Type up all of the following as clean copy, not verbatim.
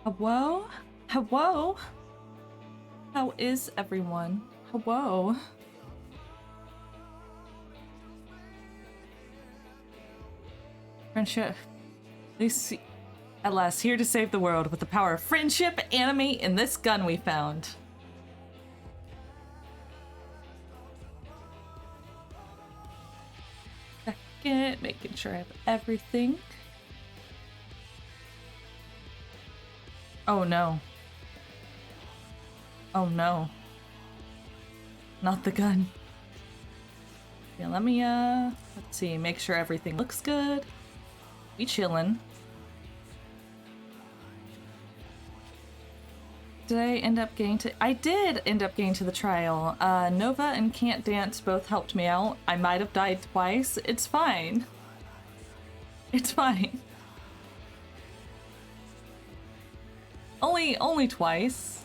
Hello? Hello? How is everyone? Hello? Friendship. At last, here to save the world with the power of friendship, animate in this gun we found. Second, making sure I have everything. Oh no. Oh no. Not the gun. Yeah, let me, let's see, make sure everything looks good. We chillin'. Did I end up getting to- I did end up getting to the trial. Nova and Can't Dance both helped me out. I might have died twice. It's fine. It's fine. Only twice.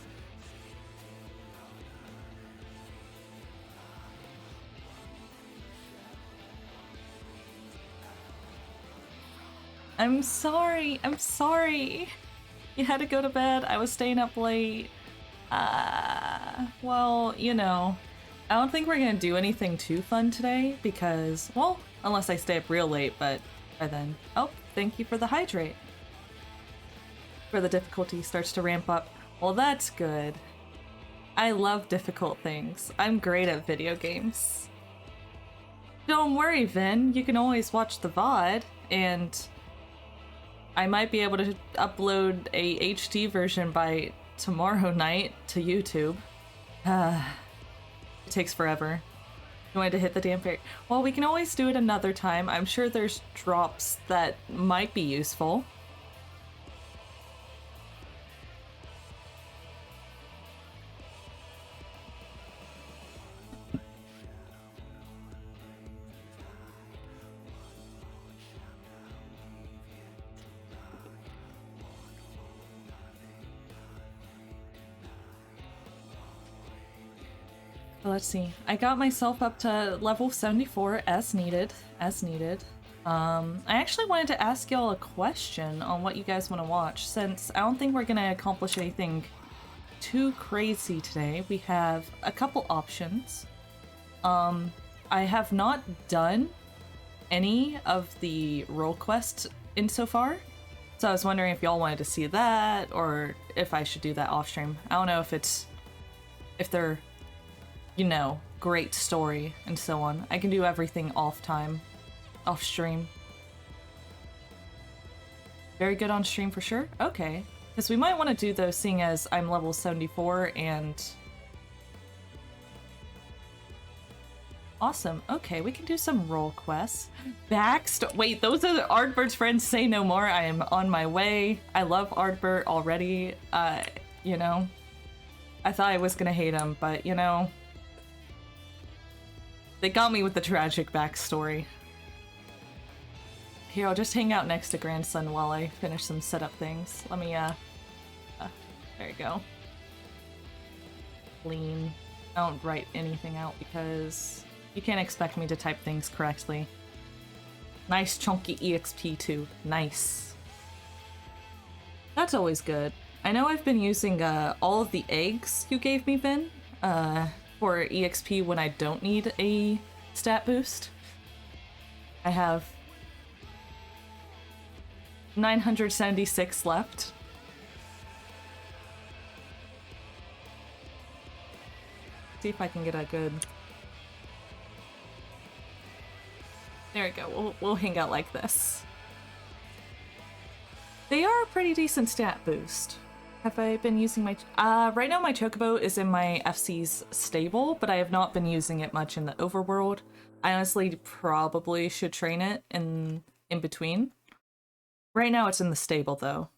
I'm sorry. I'm sorry. You had to go to bed. I was staying up late. Well, you know, I don't think we're gonna do anything too fun today because, well, unless I stay up real late, but by then. Oh, thank you for the hydrate. Where the difficulty starts to ramp up. Well, that's good. I love difficult things. I'm great at video games. Don't worry, Vin. You can always watch the VOD, and I might be able to upload a HD version by tomorrow night to YouTube. It takes forever. You wanted to hit the damn fairy. Well, we can always do it another time. I'm sure there's drops that might be useful. Let's see. I got myself up to level 74 as needed. I actually wanted to ask y'all a question on what you guys want to watch, since I don't think we're gonna accomplish anything too crazy today. We have a couple options. I have not done any of the role quests insofar, so I was wondering if y'all wanted to see that, or if I should do that off stream. I don't know if they're, you know, great story and so on. I can do everything off stream. Very good on stream for sure? Okay. Because we might want to do those, seeing as I'm level 74 and... Awesome. Okay, we can do some role quests. Wait, those are Ardbert's friends. Say no more. I am on my way. I love Ardbert already. You know, I thought I was gonna hate him, but you know, they got me with the tragic backstory. Here, I'll just hang out next to Grandson while I finish some setup things. Let me, there you go. Lean. I don't write anything out because you can't expect me to type things correctly. Nice chunky EXP too. Nice. That's always good. I know I've been using, all of the eggs you gave me, Vin, for EXP when I don't need a stat boost. I have 976 left. See if I can get a good... There we go, we'll hang out like this. They are a pretty decent stat boost. Have I been using my... right now my Chocobo is in my FC's stable, but I have not been using it much in the overworld. I honestly probably should train it in between. Right now it's in the stable, though.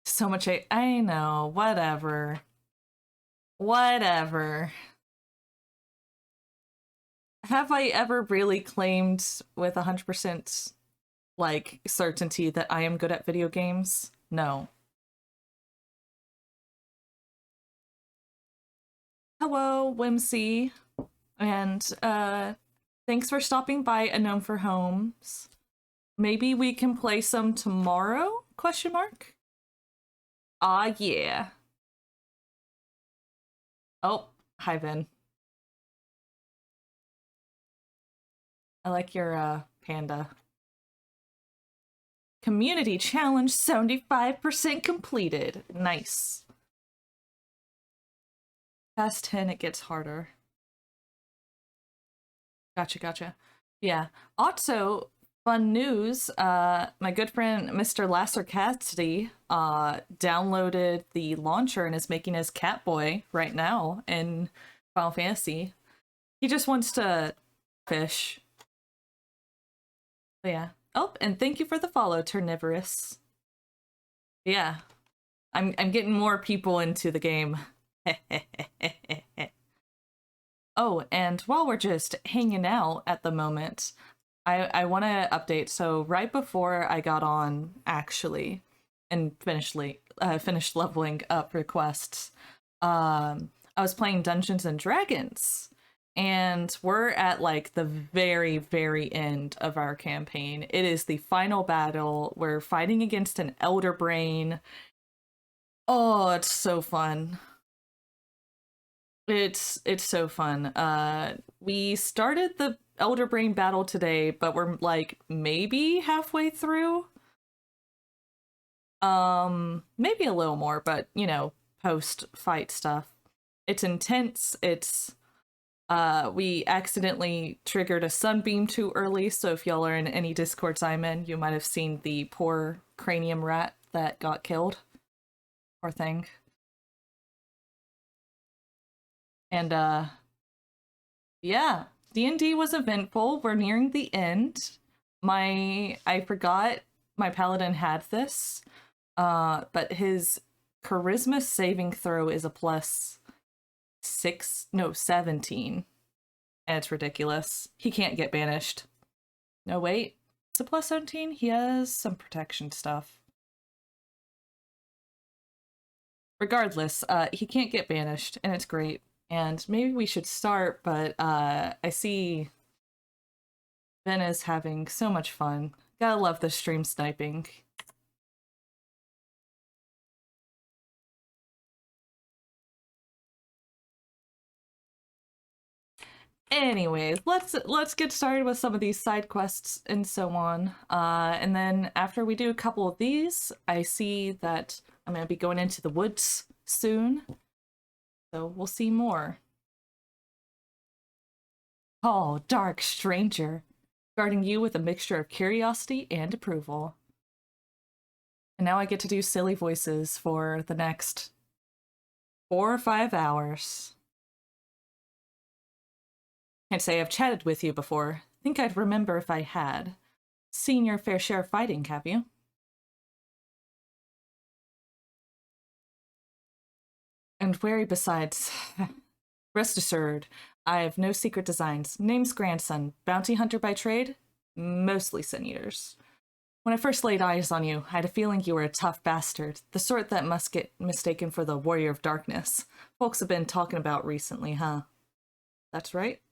So much I know, whatever. Whatever. Have I ever really claimed with 100% like certainty that I am good at video games? No. Hello, Whimsy. And Thanks for stopping by, A Gnome for Homes. Maybe we can play some tomorrow? Question mark. Ah, yeah. Oh, hi, Ben. I like your panda. Community challenge 75% completed. Nice. Past 10, it gets harder. Gotcha. Yeah. Also, fun news, my good friend Mr. Lasser Cassidy downloaded the launcher and is making his Catboy right now in Final Fantasy. He just wants to fish. But yeah. Oh, and thank you for the follow, Turnivorous. Yeah. I'm getting more people into the game. Oh, and while we're just hanging out at the moment, I want to update. So right before I got on, actually, and finished leveling up requests, I was playing Dungeons and Dragons, and we're at like the very, very end of our campaign. It is the final battle. We're fighting against an Elder Brain. Oh, it's so fun. It's so fun. We started the Elder Brain battle today, but we're like maybe halfway through. Maybe a little more, but you know, post fight stuff. It's intense. It's we accidentally triggered a sunbeam too early, so if y'all are in any discords I'm in, you might have seen the poor cranium rat that got killed. Poor thing. And yeah, D&D was eventful. We're nearing the end. I forgot my paladin had this, but his charisma saving throw is a plus 17, and it's ridiculous. He can't get banished. No, wait, it's a plus 17. He has some protection stuff. Regardless, he can't get banished, and it's great. And maybe we should start, but I see Ben is having so much fun. Gotta love the stream sniping. Anyways, let's get started with some of these side quests and so on. And then after we do a couple of these, I see that I'm gonna be going into the woods soon. So we'll see more. Oh, dark stranger, guarding you with a mixture of curiosity and approval. And now I get to do silly voices for the next 4 or 5 hours. Can't say I've chatted with you before. Think I'd remember if I had. Seen your fair share of fighting, have you? And wary besides. Rest assured, I have no secret designs. Name's grandson, bounty hunter by trade, mostly sin eaters. When I first laid eyes on you, I had a feeling you were a tough bastard, the sort that must get mistaken for the warrior of darkness. Folks have been talking about recently, huh? That's right.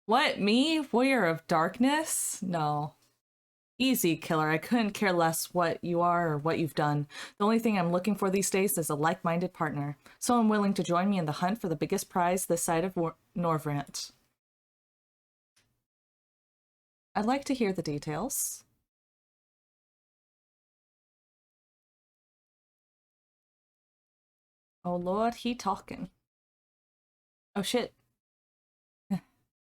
What, me? Warrior of darkness? No. Easy, killer. I couldn't care less what you are or what you've done. The only thing I'm looking for these days is a like-minded partner. Someone willing to join me in the hunt for the biggest prize this side of Norvrant. I'd like to hear the details. Oh lord, he talking. Oh shit.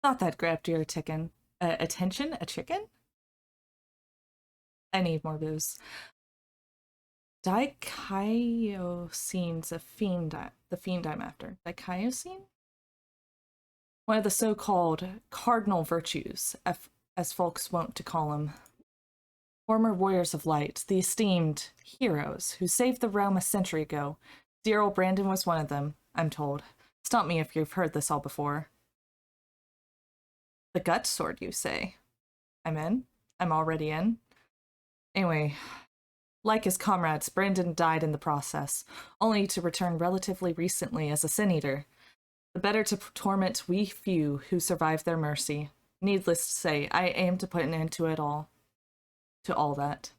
Thought that grabbed your attention. A chicken? I need more booze. Dichyosine's the fiend I'm after. Dichyosine? One of the so-called cardinal virtues, as folks wont to call them. Former warriors of light, the esteemed heroes who saved the realm a century ago. Dear old Brandon was one of them, I'm told. Stop me if you've heard this all before. The gut sword, you say? I'm in. I'm already in. Anyway, like his comrades, Brandon died in the process, only to return relatively recently as a sin eater. The better to torment we few who survive their mercy. Needless to say, I aim to put an end to it all. To all that.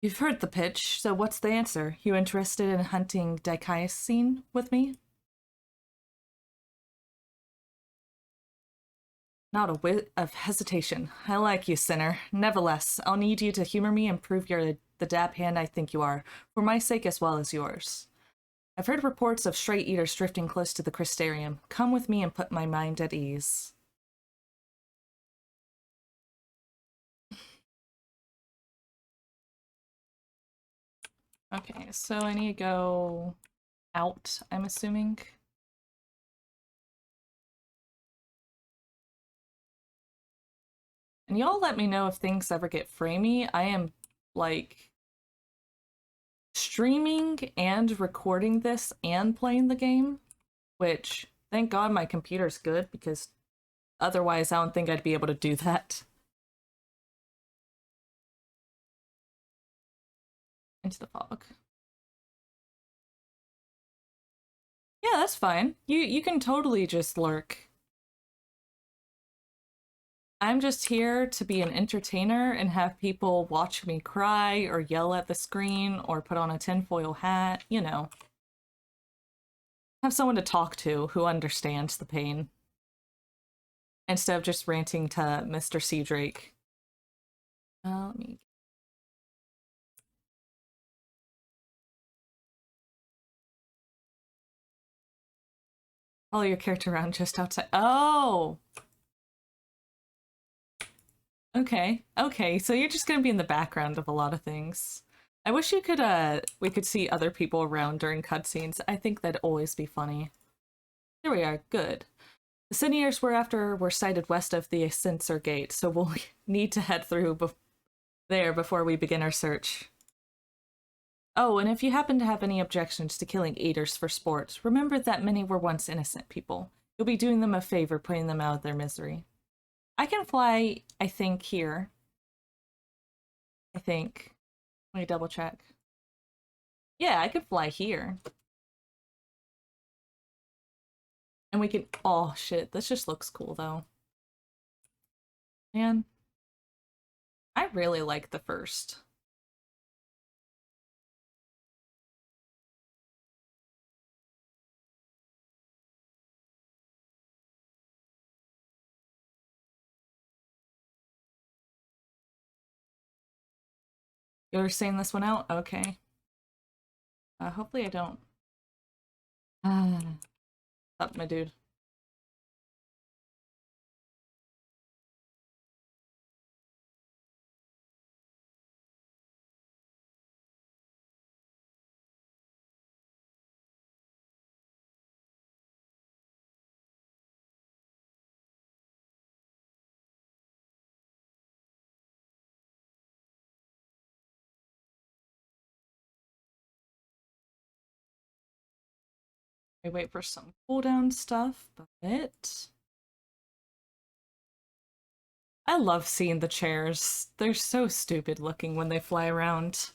You've heard the pitch, so what's the answer? You interested in hunting dicaiosine with me? Not a whit of hesitation. I like you, sinner. Nevertheless, I'll need you to humor me and prove you're the dab hand I think you are, for my sake as well as yours. I've heard reports of stray eaters drifting close to the crystarium. Come with me and put my mind at ease. Okay, so I need to go out, I'm assuming. And y'all let me know if things ever get framey. I am, like, streaming and recording this and playing the game, which, thank God my computer's good, because otherwise I don't think I'd be able to do that. Into the fog. Yeah, that's fine. You can totally just lurk. I'm just here to be an entertainer and have people watch me cry or yell at the screen or put on a tinfoil hat, you know. Have someone to talk to who understands the pain. Instead of just ranting to Mr. C. Drake. Let me... Follow your character around just outside. Oh! Okay, okay, so you're just gonna be in the background of a lot of things. I wish you could, we could see other people around during cutscenes. I think that'd always be funny. There we are, good. The Siniers we're after were sighted west of the Ascensor Gate, so we'll need to head through there before we begin our search. Oh, and if you happen to have any objections to killing eaters for sport, remember that many were once innocent people. You'll be doing them a favor putting them out of their misery. I can fly, I think, here. I think. Let me double check. Yeah, I could fly here. And we can... Oh, shit. This just looks cool, though. Man. I really like the first. You're saying this one out? Okay. Hopefully I don't. Up, my dude. We wait for some cooldown stuff, but... I love seeing the chairs. They're so stupid looking when they fly around.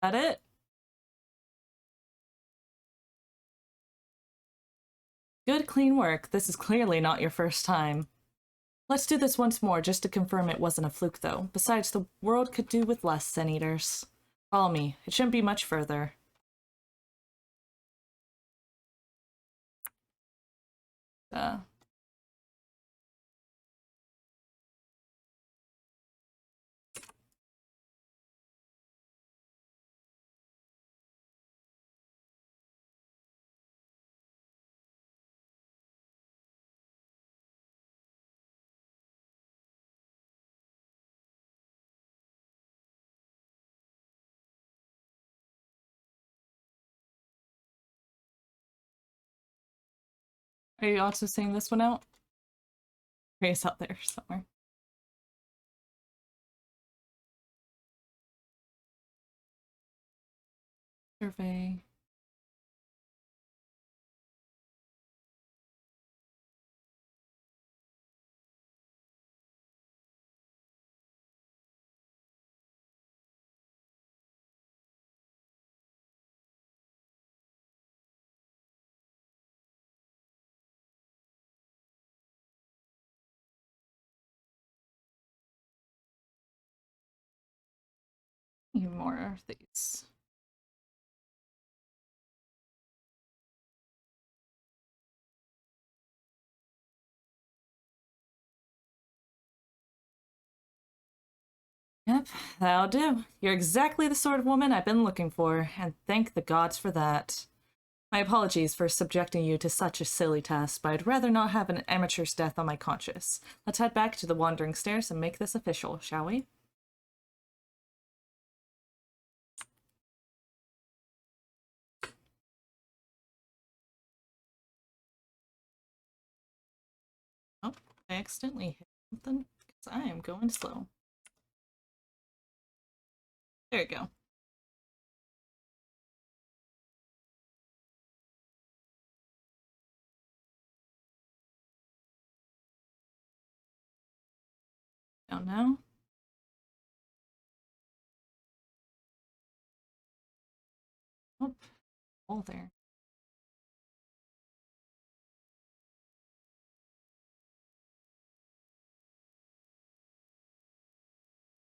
That it? Good clean work. This is clearly not your first time. Let's do this once more just to confirm it wasn't a fluke, though. Besides, the world could do with less Sin Eaters. Follow me. It shouldn't be much further. Uh, Are you also seeing this one out? It's out there somewhere. Survey. Need more of these. Yep, that'll do. You're exactly the sort of woman I've been looking for, and thank the gods for that. My apologies for subjecting you to such a silly task, but I'd rather not have an amateur's death on my conscience. Let's head back to the Wandering Stairs and make this official, shall we? Oh, I accidentally hit something because I am going slow. There you go. Down now. Oh, hole there.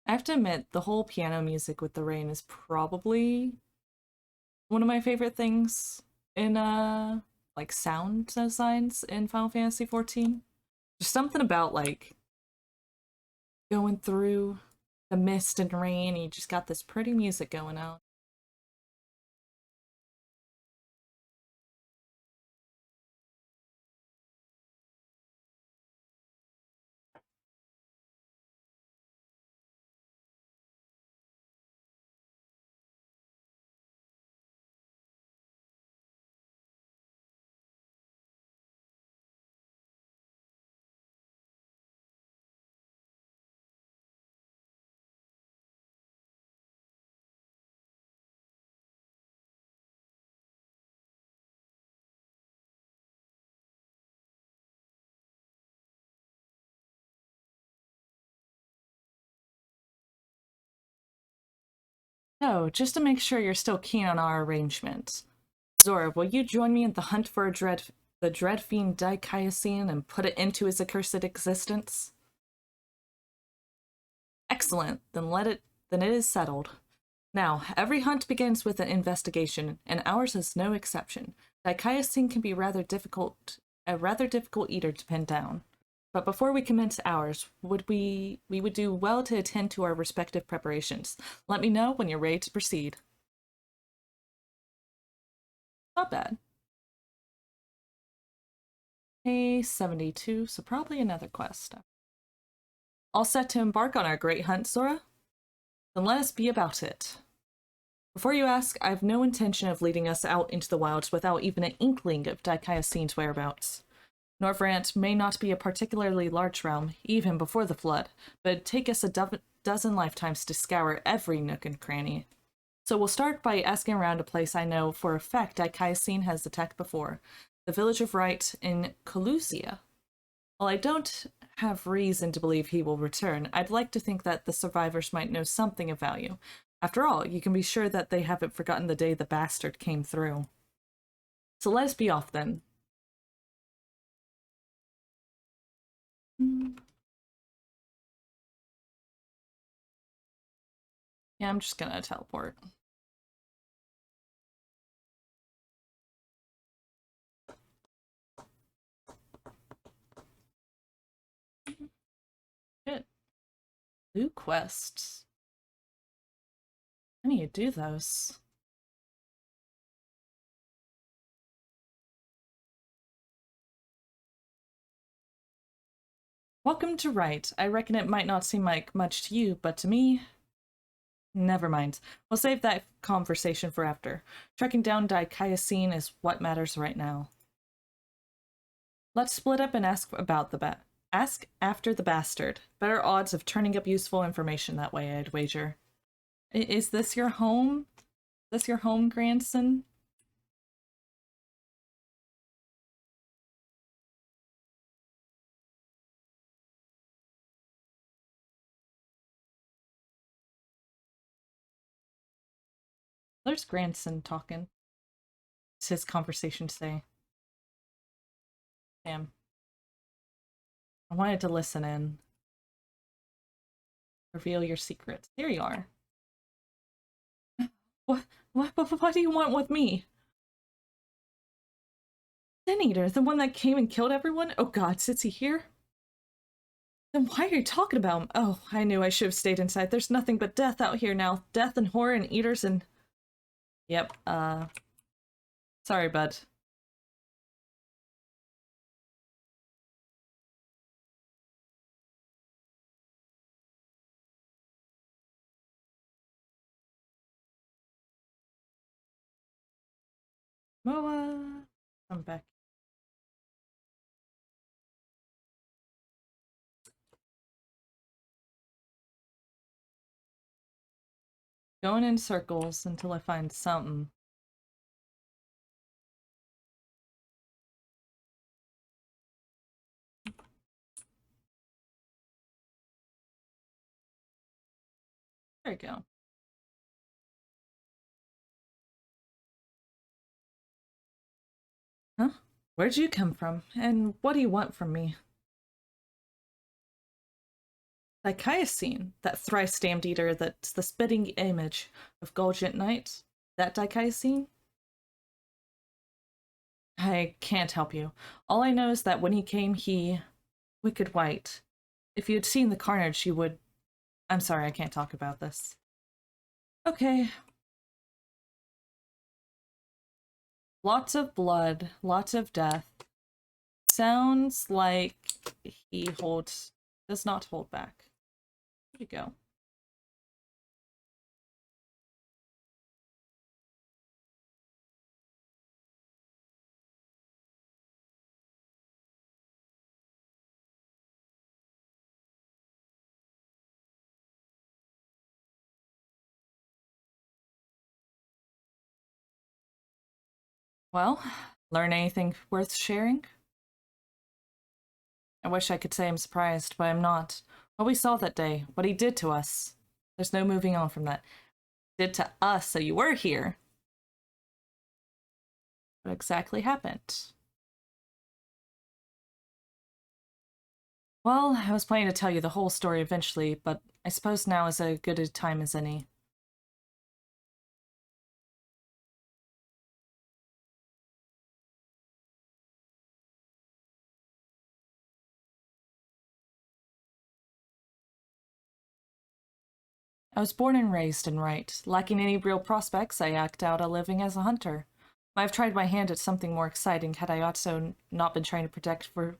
I have to admit, the whole piano music with the rain is probably one of my favorite things in like sound designs in Final Fantasy XIV. There's something about like going through the mist and rain, and you just got this pretty music going on. So, just to make sure you're still keen on our arrangement, Zora, will you join me in the hunt for the dread fiend Dicayasine and put it into his accursed existence? Excellent. Then it is settled. Now, every hunt begins with an investigation, and ours is no exception. Dicayasine can be a rather difficult eater to pin down. But before we commence ours, we would do well to attend to our respective preparations. Let me know when you're ready to proceed. Not bad. Hey, 72, so probably another quest. All set to embark on our great hunt, Sora? Then let us be about it. Before you ask, I have no intention of leading us out into the wilds without even an inkling of Dicayasine's whereabouts. Norvrant may not be a particularly large realm, even before the flood, but it'd take us a dozen lifetimes to scour every nook and cranny. So we'll start by asking around a place I know for a fact Dicayasine has attacked before, the village of Wright in Colusia. While I don't have reason to believe he will return, I'd like to think that the survivors might know something of value. After all, you can be sure that they haven't forgotten the day the bastard came through. So let us be off then. Yeah, I'm just gonna teleport. Shit. New quests. I need to do those. Welcome to Wright. I reckon it might not seem like much to you, but to me... Never mind. We'll save that conversation for after. Tracking down Dicayasine is what matters right now. Let's split up and ask about the ask after the bastard. Better odds of turning up useful information that way, I'd wager. Is this your home? Is this your home, grandson? There's grandson talking. What's his conversation say? Damn. I wanted to listen in. Reveal your secrets. Here you are. What do you want with me? Sin Eater, the one that came and killed everyone? Oh god, sits he here? Then why are you talking about him? Oh, I knew I should have stayed inside. There's nothing but death out here now. Death and horror and eaters and... Yep, sorry, bud. Moa... I'm back. Going in circles until I find something. There you go. Huh? Where'd you come from? And what do you want from me? Dicaiosine, that thrice damned eater that's the spitting image of Gulgent Knight. That Dicaiosine? I can't help you. All I know is that when he came, he... Wicked White. If you had seen the carnage, you would... I'm sorry, I can't talk about this. Okay. Lots of blood, lots of death. Sounds like he does not hold back. Where'd he go? Well, learn anything worth sharing? I wish I could say I'm surprised, but I'm not. What we saw that day, what he did to us. There's no moving on from that. Did to us, so you were here. What exactly happened? Well, I was planning to tell you the whole story eventually, but I suppose now is as good a time as any. I was born and raised in Wright. Lacking any real prospects, I act out a living as a hunter. I've tried my hand at something more exciting had I also not been trying to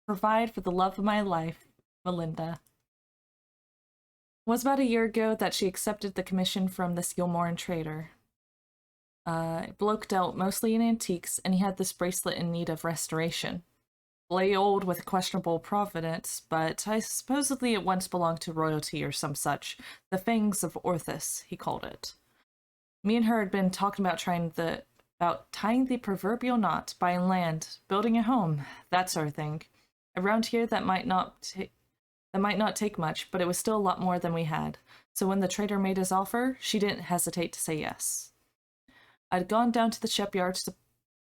provide for the love of my life, Melinda. It was about a year ago that she accepted the commission from this Gilmoran trader. Bloke dealt mostly in antiques, and he had this bracelet in need of restoration. Lay old with questionable provenance, but I supposedly it once belonged to royalty or some such. The Fangs of Orthus, he called it. Me and her had been talking about tying the proverbial knot, buying land, building a home, that sort of thing. Around here, that might not take much, but it was still a lot more than we had. So when the trader made his offer, she didn't hesitate to say yes. I'd gone down to the shipyards to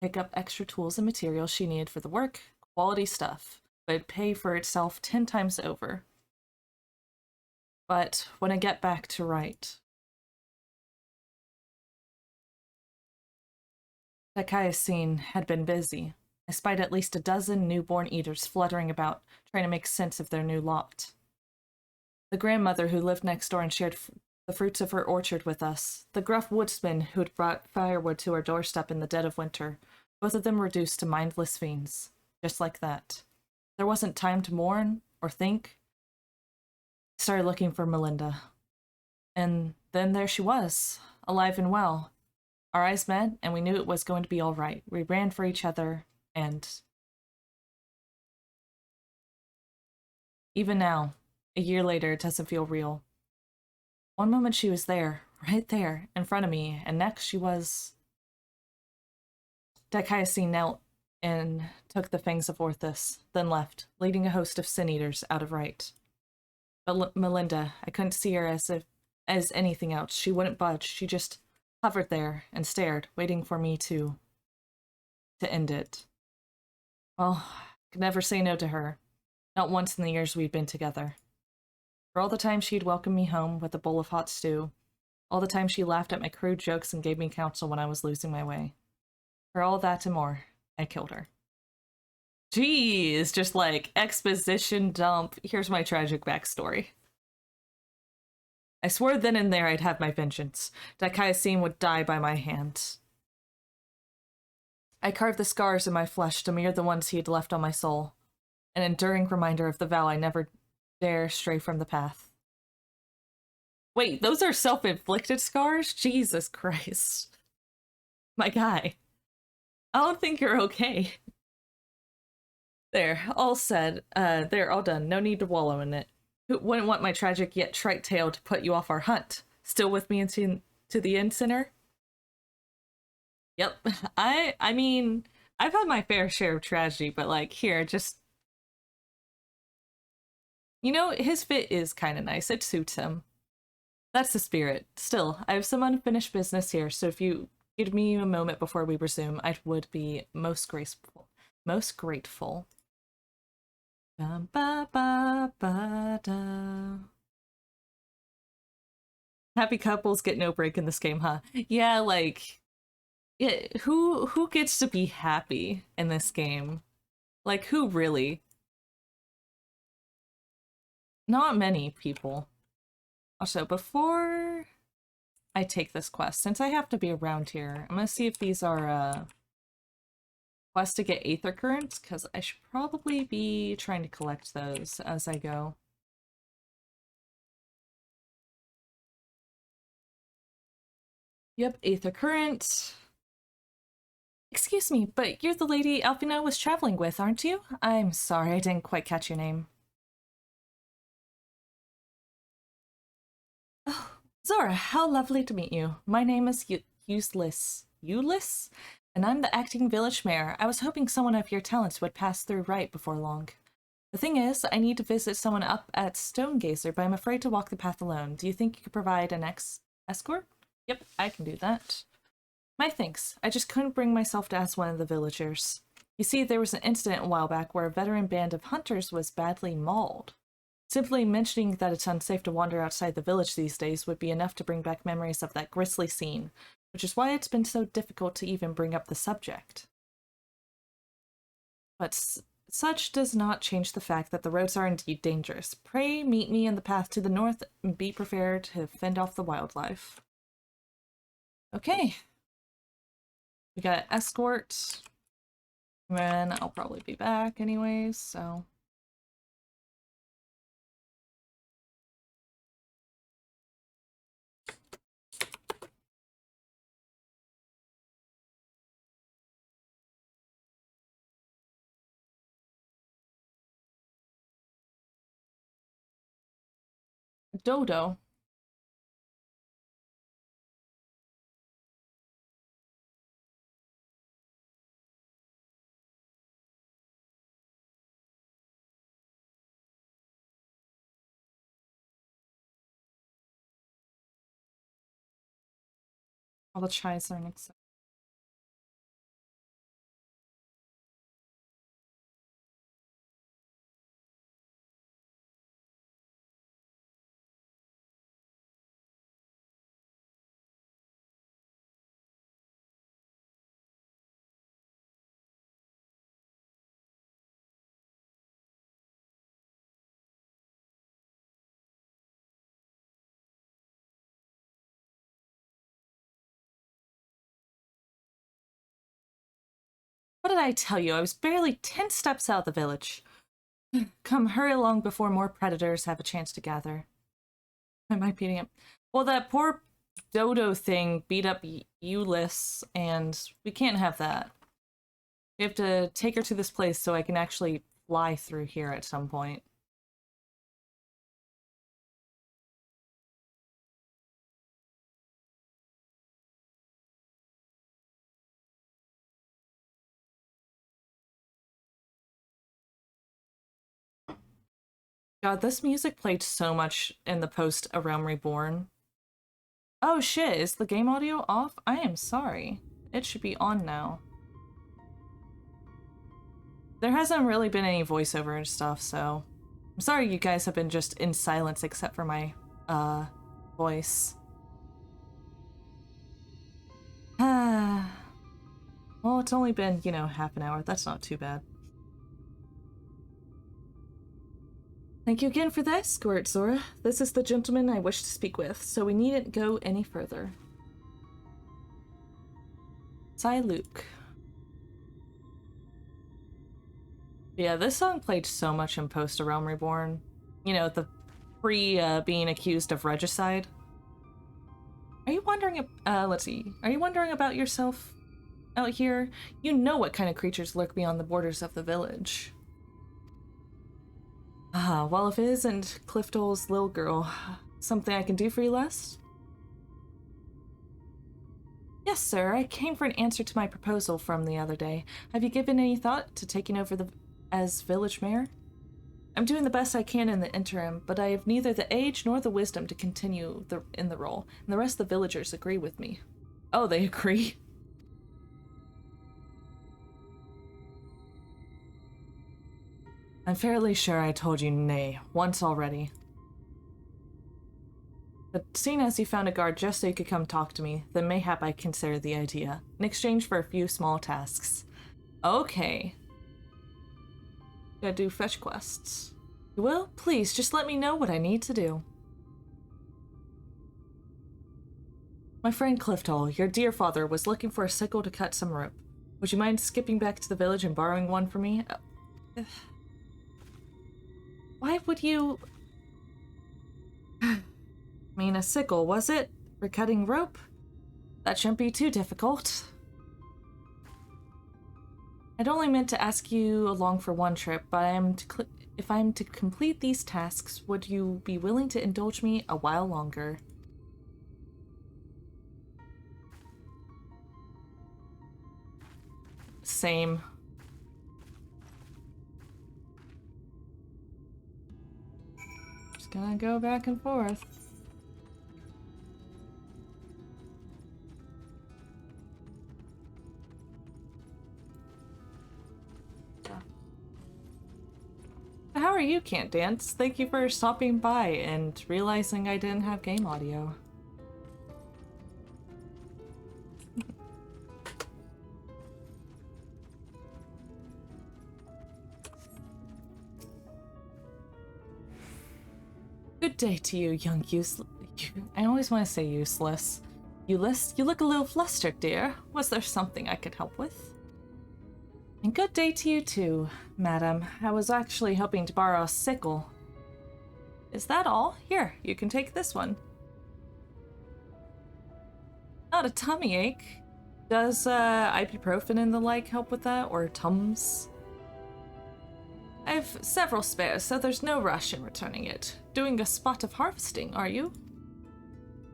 pick up extra tools and materials she needed for the work, quality stuff, but it'd pay for itself 10 times over. But when I get back to Wright, Dicaiosine had been busy. I spied at least a dozen newborn eaters fluttering about, trying to make sense of their new lot. The grandmother who lived next door and shared the fruits of her orchard with us, the gruff woodsman who had brought firewood to our doorstep in the dead of winter, both of them reduced to mindless fiends. Just like that. There wasn't time to mourn or think. I started looking for Melinda. And then there she was, alive and well. Our eyes met, and we knew it was going to be all right. We ran for each other, and Even now, a year later, it doesn't feel real. One moment she was there, right there, in front of me, and next she was... Dicayasi knelt and took the fangs of Orthus, then left, leading a host of sin-eaters out of right. But Melinda, I couldn't see her as anything else. She wouldn't budge. She just hovered there and stared, waiting for me to end it. Well, I could never say no to her. Not once in the years we'd been together. For all the time she'd welcomed me home with a bowl of hot stew, all the time she laughed at my crude jokes and gave me counsel when I was losing my way. For all that and more, I killed her. Jeez, just like exposition dump. Here's my tragic backstory. I swore then and there I'd have my vengeance. Dicayasi would die by my hand. I carved the scars in my flesh to mirror the ones he had left on my soul, an enduring reminder of the vow I never dare stray from the path. Wait, those are self-inflicted scars? Jesus Christ. My guy. I don't think you're okay. There, all said. There, all done. No need to wallow in it. Who wouldn't want my tragic yet trite tale to put you off our hunt? Still with me into the end, sinner? Yep. I mean, I've had my fair share of tragedy, but like, here, just... You know, his fit is kind of nice. It suits him. That's the spirit. Still, I have some unfinished business here, so if you give me a moment before we resume, I would be most graceful. Most grateful. Ba ba ba ba da. Happy couples get no break in this game, huh? Yeah, like, yeah, who gets to be happy in this game? Like, who really? Not many people. Also, before I take this quest, since I have to be around here, I'm gonna see if these are quests to get Aether Currents, because I should probably be trying to collect those as I go. Yep, Aether Current. Excuse me, but you're the lady Alfina was traveling with, aren't you? I'm sorry, I didn't quite catch your name. Oh, Zora, how lovely to meet you. My name is Useless. Useless? And I'm the acting village mayor. I was hoping someone of your talents would pass through right before long. The thing is, I need to visit someone up at Stonegazer, but I'm afraid to walk the path alone. Do you think you could provide an escort? Yep, I can do that. My thanks. I just couldn't bring myself to ask one of the villagers. You see, there was an incident a while back where a veteran band of hunters was badly mauled. Simply mentioning that it's unsafe to wander outside the village these days would be enough to bring back memories of that grisly scene, which is why it's been so difficult to even bring up the subject. But such does not change the fact that the roads are indeed dangerous. Pray meet me in the path to the north and be prepared to fend off the wildlife. Okay. We got escort. And then I'll probably be back anyways, so... Dodo. All the tries are except. What did I tell you? I was barely 10 steps out of the village. Come, hurry along before more predators have a chance to gather. Am I beating up? Well, that poor Dodo thing beat up Euless, and we can't have that. We have to take her to this place so I can actually fly through here at some point. God, this music played so much in the post A Realm Reborn. Oh shit, is the game audio off? I am sorry. It should be on now. There hasn't really been any voiceover and stuff, so I'm sorry you guys have been just in silence except for my, voice. Well, it's only been, you know, half an hour. That's not too bad. Thank you again for the escort, Zora. This is the gentleman I wish to speak with, so we needn't go any further. Sai Luke. Yeah, this song played so much in post A Realm Reborn. You know, the being accused of regicide. Are you wondering, let's see. Are you wondering about yourself out here? You know what kind of creatures lurk beyond the borders of the village. Ah, well, if it isn't Clifton's little girl, something I can do for you, Les? Yes, sir. I came for an answer to my proposal from the other day. Have you given any thought to taking over as village mayor? I'm doing the best I can in the interim, but I have neither the age nor the wisdom to continue in the role, and the rest of the villagers agree with me. Oh, they agree? I'm fairly sure I told you nay once already. But seeing as you found a guard just so you could come talk to me, then mayhap I consider the idea, in exchange for a few small tasks. Okay. Gotta do fetch quests. You will? Please, just let me know what I need to do. My friend Clifton, your dear father, was looking for a sickle to cut some rope. Would you mind skipping back to the village and borrowing one for me? Why would you... I mean, a sickle, was it? For cutting rope? That shouldn't be too difficult. I'd only meant to ask you along for one trip, but if I'm to complete these tasks, would you be willing to indulge me a while longer? Same. Just gonna go back and forth. How are you, Can't Dance? Thank you for stopping by and realizing I didn't have game audio. Good day to you, young I always want to say useless. You look a little flustered, dear. Was there something I could help with? And good day to you too, madam. I was actually hoping to borrow a sickle. Is that all? Here, you can take this one. Not a tummy ache. Does ibuprofen and the like help with that, or Tums? I have several spares, so there's no rush in returning it. Doing a spot of harvesting, are you?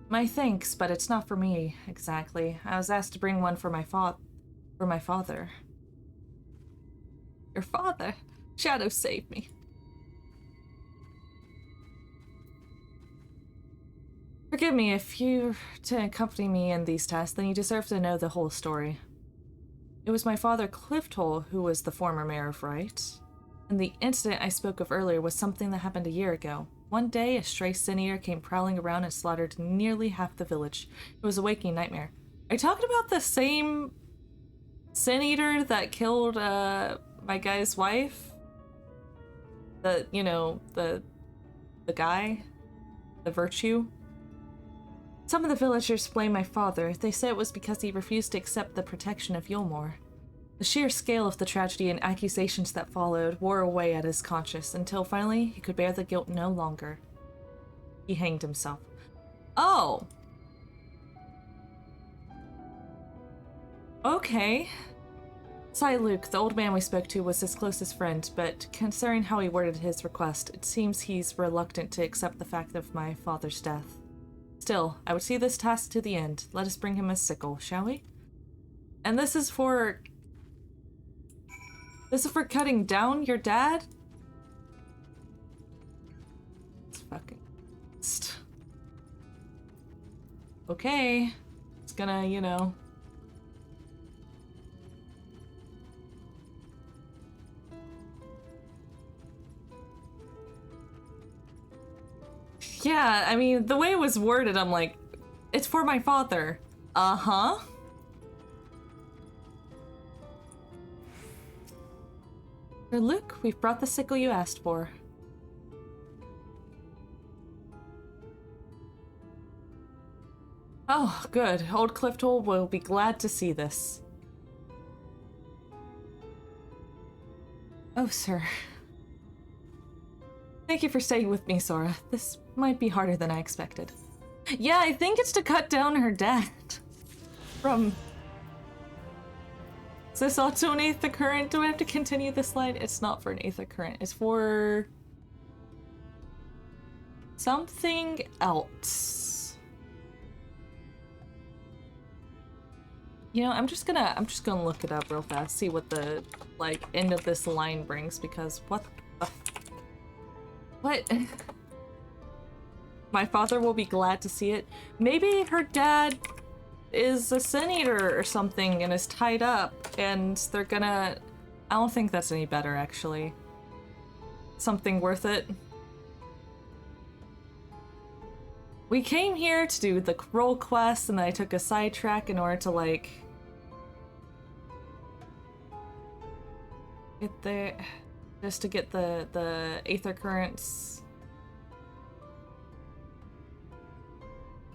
My thanks, but it's not for me, exactly. I was asked to bring one for my father. Your father? Shadow saved me. Forgive me, if you're to accompany me in these tasks, then you deserve to know the whole story. It was my father, Clifton, who was the former mayor of Wright. And the incident I spoke of earlier was something that happened a year ago. One day, a stray sin-eater came prowling around and slaughtered nearly half the village. It was a waking nightmare. Are you talking about the same sin-eater that killed, my guy's wife? The guy? The virtue? Some of the villagers blame my father. They say it was because he refused to accept the protection of Yulmore. The sheer scale of the tragedy and accusations that followed wore away at his conscience until finally he could bear the guilt no longer. He hanged himself. Oh! Okay. Sai Luke, the old man we spoke to, was his closest friend, but considering how he worded his request, it seems he's reluctant to accept the fact of my father's death. Still, I would see this task to the end. Let us bring him a sickle, shall we? And this is for cutting down your dad? fucking okay. It's gonna, you know. Yeah, I mean, the way it was worded, I'm like, it's for my father. Uh-huh. Luke, we've brought the sickle you asked for. Oh, good. Old Clifton will be glad to see this. Oh, sir. Thank you for staying with me, Sora. This might be harder than I expected. Yeah, I think it's to cut down her debt. From... Is this also an Aether Current? Do I have to continue this slide? It's not for an Aether Current. It's for... something else. You know, I'm just gonna look it up real fast, see what the, like, end of this line brings, because what the... What? My father will be glad to see it. Maybe her dad is a Sin Eater or something and is tied up, and they're gonna... I don't think that's any better, actually. Something worth it. We came here to do the role quest, and then I took a sidetrack in order to, like... get there... just to get the Aether Currents.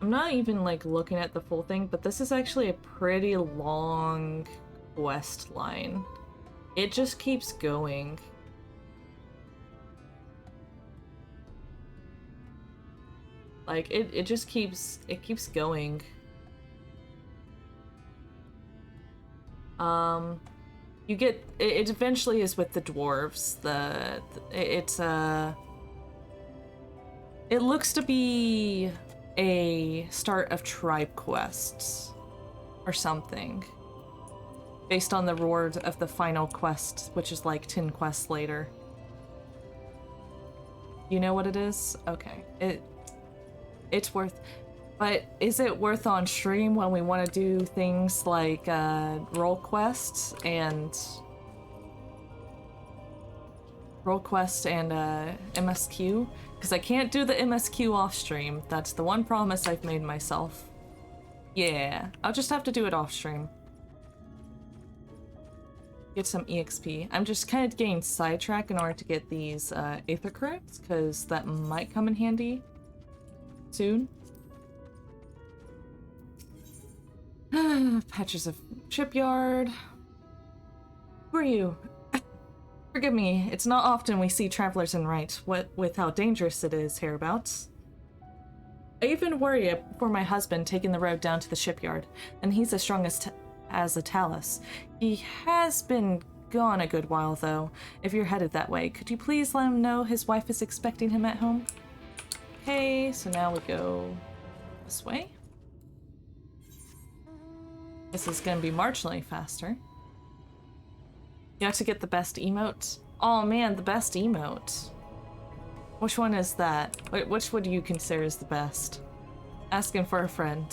I'm not even, like, looking at the full thing, but this is actually a pretty long quest line. It just keeps going. Like, it just keeps going. You get, it eventually is with the dwarves. It looks to be a start of tribe quests or something, based on the reward of the final quest, which is like 10 quests later. You know what it is? Okay, it's worth, but is it worth on stream when we want to do things like role quests and MSQ? Because I can't do the MSQ off stream. That's the one promise I've made myself. Yeah, I'll just have to do it off stream. Get some EXP. I'm just kind of getting sidetracked in order to get these Aether Currents, because that might come in handy soon. Patches of Shipyard. Who are you? Forgive me, it's not often we see travelers in Right, what with how dangerous it is hereabouts. I even worry for my husband taking the road down to the shipyard, and he's as strong as a talus. He has been gone a good while, though. If you're headed that way, could you please let him know his wife is expecting him at home? Okay, so now we go this way. This is gonna be marginally faster. You have to get the best emote. Oh man, the best emote. Which one is that? Wait, which would you consider as the best? Asking for a friend.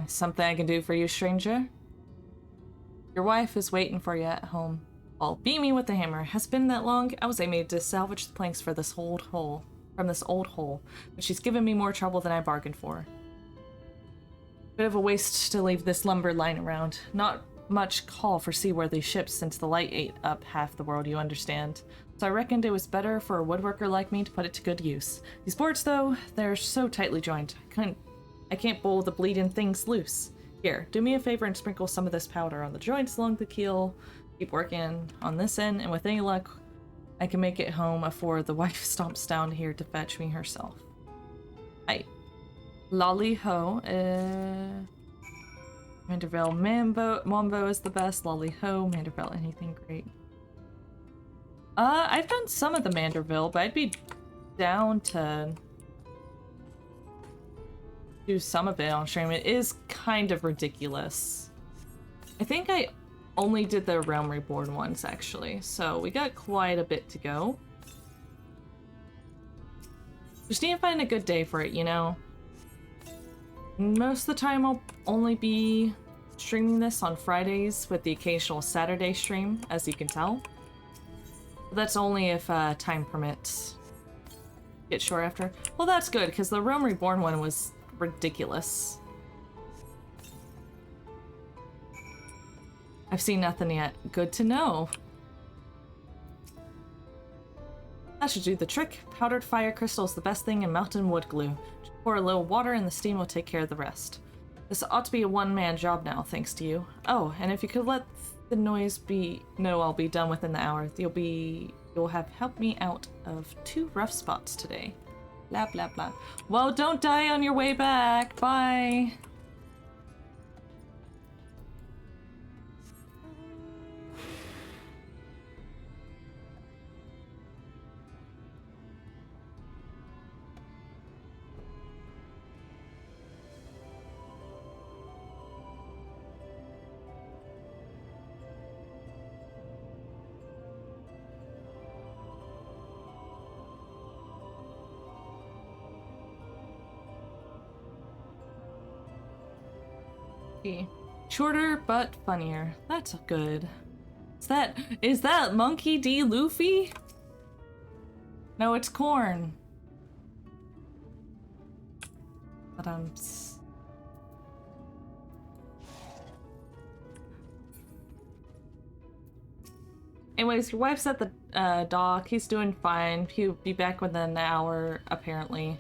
Something I can do for you, stranger? Your wife is waiting for you at home. Well, beat me with the hammer. Has it been that long? I was aiming to salvage the planks for this old hole, but she's given me more trouble than I bargained for. Bit of a waste to leave this lumber lying around. Not much call for seaworthy ships since the light ate up half the world, you understand. So I reckoned it was better for a woodworker like me to put it to good use. These boards, though, they're so tightly joined. I can't bowl the bleeding things loose. Here, do me a favor and sprinkle some of this powder on the joints along the keel. Keep working on this end, and with any luck, I can make it home afore the wife stomps down here to fetch me herself. Hi. Lolly Ho. Manderville Mambo is the best. Lolly Ho. Manderville anything great. I've done some of the Manderville, but I'd be down to do some of it on stream. It is kind of ridiculous. I think I only did the Realm Reborn ones, actually, so we got quite a bit to go. Just need to find a good day for it, you know? Most of the time I'll only be streaming this on Fridays with the occasional Saturday stream, as you can tell. But that's only if time permits. Get short after. Well, that's good, because the Realm Reborn one was ridiculous. I've seen nothing yet. Good to know. That should do the trick. Powdered fire crystal is the best thing in mountain wood glue. Just pour a little water and the steam will take care of the rest. This ought to be a one-man job now, thanks to you. Oh, and if you could let the noise know I'll be done within the hour. You'll have helped me out of 2 rough spots today. Blah, blah, blah. Well, don't die on your way back. Bye. Shorter but funnier. That's good. Is that Monkey D. Luffy? No, it's corn. But anyways, your wife's at the dock. He's doing fine. He'll be back within an hour, apparently.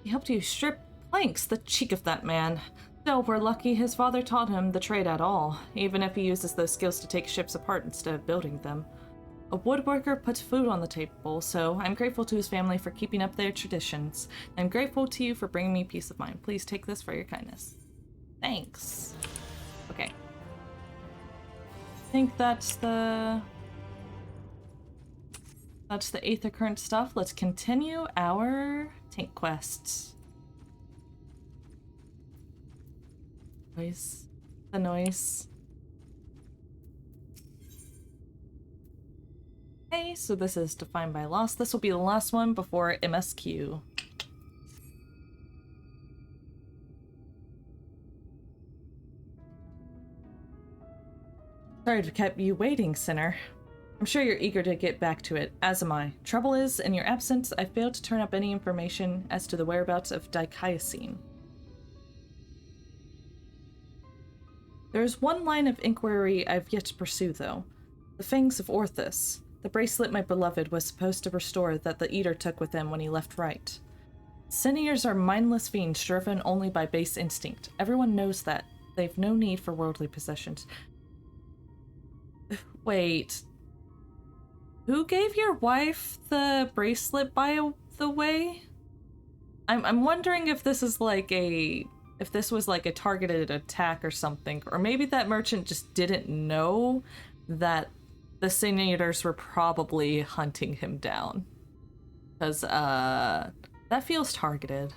He helped you strip planks. The cheek of that man. Still, we're lucky his father taught him the trade at all, even if he uses those skills to take ships apart instead of building them. A woodworker puts food on the table, so I'm grateful to his family for keeping up their traditions. I'm grateful to you for bringing me peace of mind. Please take this for your kindness. Thanks. Okay. I think that's the Aether Current stuff. Let's continue our tank quests. The noise. Okay, so this is defined by loss. This will be the last one before MSQ. Sorry to keep you waiting, Sinner. I'm sure you're eager to get back to it, as am I. Trouble is, in your absence, I failed to turn up any information as to the whereabouts of Dichyosine. There's one line of inquiry I've yet to pursue, though. The fangs of Orthus. The bracelet my beloved was supposed to restore that the Eater took with him when he left Right. Sin Eaters are mindless fiends driven only by base instinct. Everyone knows that. They've no need for worldly possessions. Wait. Who gave your wife the bracelet, by the way? I'm wondering if this is like if this was like a targeted attack or something, or maybe that merchant just didn't know that the Sin Eaters were probably hunting him down. Because, that feels targeted.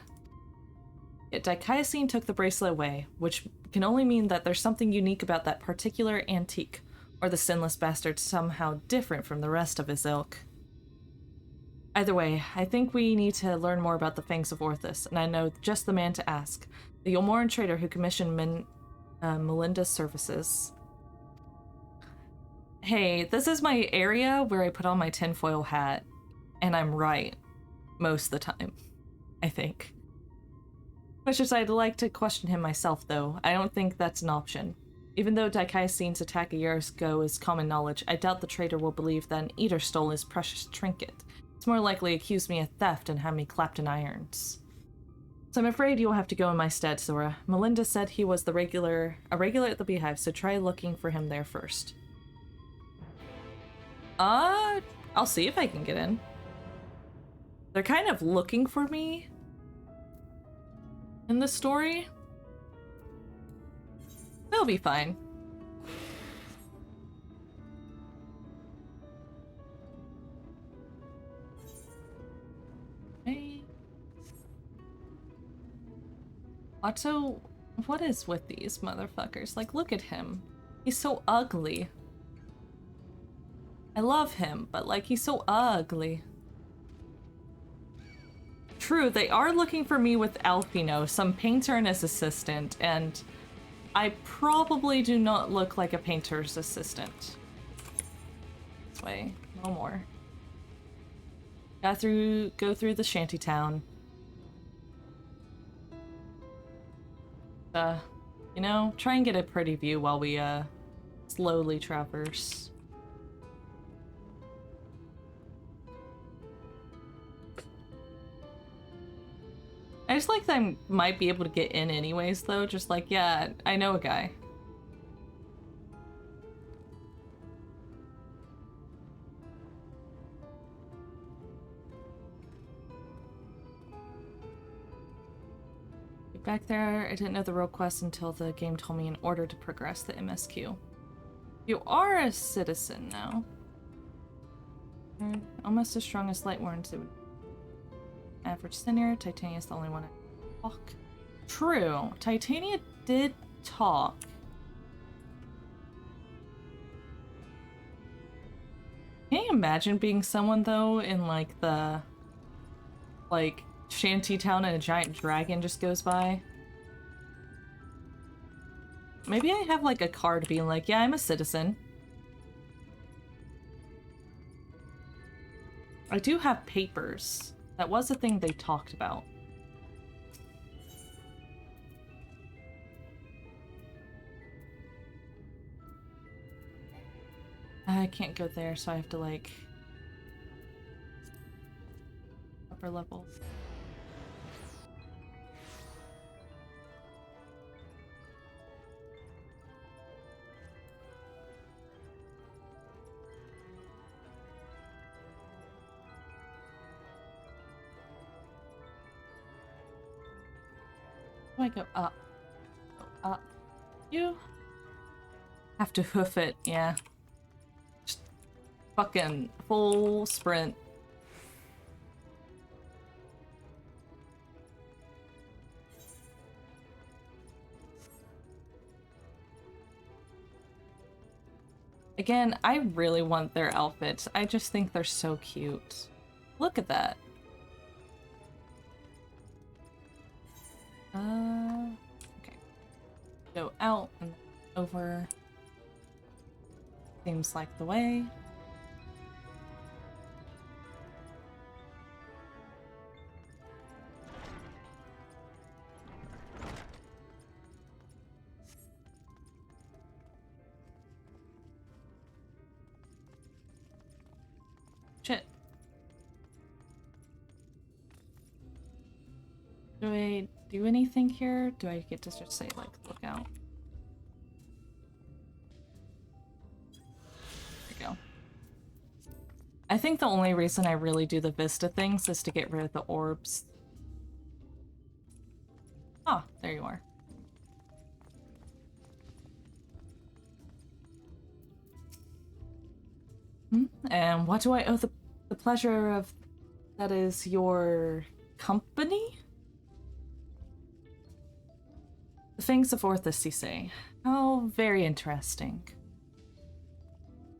Yet Dichyosine took the bracelet away, which can only mean that there's something unique about that particular antique, or the sinless bastard somehow different from the rest of his ilk. Either way, I think we need to learn more about the Fangs of Orthus, and I know just the man to ask. The Yomoran trader who commissioned Melinda's services. Hey, this is my area where I put on my tinfoil hat, and I'm right most of the time, I think. Much as I'd like to question him myself, though, I don't think that's an option. Even though Dichyosine's attack a year ago is common knowledge, I doubt the trader will believe that an Eater stole his precious trinket. It's more likely accuse me of theft and have me clapped in irons. So I'm afraid you'll have to go in my stead, Sora. Melinda said he was a regular at the Beehive, so try looking for him there first. I'll see if I can get in. They're kind of looking for me in this story. They'll be fine. Otto, what is with these motherfuckers? Like, look at him. He's so ugly. I love him, but like, he's so ugly. True, they are looking for me with Alfino, some painter and his assistant, and I probably do not look like a painter's assistant. This way, no more. Go through the shantytown. You know, try and get a pretty view while we, slowly traverse. I just like that I might be able to get in anyways, though. Just like, yeah, I know a guy. Back there, I didn't know the real quest until the game told me in order to progress the MSQ. You are a citizen now. Almost as strong as Lightworms. It would average senior. Titania's the only one I talk. True. Titania did talk. Can you imagine being someone though in like the shantytown and a giant dragon just goes by? Maybe I have like a card being like, yeah, I'm a citizen. I do have papers. That was a thing they talked about. I can't go there, so I have to like upper level. I go up. Go up. You have to hoof it, yeah. Just fucking full sprint. Again, I really want their outfits. I just think they're so cute. Look at that. Okay. Go out and over. Seems like the way. Shit. Do I do anything here? Do I get to just say, like, look out? There we go. I think the only reason I really do the Vista things is to get rid of the orbs. Ah, there you are. And what do I owe the pleasure of? That is your company? The Fangs of Orthus, you say. Oh, very interesting.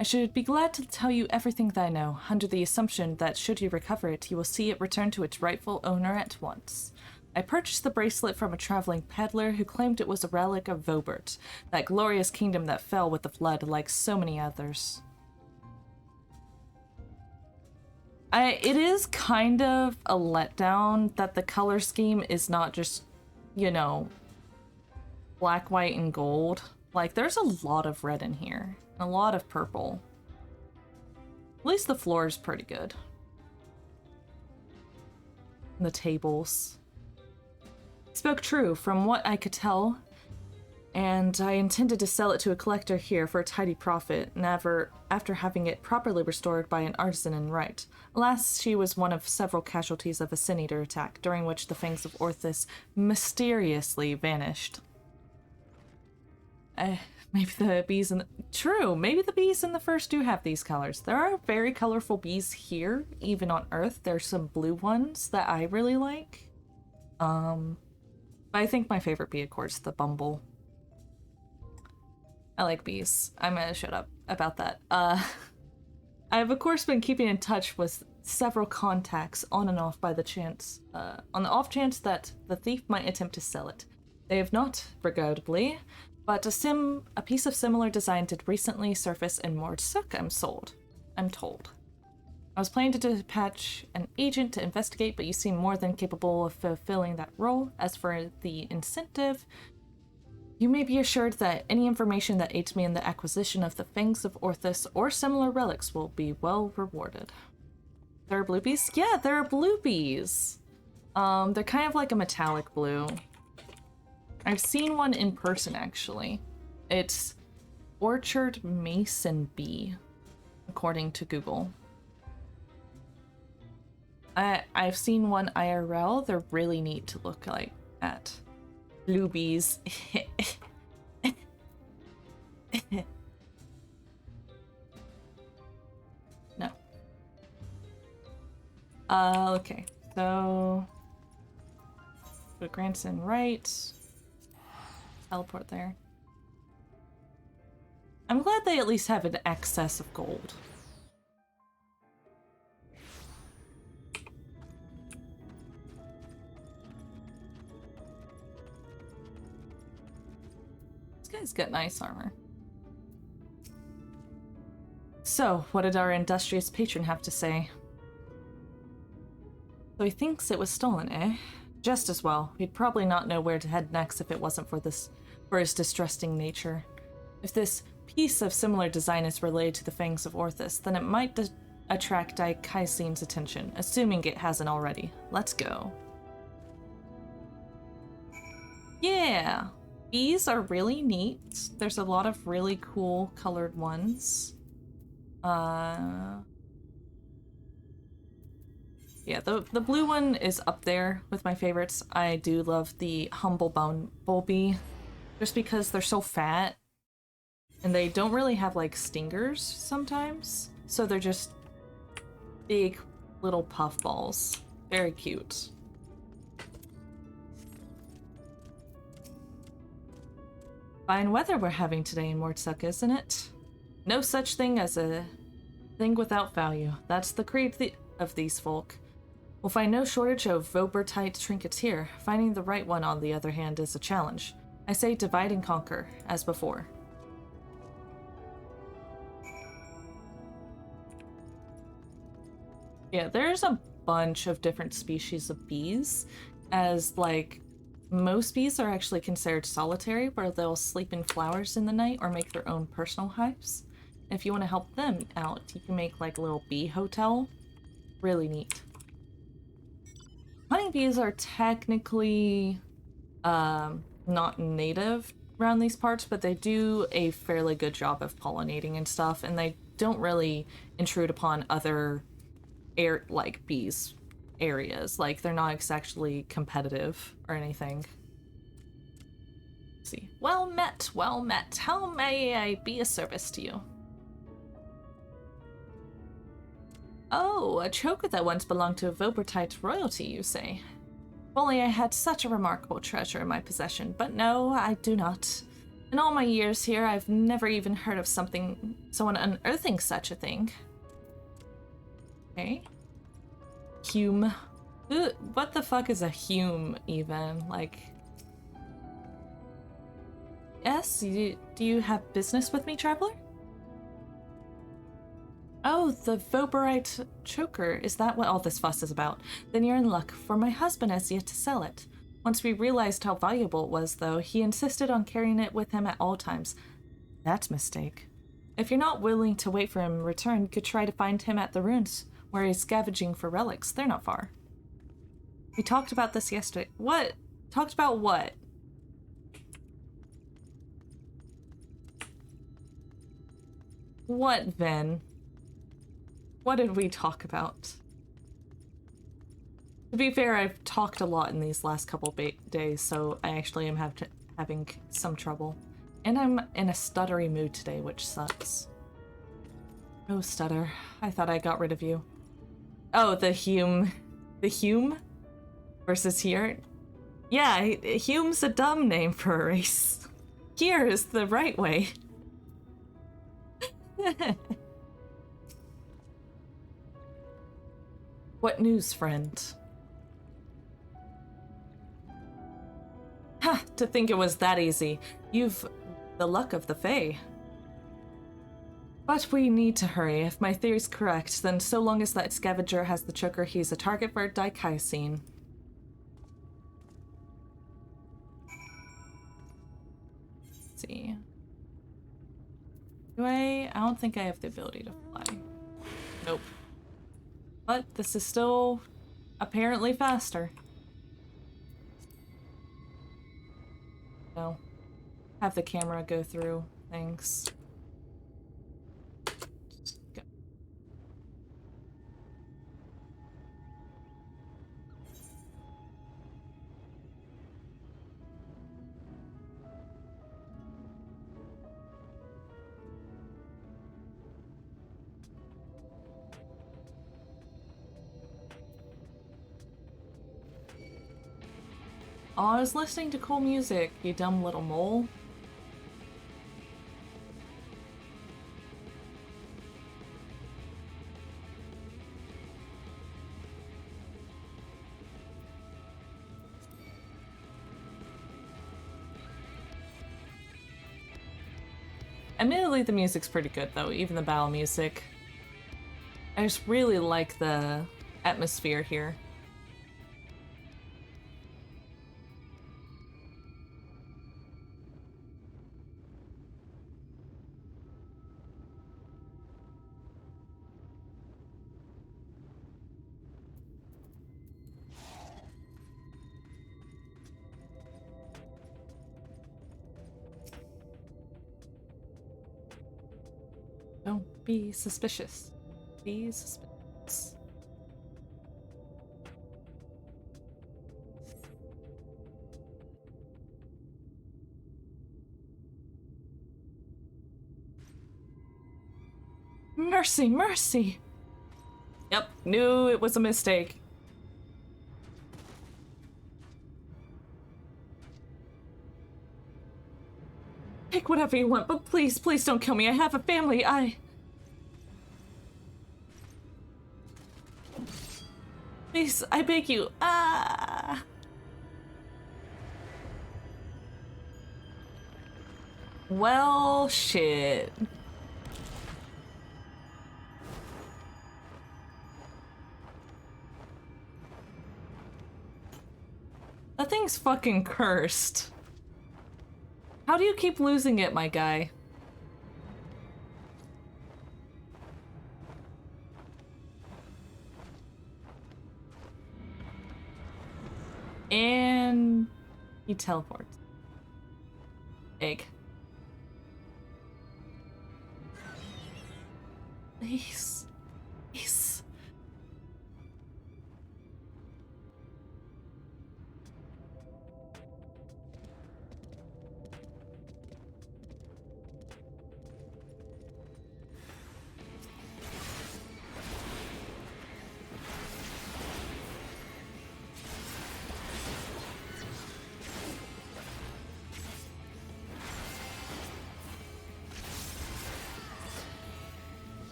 I should be glad to tell you everything that I know, under the assumption that should you recover it, you will see it return to its rightful owner at once. I purchased the bracelet from a traveling peddler who claimed it was a relic of Vobert, that glorious kingdom that fell with the flood like so many others. It is kind of a letdown that the color scheme is not just, you know, black, white, and gold. Like, there's a lot of red in here. A lot of purple. At least the floor is pretty good. And the tables. Spoke true, from what I could tell. And I intended to sell it to a collector here for a tidy profit, after having it properly restored by an artisan in right. Alas, she was one of several casualties of a Sin Eater attack, during which the Fangs of Orthus mysteriously vanished. Maybe the bees in the... True, maybe the bees in the first do have these colors. There are very colorful bees here, even on Earth. There's some blue ones that I really like. But I think my favorite bee, of course, the bumble. I like bees. I'm gonna shut up about that. I've of course been keeping in touch with several contacts on and off by the chance, on the off chance that the thief might attempt to sell it. They have not, regrettably, but a piece of similar design did recently surface in Mordsuk, I'm told. I was planning to dispatch an agent to investigate, but you seem more than capable of fulfilling that role. As for the incentive, you may be assured that any information that aids me in the acquisition of the Fangs of Orthus or similar relics will be well rewarded. There are blue bees? Yeah, there are blue bees! They're kind of like a metallic blue. I've seen one in person, actually. It's Orchard Mason Bee, according to Google. I've seen one IRL. They're really neat to look at. Blue bees. No. Okay. So put Granson right. Teleport there. I'm glad they at least have an excess of gold. This guy's got nice armor. So, what did our industrious patron have to say? So he thinks it was stolen, eh? Just as well. He'd probably not know where to head next if it wasn't for his distrusting nature. If this piece of similar design is related to the Fangs of Orthus, then it might attract Daikaisin's attention, assuming it hasn't already. Let's go. Yeah! Bees are really neat. There's a lot of really cool colored ones. Yeah, the blue one is up there with my favorites. I do love the humble bumblebee, just because they're so fat, and they don't really have like stingers sometimes, so they're just big little puffballs. Very cute. Fine weather we're having today in Mordsuk, isn't it? No such thing as a thing without value. That's the creed of these folk. We'll find no shortage of Vobertite trinkets here. Finding the right one, on the other hand, is a challenge. I say divide and conquer, as before. Yeah, there's a bunch of different species of bees, as like most bees are actually considered solitary, where they'll sleep in flowers in the night or make their own personal hives. And if you want to help them out, you can make like a little bee hotel. Really neat. Honeybees are technically not native around these parts, but they do a fairly good job of pollinating and stuff, and they don't really intrude upon other bees areas. Like, they're not actually competitive or anything. Let's see. Well met, well met. How may I be of service to you? Oh, a choker that once belonged to Vobertite royalty, you say? If only I had such a remarkable treasure in my possession, but no, I do not. In all my years here, I've never even heard of someone unearthing such a thing. Okay. Hume. What the fuck is a Hume, even? Like... Yes? Do you have business with me, traveler? Oh, the Voberite choker. Is that what all this fuss is about? Then you're in luck, for my husband has yet to sell it. Once we realized how valuable it was, though, he insisted on carrying it with him at all times. That's a mistake. If you're not willing to wait for him to return, you could try to find him at the ruins, where he's scavenging for relics. They're not far. We talked about this yesterday. What? Talked about what? What then? What did we talk about? To be fair, I've talked a lot in these last couple days, so I actually am having some trouble. And I'm in a stuttery mood today, which sucks. Oh, stutter. I thought I got rid of you. Oh, the Hume. The Hume? Versus here? Yeah, Hume's a dumb name for a race. Here is the right way. What news, friend? Ha! To think it was that easy. You've the luck of the Fae. But we need to hurry. If my theory's correct, then so long as that scavenger has the choker, he's a target for dikaiosine. Let's see. I don't think I have the ability to fly. Nope. But this is still apparently faster. No. Have the camera go through things. Just go. Oh, I was listening to cool music, you dumb little mole. Admittedly, the music's pretty good, though, even the battle music. I just really like the atmosphere here. Don't be suspicious. Be suspicious. Mercy, mercy! Yep, knew it was a mistake. Pick whatever you want, but please, please don't kill me. I have a family. Please, I beg you. Ah! Well, shit. That thing's fucking cursed. How do you keep losing it, my guy? And he teleports. Egg. Please. Please.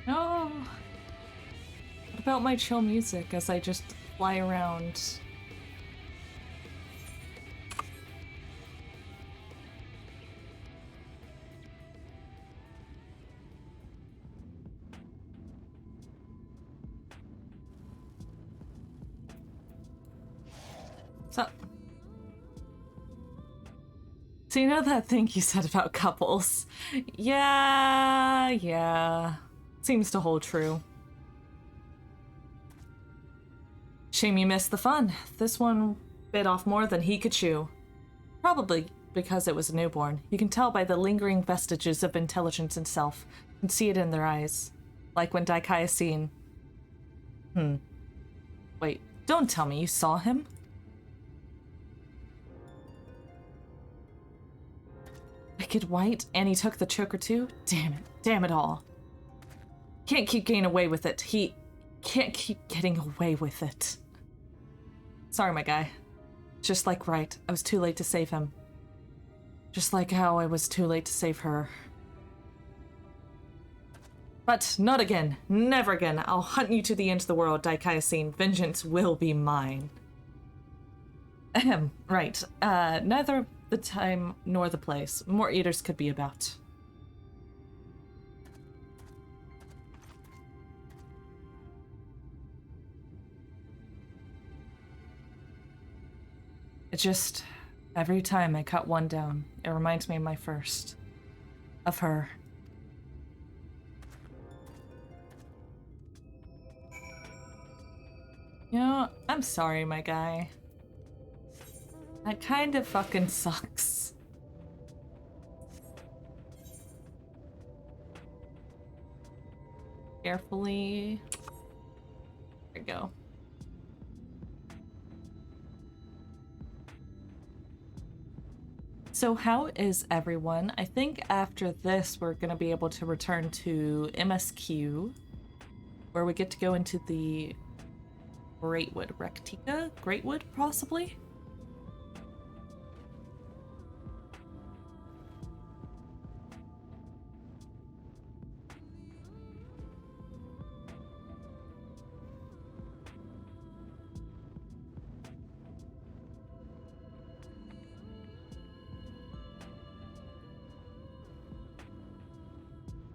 No. What about my chill music as I just fly around? So you know that thing you said about couples? Yeah. Seems to hold true. Shame you missed the fun. This one bit off more than he could chew. Probably because it was a newborn. You can tell by the lingering vestiges of intelligence in self. You can see it in their eyes. Like when Daikaiosine... Wait, don't tell me you saw him? Wicked White? And he took the choker too? Damn it all. Can't keep getting away with it. He can't keep getting away with it. Sorry, my guy. Just like right, I was too late to save him. Just like how I was too late to save her. But not again. Never again. I'll hunt you to the end of the world, Daikaiosine. Vengeance will be mine. Ahem. Right. Neither the time nor the place. More eaters could be about. It just... Every time I cut one down, it reminds me of my first. Of her. You know, I'm sorry, my guy. That kind of fucking sucks. Carefully. There we go. So how is everyone? I think after this we're gonna be able to return to MSQ, where we get to go into the Greatwood. Rectica? Greatwood, possibly?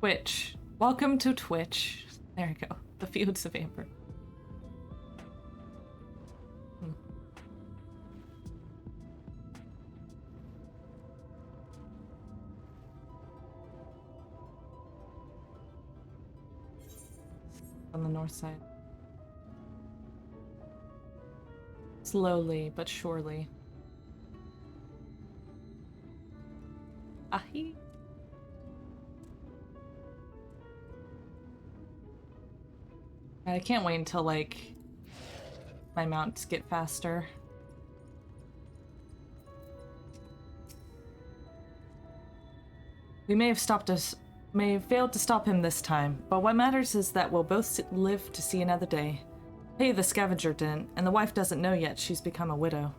Twitch. Welcome to Twitch. There we go. The Fields of Amber. On the north side. Slowly but surely. Ahi. I can't wait until, like, my mounts get faster. We may have failed to stop him this time, but what matters is that we'll both live to see another day. Hey, the scavenger didn't, and the wife doesn't know yet she's become a widow.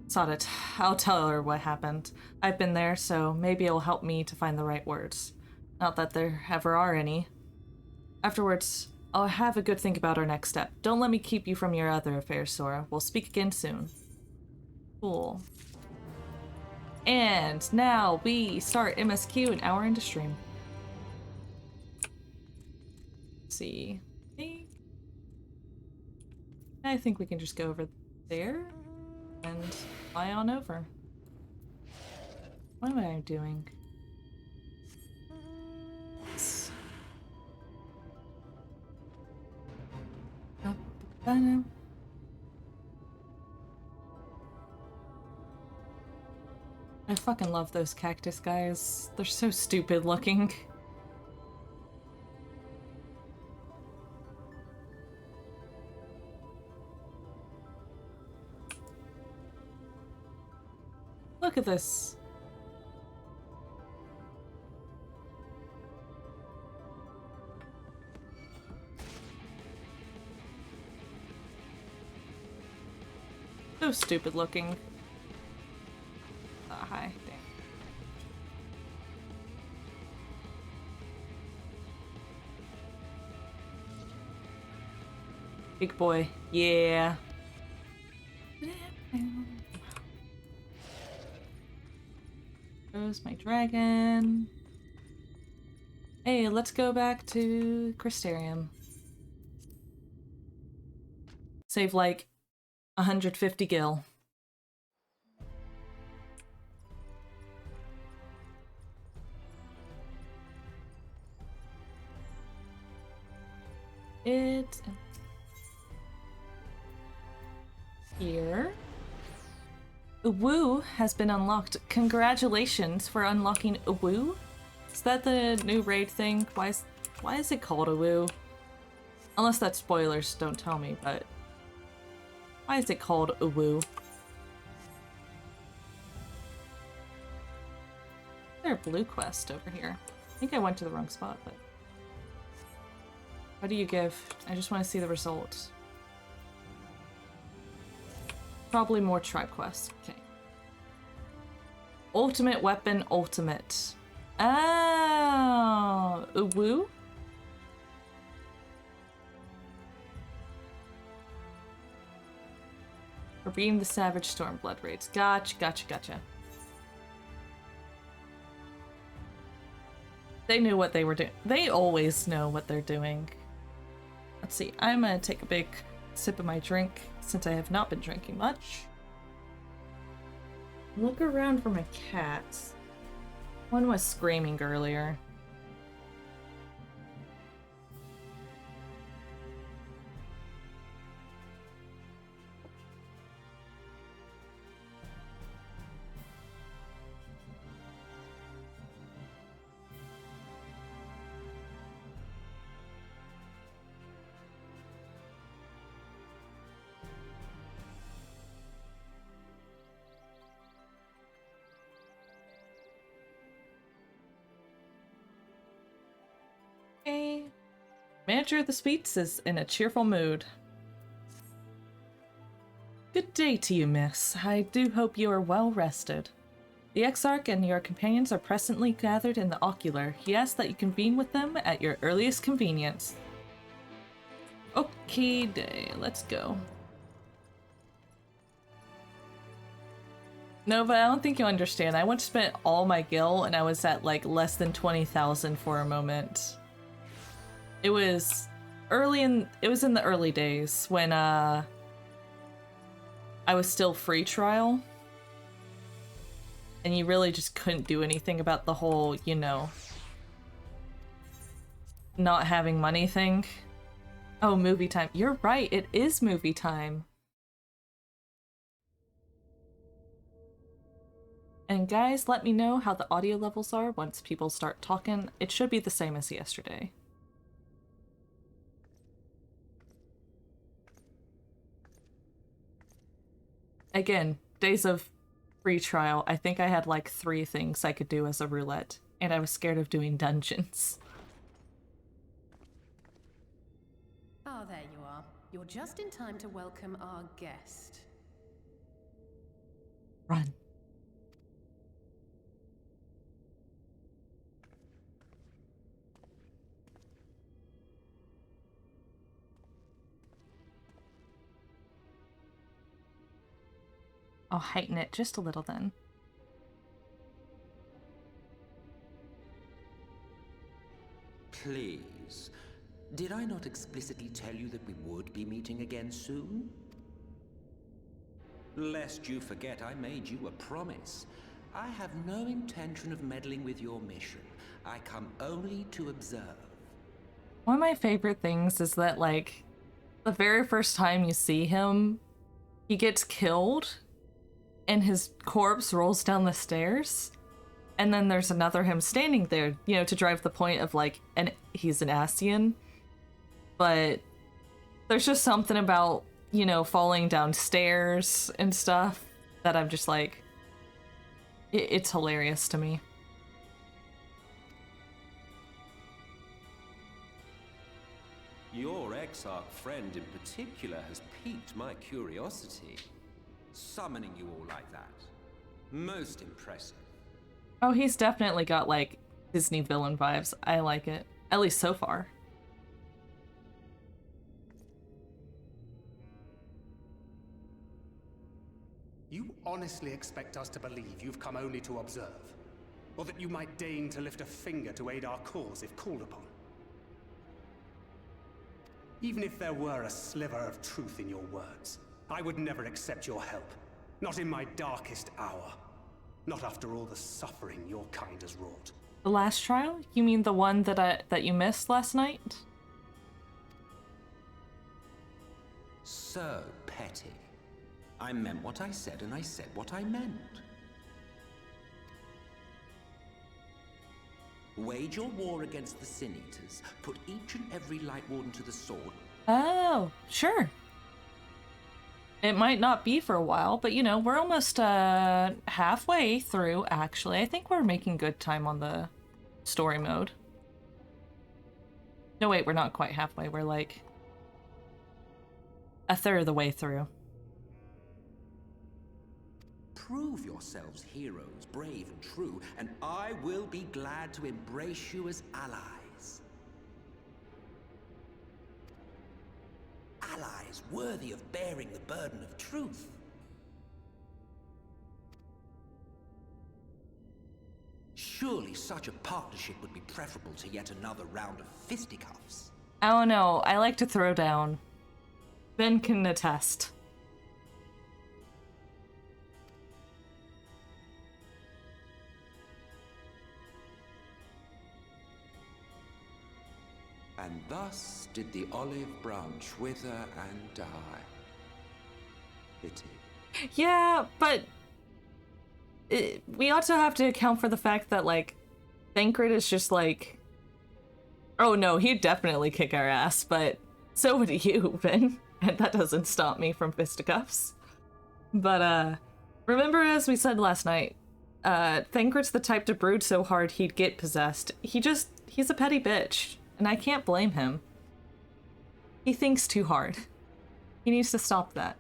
Sod it. I'll tell her what happened. I've been there, so maybe it'll help me to find the right words. Not that there ever are any. Afterwards, I'll have a good think about our next step. Don't let me keep you from your other affairs, Sora. We'll speak again soon. Cool. And now we start MSQ an hour into stream. Let's see. I think we can just go over there and fly on over. What am I doing? I fucking love those cactus guys. They're so stupid looking. Look at this. So stupid looking. Hi. Damn. Big boy. Yeah. There's my dragon. Hey, let's go back to Crystarium. Save like 150 gil. here. Uwu has been unlocked. Congratulations for unlocking Uwu. Is that the new raid thing? Why is it called Uwu? Unless that's spoilers, don't tell me, but why is it called Uwu? Is there a blue quest over here? I think I went to the wrong spot, but what do you give? I just want to see the results. Probably more tribe quests. Okay. Ultimate weapon, ultimate. Oh, Uwu? For being the Savage Stormblood raids. Gotcha. They knew what they were doing. They always know what they're doing. Let's see. I'm gonna take a big sip of my drink since I have not been drinking much. Look around for my cats. One was screaming earlier. Manager of the Sweets is in a cheerful mood. Good day to you, miss. I do hope you are well rested. The Exarch and your companions are presently gathered in the Ocular. He asks that you convene with them at your earliest convenience. Okay, day. Let's go. Nova, I don't think you understand. I once spent all my gil and I was at like less than 20,000 for a moment. It was in the early days when I was still free trial. And you really just couldn't do anything about the whole, you know, not having money thing. Oh, movie time. You're right, it is movie time. And guys, let me know how the audio levels are once people start talking. It should be the same as yesterday. Again, days of free trial. I think I had like 3 things I could do as a roulette, and I was scared of doing dungeons. Ah, there you are. You're just in time to welcome our guest. Run. I'll heighten it just a little then. Please. Did I not explicitly tell you that we would be meeting again soon? Lest you forget, I made you a promise. I have no intention of meddling with your mission. I come only to observe. One of my favorite things is that, like, the very first time you see him, he gets killed, and his corpse rolls down the stairs. And then there's another him standing there, you know, to drive the point of, like, he's an Ascian. But there's just something about, you know, falling downstairs and stuff that I'm just like, it's hilarious to me. Your Exarch friend in particular has piqued my curiosity. Summoning you all like that. Most impressive. Oh, he's definitely got, like, Disney villain vibes. I like it. At least so far. You honestly expect us to believe you've come only to observe? Or that you might deign to lift a finger to aid our cause if called upon? Even if there were a sliver of truth in your words, I would never accept your help. Not in my darkest hour. Not after all the suffering your kind has wrought. The last trial? You mean the one that you missed last night? So petty. I meant what I said, and I said what I meant. Wage your war against the Sin Eaters. Put each and every Light Warden to the sword. Oh, sure. It might not be for a while, but you know, we're almost halfway through, actually. I think we're making good time on the story mode. No, wait, we're not quite halfway. We're like a third of the way through. Prove yourselves heroes, brave and true, and I will be glad to embrace you as allies. Allies worthy of bearing the burden of truth. Surely such a partnership would be preferable to yet another round of fisticuffs. I don't know. I like to throw down. Ben can attest. And thus did the olive branch wither and die. Pity. Yeah, but we also have to account for the fact that, like, Thancred is just like, oh no, he'd definitely kick our ass, but so would you, Ben. And that doesn't stop me from fisticuffs. But, remember as we said last night, Thancred's the type to brood so hard he'd get possessed. He's a petty bitch, and I can't blame him. He thinks too hard. He needs to stop that.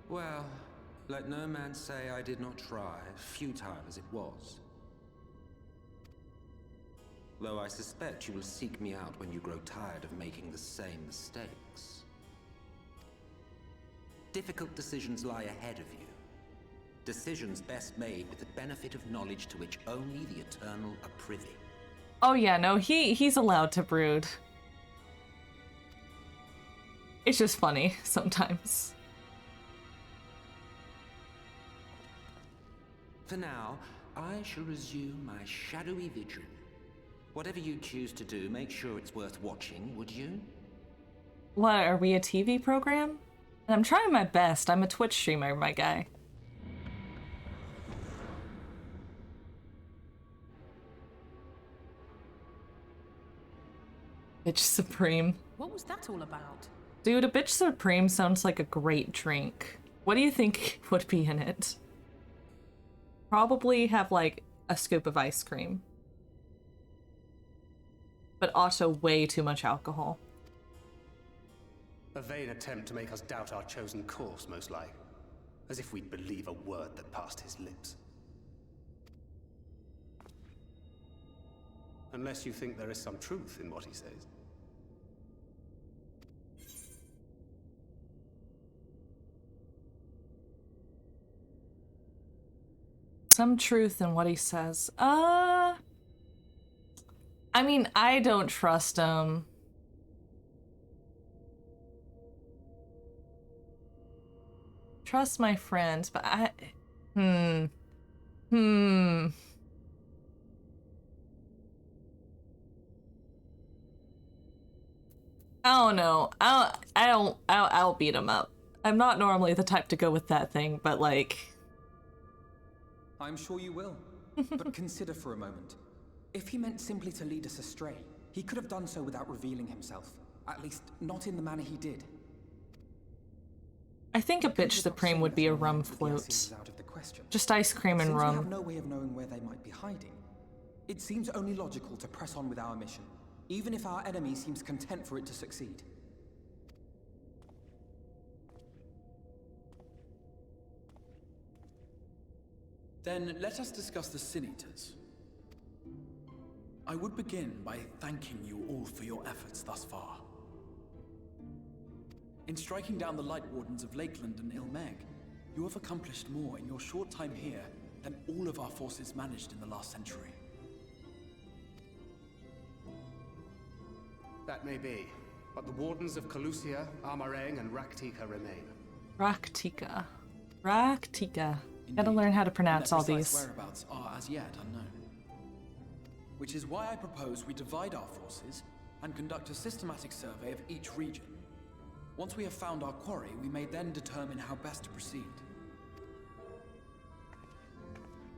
Well, let no man say I did not try, futile as it was. Though I suspect you will seek me out when you grow tired of making the same mistakes. Difficult decisions lie ahead of you. Decisions best made with the benefit of knowledge to which only the Eternal are privy. Oh yeah, no, he's allowed to brood. It's just funny sometimes. For now, I shall resume my shadowy vigil. Whatever you choose to do, make sure it's worth watching, would you? What, are we a TV program? And I'm trying my best. I'm a Twitch streamer, my guy. Bitch Supreme. What was that all about? Dude, a Bitch Supreme sounds like a great drink. What do you think would be in it? Probably have, like, a scoop of ice cream. But also way too much alcohol. A vain attempt to make us doubt our chosen course, most like. As if we'd believe a word that passed his lips. Unless you think there is some truth in what he says. Some truth in what he says. I mean, I don't trust him. Trust my friends, but I don't know. I'll beat him up. I'm not normally the type to go with that thing, but like, I'm sure you will. But consider for a moment. If he meant simply to lead us astray, he could have done so without revealing himself. At least, not in the manner he did. I think a Bitch Supreme would be a rum float. Just ice cream and Since we have rum. no way of knowing where they might be hiding, it seems only logical to press on with our mission, even if our enemy seems content for it to succeed. Then let us discuss the Sin Eaters. I would begin by thanking you all for your efforts thus far. In striking down the Light Wardens of Lakeland and Ilmeg, you have accomplished more in your short time here than all of our forces managed in the last century. That may be, but the Wardens of Calusia, Amarang, and Raktika remain. Raktika. Raktika. Gotta learn how to pronounce Their all precise these. whereabouts are as yet unknown. Which is why I propose we divide our forces and conduct a systematic survey of each region. Once we have found our quarry, we may then determine how best to proceed.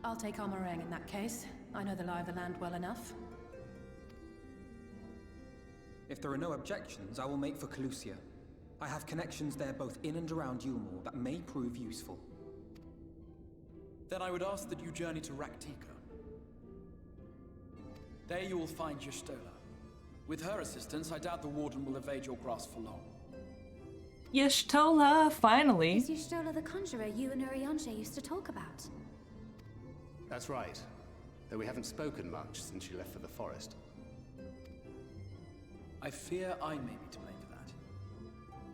I'll take our meringue in that case. I know the lie of the land well enough. If there are no objections, I will make for Calusia. I have connections there both in and around Yulmore that may prove useful. Then I would ask that you journey to Raktika. There you will find Y'shtola. With her assistance, I doubt the Warden will evade your grasp for long. Y'shtola, finally. Is Y'shtola the conjurer you and Urianger used to talk about? That's right. Though we haven't spoken much since she left for the forest. I fear I may be to blame for that.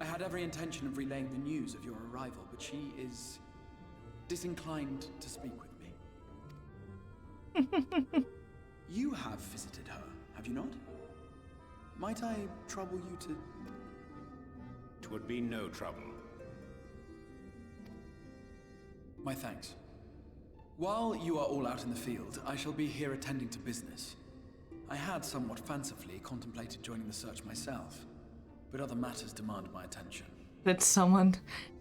I had every intention of relaying the news of your arrival, but she is disinclined to speak with me. You have visited her, have you not? Might I trouble you to... 'Twould be no trouble. My thanks. While you are all out in the field, I shall be here attending to business. I had somewhat fancifully contemplated joining the search myself, but other matters demand my attention. Did someone...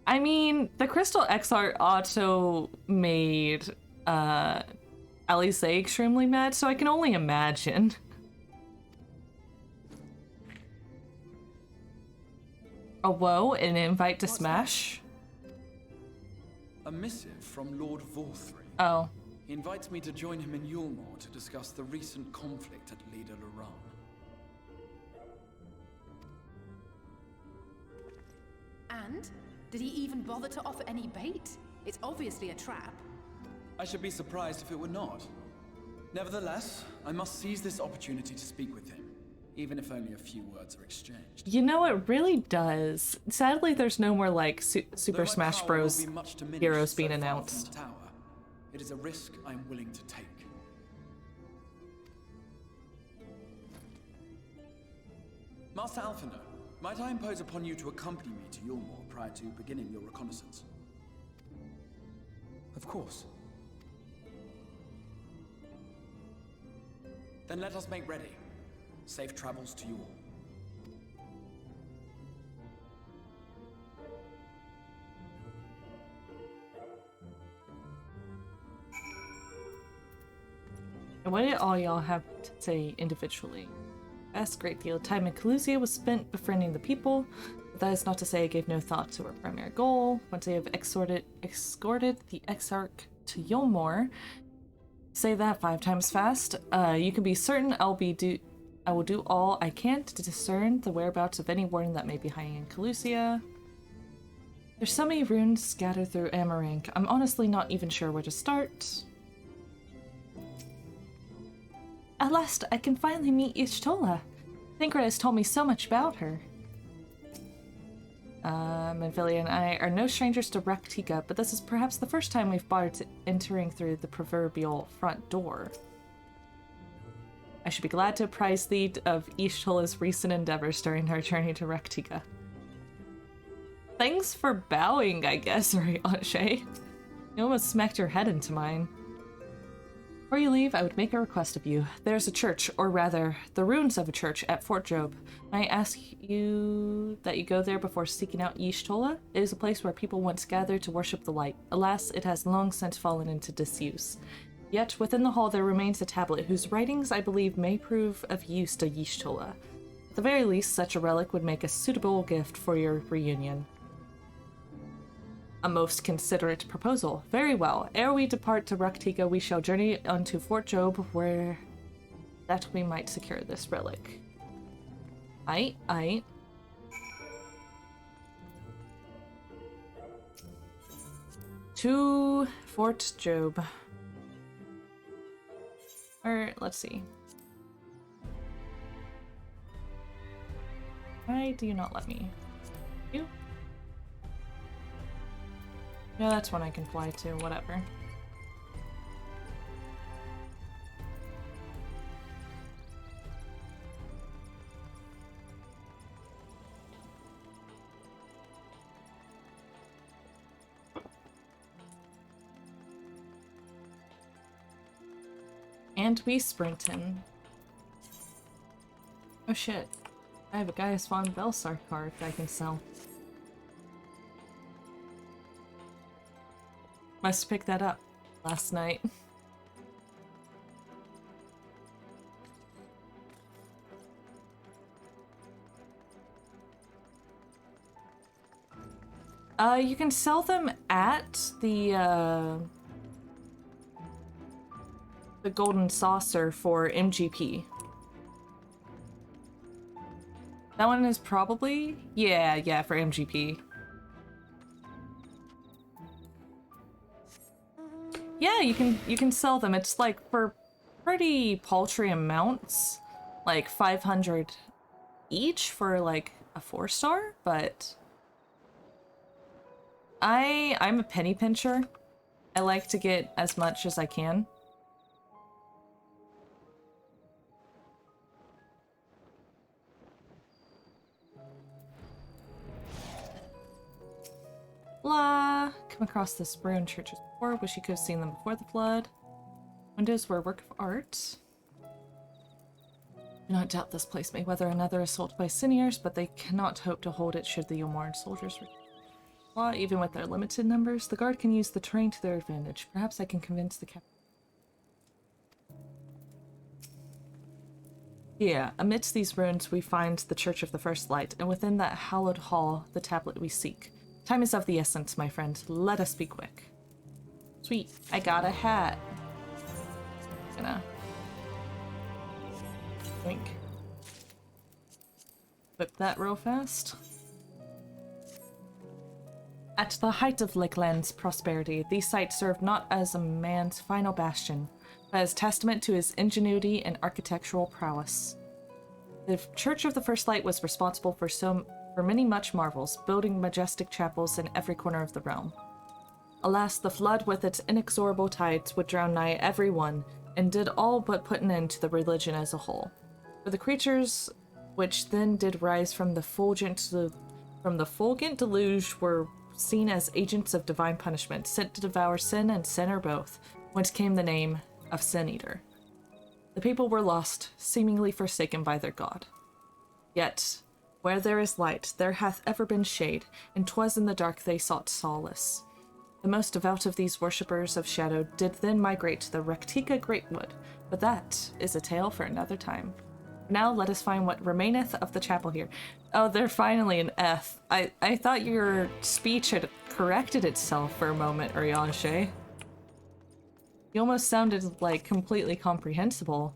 I mean, the Crystal Exarch also made Alice extremely mad, so I can only imagine. A woe, an invite to smash? A missive from Lord Vorthry. Oh. He invites me to join him in Yulmore to discuss the recent conflict at Lida Luran. And? Did he even bother to offer any bait? It's obviously a trap. I should be surprised if it were not. Nevertheless, I must seize this opportunity to speak with him, even if only a few words are exchanged. You know, it really does. Sadly, there's no more, like, Super Smash Bros. Heroes being announced. Tower, it is a risk I am willing to take. Master Alphinaud, might I impose upon you to accompany me to Yulmore prior to beginning your reconnaissance? Of course. Then let us make ready. Safe travels to you all. And what did all y'all have to say individually? Best great deal of time in Calusia was spent befriending the people, but that is not to say I gave no thought to our primary goal. Once I have escorted the Exarch to Yulmore, say that 5 times fast, you can be certain I will do all I can to discern the whereabouts of any warden that may be hiding in Calusia. There's so many runes scattered through Amaranth, I'm honestly not even sure where to start. At last, I can finally meet Y'shtola. Thancred has told me so much about her. Manvilia and I are no strangers to Raktika, but this is perhaps the first time we've bothered entering through the proverbial front door. I should be glad to apprise thee of Y'shtola's recent endeavors during our journey to Raktika. Thanks for bowing, I guess, right, Shay? You almost smacked your head into mine. Before you leave, I would make a request of you. There's a church, or rather, the ruins of a church at Fort Job. I ask you that you go there before seeking out Y'shtola. It is a place where people once gathered to worship the light. Alas, it has long since fallen into disuse. Yet, within the hall there remains a tablet whose writings, I believe, may prove of use to Y'shtola. At the very least, such a relic would make a suitable gift for your reunion. A most considerate proposal. Very well. Ere we depart to Raktika, we shall journey unto Fort Job, where that we might secure this relic. Aye. To Fort Job. Or, let's see. Why do you not let me? You? Yeah, that's one I can fly to, whatever. And we sprint in. Oh shit. I have a Gaius von Belsar card that I can sell. Must pick that up last night. You can sell them at the Golden Saucer for MGP. That one is probably... yeah, for MGP. Yeah, you can sell them. It's like for pretty paltry amounts, like 500 each for like a 4-star, but I'm a penny pincher. I like to get as much as I can. La, come across this ruined churches before. Wish you could have seen them before the flood. Windows were a work of art. Do not doubt this place may weather another assault by Siniers, but they cannot hope to hold it should the Yomorn soldiers return. Even with their limited numbers, the guard can use the terrain to their advantage. Perhaps I can convince the captain. Yeah, amidst these ruins we find the Church of the First Light, and within that hallowed hall, the tablet we seek. Time is of the essence, my friend. Let us be quick. Sweet, I got a hat. Gonna... Wink. Whip that real fast. At the height of Lakeland's prosperity, these sites served not as a man's final bastion, but as testament to his ingenuity and architectural prowess. The Church of the First Light was responsible for many much marvels, building majestic chapels in every corner of the realm. Alas, the flood with its inexorable tides would drown nigh every one, and did all but put an end to the religion as a whole. For the creatures which then did rise from the fulgent deluge were seen as agents of divine punishment, sent to devour sin and sinner both, whence came the name of Sin Eater. The people were lost, seemingly forsaken by their god. Yet, where there is light, there hath ever been shade, and 'twas in the dark they sought solace. The most devout of these worshippers of shadow did then migrate to the Rectica Greatwood, but that is a tale for another time. Now let us find what remaineth of the chapel here. Oh, they're finally an F. I thought your speech had corrected itself for a moment, Urianger. You almost sounded, like, completely comprehensible.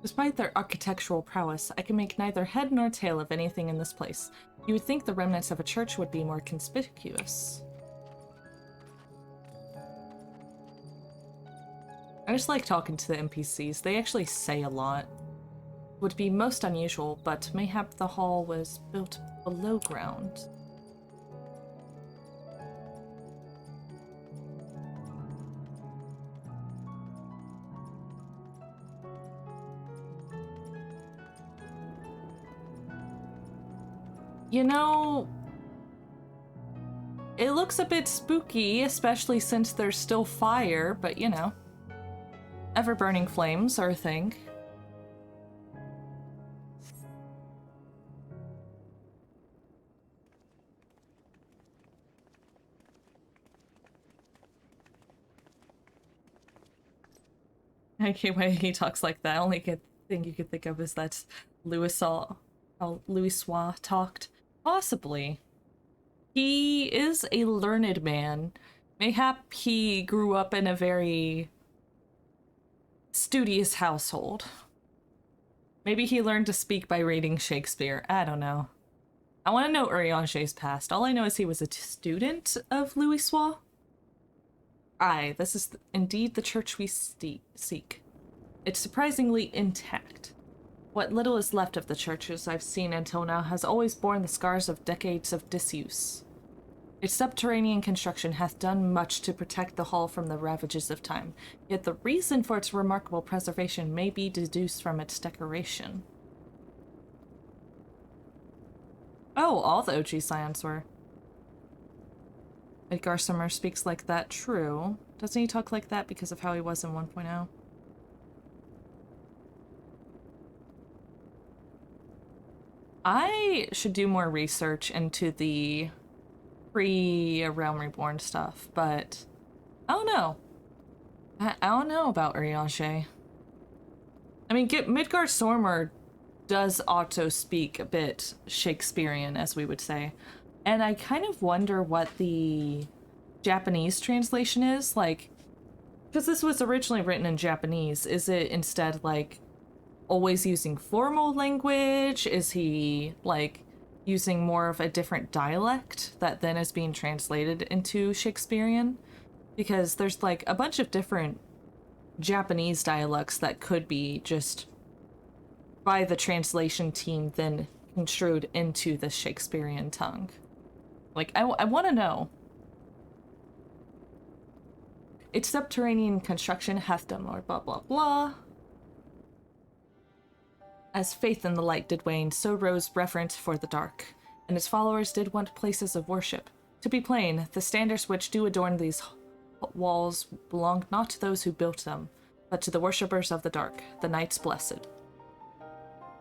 Despite their architectural prowess, I can make neither head nor tail of anything in this place. You would think the remnants of a church would be more conspicuous. I just like talking to the NPCs. They actually say a lot. Would be most unusual, but mayhap the hall was built below ground. You know, it looks a bit spooky, especially since there's still fire, but you know, ever-burning flames are a thing. I can't wait he talks like that. Only thing you could think of is that how Louisoix talked. Possibly. He is a learned man. Mayhap he grew up in a very studious household. Maybe he learned to speak by reading Shakespeare. I don't know. I want to know Urianger's past. All I know is he was a student of Louisoix. Aye, this is indeed the church we seek. It's surprisingly intact. What little is left of the churches I've seen until now has always borne the scars of decades of disuse. Its subterranean construction hath done much to protect the hall from the ravages of time, yet the reason for its remarkable preservation may be deduced from its decoration. Oh, all the OG Scions were. Edgar Summer speaks like that, true. Doesn't he talk like that because of how he was in 1.0? I should do more research into the pre-Realm Reborn stuff, but I don't know. I don't know about Urianger. I mean, Midgard Stormer does auto-speak a bit Shakespearean, as we would say. And I kind of wonder what the Japanese translation is, like, because this was originally written in Japanese. Is it instead, like, always using formal language? Is he, like, using more of a different dialect that then is being translated into Shakespearean? Because there's, like, a bunch of different Japanese dialects that could be just by the translation team then construed into the Shakespearean tongue. Like, I want to know. Its subterranean construction hath done more blah blah blah. As faith in the light did wane, so rose reverence for the dark, and his followers did want places of worship. To be plain, the standards which do adorn these walls belonged not to those who built them, but to the worshippers of the dark, the Knights Blessed,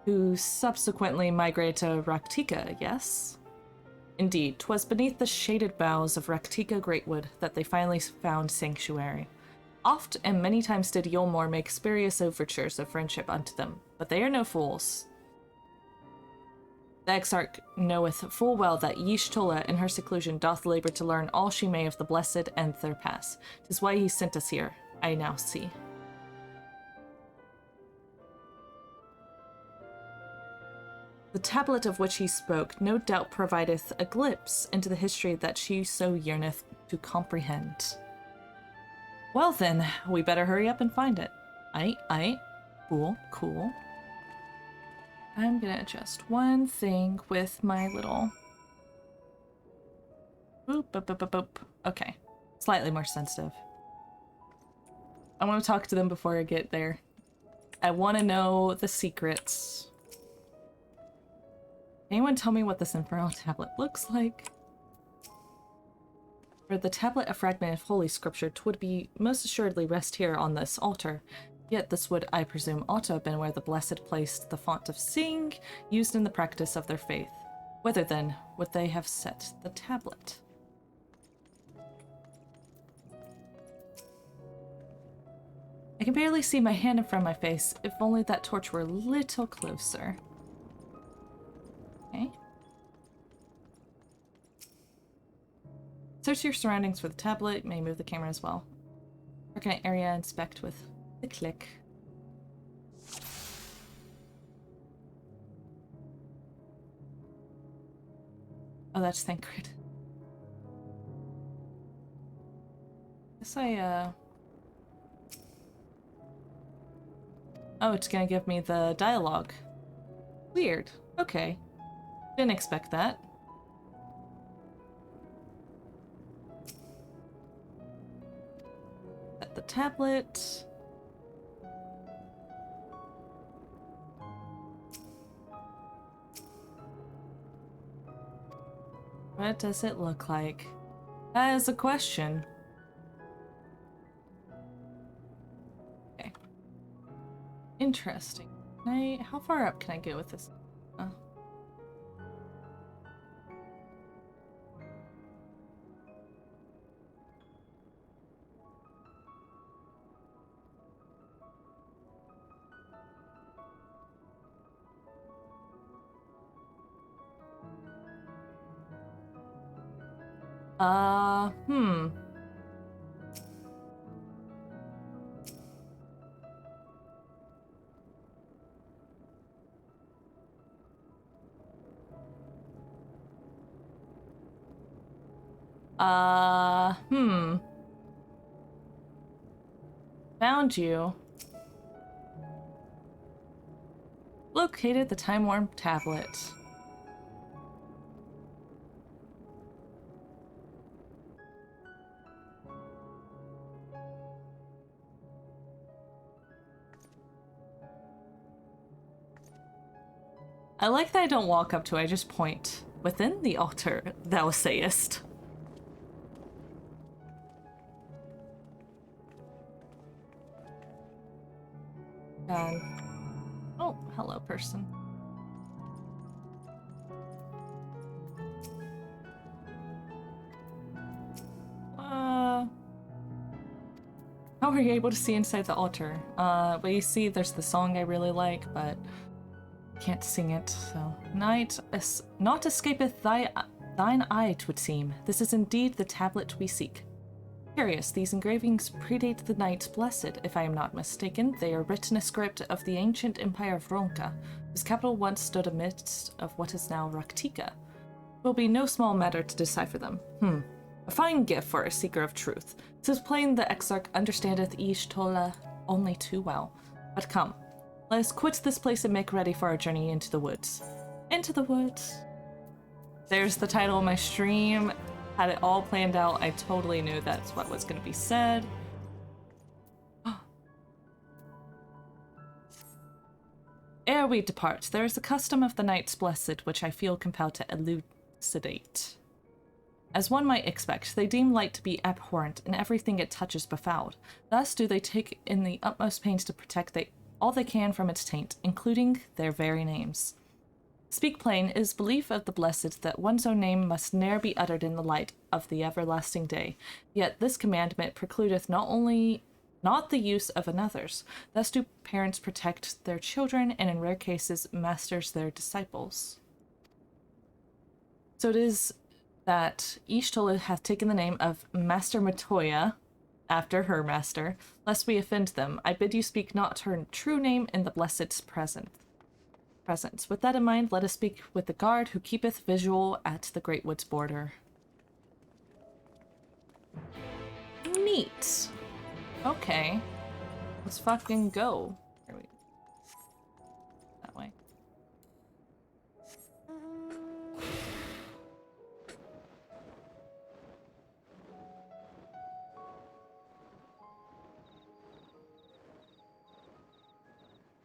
who subsequently migrated to Raktika, yes? Indeed, 'twas beneath the shaded boughs of Raktika Greatwood that they finally found sanctuary. Oft and many times did Yolmor make spurious overtures of friendship unto them, but they are no fools. The Exarch knoweth full well that Y'shtola in her seclusion doth labor to learn all she may of the blessed and their pass. 'Tis why he sent us here, I now see. The tablet of which he spoke no doubt provideth a glimpse into the history that she so yearneth to comprehend. Well then, we better hurry up and find it. Aight. Cool. I'm gonna adjust one thing with my little... Boop. Okay. Slightly more sensitive. I want to talk to them before I get there. I want to know the secrets. Anyone tell me what this infernal tablet looks like? For the tablet a fragment of holy scripture, 'twould be most assuredly rest here on this altar. Yet this would, I presume, ought to have been where the blessed placed the font of seeing used in the practice of their faith. Whither, then, would they have set the tablet? I can barely see my hand in front of my face, if only that torch were a little closer. Okay. Search your surroundings for the tablet. You may move the camera as well. Work in an area, inspect with the click. Oh, that's Thancred. Guess Oh, it's gonna give me the dialogue. Weird. Okay. Didn't expect that. Set the tablet. What does it look like? That is a question. Okay. Interesting. How far up can I go with this? Hmm. Found you. Located the time-worn tablet. I like that I don't walk up to it, I just point. Within the altar, thou sayest. Oh, hello, person. How are you able to see inside the altar? But you see there's the song I really like, but can't sing it, so. Night not escapeth thine eye, 'twould seem. This is indeed the tablet we seek. Curious, these engravings predate the Knights Blessed. If I am not mistaken, they are written a script of the ancient empire of Ronka, whose capital once stood amidst of what is now Raktika. It will be no small matter to decipher them. A fine gift for a seeker of truth. 'Tis plain the Exarch understandeth Ishtola only too well. But come, let us quit this place and make ready for our journey into the woods. Into the woods. There's the title of my stream. Had it all planned out. I totally knew that's what was going to be said. Ere we depart, there is a custom of the Knights Blessed which I feel compelled to elucidate. As one might expect, they deem light to be abhorrent and everything it touches befouled. Thus do they take in the utmost pains to protect all they can from its taint, including their very names. Speak plain, it is belief of the blessed that one's own name must ne'er be uttered in the light of the everlasting day. Yet this commandment precludeth not the use of another's. Thus do parents protect their children, and in rare cases, masters their disciples. So it is that Ishtola hath taken the name of Master Matoya, after her master, lest we offend them. I bid you speak not her true name in the blessed's presence. With that in mind, let us speak with the guard who keepeth visual at the Great Woods border. Neat. Okay. Let's fucking go. Here we go. That way.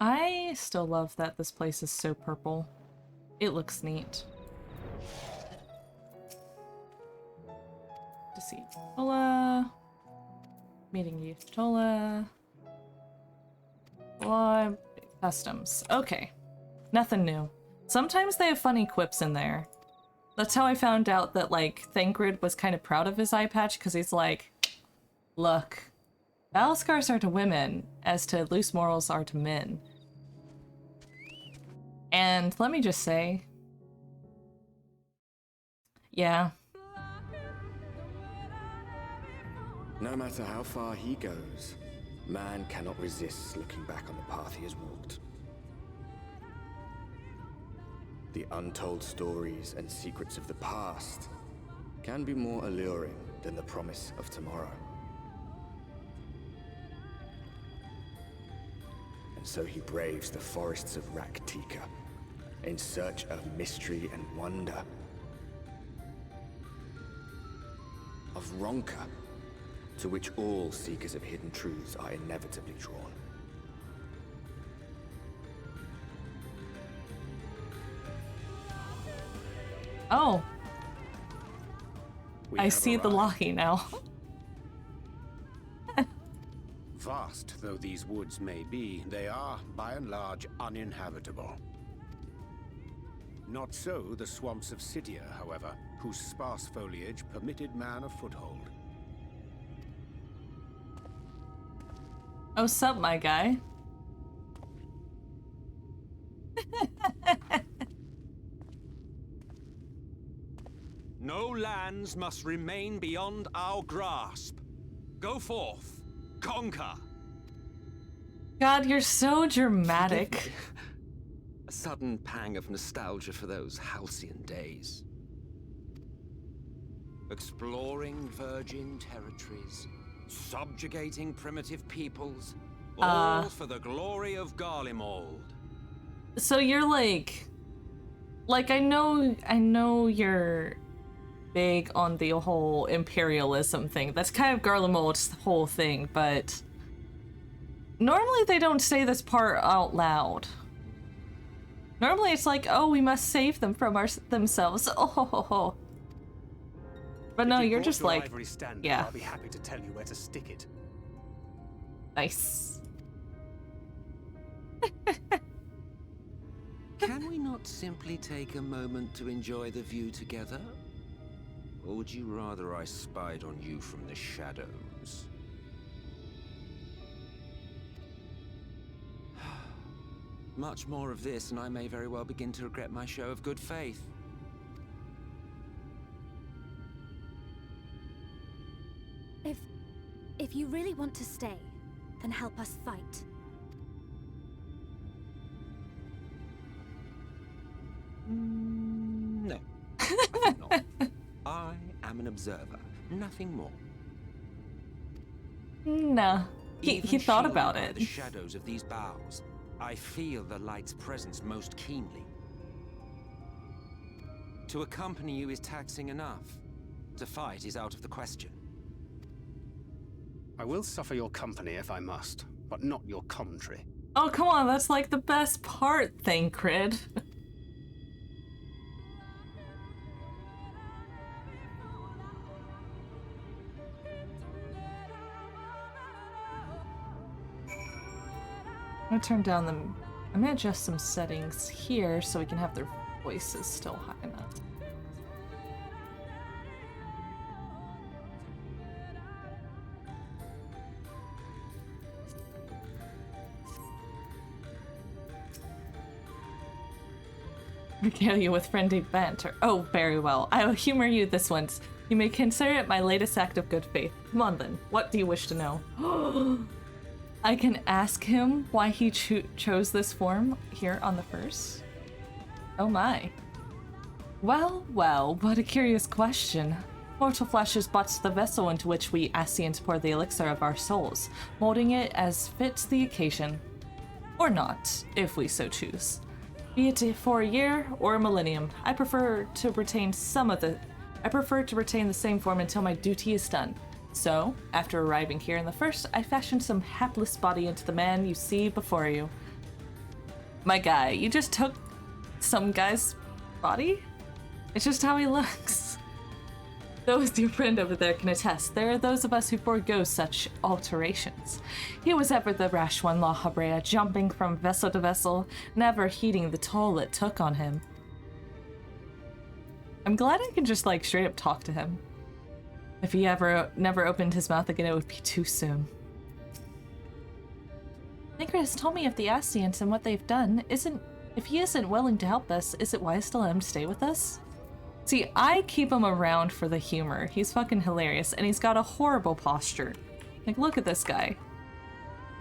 I still love that this place is so purple. It looks neat. To see Tola. Meeting you, Tola. Customs. Okay. Nothing new. Sometimes they have funny quips in there. That's how I found out that, like, Thancred was kind of proud of his eye patch, because he's like, look, battle scars are to women, as to loose morals are to men. And let me just say, yeah. No matter how far he goes, man cannot resist looking back on the path he has walked. The untold stories and secrets of the past can be more alluring than the promise of tomorrow. And so he braves the forests of Raktika in search of mystery and wonder. Of Ronka, to which all seekers of hidden truths are inevitably drawn. Oh. I have see the arrived. Loki now. Vast though these woods may be, they are, by and large, uninhabitable. Not so the swamps of Cydia, however, whose sparse foliage permitted man a foothold. Oh, sup, my guy? No lands must remain beyond our grasp. Go forth, conquer. God, you're so dramatic. A sudden pang of nostalgia for those halcyon days. Exploring virgin territories, subjugating primitive peoples, all for the glory of Garlemald. So you're like I know you're big on the whole imperialism thing. That's kind of Garlemald's whole thing, but normally they don't say this part out loud. Normally it's like, oh, we must save them from themselves. Oh, ho, ho, ho. But no, you're just like, yeah. I'll be happy to tell you where to stick it. Nice. Can we not simply take a moment to enjoy the view together? Or would you rather I spied on you from the shadows? Much more of this, and I may very well begin to regret my show of good faith. If you really want to stay, then help us fight. No, I think not. I am an observer, nothing more. Nah. He Even thought shielded about by it. the shadows of these boughs, I feel the light's presence most keenly. To accompany you is taxing enough. To fight is out of the question. I will suffer your company if I must, but not your commentary. Oh, come on, that's like the best part, Thancred. I'm gonna adjust some settings here so we can have their voices still high enough. Regale you with friendly banter. Oh, very well. I will humor you this once. You may consider it my latest act of good faith. Come on then. What do you wish to know? I can ask him why he chose this form here on the first? Oh my. Well, well, what a curious question. Mortal flesh is but the vessel into which we Ascians pour the elixir of our souls, molding it as fits the occasion. Or not, if we so choose. Be it for a year or a millennium, I prefer to retain the same form until my duty is done. So, after arriving here in the first, I fashioned some hapless body into the man you see before you. My guy, you just took some guy's body? It's just how he looks. Those your friend over there can attest. There are those of us who forego such alterations. He was ever the rash one, La Habrea, jumping from vessel to vessel, never heeding the toll it took on him. I'm glad I can just like straight up talk to him. If he never opened his mouth again, it would be too soon. Thancred has told me of the Ascians and what they've done. If he isn't willing to help us, is it wise to let him stay with us? See, I keep him around for the humor. He's fucking hilarious, and he's got a horrible posture. Like, look at this guy.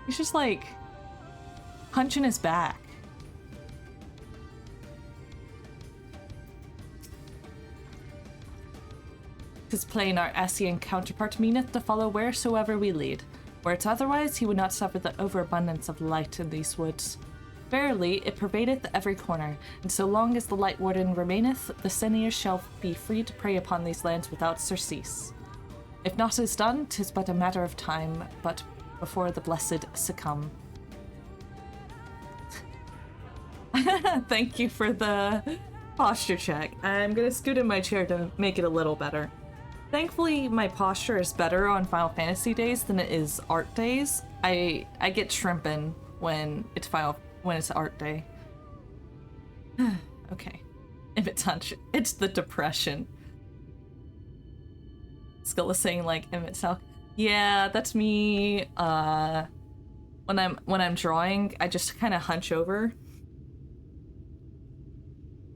He's just like hunching his back. His plain our Ascian counterpart meaneth to follow wheresoever we lead. Were it otherwise, he would not suffer the overabundance of light in these woods. Verily, it pervadeth every corner, and so long as the Light Warden remaineth, the Seniors shall be free to prey upon these lands without surcease. If naught is done, 'tis but a matter of time, but before the blessed succumb. Thank you for the posture check. I'm gonna scoot in my chair to make it a little better. Thankfully, my posture is better on Final Fantasy days than it is art days. I get shrimping when it's art day. Okay. If it's hunch, it's the depression. Skull is saying like Emmett South. Yeah, that's me. When I'm drawing, I just kind of hunch over.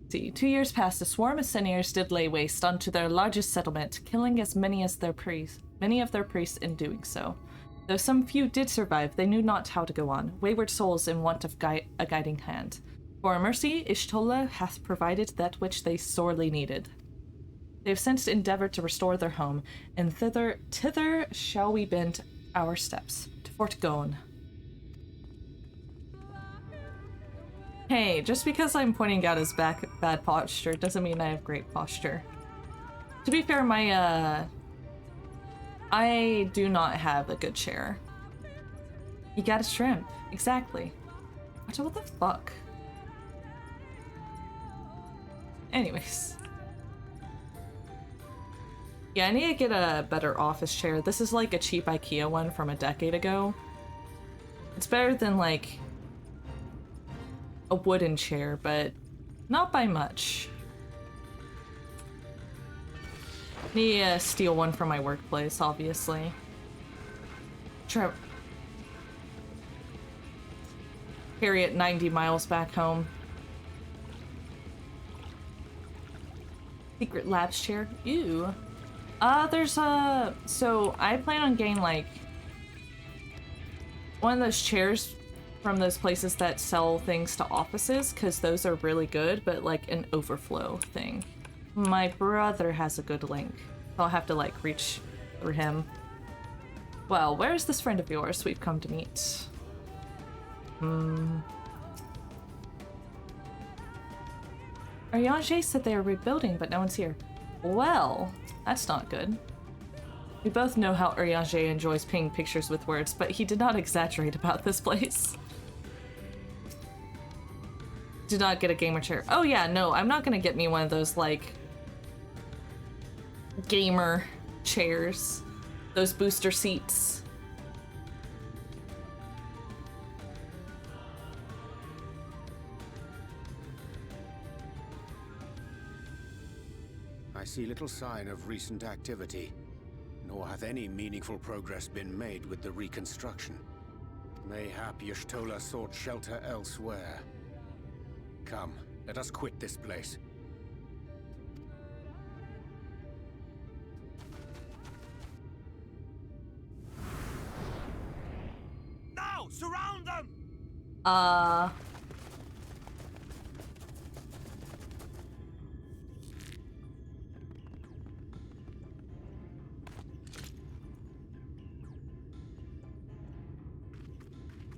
See, 2 years past, a swarm of Seniors did lay waste unto their largest settlement, killing as many of their priests in doing so. Though some few did survive, they knew not how to go on, wayward souls in want of a guiding hand. For mercy, Ishtola hath provided that which they sorely needed. They have since endeavored to restore their home, and thither shall we bend our steps, to Fort Gone. Hey, just because I'm pointing out his bad posture doesn't mean I have great posture. To be fair, I do not have a good chair. You gotta shrimp. Exactly. What the fuck? Anyways. Yeah, I need to get a better office chair. This is like a cheap IKEA one from a decade ago. It's better than like a wooden chair, but not by much. Need to steal one from my workplace, obviously. carry it 90 miles back home. Secret labs chair. Ew. There's a... So, I plan on getting, like, one of those chairs from those places that sell things to offices, because those are really good, but, like, an overflow thing. My brother has a good link. I'll have to, like, reach through him. Well, where's this friend of yours we've come to meet? Ariange said they are rebuilding, but no one's here. Well, that's not good. We both know how Ariange enjoys painting pictures with words, but he did not exaggerate about this place. Did not get a gamer chair. Oh yeah, no, I'm not gonna get me one of those, like, gamer chairs. Those booster seats. I see little sign of recent activity, nor hath any meaningful progress been made with the reconstruction. Mayhap Y'shtola sought shelter elsewhere. Come, let us quit this place. Now, surround them!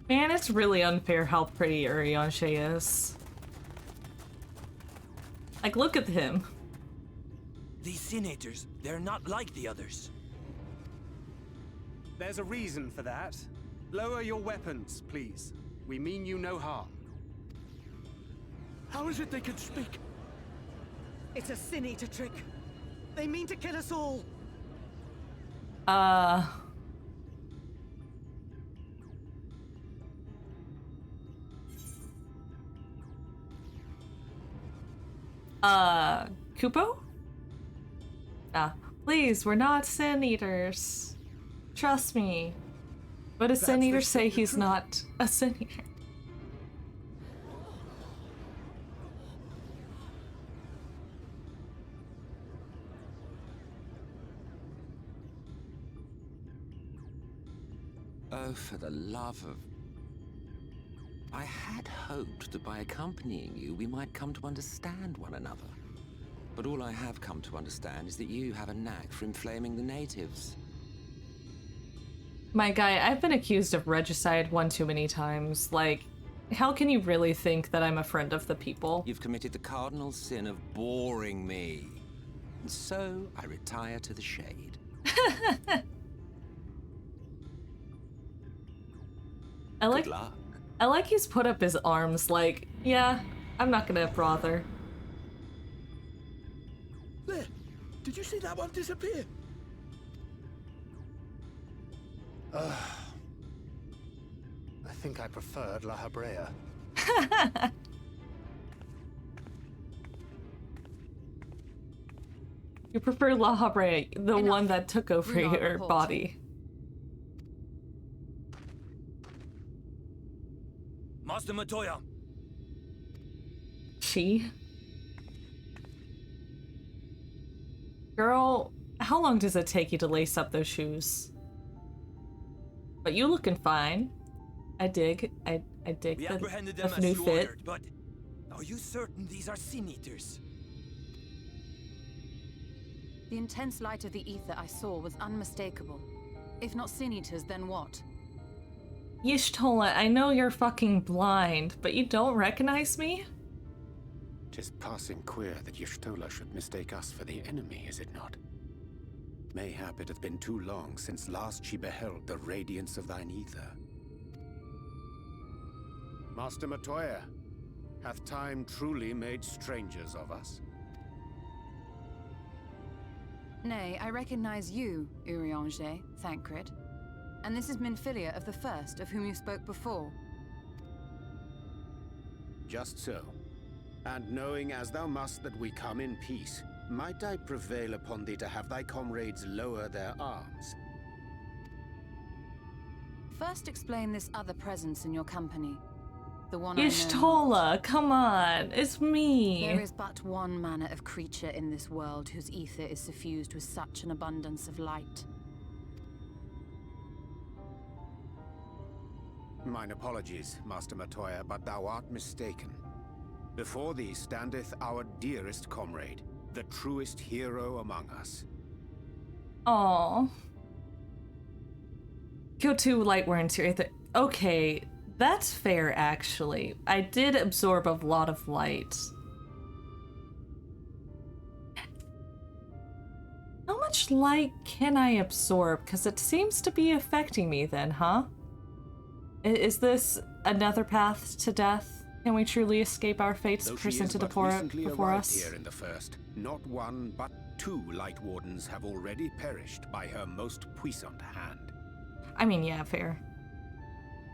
Man, it's really unfair how pretty Ariange is. Like, look at him. These senators, they're not like the others. There's a reason for that. Lower your weapons, please. We mean you no harm. How is it they can speak? It's a Sin Eater trick. They mean to kill us all. Kupo? Please, we're not Sin Eaters. Trust me. But a Sin Eater say he's not a Sin Eater? Oh, for the love of... I had hoped that by accompanying you, we might come to understand one another. But all I have come to understand is that you have a knack for inflaming the natives. My guy, I've been accused of regicide one too many times. Like, how can you really think that I'm a friend of the people? You've committed the cardinal sin of boring me. And so, I retire to the shade. Good luck. I like he's put up his arms like, yeah, I'm not gonna bother. There! Did you see that one disappear? I think I preferred La Habrea. You prefer La Habrea, the one that took over your body. Master Matoya! She? Girl, how long does it take you to lace up those shoes? But you looking fine. I dig. I dig We apprehended the them as new you fit. ordered, but are you certain these are Sin Eaters? The intense light of the ether I saw was unmistakable. If not Sin Eaters, then what? Y'shtola, I know you're fucking blind, but you don't recognize me? 'Tis passing queer that Y'shtola should mistake us for the enemy, is it not? Mayhap it hath been too long since last she beheld the radiance of thine ether. Master Matoya, hath time truly made strangers of us? Nay, I recognize you, Urianger, Thancred. And this is Minfilia of the First, of whom you spoke before. Just so. And knowing as thou must that we come in peace, might I prevail upon thee to have thy comrades lower their arms? First explain this other presence in your company. The one I know not. Ishtola, come on, it's me. There is but one manner of creature in this world whose ether is suffused with such an abundance of light. Mine apologies, Master Matoya, but thou art mistaken. Before thee standeth our dearest comrade, the truest hero among us. Aww. Kill 2 light were into ether. Okay, that's fair actually. I did absorb a lot of light. How much light can I absorb? Because it seems to be affecting me then, huh? Is this another path to death? Can we truly escape our fates presented before us? Here in the first, not one but 2 Light Wardens have already perished by her most puissant hand. I mean, yeah, fair.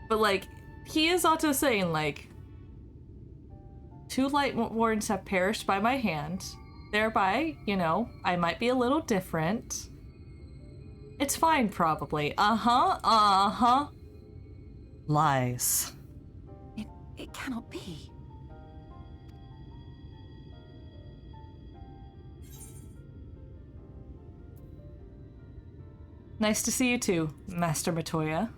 But like, he is also saying like, 2 Light Wardens have perished by my hand. Thereby, you know, I might be a little different. It's fine, probably. Uh-huh. Lies. It cannot be. Nice to see you too, Master Matoya.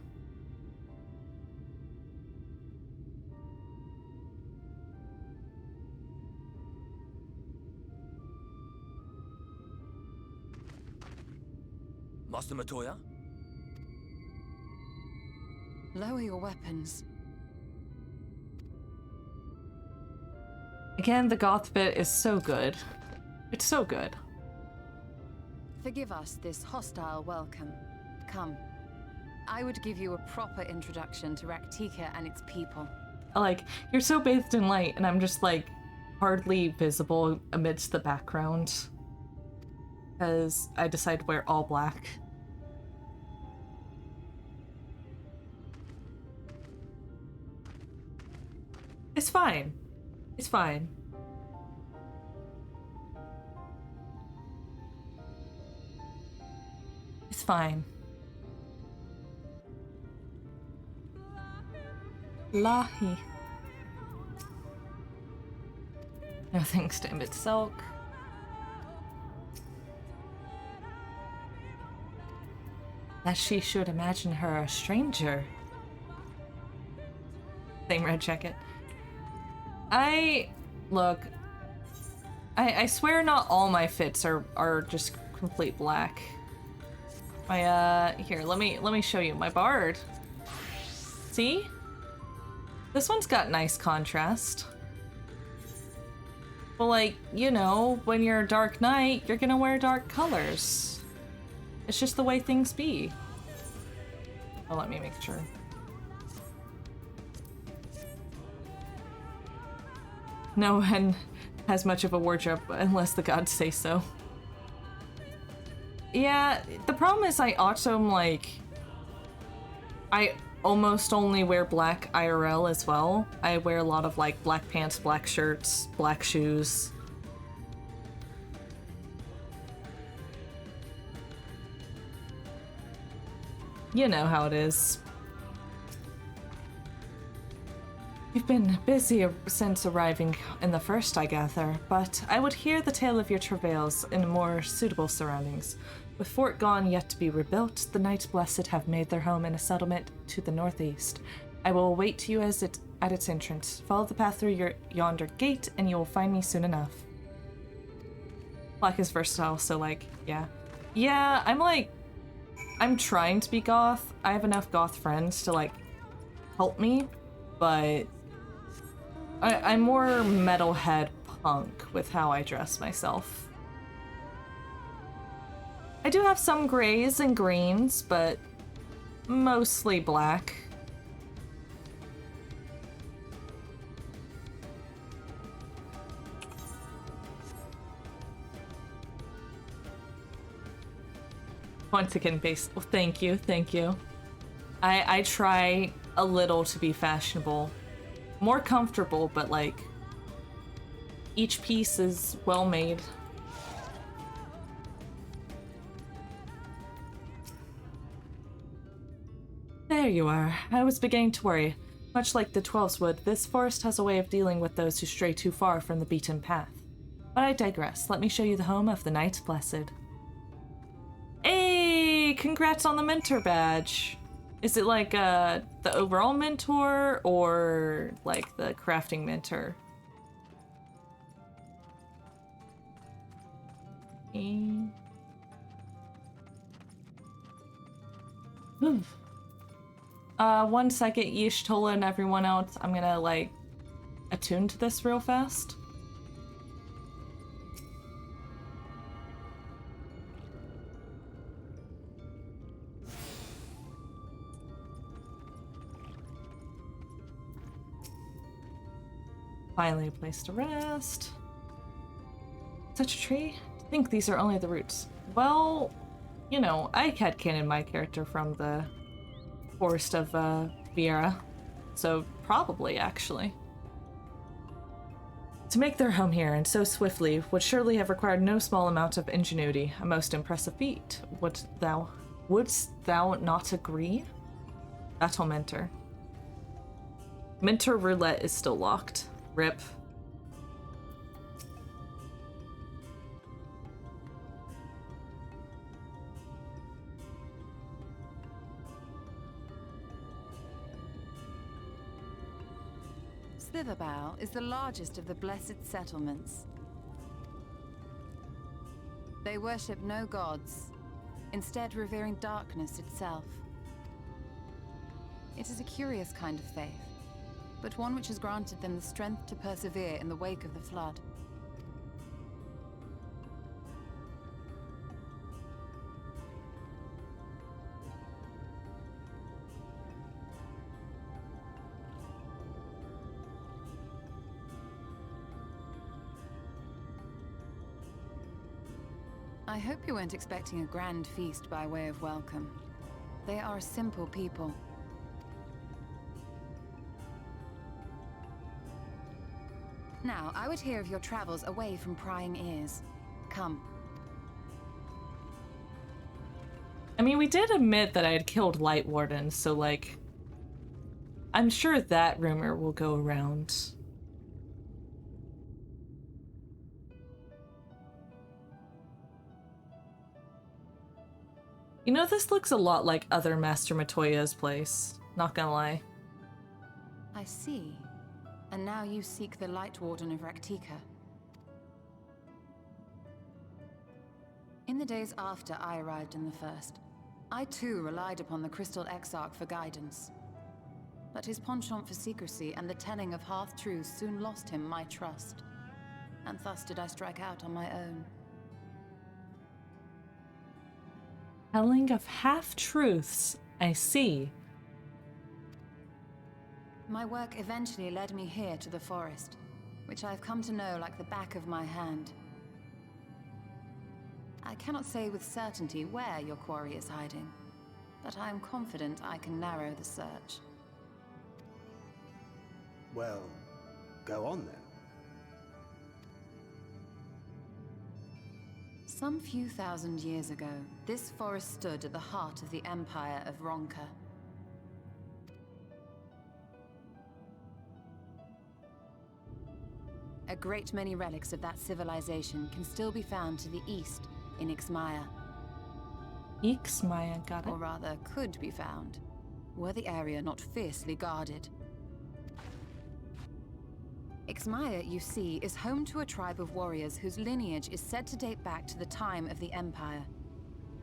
Master Matoya? Lower your weapons. Again, the goth bit is so good. It's so good. Forgive us this hostile welcome. Come. I would give you a proper introduction to Raktika and its people. Like, you're so bathed in light, and I'm just like hardly visible amidst the background. Because I decided to wear all black. It's fine. It's fine. It's fine. Lahi. No thanks to Emmett Silk. That she should imagine her a stranger. Same red jacket. Look, I swear not all my fits are just complete black. Here, let me show you my bard. See? This one's got nice contrast. Well, like, you know, when you're a Dark Knight, you're gonna wear dark colors. It's just the way things be. Oh, let me make sure. No one has much of a wardrobe unless the gods say so. Yeah, the problem is I also am like... I almost only wear black IRL as well. I wear a lot of like black pants, black shirts, black shoes. You know how it is. You've been busy since arriving in the first, I gather, but I would hear the tale of your travails in more suitable surroundings. With Fort Gone yet to be rebuilt, the Knights Blessed have made their home in a settlement to the northeast. I will await you at its entrance. Follow the path through yonder gate, and you will find me soon enough. Black is versatile, so like, yeah. Yeah, I'm trying to be goth. I have enough goth friends to like help me, but I'm more metalhead punk with how I dress myself. I do have some grays and greens, but mostly black. Once again, based. Well, thank you. I try a little to be fashionable. More comfortable, but like, each piece is well made. There you are. I was beginning to worry. Much like the Twelves would, this forest has a way of dealing with those who stray too far from the beaten path. But I digress. Let me show you the home of the Knights Blessed. Hey! Congrats on the mentor badge! Is it like the overall mentor or like the crafting mentor? Okay. 1 second, Y'shtola and everyone else. I'm gonna like attune to this real fast. Finally a place to rest. Such a tree? To think these are only the roots. Well, you know, I headcanon my character from the forest of Viera, so probably, actually. To make their home here, and so swiftly, would surely have required no small amount of ingenuity, a most impressive feat. Wouldst thou not agree? Battle Mentor. Mentor roulette is still locked. Rip. Slitherbow is the largest of the blessed settlements. They worship no gods, instead revering darkness itself. It is a curious kind of faith, but one which has granted them the strength to persevere in the wake of the flood. I hope you weren't expecting a grand feast by way of welcome. They are a simple people. Now, I would hear of your travels away from prying ears. Come. I mean, we did admit that I had killed Light Warden, so like, I'm sure that rumor will go around. You know, this looks a lot like other Master Matoya's place, not gonna lie. I see. And now you seek the Light Warden of Raktika. In the days after I arrived in the First, I too relied upon the Crystal Exarch for guidance. But his penchant for secrecy and the telling of half-truths soon lost him my trust. And thus did I strike out on my own. Telling of half-truths, I see. My work eventually led me here to the forest, which I have come to know like the back of my hand. I cannot say with certainty where your quarry is hiding, but I am confident I can narrow the search. Well, go on then. Some few thousand years ago, this forest stood at the heart of the Empire of Ronka. A great many relics of that civilization can still be found to the east in Ixmaya. Ixmaya, got it. Or rather, could be found, were the area not fiercely guarded. Ixmaya, you see, is home to a tribe of warriors whose lineage is said to date back to the time of the Empire.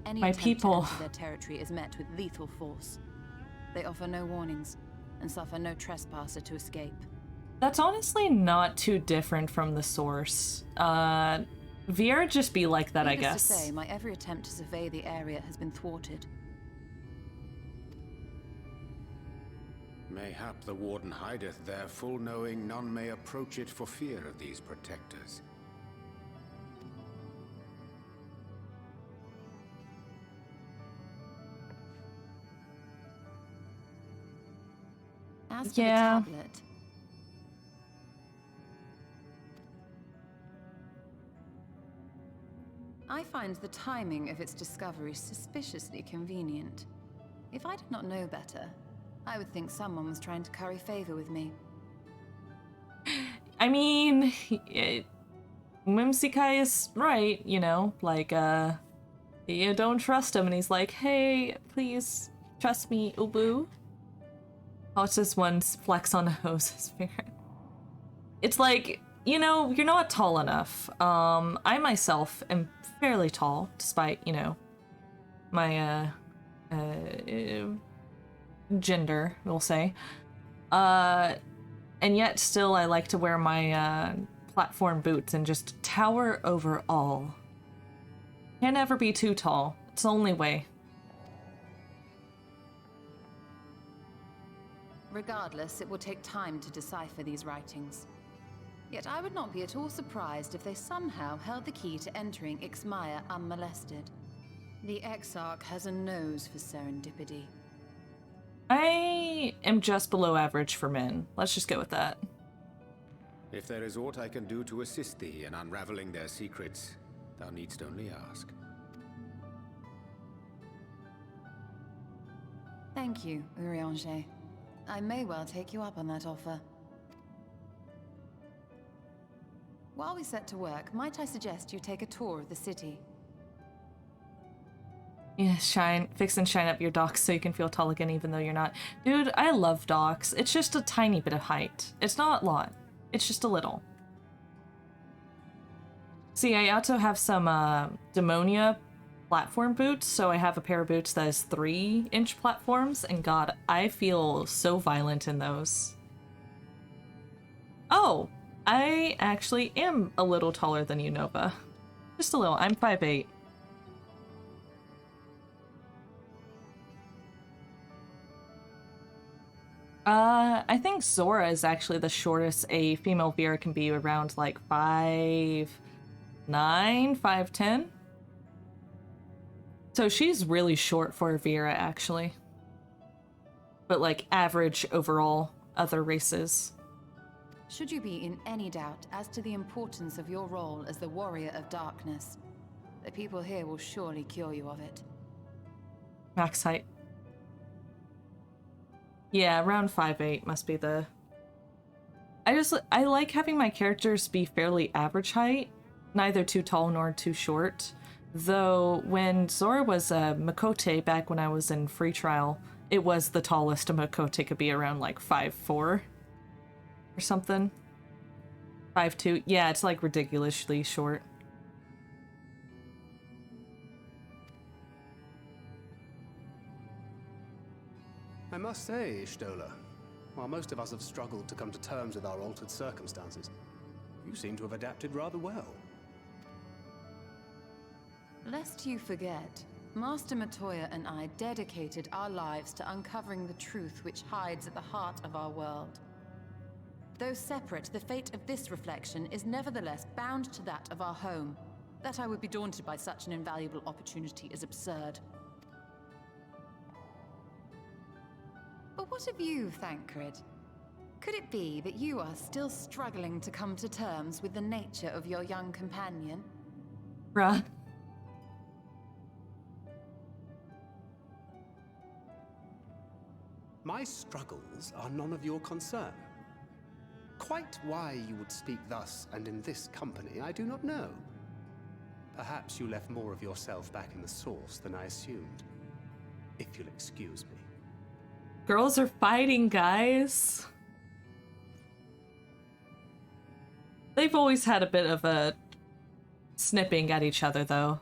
Any My attempt people. to enter their territory is met with lethal force. They offer no warnings, and suffer no trespasser to escape. That's honestly not too different from the source. Viera just be like that, I guess. To say, my every attempt to survey the area has been thwarted. Mayhap the Warden hideth there, full knowing none may approach it for fear of these protectors. As for Yeah. the tablet, I find the timing of its discovery suspiciously convenient. If I did not know better, I would think someone was trying to curry favor with me. I mean, Whimsicai is right, you know, like, you don't trust him, and he's like, hey, please trust me, Ubu. Oh, it's just one flex on the hose. It's like, you know, you're not tall enough. I myself am fairly tall, despite, you know, my, gender, we'll say. And yet still I like to wear my, platform boots and just tower over all. Can't ever be too tall. It's the only way. Regardless, it will take time to decipher these writings. Yet I would not be at all surprised if they somehow held the key to entering Ixmaya unmolested. The Exarch has a nose for serendipity. I am just below average for men. Let's just go with that. If there is aught I can do to assist thee in unraveling their secrets, thou needst only ask. Thank you, Urianger. I may well take you up on that offer. While we set to work, might I suggest you take a tour of the city? Yeah, fix and shine up your docks so you can feel tall again even though you're not. Dude, I love docks. It's just a tiny bit of height. It's not a lot. It's just a little. See, I also have some Demonia platform boots, so I have a pair of boots that is 3-inch platforms, and god, I feel so violent in those. Oh, I actually am a little taller than you, Nova. Just a little. I'm 5'8". I think Zora is actually the shortest a female Vera can be, around like 5'9", 5'10". So she's really short for a Vera, actually. But like average overall other races. Should you be in any doubt as to the importance of your role as the Warrior of Darkness, the people here will surely cure you of it. Max height. Yeah, around 5'8" must be the... I like having my characters be fairly average height, neither too tall nor too short. Though when Zora was a Makote back when I was in free trial, it was the tallest a Makote could be, around like 5'4" or something. 5'2". Yeah, it's like ridiculously short. I must say, Ishtola, while most of us have struggled to come to terms with our altered circumstances, you seem to have adapted rather well. Lest you forget, Master Matoya and I dedicated our lives to uncovering the truth which hides at the heart of our world. Though separate, the fate of this reflection is nevertheless bound to that of our home. That I would be daunted by such an invaluable opportunity is absurd. But what of you, Thancred? Could it be that you are still struggling to come to terms with the nature of your young companion? Bruh. My struggles are none of your concern. Quite why you would speak thus and in this company, I do not know. Perhaps you left more of yourself back in the source than I assumed. If you'll excuse me. Girls are fighting, guys. They've always had a bit of a snipping at each other, though.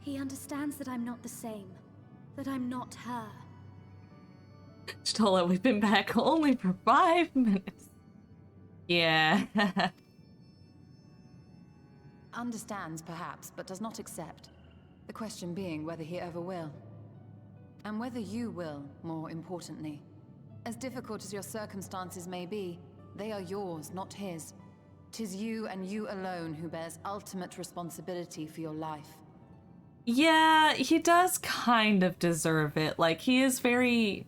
He understands that I'm not the same. That I'm not her. Stola, we've been back only for 5 minutes. Yeah. Understands, perhaps, but does not accept. The question being whether he ever will. And whether you will, more importantly. As difficult as your circumstances may be, they are yours, not his. 'Tis you and you alone who bears ultimate responsibility for your life. Yeah, he does kind of deserve it. Like, he is very...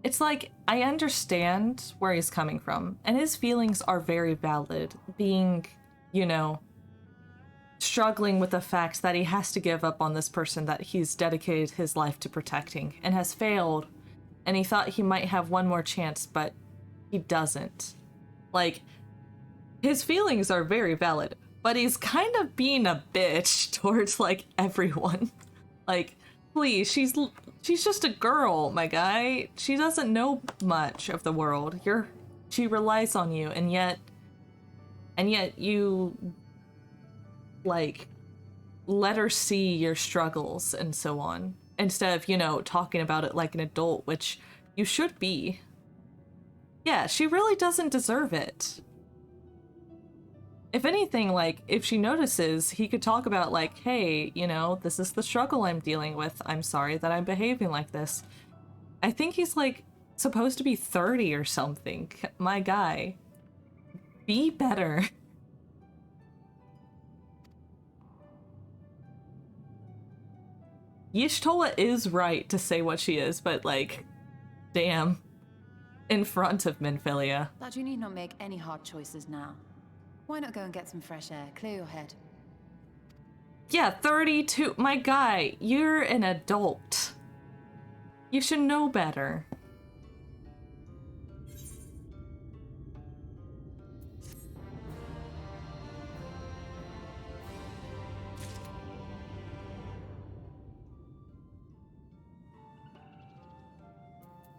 It's like, I understand where he's coming from, and his feelings are very valid, being, you know, struggling with the fact that he has to give up on this person that he's dedicated his life to protecting and has failed, and he thought he might have one more chance, but he doesn't. Like, his feelings are very valid, but he's kind of being a bitch towards, like, everyone. Like, please, she's just a girl, my guy. She doesn't know much of the world. She relies on you, and yet you, like, let her see your struggles and so on, instead of, you know, talking about it like an adult, which you should be. Yeah, she really doesn't deserve it. If anything, like, if she notices, he could talk about, like, hey, you know, this is the struggle I'm dealing with. I'm sorry that I'm behaving like this. I think he's, like, supposed to be 30 or something. My guy. Be better. Y'shtola is right to say what she is, but, like, damn. In front of Minfilia. But you need not make any hard choices now. Why not go and get some fresh air, clear your head? Yeah, 32. My guy, you're an adult. You should know better.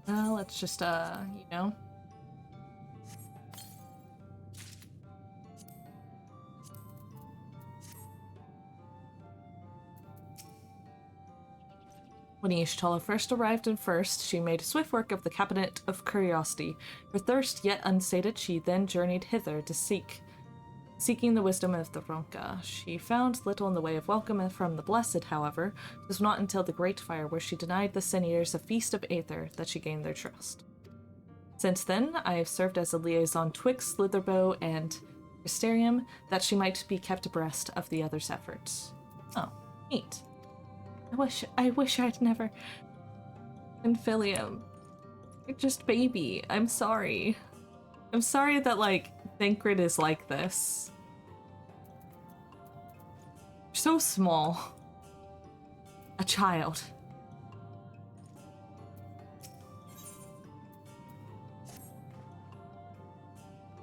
Let's just, you know. When Y'shtola first arrived in First, she made swift work of the Cabinet of Curiosity. Her thirst yet unsated, she then journeyed hither to seeking the wisdom of the Ronka. She found little in the way of welcome from the Blessed, however. It was not until the Great Fire, where she denied the Sin Eaters a feast of Aether, that she gained their trust. Since then, I have served as a liaison twixt Slitherbow and Crystarium, that she might be kept abreast of the others' efforts. Oh, neat. I wish I'd never... Minfilia. You're just baby. I'm sorry. I'm sorry that, like, Thancred is like this. You're so small. A child.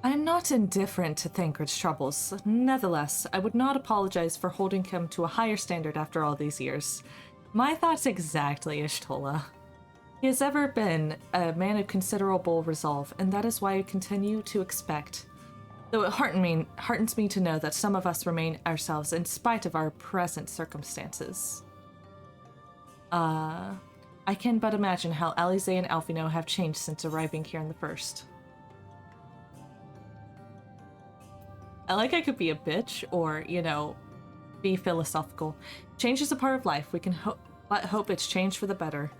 I'm not indifferent to Thancred's troubles. Nevertheless, I would not apologize for holding him to a higher standard after all these years. My thoughts exactly, Y'shtola. He has ever been a man of considerable resolve, and that is why I continue to expect. Though it heartens me to know that some of us remain ourselves in spite of our present circumstances. I can but imagine how Alize and Alphino have changed since arriving here in the First. I could be a bitch, or, you know, be philosophical. Change is a part of life. We can but hope it's changed for the better.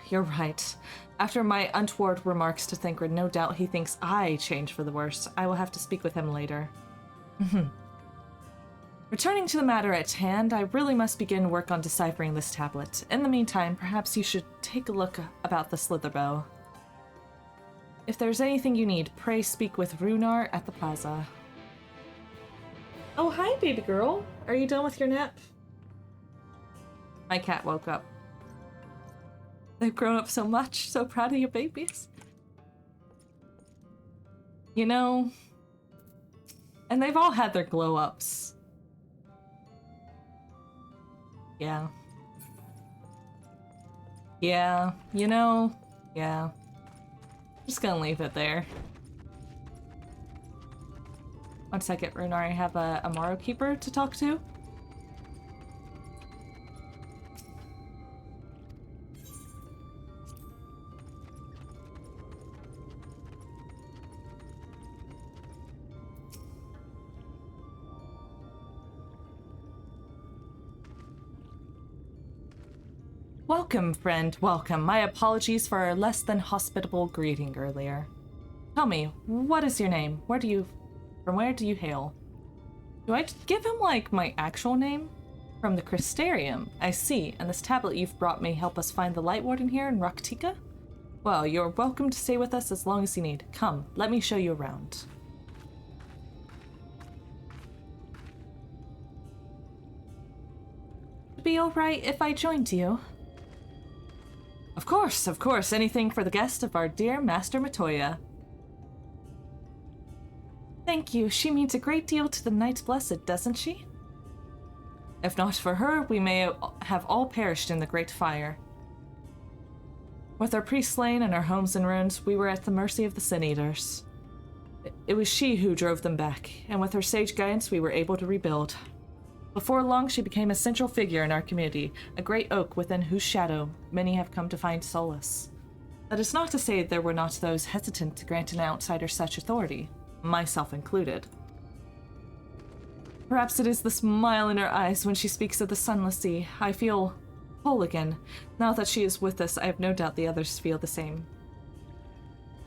You're right. After my untoward remarks to Thancred, no doubt he thinks I changed for the worse. I will have to speak with him later. Returning to the matter at hand, I really must begin work on deciphering this tablet. In the meantime, perhaps you should take a look about the Slitherbow. If there's anything you need, pray speak with Runar at the plaza. Oh, hi, baby girl. Are you done with your nap? My cat woke up. They've grown up so much. So proud of your babies. You know, and they've all had their glow-ups. Yeah. Yeah, you know, yeah. Just gonna leave it there. One second, Runar, I have a Morrow Keeper to talk to. Welcome, friend, welcome. My apologies for our less than hospitable greeting earlier. Tell me, what is your name? From where do you hail? Do I give him, like, my actual name? From the Crystarium, I see, and this tablet you've brought may help us find the Light Warden here in Rak'tika? Well, you're welcome to stay with us as long as you need. Come, let me show you around. Would it be alright if I joined you? Of course, anything for the guest of our dear Master Matoya. Thank you, she means a great deal to the Knights Blessed, doesn't she? If not for her, we may have all perished in the Great Fire. With our priests slain and our homes in ruins, we were at the mercy of the Sin Eaters. It was she who drove them back, and with her sage guidance, we were able to rebuild. Before long, she became a central figure in our community, a great oak within whose shadow many have come to find solace. That is not to say there were not those hesitant to grant an outsider such authority, myself included. Perhaps it is the smile in her eyes when she speaks of the Sunless Sea. I feel whole again. Now that she is with us, I have no doubt the others feel the same.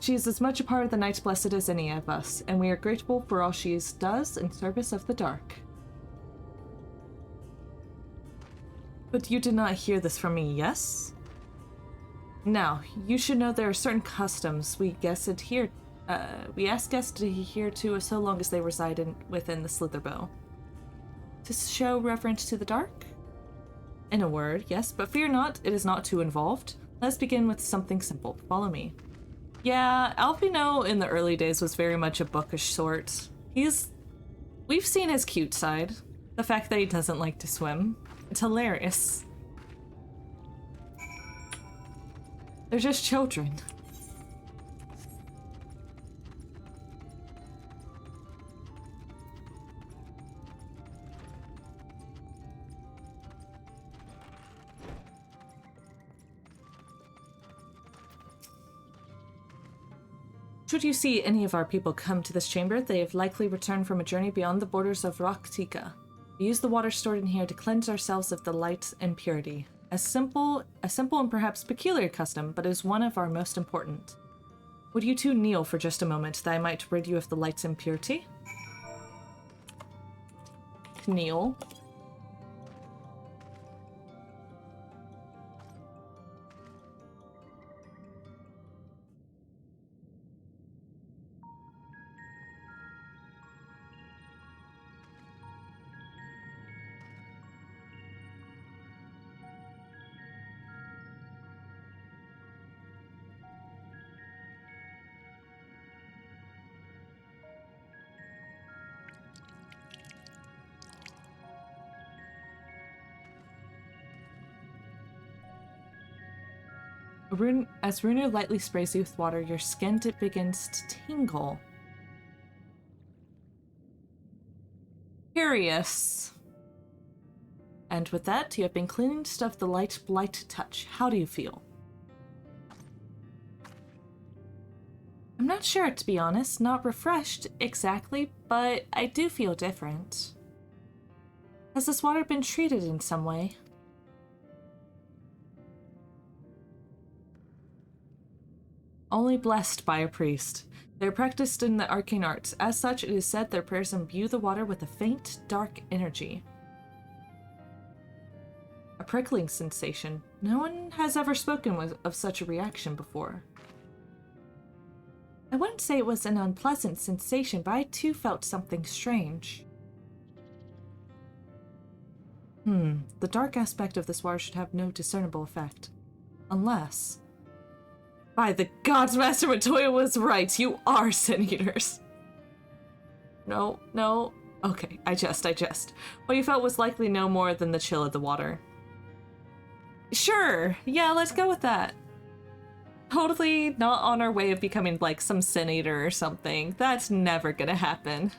She is as much a part of the Knights Blessed as any of us, and we are grateful for all she does in service of the dark. But you did not hear this from me, yes? Now, you should know there are certain customs we ask guests to adhere to so long as they reside within the Slitherbow. To show reverence to the dark? In a word, yes, but fear not, it is not too involved. Let's begin with something simple. Follow me. Yeah, Alfino in the early days was very much a bookish sort. We've seen his cute side. The fact that he doesn't like to swim. It's hilarious. They're just children. Should you see any of our people come to this chamber, they have likely returned from a journey beyond the borders of Raktika. We use the water stored in here to cleanse ourselves of the light and purity. A simple and perhaps peculiar custom, but is one of our most important. Would you two kneel for just a moment, that I might rid you of the light's impurity? Kneel. As Runer lightly sprays you with water, your skin begins to tingle. Curious. And with that, you have been cleansed of the light blight touch. How do you feel? I'm not sure, to be honest. Not refreshed exactly, but I do feel different. Has this water been treated in some way? Only blessed by a priest. They are practiced in the arcane arts. As such, it is said their prayers imbue the water with a faint, dark energy. A prickling sensation. No one has ever spoken of such a reaction before. I wouldn't say it was an unpleasant sensation, but I too felt something strange. The dark aspect of this water should have no discernible effect. Unless... By the gods, Master Matoya was right. You are Sin Eaters. No. Okay, I jest. What you felt was likely no more than the chill of the water. Sure, yeah, let's go with that. Totally not on our way of becoming like some Sin Eater or something. That's never gonna happen.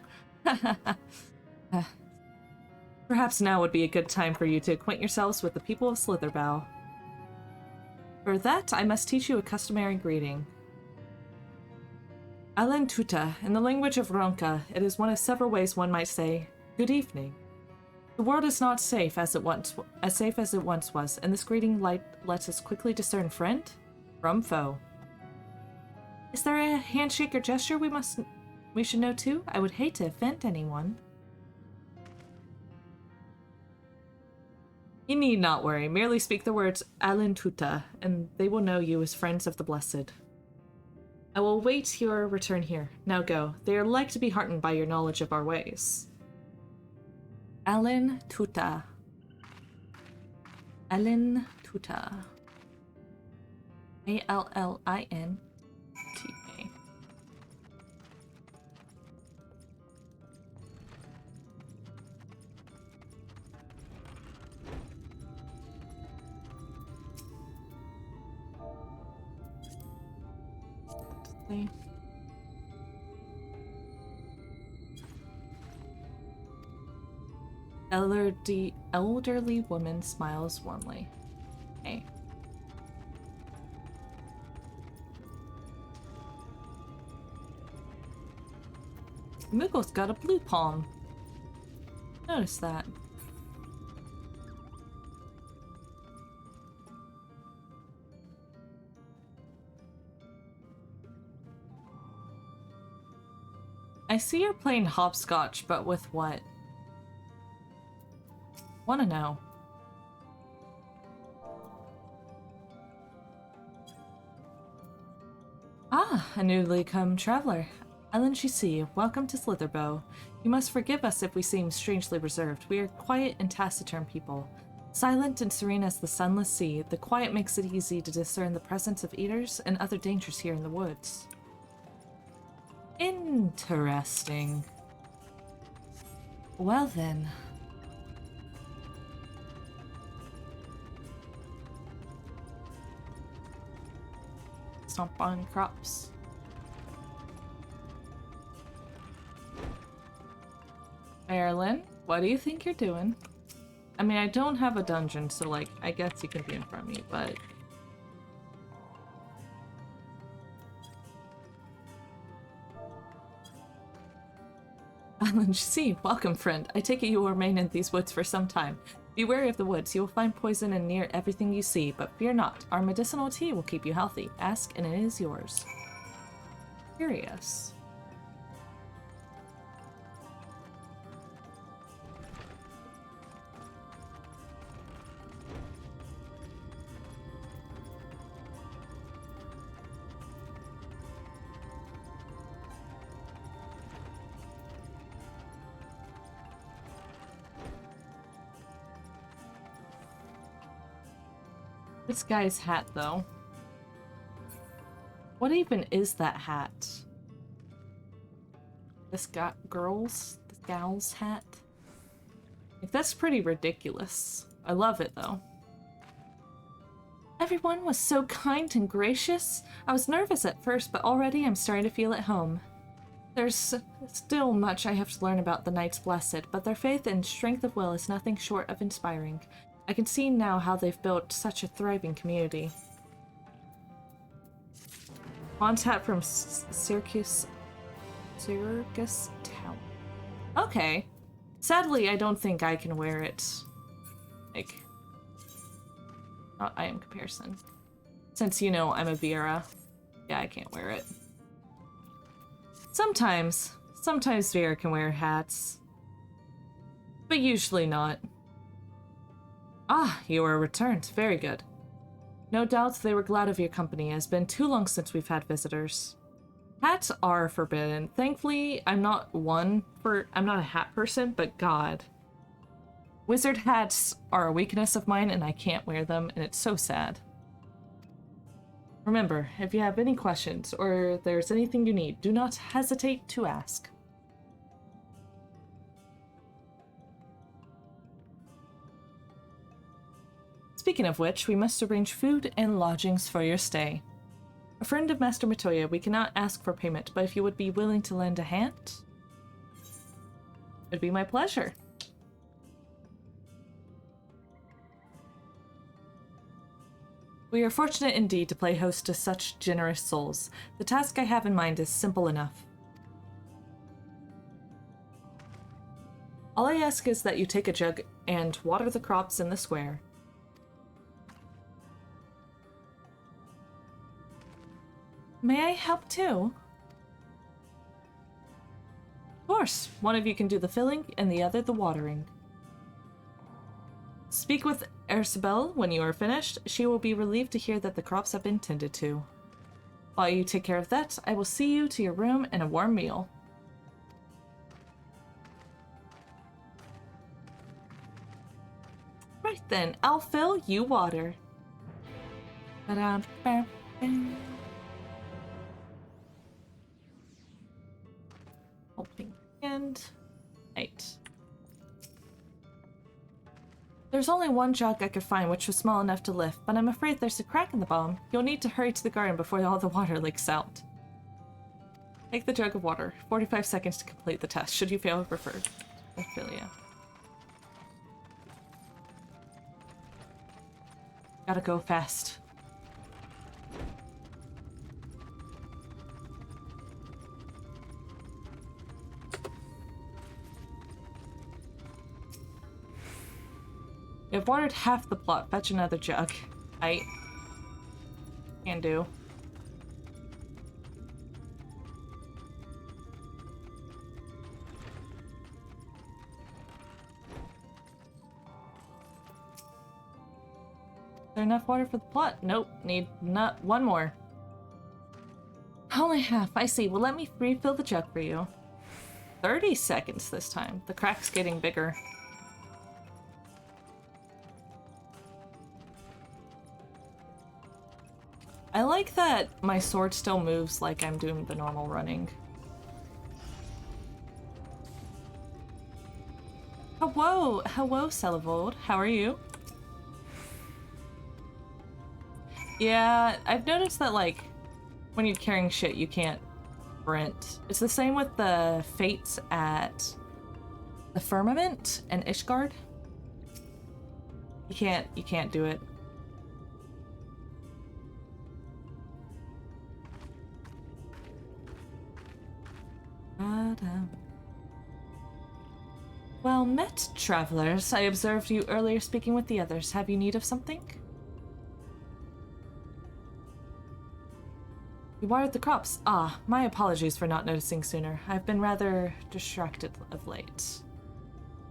Perhaps now would be a good time for you to acquaint yourselves with the people of Slitherbow. For that, I must teach you a customary greeting. Alen Tuta, in the language of Ronka, it is one of several ways one might say, good evening. The world is not safe as safe as it once was, and this greeting lets us quickly discern friend from foe. Is there a handshake or gesture we should know too? I would hate to offend anyone. You need not worry. Merely speak the words Alen Tuta, and they will know you as friends of the Blessed. I will await your return here. Now go. They are like to be heartened by your knowledge of our ways. Alen Tuta. Allin Tuta. Allinta. Elderly woman smiles warmly. Hey. Muko's got a blue palm. Notice that. I see you're playing hopscotch, but with what? Wanna know. Ah, a newly come traveler. Ellen Shisi, welcome to Slitherbow. You must forgive us if we seem strangely reserved. We are quiet and taciturn people. Silent and serene as the sunless sea, the quiet makes it easy to discern the presence of eaters and other dangers here in the woods. Interesting. Well then. Stomp on crops. Marilyn, what do you think you're doing? I mean, I don't have a dungeon, so, like, I guess you can be in front of me, but... Alan Shisi, welcome, friend. I take it you will remain in these woods for some time. Be wary of the woods. You will find poison in near everything you see, but fear not. Our medicinal tea will keep you healthy. Ask, and it is yours. Curious. This guy's hat, though. What even is that hat? This gal's hat? Like, that's pretty ridiculous. I love it, though. Everyone was so kind and gracious. I was nervous at first, but already I'm starting to feel at home. There's still much I have to learn about the Knights Blessed, but their faith and strength of will is nothing short of inspiring. I can see now how they've built such a thriving community. Hans hat from Syracuse Town. Okay. Sadly, I don't think I can wear it. Like, not I am comparison. Since, you know, I'm a Vera. Yeah, I can't wear it. Sometimes Vera can wear hats. But usually not. Ah, you are returned. Very good. No doubt they were glad of your company. It has been too long since we've had visitors. Hats are forbidden. Thankfully, I'm not a hat person, but God. Wizard hats are a weakness of mine and I can't wear them, and it's so sad. Remember, if you have any questions or there's anything you need, do not hesitate to ask. Speaking of which, we must arrange food and lodgings for your stay. A friend of Master Matoya, we cannot ask for payment, but if you would be willing to lend a hand, it'd be my pleasure. We are fortunate indeed to play host to such generous souls. The task I have in mind is simple enough. All I ask is that you take a jug and water the crops in the square. May I help too? Of course. One of you can do the filling and the other the watering. Speak with Ersabel when you are finished. She will be relieved to hear that the crops have been tended to. While you take care of that, I will see you to your room and a warm meal. Alright then, I'll fill you water. Helping hand. 8. There's only one jug I could find which was small enough to lift, but I'm afraid there's a crack in the bottom. You'll need to hurry to the garden before all the water leaks out. Take the jug of water. 45 seconds to complete the test. Should you fail, refer. Ophelia. Gotta go fast. You've watered half the plot. Fetch another jug. I can do. Is there enough water for the plot? Nope. Need not one more. Only half. I see. Well, let me refill the jug for you. 30 seconds this time. The crack's getting bigger. I like that my sword still moves like I'm doing the normal running. Hello, Celevold. How are you? Yeah, I've noticed that, like, when you're carrying shit, you can't sprint. It's the same with the fates at the Firmament and Ishgard. You can't do it. Well met, travelers. I observed you earlier speaking with the others. Have you need of something? You watered the crops. Ah, my apologies for not noticing sooner. I've been rather distracted of late.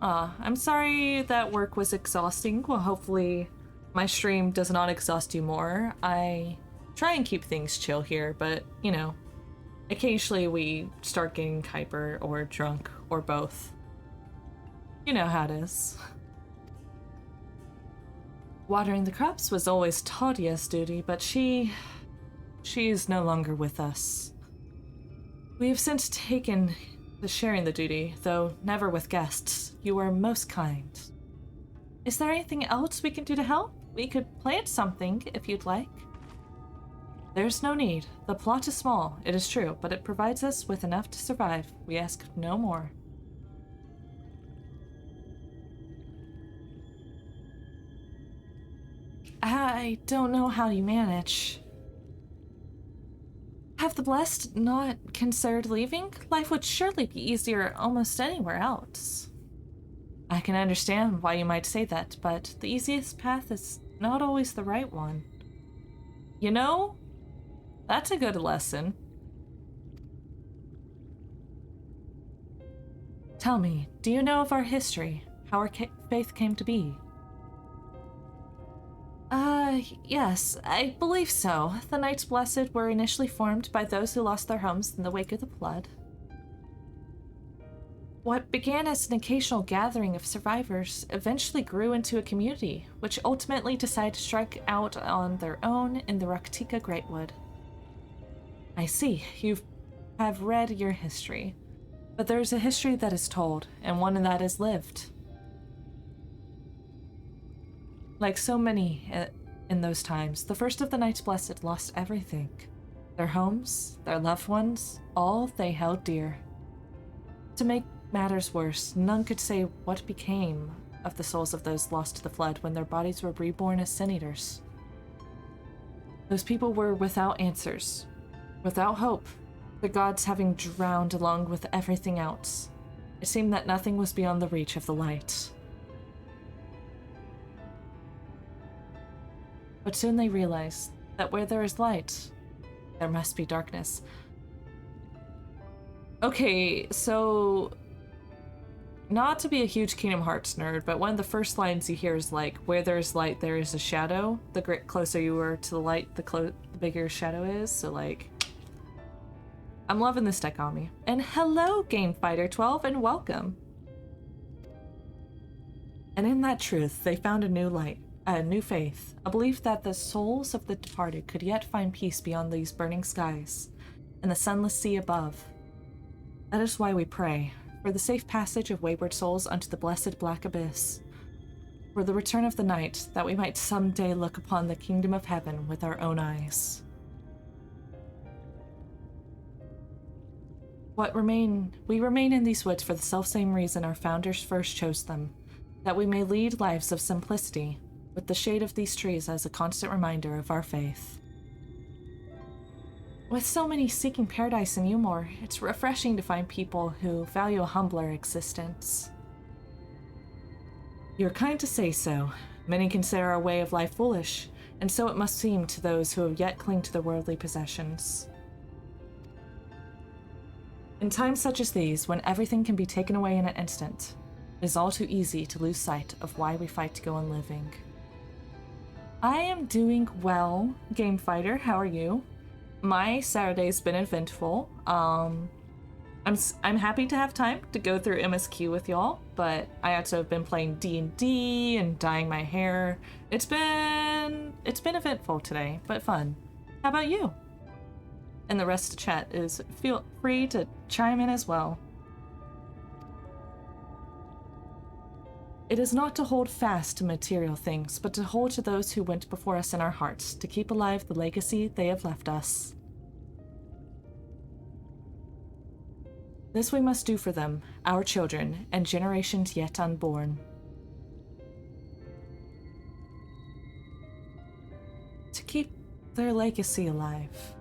Ah, I'm sorry that work was exhausting. Well, hopefully my stream does not exhaust you more. I try and keep things chill here, but, you know, occasionally we start getting hyper or drunk or both. You know how it is. Watering the crops was always Tadia's duty, but she is no longer with us. We have since taken to sharing the duty, though never with guests. You were most kind. Is there anything else we can do to help? We could plant something, if you'd like. There's no need. The plot is small, it is true, but it provides us with enough to survive. We ask no more. I don't know how you manage. Have the blessed not considered leaving? Life would surely be easier almost anywhere else. I can understand why you might say that, but the easiest path is not always the right one. You know, that's a good lesson. Tell me, do you know of our history? How our faith came to be? Yes, I believe so. The Knights Blessed were initially formed by those who lost their homes in the wake of the flood. What began as an occasional gathering of survivors eventually grew into a community, which ultimately decided to strike out on their own in the Raktika Greatwood. I see, you have read your history, but there is a history that is told, and one that is lived. Like so many in those times, the first of the Knights Blessed lost everything. Their homes, their loved ones, all they held dear. To make matters worse, none could say what became of the souls of those lost to the flood when their bodies were reborn as Sin Eaters. Those people were without answers, without hope, the gods having drowned along with everything else. It seemed that nothing was beyond the reach of the light. But soon they realized that where there is light, there must be darkness. Okay, so not to be a huge Kingdom Hearts nerd, but one of the first lines you hear is like, where there is light, there is a shadow. The closer you are to the light, the bigger your shadow is. So like, I'm loving this deck on me. And hello, Game Fighter 12, and welcome. And in that truth, they found a new light, a new faith, a belief that the souls of the departed could yet find peace beyond these burning skies and the sunless sea above. That is why we pray, for the safe passage of wayward souls unto the blessed black abyss, for the return of the night, that we might someday look upon the kingdom of heaven with our own eyes. We remain in these woods for the selfsame reason our founders first chose them, that we may lead lives of simplicity, with the shade of these trees as a constant reminder of our faith. With so many seeking paradise in Umor, it's refreshing to find people who value a humbler existence. You're kind to say so. Many consider our way of life foolish, and so it must seem to those who have yet cling to their worldly possessions. In times such as these, when everything can be taken away in an instant, it is all too easy to lose sight of why we fight to go on living. I am doing well, Game Fighter. How are you? My Saturday's been eventful. I'm happy to have time to go through MSQ with y'all, but I also have been playing D&D and dyeing my hair. It's been eventful today, but fun. How about you? And the rest of the chat feel free to chime in as well. It is not to hold fast to material things, but to hold to those who went before us in our hearts, to keep alive the legacy they have left us. This we must do for them, our children, and generations yet unborn. To keep their legacy alive.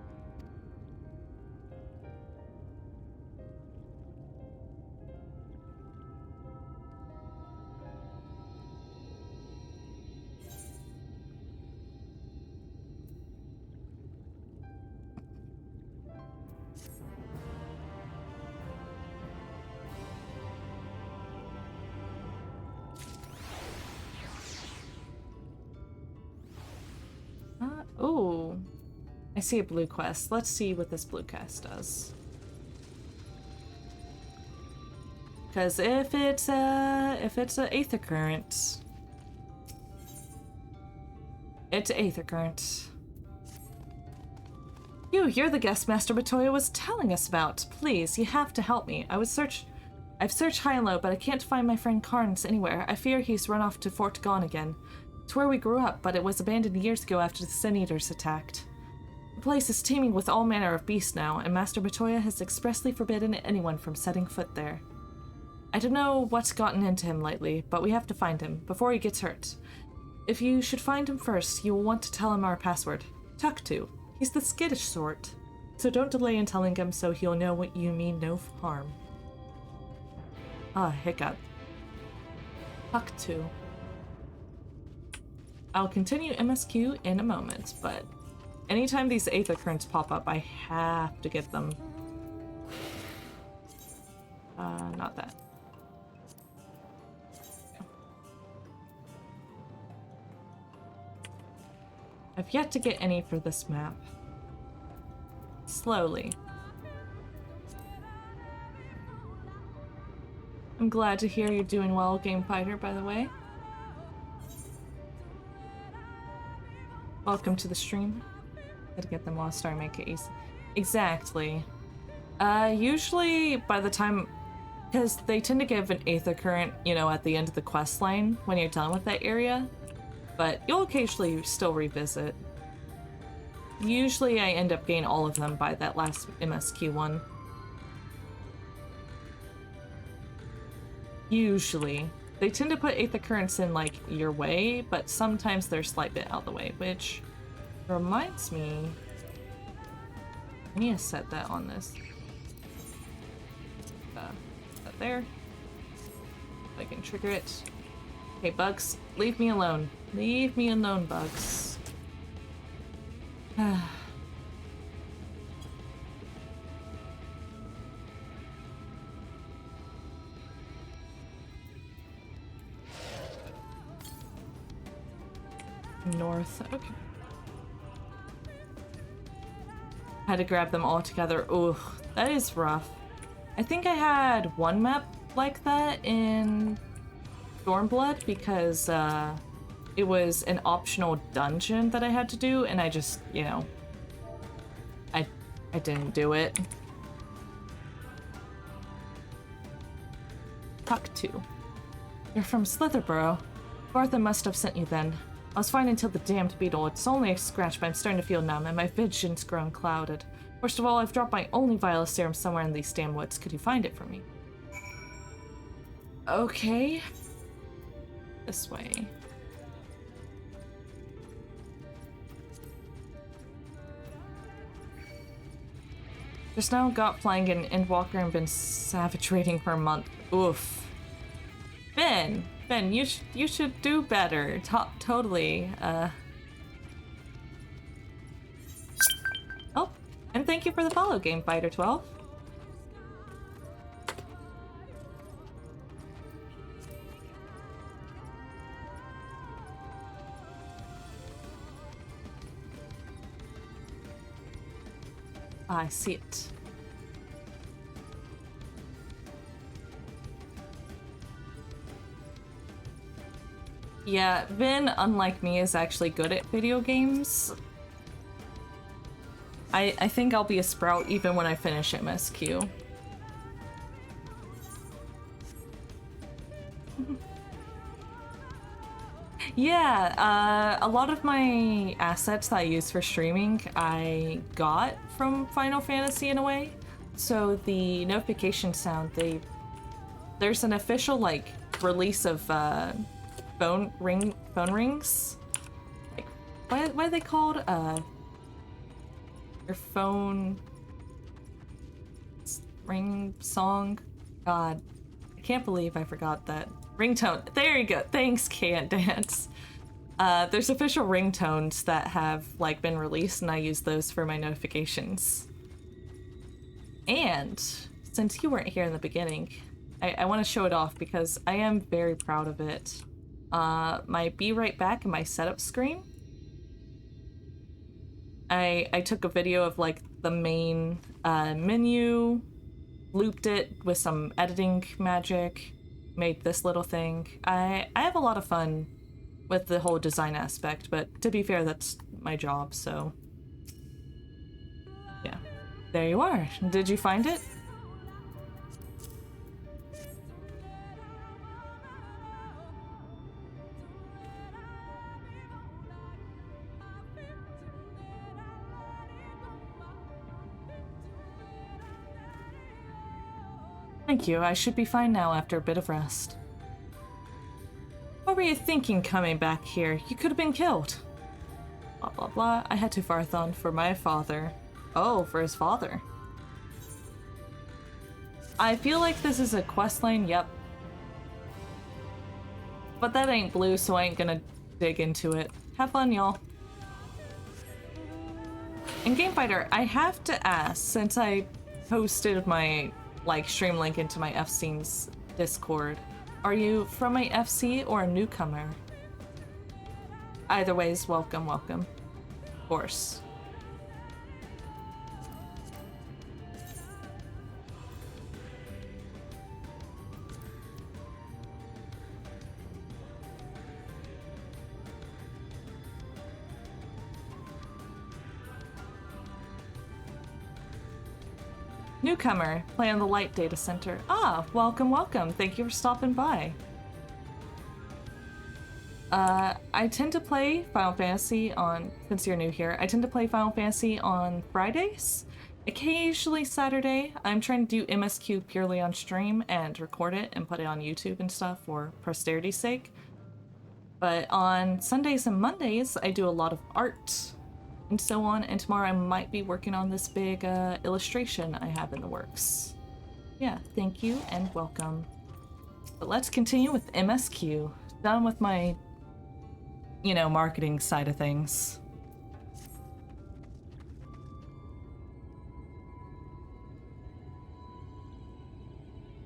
Ooh, I see a blue quest. Let's see what this blue quest does. Because if it's a aether current, it's aether current. You're the guest Master Batoya was telling us about. Please, you have to help me. I've searched high and low, but I can't find my friend Carnes anywhere. I fear he's run off to Fort Gone again. It's where we grew up, but it was abandoned years ago after the Sin Eaters attacked. The place is teeming with all manner of beasts now, and Master Batoya has expressly forbidden anyone from setting foot there. I don't know what's gotten into him lately, but we have to find him, before he gets hurt. If you should find him first, you will want to tell him our password. Tuck to. He's the skittish sort, so don't delay in telling him so he'll know what you mean no harm. Ah, hiccup. Tuck to. I'll continue MSQ in a moment, but anytime these aether currents pop up, I have to get them. Not that. I've yet to get any for this map. Slowly. I'm glad to hear you're doing well, Game Fighter, by the way. Welcome to the stream. Gotta get them lost star, make it easy. Exactly. Usually by the time, because they tend to give an aether current, you know, at the end of the quest line when you're done with that area, but you'll occasionally still revisit. Usually I end up getting all of them by that last MSQ one. Usually. They tend to put aether currents in, like, your way, but sometimes they're a slight bit out of the way, which reminds me... I need to set that on this. That there. I can trigger it. Okay, bugs, leave me alone. Leave me alone, bugs. North, okay. Had to grab them all together. Ooh, that is rough. I think I had one map like that in Stormblood because it was an optional dungeon that I had to do, and I just, you know, I didn't do it. Talk to. You're from Slitherborough. Bartha must have sent you then. I was fine until the damned beetle. It's only a scratch, but I'm starting to feel numb, and my vision's grown clouded. First of all, I've dropped my only vial of serum somewhere in these damn woods. Could you find it for me? Okay. This way. Just now got flying an Endwalker and been savage raiding for a month. Oof. Ben, you should do better. Totally. Oh, and thank you for the follow, Game Fighter 12. I see it. Yeah, Vin, unlike me, is actually good at video games. I think I'll be a Sprout even when I finish MSQ. Yeah, a lot of my assets that I use for streaming, I got from Final Fantasy in a way. So the notification sound, there's an official like release of phone rings. Like what are they called? Your phone ring song. God, I can't believe I forgot that. Ringtone. There you go. Thanks, Can't Dance. There's official ringtones that have like been released, and I use those for my notifications. And since you weren't here in the beginning, I want to show it off because I am very proud of it. My Be Right Back and my setup screen. I took a video of like the main menu, looped it with some editing magic, made this little thing. I have a lot of fun with the whole design aspect, but to be fair, that's my job, so yeah. There you are. Did you find it? Thank you. I should be fine now after a bit of rest. What were you thinking coming back here? You could have been killed. Blah blah blah. I had to Farthon for my father. Oh, for his father. I feel like this is a quest line, yep. But that ain't blue, so I ain't gonna dig into it. Have fun, y'all. In Game Fighter, I have to ask, since I posted my stream link into my F-Scenes Discord, are you from a FC or a newcomer? Either ways, welcome, welcome. Of course. Newcomer, play on the Light Data Center. Ah, welcome, welcome. Thank you for stopping by. I tend to play Final Fantasy on, since you're new here, I tend to play Final Fantasy on Fridays, occasionally Saturday. I'm trying to do MSQ purely on stream and record it and put it on YouTube and stuff for posterity's sake. But on Sundays and Mondays, I do a lot of art and so on, and tomorrow I might be working on this big illustration I have in the works. Yeah, thank you and welcome. But let's continue with MSQ. Done with my, you know, marketing side of things.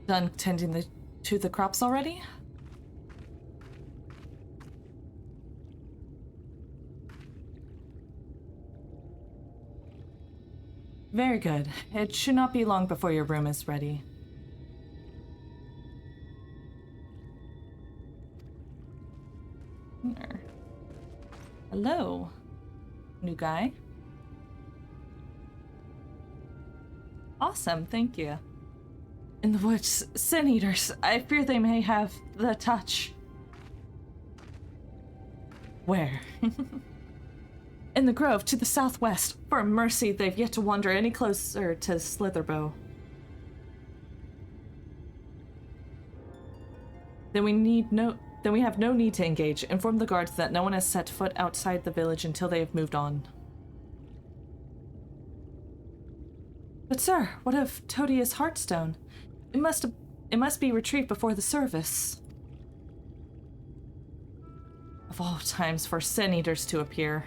Done tending to the crops already? Very good. It should not be long before your room is ready. There. Hello, new guy. Awesome, thank you. In the woods, sin eaters. I fear they may have the touch. Where? In the grove to the southwest. For mercy, they've yet to wander any closer to Slitherbow. Then we have no need to engage. Inform the guards that no one has set foot outside the village until they have moved on. But sir, what of Todia's Heartstone? It must be retrieved before the service. Of all times for sin eaters to appear.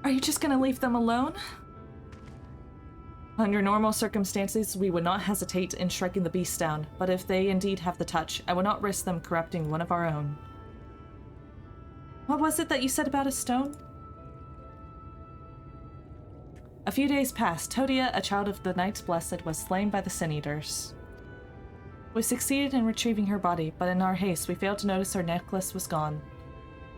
Are you just gonna leave them alone? Under normal circumstances, we would not hesitate in striking the beast down, but if they indeed have the touch, I will not risk them corrupting one of our own. What was it that you said about a stone? A few days passed. Todia, a child of the Knights Blessed, was slain by the Sin Eaters. We succeeded in retrieving her body, but in our haste, we failed to notice her necklace was gone.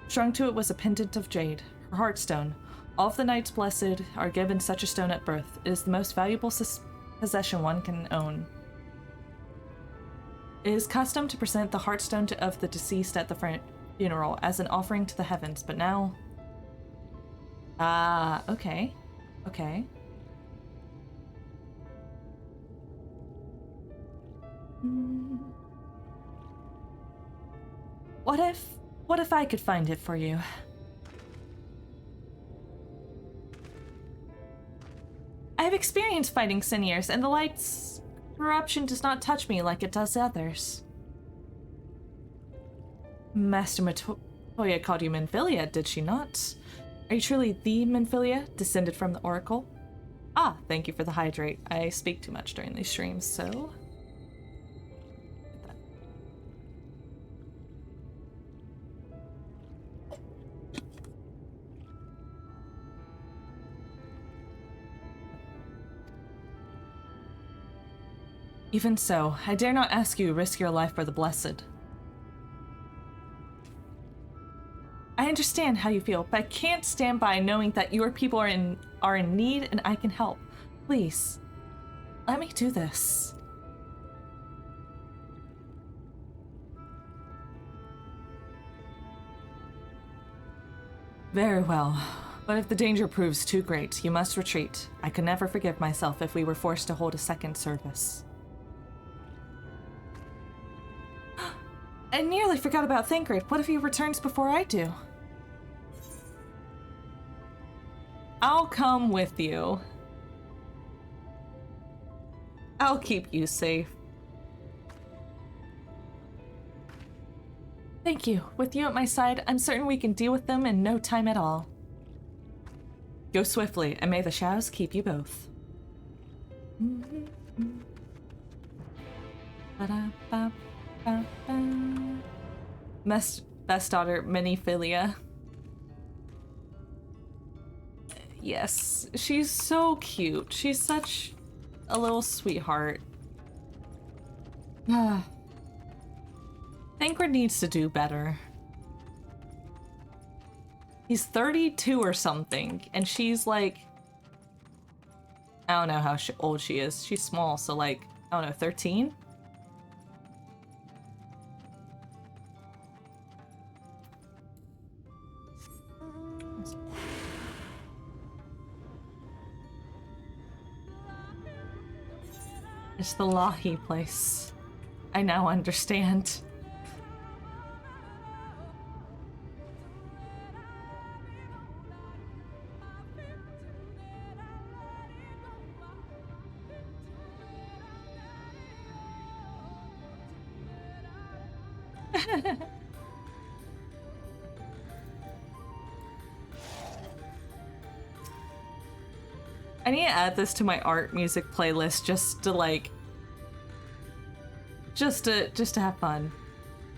Strung to it was a pendant of jade, her heartstone. All of the Knights Blessed are given such a stone at birth. It is the most valuable possession one can own. It is custom to present the heartstone of the deceased at the funeral as an offering to the heavens, but now... Ah, okay. Okay. What if I could find it for you? I have experience fighting Siniers, and the light's corruption does not touch me like it does others. Master Matoya called you Minfilia, did she not? Are you truly the Minfilia, descended from the Oracle? Ah, thank you for the hydrate. I speak too much during these streams, so... Even so, I dare not ask you to risk your life for the Blessed. I understand how you feel, but I can't stand by knowing that your people are in need and I can help. Please, let me do this. Very well, but if the danger proves too great, you must retreat. I could never forgive myself if we were forced to hold a second service. I nearly forgot about Thancred. What if he returns before I do? I'll come with you. I'll keep you safe. Thank you. With you at my side, I'm certain we can deal with them in no time at all. Go swiftly, and may the shadows keep you both. Best daughter, Minfilia. Yes, she's so cute. She's such a little sweetheart. Thancred needs to do better. He's 32 or something, and she's like... I don't know how old she is. She's small, so like, I don't know, 13? It's the Lahi place. I now understand. I need to add this to my art music playlist just to like just to have fun.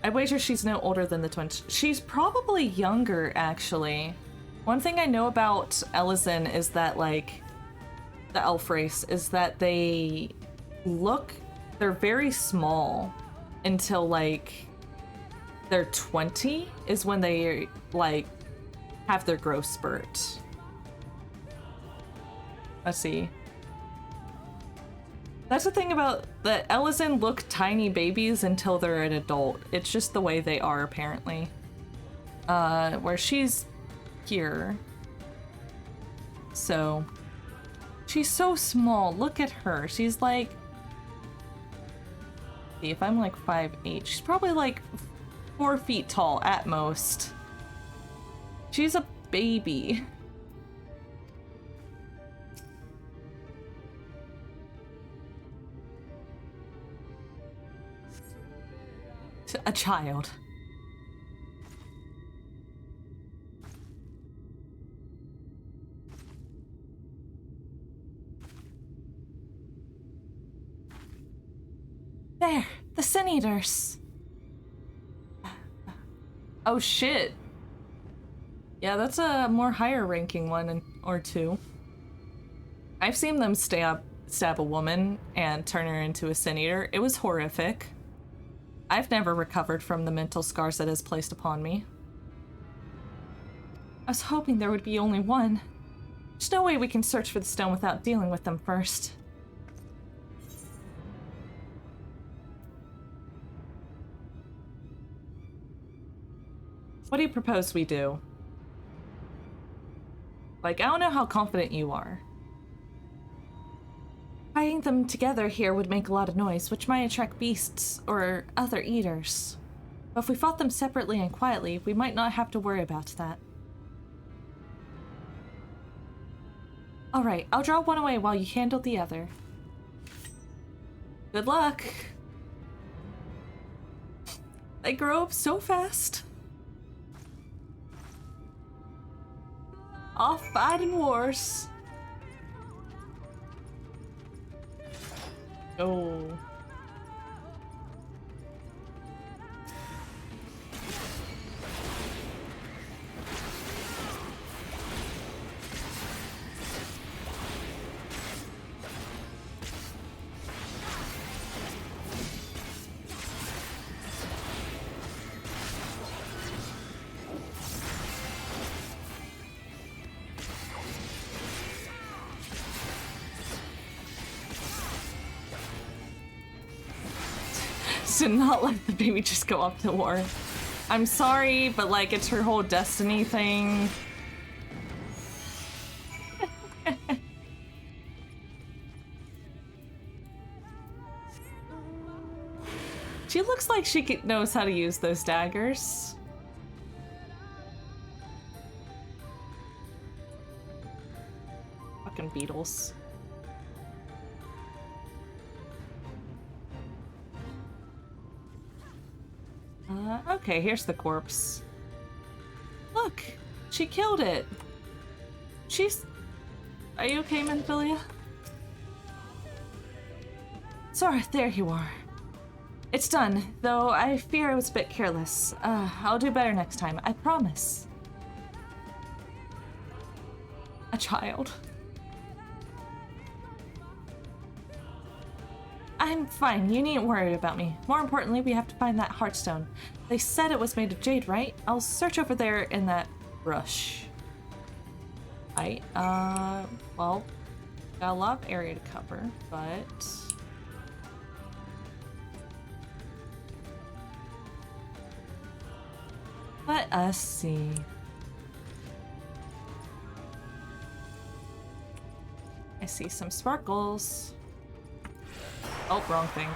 I wager she's no older than the twins. She's probably younger, actually. One thing I know about Elezen is that like the elf race is that they're very small. until like they're 20 is when they like have their growth spurt. Let's see. That's the thing about the Ellison look tiny babies until they're an adult. It's just the way they are apparently. Where she's here. So she's so small. Look at her. She's like, see, if I'm like 5'8", she's probably like 4 feet tall at most. She's a baby. A child. There, the Sin Eaters. Oh shit. Yeah, that's a more higher ranking one or two. I've seen them stab a woman and turn her into a Sin Eater. It was horrific. I've never recovered from the mental scars that has placed upon me. I was hoping there would be only one. There's no way we can search for the stone without dealing with them first. What do you propose we do? Like, I don't know how confident you are. Fighting them together here would make a lot of noise, which might attract beasts or other eaters. But if we fought them separately and quietly, we might not have to worry about that. Alright, I'll draw one away while you handle the other. Good luck! They grow up so fast. Off fighting wars. Oh. To not let the baby just go off to war. I'm sorry, but like it's her whole destiny thing. She looks like she knows how to use those daggers. Fucking beetles. Okay, here's the corpse. Look, she killed it. Are you okay, Menphilia? Sorry, there you are. It's done, though I fear I was a bit careless. I'll do better next time, I promise. A child. I'm fine, you needn't worry about me. More importantly, we have to find that Heartstone. They said it was made of jade, right? I'll search over there in that brush. Well, got a lot of area to cover, but... Let us see. I see some sparkles. Oh, wrong thing.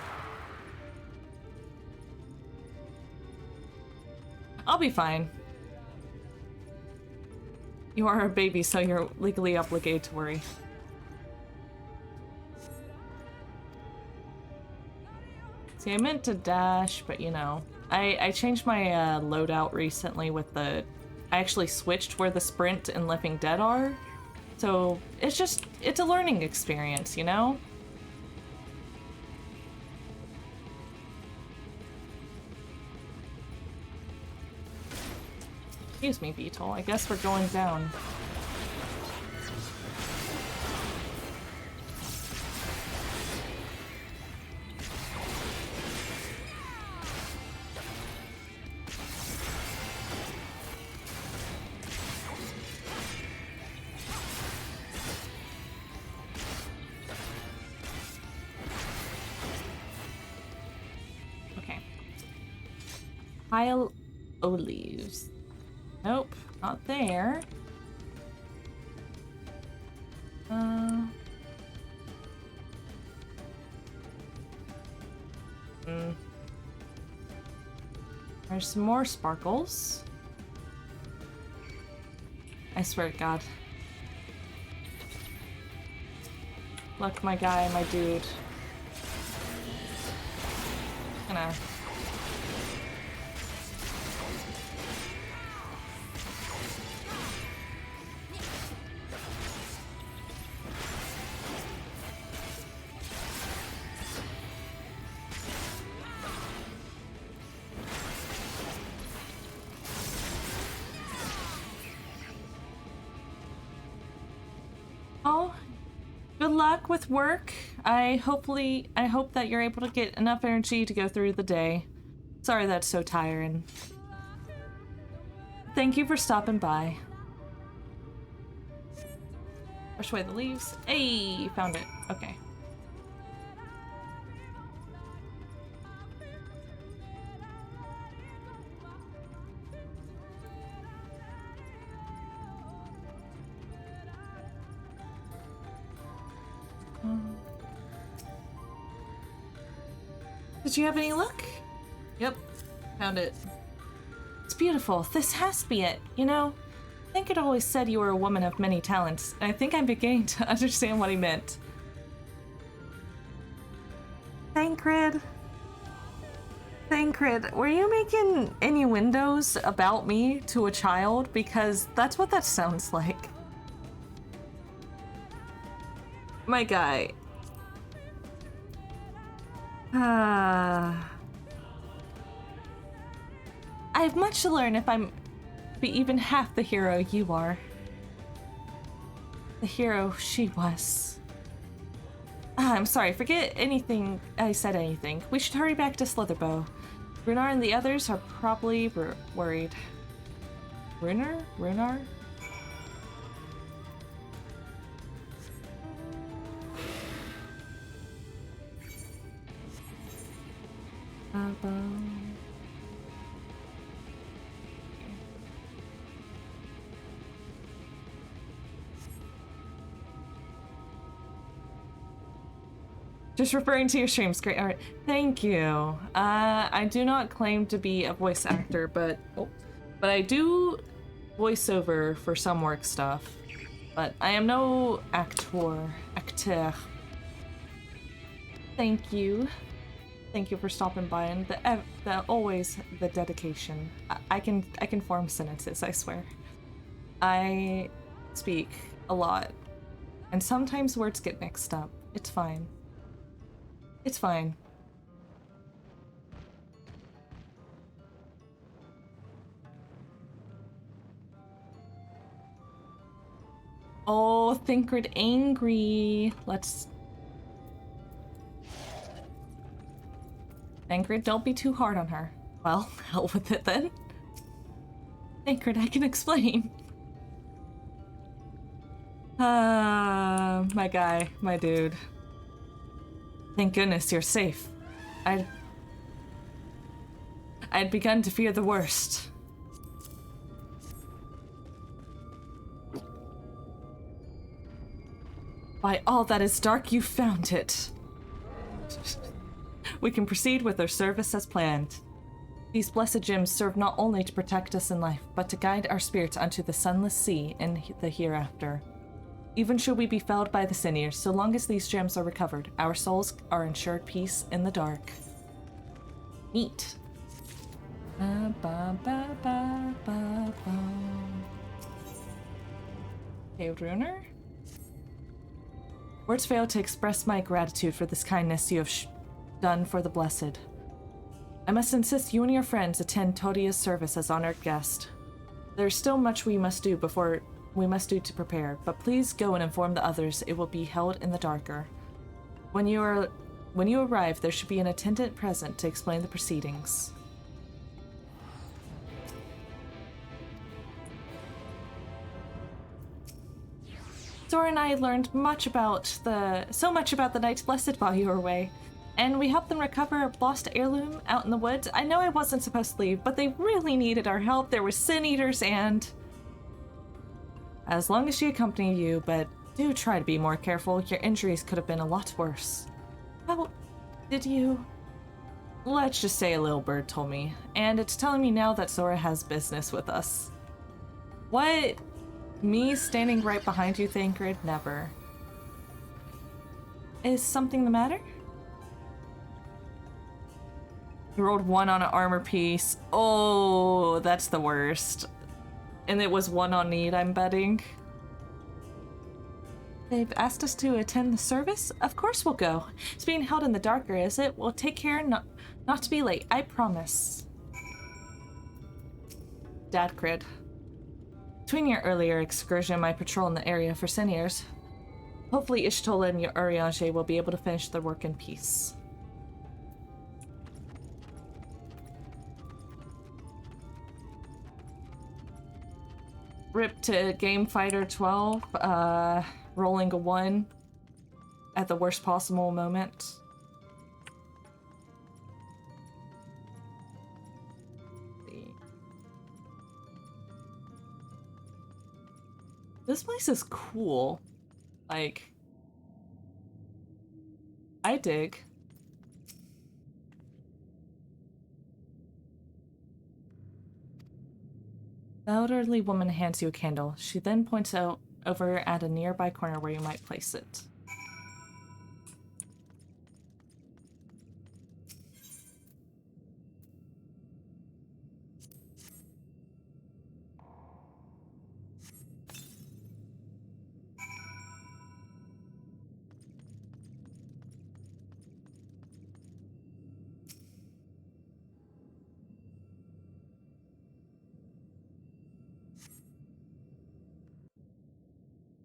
I'll be fine. You are a baby, so you're legally obligated to worry. See, I meant to dash, but you know. I changed my loadout recently with the... I actually switched where the sprint and Living Dead are. So, it's a learning experience, you know? Excuse me, Beetle. I guess we're going down. Pile o' leaves. Nope, not there. There's some more sparkles. I swear to God. Look, my guy, my dude. Gonna... Oh, good luck with work. I hope that you're able to get enough energy to go through the day. Sorry that's so tiring. Thank you for stopping by. Brush away the leaves. Hey, found it. Okay. Did you have any luck? Yep, found it. It's beautiful. This has to be it. You know, I think it always said you were a woman of many talents, and I think I'm beginning to understand what he meant. Thancred. Thancred, were you making innuendos about me to a child? Because that's what that sounds like. My guy. I have much to learn if I'm even half the hero you are. The hero she was. I'm sorry, forget anything I said anything. We should hurry back to Slitherbow. Runar and the others are probably worried. Runar? Just referring to your streams, great art. Thank you. I do not claim to be a voice actor, but I do voiceover for some work stuff. But I am no actor. Thank you. Thank you for stopping by and always the dedication. I can form sentences, I swear. I speak a lot, and sometimes words get mixed up. It's fine. It's fine. Oh, Thancred angry. Thancred, don't be too hard on her. Well, hell with it then. Thancred, I can explain. My guy, my dude. Thank goodness you're safe. I'd begun to fear the worst. By all that is dark, you found it. We can proceed with our service as planned. These blessed gems serve not only to protect us in life, but to guide our spirits unto the sunless sea in the hereafter. Even should we be felled by the Siniers, so long as these gems are recovered, our souls are ensured peace in the dark. Neat. Hey, Runar? Words fail to express my gratitude for this kindness you have done for the blessed. I must insist you and your friends attend Todia's service as honored guest. There is still much we must do to prepare, but please go and inform the others it will be held in the darker. When you arrive, there should be an attendant present to explain the proceedings. Zora and I learned so much about the Knights Blessed while you were away. and we helped them recover a lost heirloom out in the woods. I know I wasn't supposed to leave, but they really needed our help. There were sin eaters, and as long as she accompanied you, but do try to be more careful. Your injuries could have been a lot worse. How did you? Let's just say a little bird told me, and it's telling me now that Zora has business with us. What? Me standing right behind you, Thancred? Never. Is something the matter? You rolled 1 on an armor piece. Oh, that's the worst. And it was 1 on need, I'm betting. They've asked us to attend the service? Of course we'll go. It's being held in the darker, is it? We'll take care not to be late, I promise. Dadcrid. Between your earlier excursion and my patrol in the area for seniors, hopefully Ishtola and Urianger will be able to finish their work in peace. Rip to Game Fighter 12, rolling a 1 at the worst possible moment. This place is cool. Like, I dig. The elderly woman hands you a candle. She then points out over at a nearby corner where you might place it.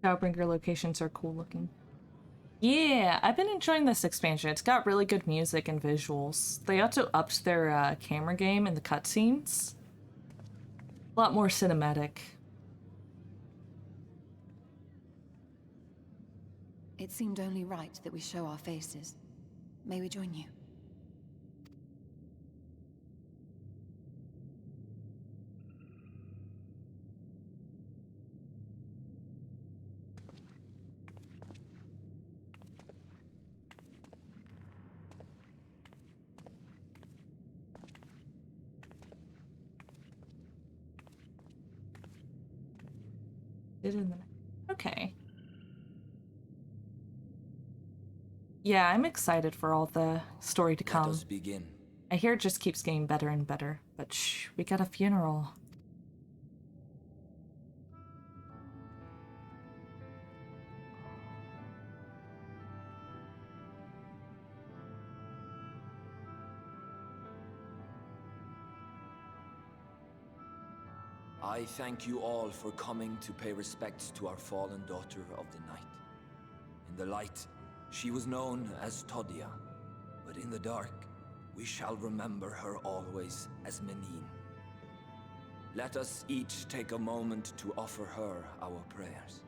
Shadowbringer locations are cool looking. Yeah, I've been enjoying this expansion. It's got really good music and visuals. They also upped their camera game in the cutscenes. A lot more cinematic. It seemed only right that we show our faces. May we join you? Okay. Yeah, I'm excited for all the story to come. Let us begin. I hear it just keeps getting better and better, but shh, we got a funeral. I thank you all for coming to pay respects to our fallen daughter of the night. In the light, she was known as Todia, but in the dark, we shall remember her always as Menine. Let us each take a moment to offer her our prayers.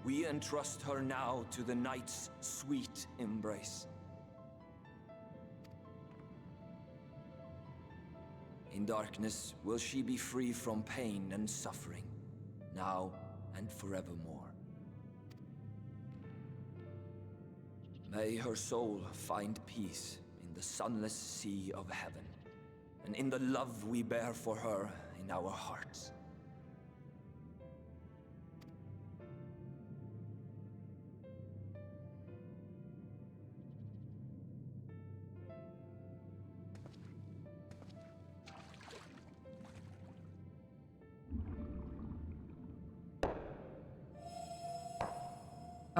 We entrust her now to the night's sweet embrace. In darkness will she be free from pain and suffering, now and forevermore. May her soul find peace in the sunless sea of heaven, and in the love we bear for her in our hearts.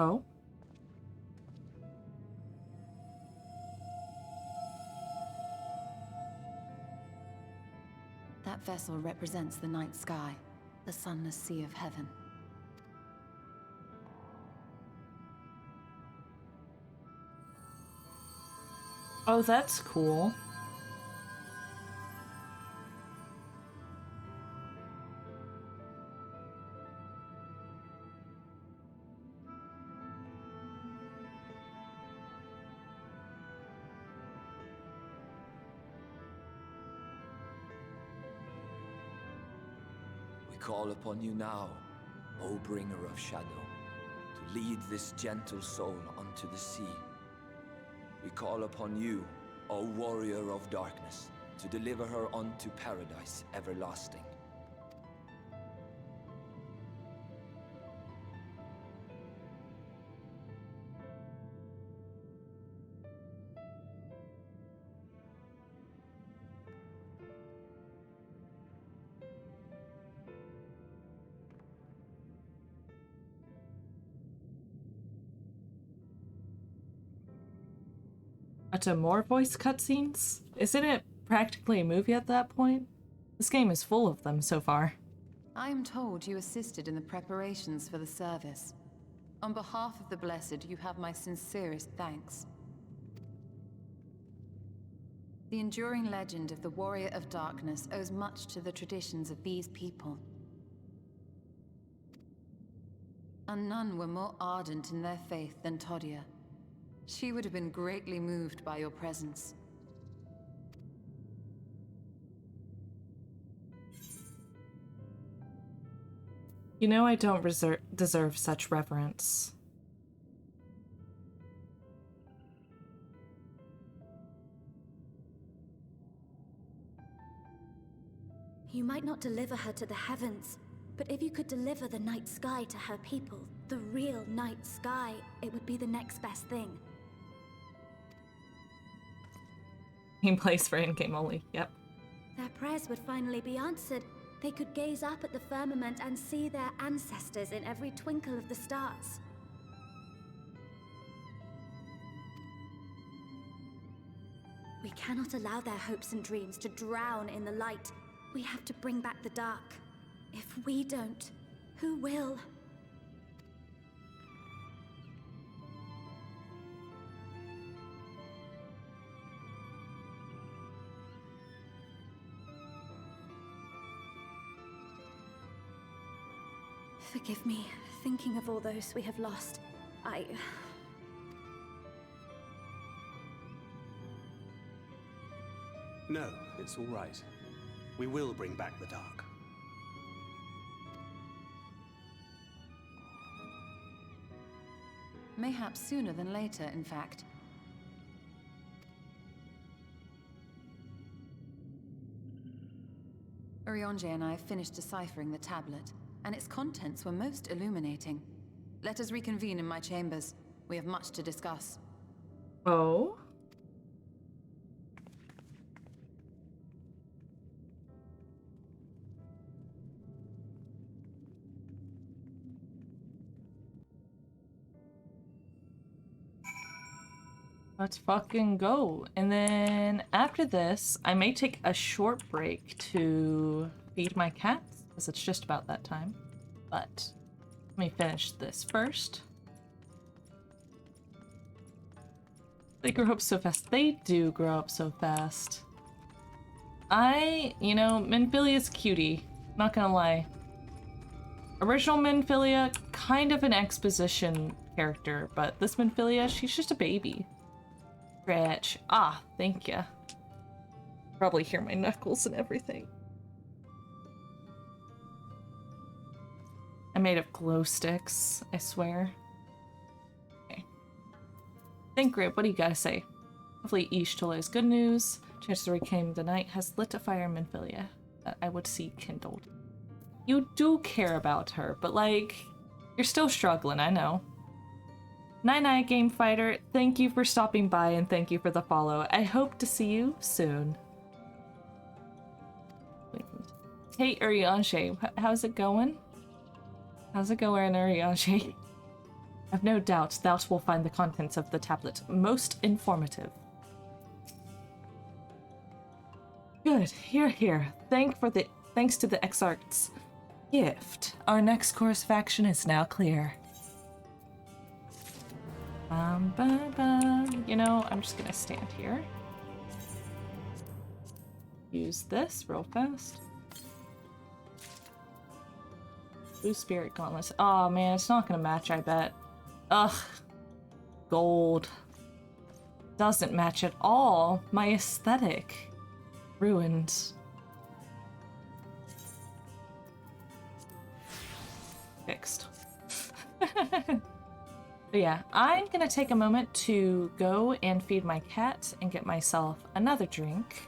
Oh? That vessel represents the night sky, the sunless sea of heaven. Oh, that's cool. call upon you now, O bringer of shadow, to lead this gentle soul unto the sea. We call upon you, O warrior of darkness, to deliver her unto paradise everlasting. To more voice cutscenes? Isn't it practically a movie at that point? This game is full of them so far. I am told you assisted in the preparations for the service. On behalf of the Blessed, you have my sincerest thanks. The enduring legend of the Warrior of Darkness owes much to the traditions of these people. And none were more ardent in their faith than Todia. She would have been greatly moved by your presence. You know I don't deserve such reverence. You might not deliver her to the heavens, but if you could deliver the night sky to her people, the real night sky, it would be the next best thing. He plays for in-game only, yep. Their prayers would finally be answered. They could gaze up at the firmament and see their ancestors in every twinkle of the stars. We cannot allow their hopes and dreams to drown in the light. We have to bring back the dark. If we don't, who will? Forgive me, thinking of all those we have lost. No, it's all right. We will bring back the dark. Mayhaps sooner than later, in fact. Urianger and I have finished deciphering the tablet, and its contents were most illuminating. Let us reconvene in my chambers. We have much to discuss. Oh? Let's fucking go. And then after this, I may take a short break to feed my cats, because it's just about that time. But let me finish this first. They grow up so fast. They do grow up so fast. You know, Minfilia's cutie. Not gonna lie. Original Minfilia, kind of an exposition character, but this Minfilia, she's just a baby. Stretch. Ah, thank ya. Probably hear my knuckles and everything. I'm made of glow sticks, I swear. Okay. Think, Grip, what do you gotta say? Hopefully Ishtola is good news. Chance to reclaim the night has lit a fire in Minfilia that I would see kindled. You do care about her, but like, you're still struggling, I know. Night-night, Game Fighter. Thank you for stopping by and thank you for the follow. I hope to see you soon. Hey, Urianger, how's it going? How's it going, Urianger? I've no doubt thou will find the contents of the tablet most informative. Good, here. Thanks to the Exarch's gift, our next course of action is now clear. You know, I'm just gonna stand here. Use this real fast. Blue Spirit Gauntlets. Oh man, it's not gonna match, I bet. Ugh. Gold. Doesn't match at all. My aesthetic. Ruined. fixed. But yeah, I'm gonna take a moment to go and feed my cat and get myself another drink.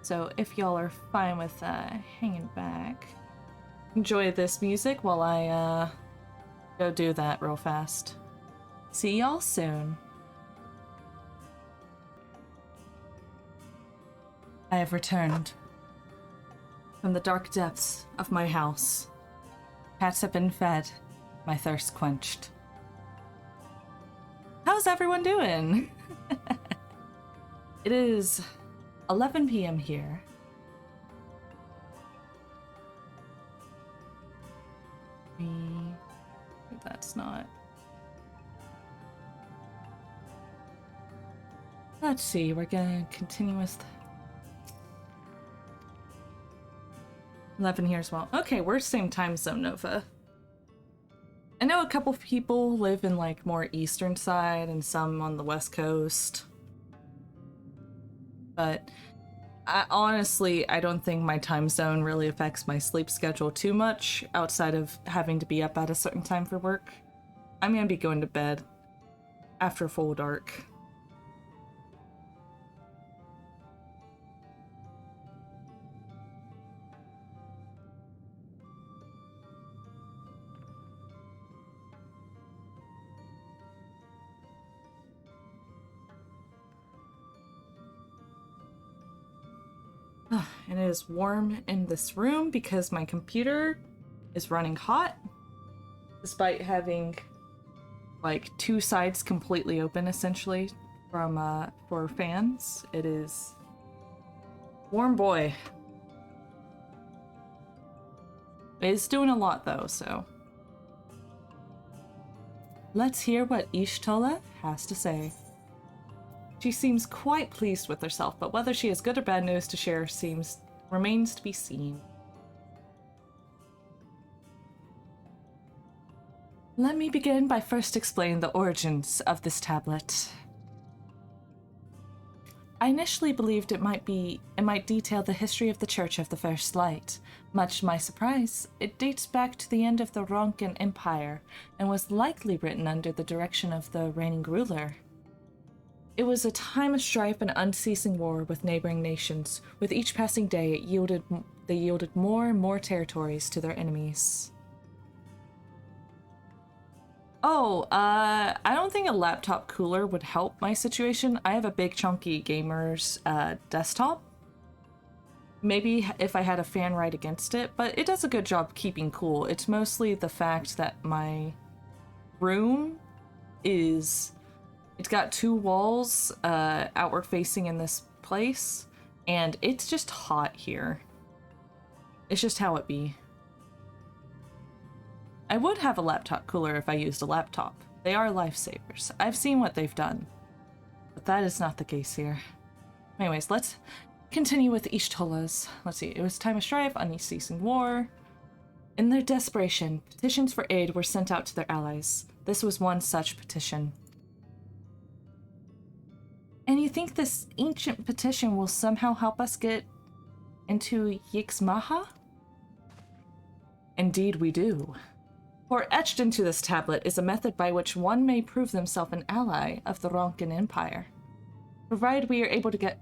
So if y'all are fine with hanging back, enjoy this music while I go do that real fast. See y'all soon. I have returned from the dark depths of my house. Cats have been fed, my thirst quenched. How's everyone doing? It is 11 p.m. here. That's not. Let's see, we're gonna continue with 11 here as well. Okay, we're same time zone, Nova. I know a couple people live in like more eastern side and some on the west coast. But I don't think my time zone really affects my sleep schedule too much outside of having to be up at a certain time for work. I'm gonna be going to bed after full dark. And it is warm in this room because my computer is running hot, despite having like two sides completely open essentially from for fans. It is warm boy. It's doing a lot though, so let's hear what Ishtola has to say. She seems quite pleased with herself, but whether she has good or bad news to share remains to be seen. Let me begin by first explaining the origins of this tablet. I initially believed it might detail the history of the Church of the First Light. Much to my surprise, it dates back to the end of the Ronkan Empire and was likely written under the direction of the reigning ruler. It was a time of strife and unceasing war with neighboring nations. With each passing day, they yielded more and more territories to their enemies. Oh, I don't think a laptop cooler would help my situation. I have a big chunky gamer's desktop. Maybe if I had a fan right against it, but it does a good job keeping cool. It's mostly the fact that my room is... It's got two walls outward facing in this place, and it's just hot here. It's just how it be. I would have a laptop cooler if I used a laptop. They are lifesavers. I've seen what they've done. But that is not the case here. Anyways, let's continue with Ishtola's. Let's see, it was time of strife, unceasing war. In their desperation, petitions for aid were sent out to their allies. This was one such petition. And you think this ancient petition will somehow help us get into Yixmaha? Indeed we do. For etched into this tablet is a method by which one may prove themselves an ally of the Ronkan Empire. Provided we are able to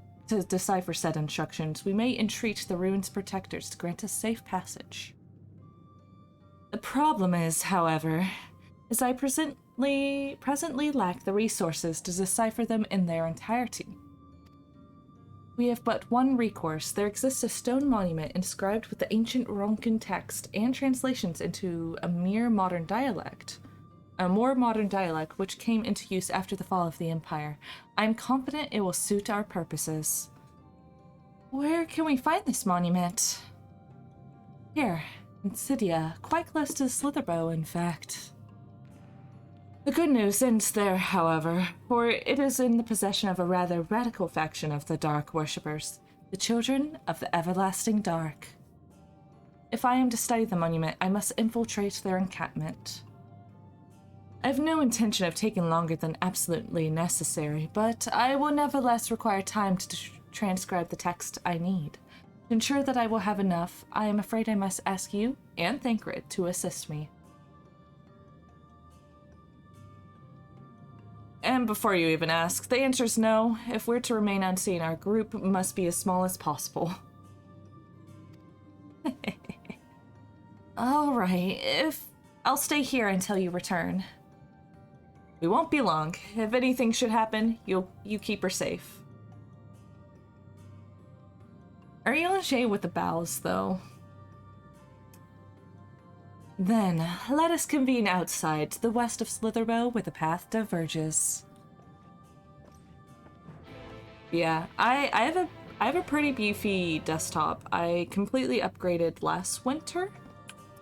decipher said instructions, we may entreat the ruin's protectors to grant us safe passage. The problem is, however, I presently lack the resources to decipher them in their entirety. We have but one recourse. There exists a stone monument inscribed with the ancient Ronkan text and translations into a more modern dialect which came into use after the fall of the Empire. I am confident it will suit our purposes. Where can we find this monument? Here, in Cydia, quite close to Slitherbow, in fact. The good news ends there, however, for it is in the possession of a rather radical faction of the Dark Worshippers, the Children of the Everlasting Dark. If I am to study the monument, I must infiltrate their encampment. I have no intention of taking longer than absolutely necessary, but I will nevertheless require time to transcribe the text I need. To ensure that I will have enough, I am afraid I must ask you and Thancred to assist me. And before you even ask, the answer is no. If we're to remain unseen, our group must be as small as possible. Alright, I'll stay here until you return. We won't be long. If anything should happen, you keep her safe. Ariel with the bows, though. Then, let us convene outside to the west of Slitherbow where the path diverges. Yeah, I have a pretty beefy desktop. I completely upgraded last winter.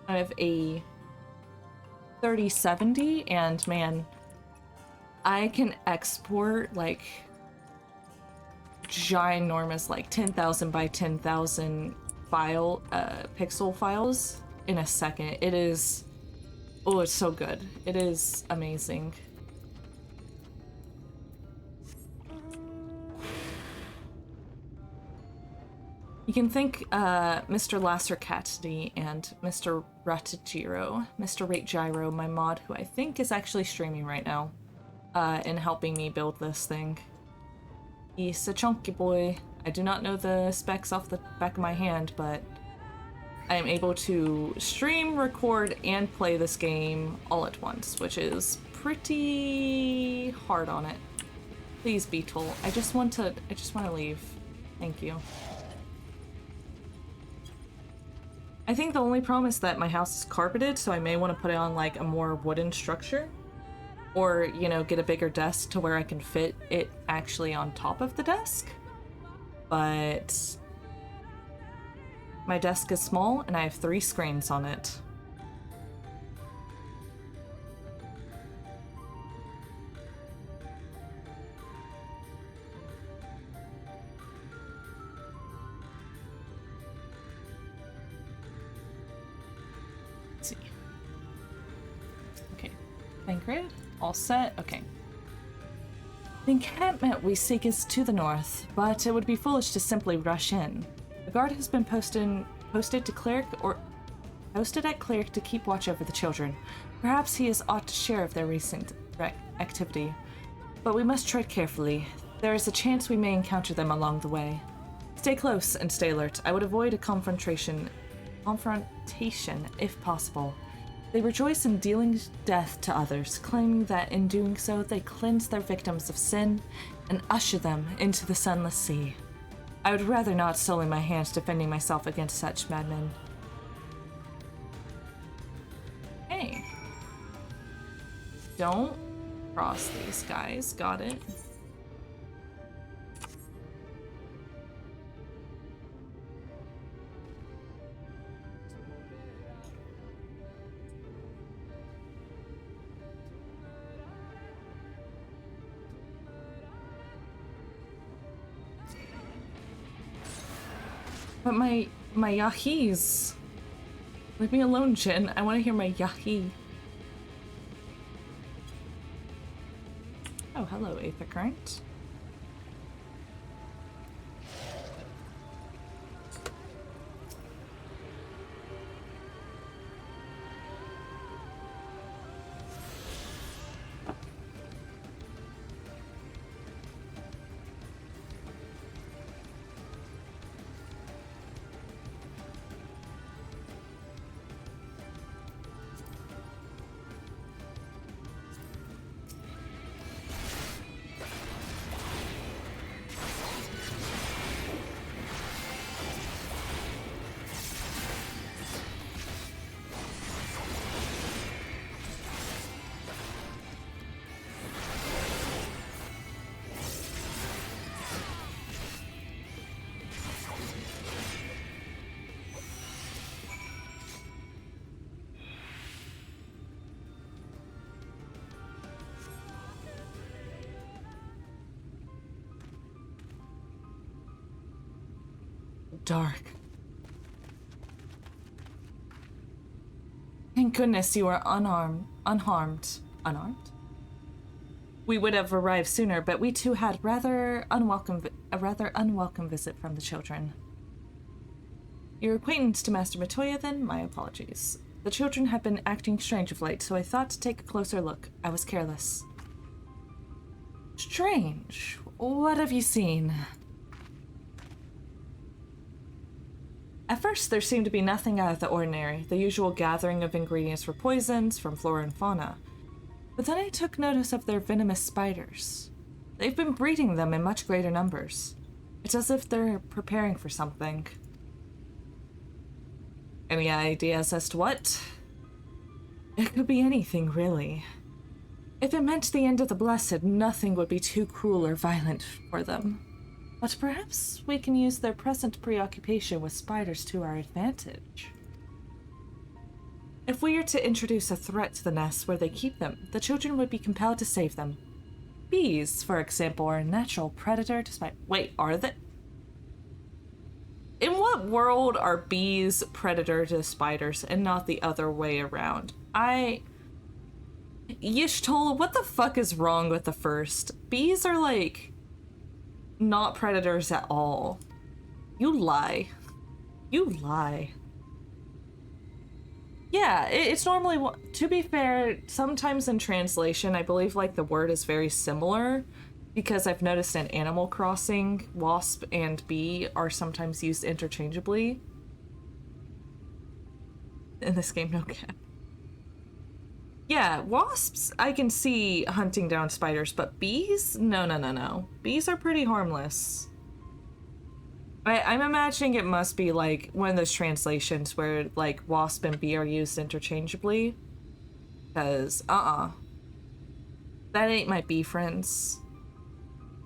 I have a 3070, and man, I can export like ginormous, like 10,000 by 10,000 pixel files in a second. It is, oh, it's so good. It is amazing. You can thank Mr. Lasser Cassidy and Mr. Ratajiro, Mr. Rate Gyro, my mod, who I think is actually streaming right now, in helping me build this thing. He's a chunky boy. I do not know the specs off the back of my hand, but I am able to stream, record, and play this game all at once, which is pretty hard on it. Please, Beetle. I just want to leave. Thank you. I think the only problem is that my house is carpeted, so I may want to put it on like a more wooden structure. Or, you know, get a bigger desk to where I can fit it actually on top of the desk. But my desk is small and I have 3 screens on it. Let's see. Okay, Thancred. All set? Okay. The encampment we seek is to the north, but it would be foolish to simply rush in. A guard has been posted at Cleric to keep watch over the children. Perhaps he is ought to share of their recent activity. But we must tread carefully. There is a chance we may encounter them along the way. Stay close and stay alert. I would avoid a confrontation if possible. They rejoice in dealing death to others, claiming that in doing so they cleanse their victims of sin and usher them into the sunless sea. I would rather not sully my hands defending myself against such madmen. Hey. Don't cross these guys, got it. But my yahis. Leave me alone, Jin. I want to hear my yahi. Oh, hello, Aether Current. Dark. Thank goodness you are unharmed. Unarmed? We would have arrived sooner, but we too had a rather unwelcome visit from the children. Your acquaintance to Master Matoya, then? My apologies. The children have been acting strange of late, so I thought to take a closer look. I was careless. Strange. What have you seen? At first, there seemed to be nothing out of the ordinary, the usual gathering of ingredients for poisons from flora and fauna. But then I took notice of their venomous spiders. They've been breeding them in much greater numbers. It's as if they're preparing for something. Any ideas as to what? It could be anything, really. If it meant the end of the Blessed, nothing would be too cruel or violent for them. But perhaps we can use their present preoccupation with spiders to our advantage. If we are to introduce a threat to the nests where they keep them, the children would be compelled to save them. Bees, for example, are a natural predator despite— Wait, are they? In what world are bees predator to spiders and not the other way around? Y'shtola, what the fuck is wrong with the first? Bees are like not predators at all. You lie. You lie. Yeah, it's normally, to be fair, sometimes in translation, I believe like the word is very similar, because I've noticed in Animal Crossing, wasp and bee are sometimes used interchangeably. In this game, no cap. Yeah, wasps, I can see hunting down spiders, but bees? No. Bees are pretty harmless. I'm imagining it must be like one of those translations where like wasp and bee are used interchangeably. Because, that ain't my bee friends.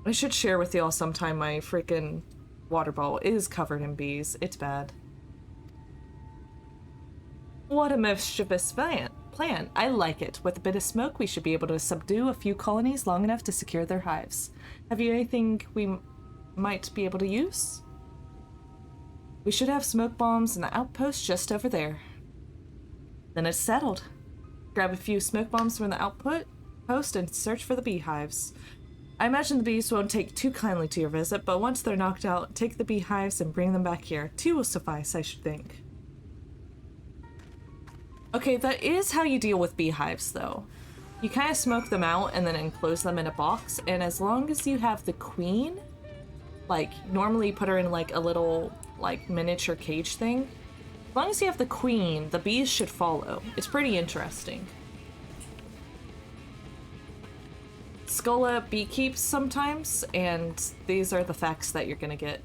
I should share with y'all sometime my freaking water bottle is covered in bees. It's bad. What a mischievous plan. I like it. With a bit of smoke, we should be able to subdue a few colonies long enough to secure their hives. Have you anything we might be able to use? We should have smoke bombs in the outpost just over there. Then it's settled. Grab a few smoke bombs from the post and search for the beehives. I imagine the bees won't take too kindly to your visit, but once they're knocked out, take the beehives and bring them back here. 2 will suffice, I should think. Okay, that is how you deal with beehives, though. You kind of smoke them out and then enclose them in a box, and as long as you have the queen, like, normally you put her in, like, a little, like, miniature cage thing. As long as you have the queen, the bees should follow. It's pretty interesting. Skola beekeeps sometimes, and these are the facts that you're gonna get.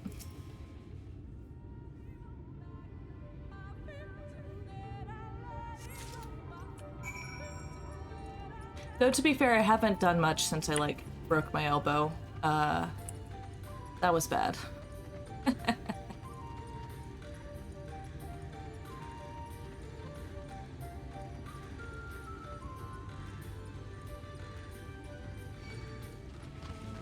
Though, to be fair, I haven't done much since I, like, broke my elbow. That was bad.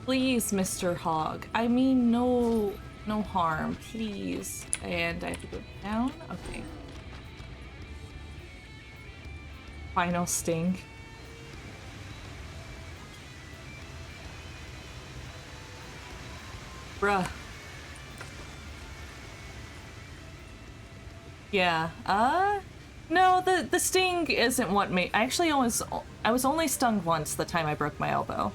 Please, Mr. Hog. I mean no harm, please. And I have to go down? Okay. Final sting. Bruh. Yeah, no, the sting isn't what made— I was only stung once the time I broke my elbow.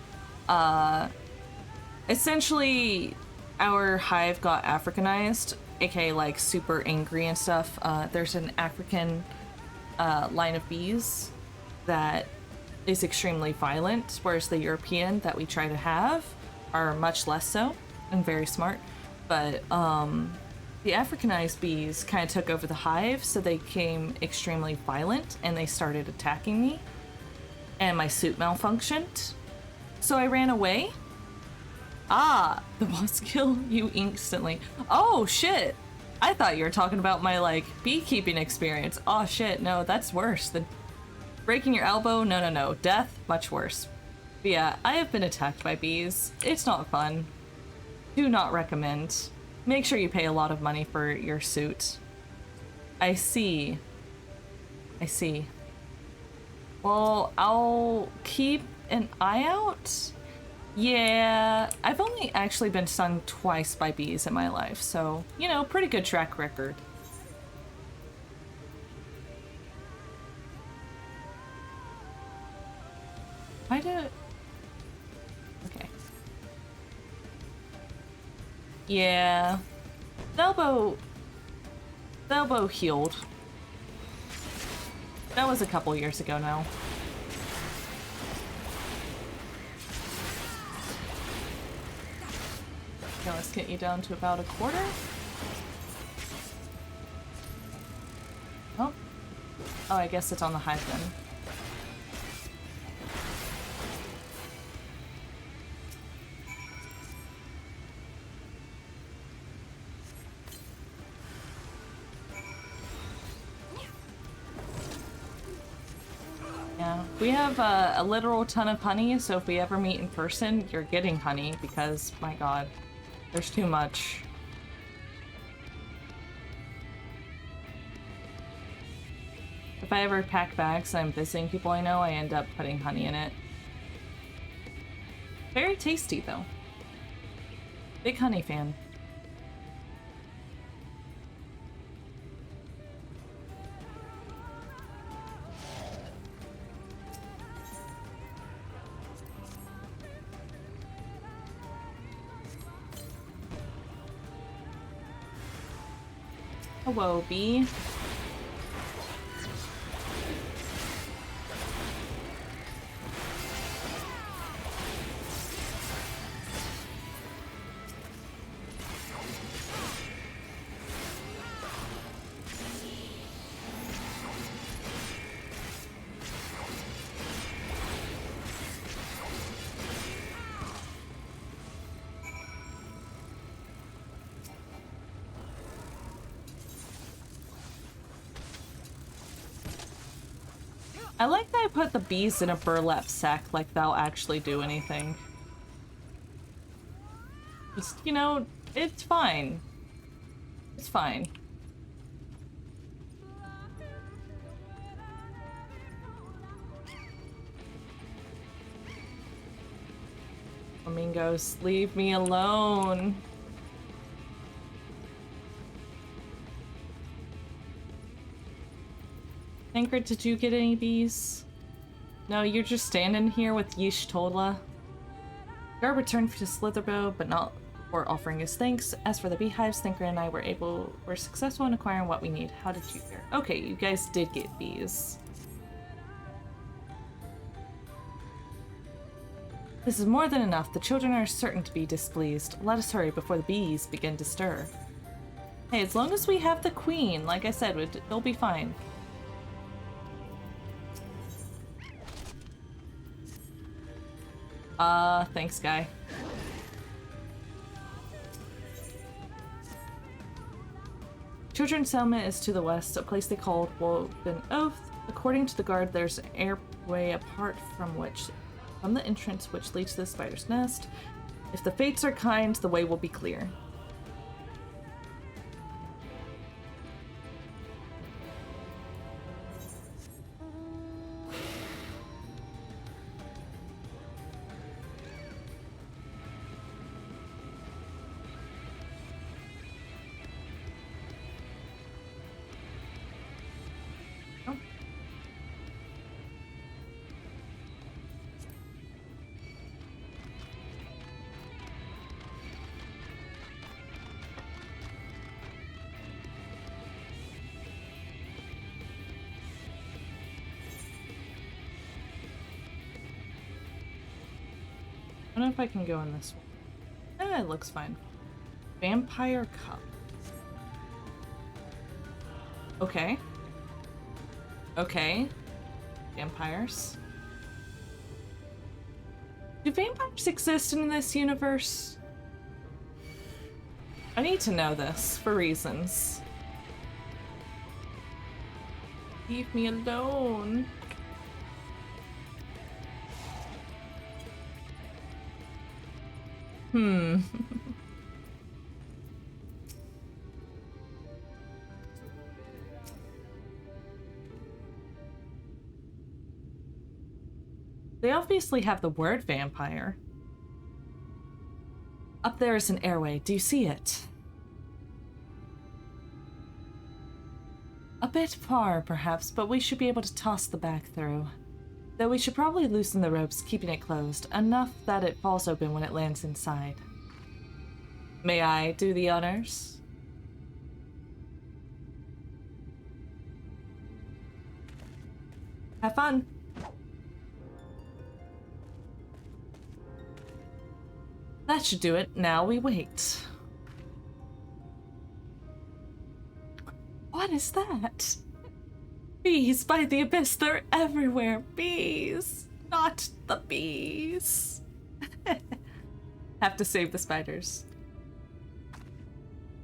Essentially, our hive got Africanized, aka like super angry and stuff. There's an African line of bees that is extremely violent, whereas the European that we try to have are much less so and very smart. But the Africanized bees kind of took over the hive, so they became extremely violent and they started attacking me, and my suit malfunctioned, so I ran away. The boss killed you instantly. Oh shit, I thought you were talking about my like beekeeping experience. Oh shit, no, that's worse than breaking your elbow. No, death, much worse. But yeah, I have been attacked by bees. It's not fun. Do not recommend. Make sure you pay a lot of money for your suit. I see. Well, I'll keep an eye out. Yeah, I've only actually been stung twice by bees in my life, so, you know, pretty good track record. Okay. Yeah. The elbow healed. That was a couple years ago now. Okay, let's get you down to about a quarter. Oh. Oh, I guess it's on the hive then. Yeah, we have a literal ton of honey, so if we ever meet in person, you're getting honey because, my god, there's too much. If I ever pack bags and I'm visiting people I know, I end up putting honey in it. Very tasty, though. Big honey fan. Hello, bee. I like that I put the bees in a burlap sack like they'll actually do anything. Just, you know, it's fine. It's fine. Flamingos, leave me alone. Tancred, did you get any bees? No, you're just standing here with Y'shtola. Guard returned to Slitherbow, but not before offering his thanks. As for the beehives, Tancred and I were successful in acquiring what we need. How did you fare? Okay, you guys did get bees. This is more than enough. The children are certain to be displeased. Let us hurry before the bees begin to stir. Hey, as long as we have the queen, like I said, it'll be fine. Thanks, guy. Children's Settlement is to the west, a place they called Woven Oath. According to the guard, there's an airway apart from the entrance which leads to the spider's nest. If the fates are kind, the way will be clear. I don't know if I can go in this one. It looks fine. Vampire Cup. Okay. Okay. Vampires. Do vampires exist in this universe? I need to know this for reasons. Leave me alone. They obviously have the word vampire. Up there is an airway. Do you see it? A bit far, perhaps, but we should be able to toss the bag through. Though we should probably loosen the ropes, keeping it closed, enough that it falls open when it lands inside. May I do the honors? Have fun. That should do it. Now we wait. What is that? Bees by the abyss. They're everywhere. Bees. Not the bees. Have to save the spiders.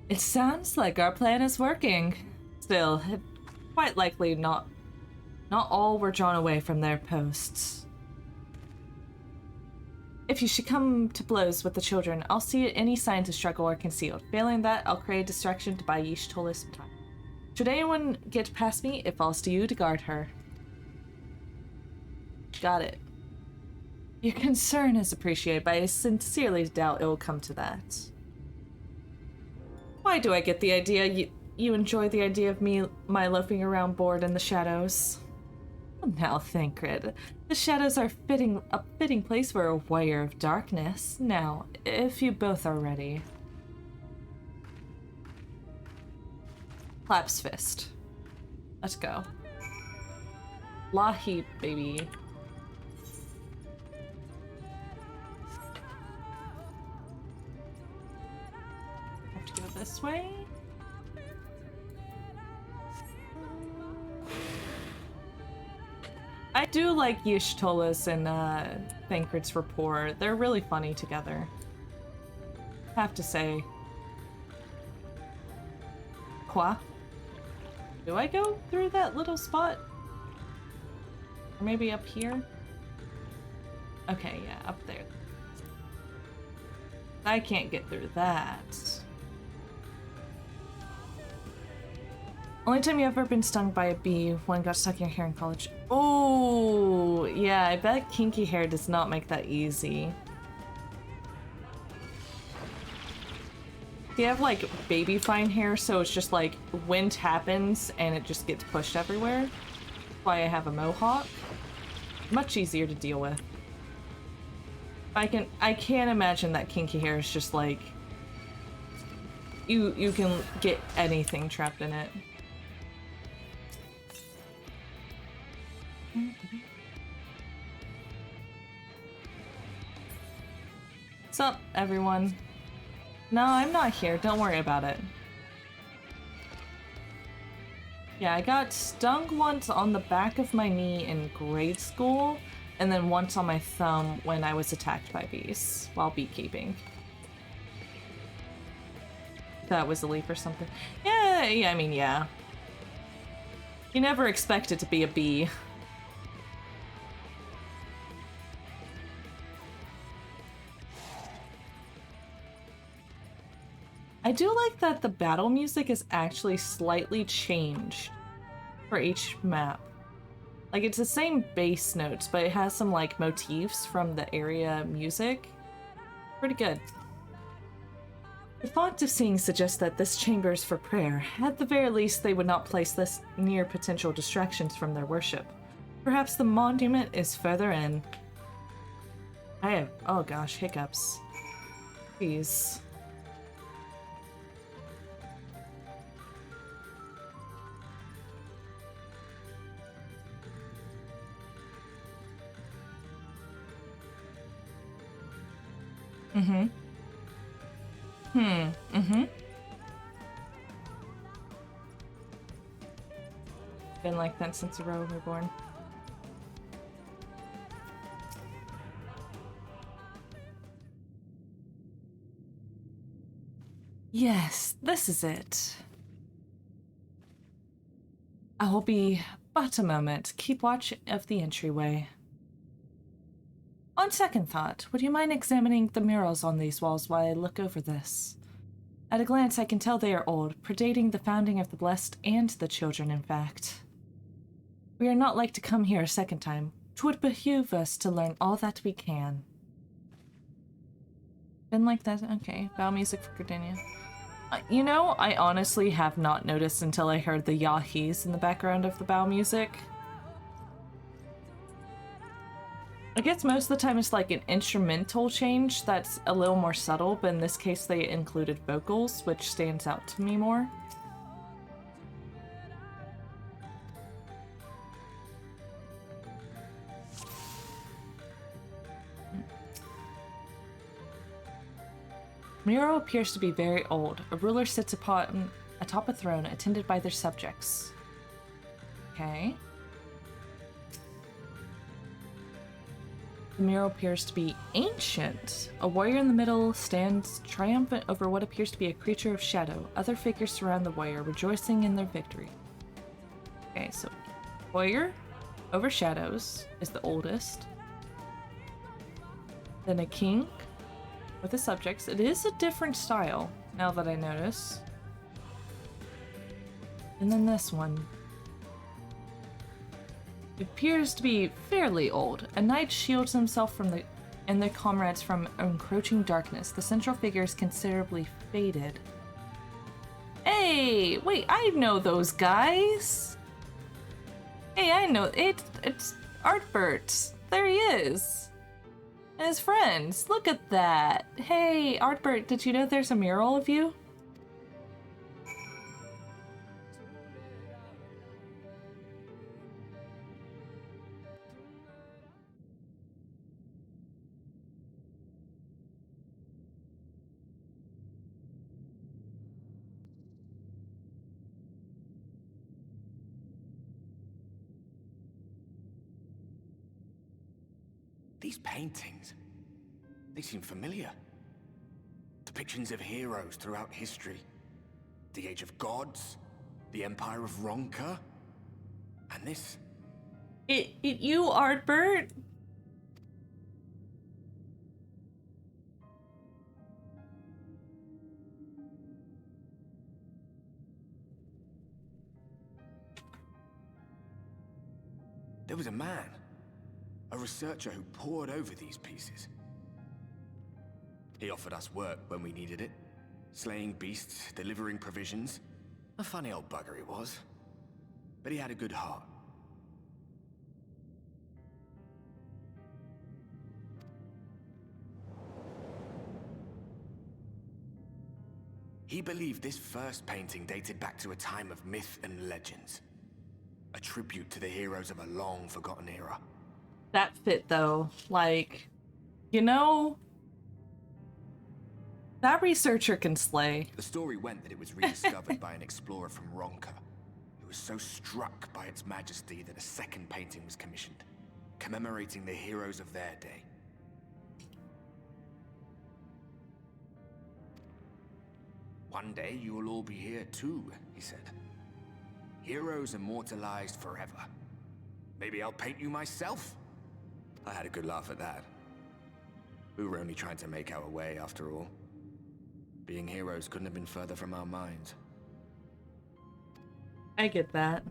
It sounds like our plan is working. Still, quite likely not all were drawn away from their posts. If you should come to blows with the children, I'll see any signs of struggle or concealed. Failing that, I'll create a distraction to buy Y'shtola some time. Should anyone get past me, it falls to you to guard her. Got it. Your concern is appreciated, but I sincerely doubt it will come to that. Why do I get the idea you enjoy the idea of my loafing around bored in the shadows? Now, Thancred, the shadows are a fitting place for a warrior of darkness. Now, if you both are ready. Claps fist. Let's go. Lahi, baby. Have to go this way. I do like Y'shtola's and Thancred's rapport. They're really funny together. Have to say. Qua? Do I go through that little spot? Or maybe up here? Okay, yeah, up there. I can't get through that. Only time you ever been stung by a bee, one got stuck in your hair in college. Oh, yeah, I bet kinky hair does not make that easy. Do you have like baby fine hair, so it's just like wind happens and it just gets pushed everywhere? That's why I have a mohawk. Much easier to deal with. I can't imagine that kinky hair is just like you can get anything trapped in it. What's up, everyone? No, I'm not here. Don't worry about it. Yeah, I got stung once on the back of my knee in grade school, and then once on my thumb when I was attacked by bees while beekeeping. That was a leaf or something. Yeah, I mean, yeah. You never expect it to be a bee. I do like that the battle music is actually slightly changed for each map. Like, it's the same bass notes, but it has some, like, motifs from the area music. Pretty good. The font of seeing suggests that this chamber is for prayer. At the very least, they would not place this near potential distractions from their worship. Perhaps the monument is further in. I have, oh gosh, hiccups. Please. Mm-hmm. Mm-hmm. Been like that since the row were born. Yes, this is it. I will be but a moment. Keep watch of the entryway. On second thought, would you mind examining the murals on these walls while I look over this? At a glance, I can tell they are old, predating the founding of the Blessed and the Children, in fact. We are not like to come here a second time. 'Twould behoove us to learn all that we can. Been like that? Okay. Bow music for Gardenia. You know, I honestly have not noticed until I heard the yahis in the background of the bow music. I guess most of the time it's like an instrumental change that's a little more subtle, but in this case they included vocals, which stands out to me more. Miro appears to be very old. A ruler sits atop a throne, attended by their subjects. Okay. The Miro appears to be ancient. A warrior in the middle stands triumphant over what appears to be a creature of shadow. Other figures surround the warrior, rejoicing in their victory. Okay, so warrior over shadows is the oldest. Then a king with the subjects. It is a different style, now that I notice. And then this one. It appears to be fairly old. A knight shields himself and their comrades from encroaching darkness. The central figure is considerably faded. Hey, wait, I know those guys. Hey, I know it's Artbert. There he is. And his friends. Look at that. Hey, Artbert, did you know there's a mural of you? These paintings, they seem familiar. Depictions of heroes throughout history. The Age of Gods, the Empire of Ronka, and this. You, Artbert? There was a man. A researcher who pored over these pieces. He offered us work when we needed it. Slaying beasts, delivering provisions. A funny old bugger he was. But he had a good heart. He believed this first painting dated back to a time of myth and legends. A tribute to the heroes of a long-forgotten era. That fit though, like, you know, that researcher can slay. The story went that it was rediscovered by an explorer from Ronka, who was so struck by its majesty that a second painting was commissioned, commemorating the heroes of their day. One day you will all be here too, he said. Heroes immortalized forever. Maybe I'll paint you myself? I had a good laugh at that. We were only trying to make our way, after all. Being heroes couldn't have been further from our minds. I get that.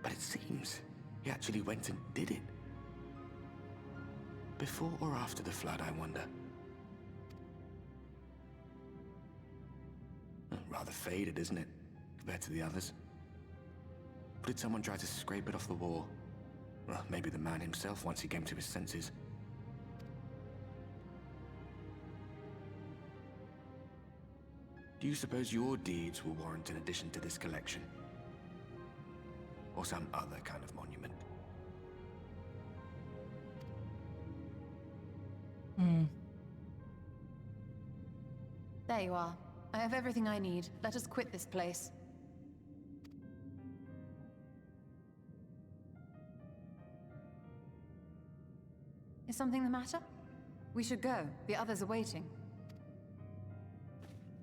But it seems he actually went and did it. Before or after the flood, I wonder. Rather faded, isn't it, compared to the others? Or did someone try to scrape it off the wall? Well, maybe the man himself once he came to his senses. Do you suppose your deeds will warrant an addition to this collection? Or some other kind of monument? There you are. I have everything I need. Let us quit this place. Is something the matter? We should go. The others are waiting.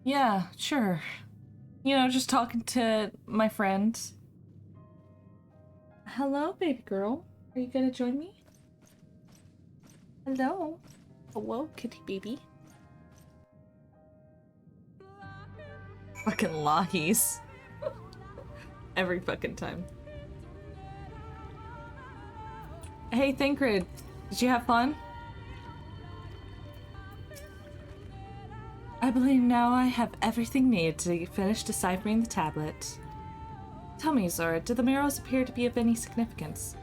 Yeah, sure. You know, just talking to my friends. Hello, baby girl. Are you gonna join me? Hello. Hello, kitty baby. Fucking lahis. Every fucking time. Hey, Thancred. Did you have fun? I believe now I have everything needed to finish deciphering the tablet. Tell me, Zora, do the mirrors appear to be of any significance?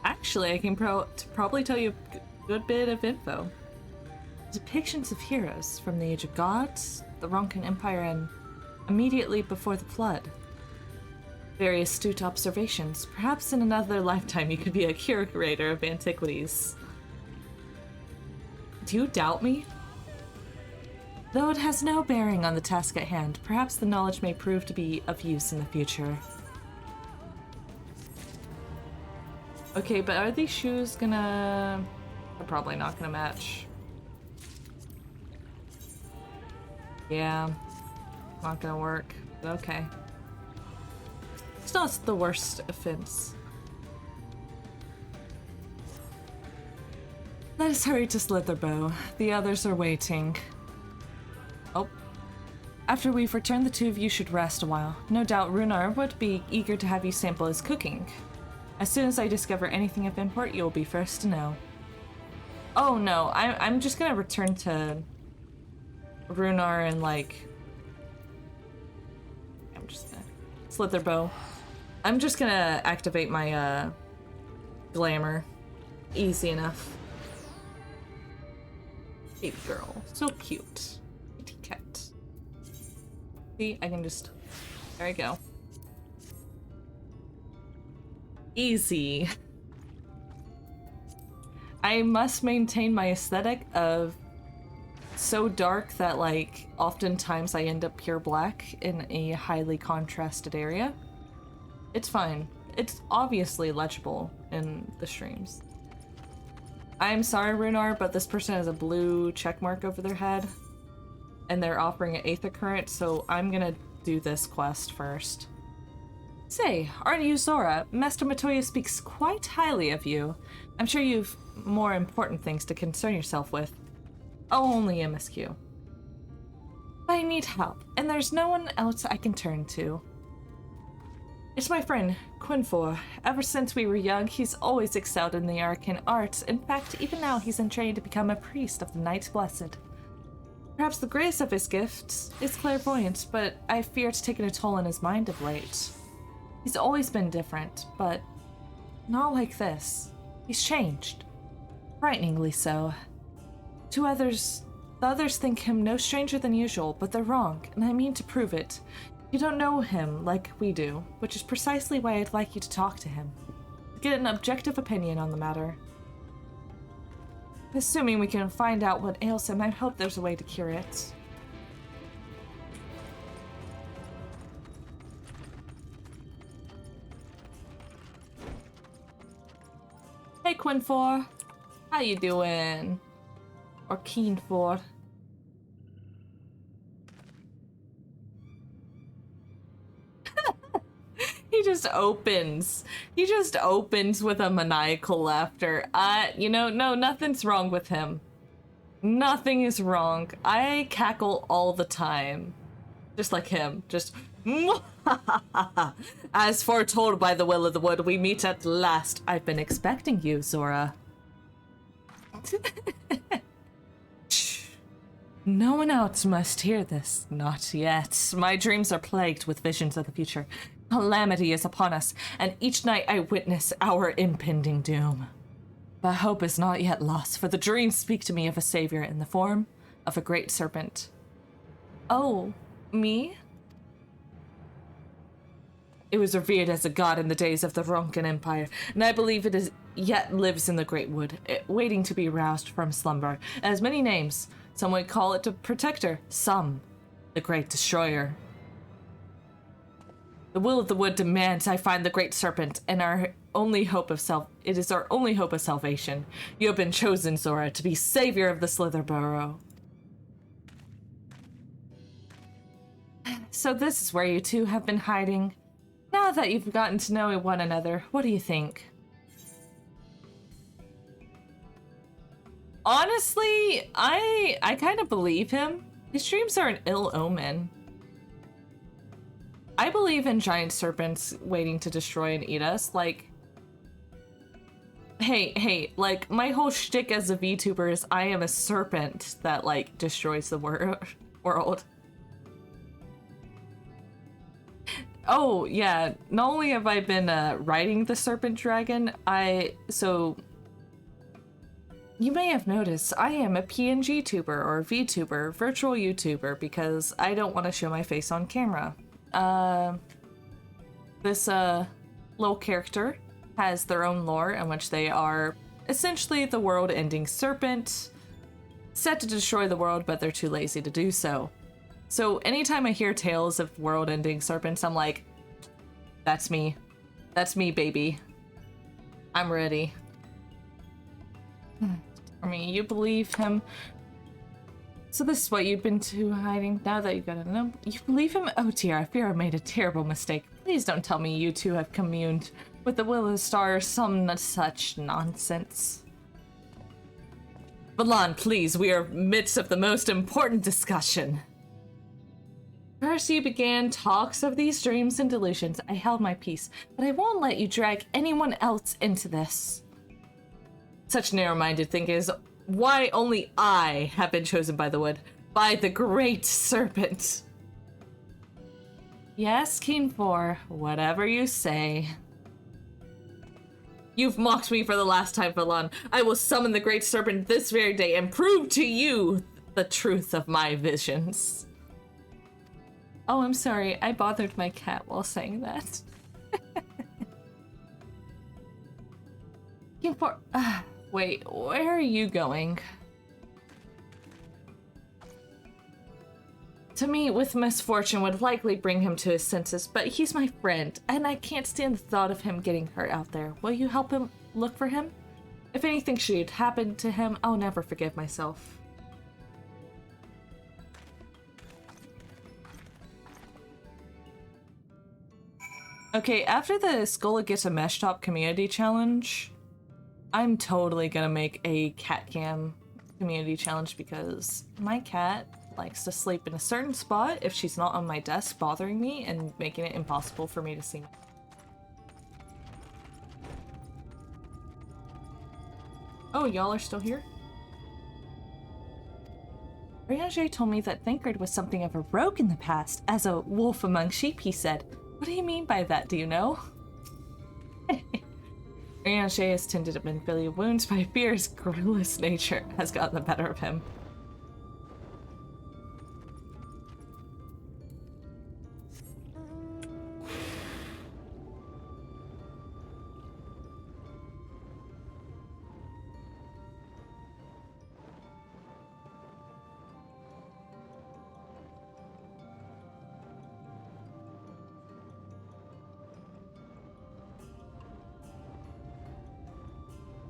Actually, I can probably tell you a good bit of info. Depictions of heroes from the Age of Gods, the Ronkan Empire, and immediately before the Flood. Very astute observations. Perhaps in another lifetime you could be a curator of antiquities. Do you doubt me? Though it has no bearing on the task at hand, perhaps the knowledge may prove to be of use in the future. Okay, but are these shoes gonna... They're probably not gonna match. Yeah, not gonna work. Okay. It's not the worst offense. Let us hurry to Slitherbow. The others are waiting. Oh. After we've returned, the two of you should rest a while. No doubt Runar would be eager to have you sample his cooking. As soon as I discover anything of import, you'll be first to know. Oh no, I'm just gonna return to Runar and like... I'm just gonna... Slitherbow. I'm just gonna activate my glamour. Easy enough. Baby girl. So cute. Kitty cat. See, I can just... There we go. Easy. I must maintain my aesthetic of so dark that, like, oftentimes I end up pure black in a highly contrasted area. It's fine. It's obviously legible in the streams. I'm sorry, Runar, but this person has a blue check mark over their head, and they're offering an Aether Current, so I'm gonna do this quest first. Say, aren't you Zora? Master Matoya speaks quite highly of you. I'm sure you've more important things to concern yourself with. Oh, only MSQ. But I need help, and there's no one else I can turn to. It's my friend, Quinfor. Ever since we were young, he's always excelled in the arcane arts. In fact, even now he's in training to become a priest of the Knights Blessed. Perhaps the greatest of his gifts is clairvoyance, but I fear it's taken a toll on his mind of late. He's always been different, but not like this. He's changed. Frighteningly so. The others think him no stranger than usual, but they're wrong, and I mean to prove it. You don't know him like we do, which is precisely why I'd like you to talk to him. Get an objective opinion on the matter. Assuming we can find out what ails him, I hope there's a way to cure it. Hey, Quinfor. How you doing? Or Keenfor. He just opens. He just opens with a maniacal laughter. You know, no, nothing's wrong with him. Nothing is wrong. I cackle all the time. Just like him. Just... As foretold by the will of the wood, we meet at last. I've been expecting you, Zora. No one else must hear this. Not yet. My dreams are plagued with visions of the future. Calamity is upon us, and each night I witness our impending doom. But hope is not yet lost, for the dreams speak to me of a savior in the form of a great serpent. Oh, me? It was revered as a god in the days of the Ronkan Empire, and I believe it is yet lives in the Great Wood, waiting to be roused from slumber. It has many names. Some would call it the Protector, some the Great Destroyer. The will of the wood demands I find the Great Serpent, and it is our only hope of salvation. You have been chosen, Zora, to be savior of the Slitherbow. So this is where you two have been hiding. Now that you've gotten to know one another, what do you think? Honestly, I kind of believe him. His dreams are an ill omen. I believe in giant serpents waiting to destroy and eat us. Like, hey, like, my whole shtick as a VTuber is I am a serpent that, like, destroys the world. Oh, yeah. Not only have I been riding the Serpent Dragon, so you may have noticed I am a PNG tuber or VTuber, virtual YouTuber, because I don't want to show my face on camera. This little character has their own lore in which they are essentially the world-ending serpent, set to destroy the world, but they're too lazy to do so. So anytime I hear tales of world-ending serpents, I'm like, that's me. That's me, baby. I'm ready. I mean, you believe him. So this is what you've been hiding now that you gotta know. You believe him? Oh dear, I fear I made a terrible mistake. Please don't tell me you two have communed with the will of the stars, some such nonsense. Valan, please, we are midst of the most important discussion. First you began talks of these dreams and delusions. I held my peace, but I won't let you drag anyone else into this. Such narrow-minded thinking is why only I have been chosen by the wood, by the great serpent. Yes, King 4, whatever you say. You've mocked me for the last time, Valan. I will summon the great serpent this very day and prove to you the truth of my visions. Oh, I'm sorry. I bothered my cat while saying that. King 4... wait, where are you going? To me, with misfortune would likely bring him to his senses, but he's my friend, and I can't stand the thought of him getting hurt out there. Will you help him look for him? If anything should happen to him, I'll never forgive myself. Okay, after the Skola Gets a Mesh Top community challenge, I'm totally gonna make a cat cam community challenge because my cat likes to sleep in a certain spot if she's not on my desk bothering me and making it impossible for me to see. Oh, y'all are still here? Riange told me that Thancred was something of a rogue in the past, as a wolf among sheep, he said. What do you mean by that, do you know? Riange has tended to belly wounds, but I fear his guerrillas nature has gotten the better of him.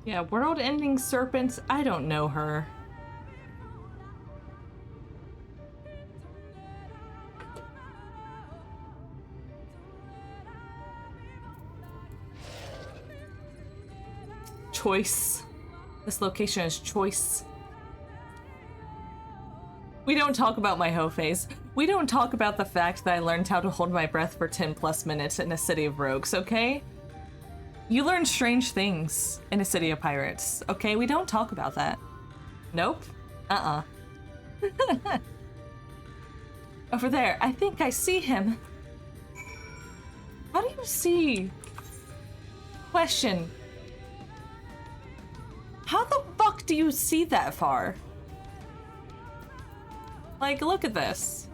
Yeah, world-ending serpents, I don't know her. Choice. This location is choice. We don't talk about my hoe phase. We don't talk about the fact that I learned how to hold my breath for 10 plus minutes in a city of rogues, okay? You learn strange things in a city of pirates, okay? We don't talk about that. Nope. Over there, I think I see him. How do you see? Question. How the fuck do you see that far? Like, look at this.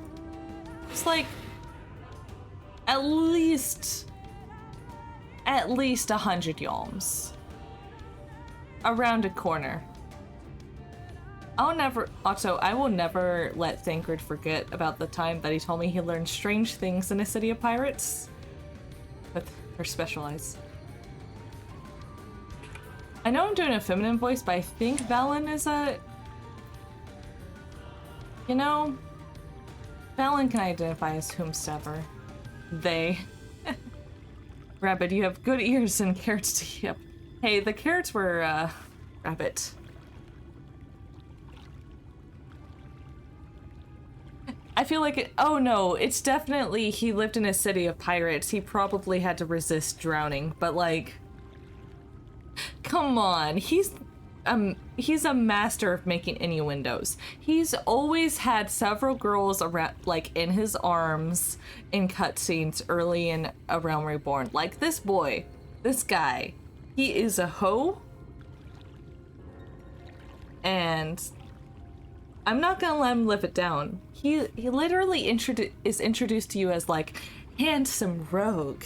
It's like at least 100 yalms around a corner. I will never let Thancred forget about the time that he told me he learned strange things in a city of pirates with her special eyes. I know I'm doing a feminine voice, but I think Valen is a... You know, Valen can identify as whomsoever. They. Rabbit, you have good ears and carrots to yep. Hey, the carrots were, Rabbit. I feel like it- oh no, it's definitely he lived in a city of pirates. He probably had to resist drowning, but like... Come on, he's he's a master of making innuendos. He's always had several girls around, like, in his arms in cutscenes early in A Realm Reborn. Like, this boy, this guy, he is a hoe. And I'm not gonna let him live it down. He literally is introduced to you as, like, handsome rogue.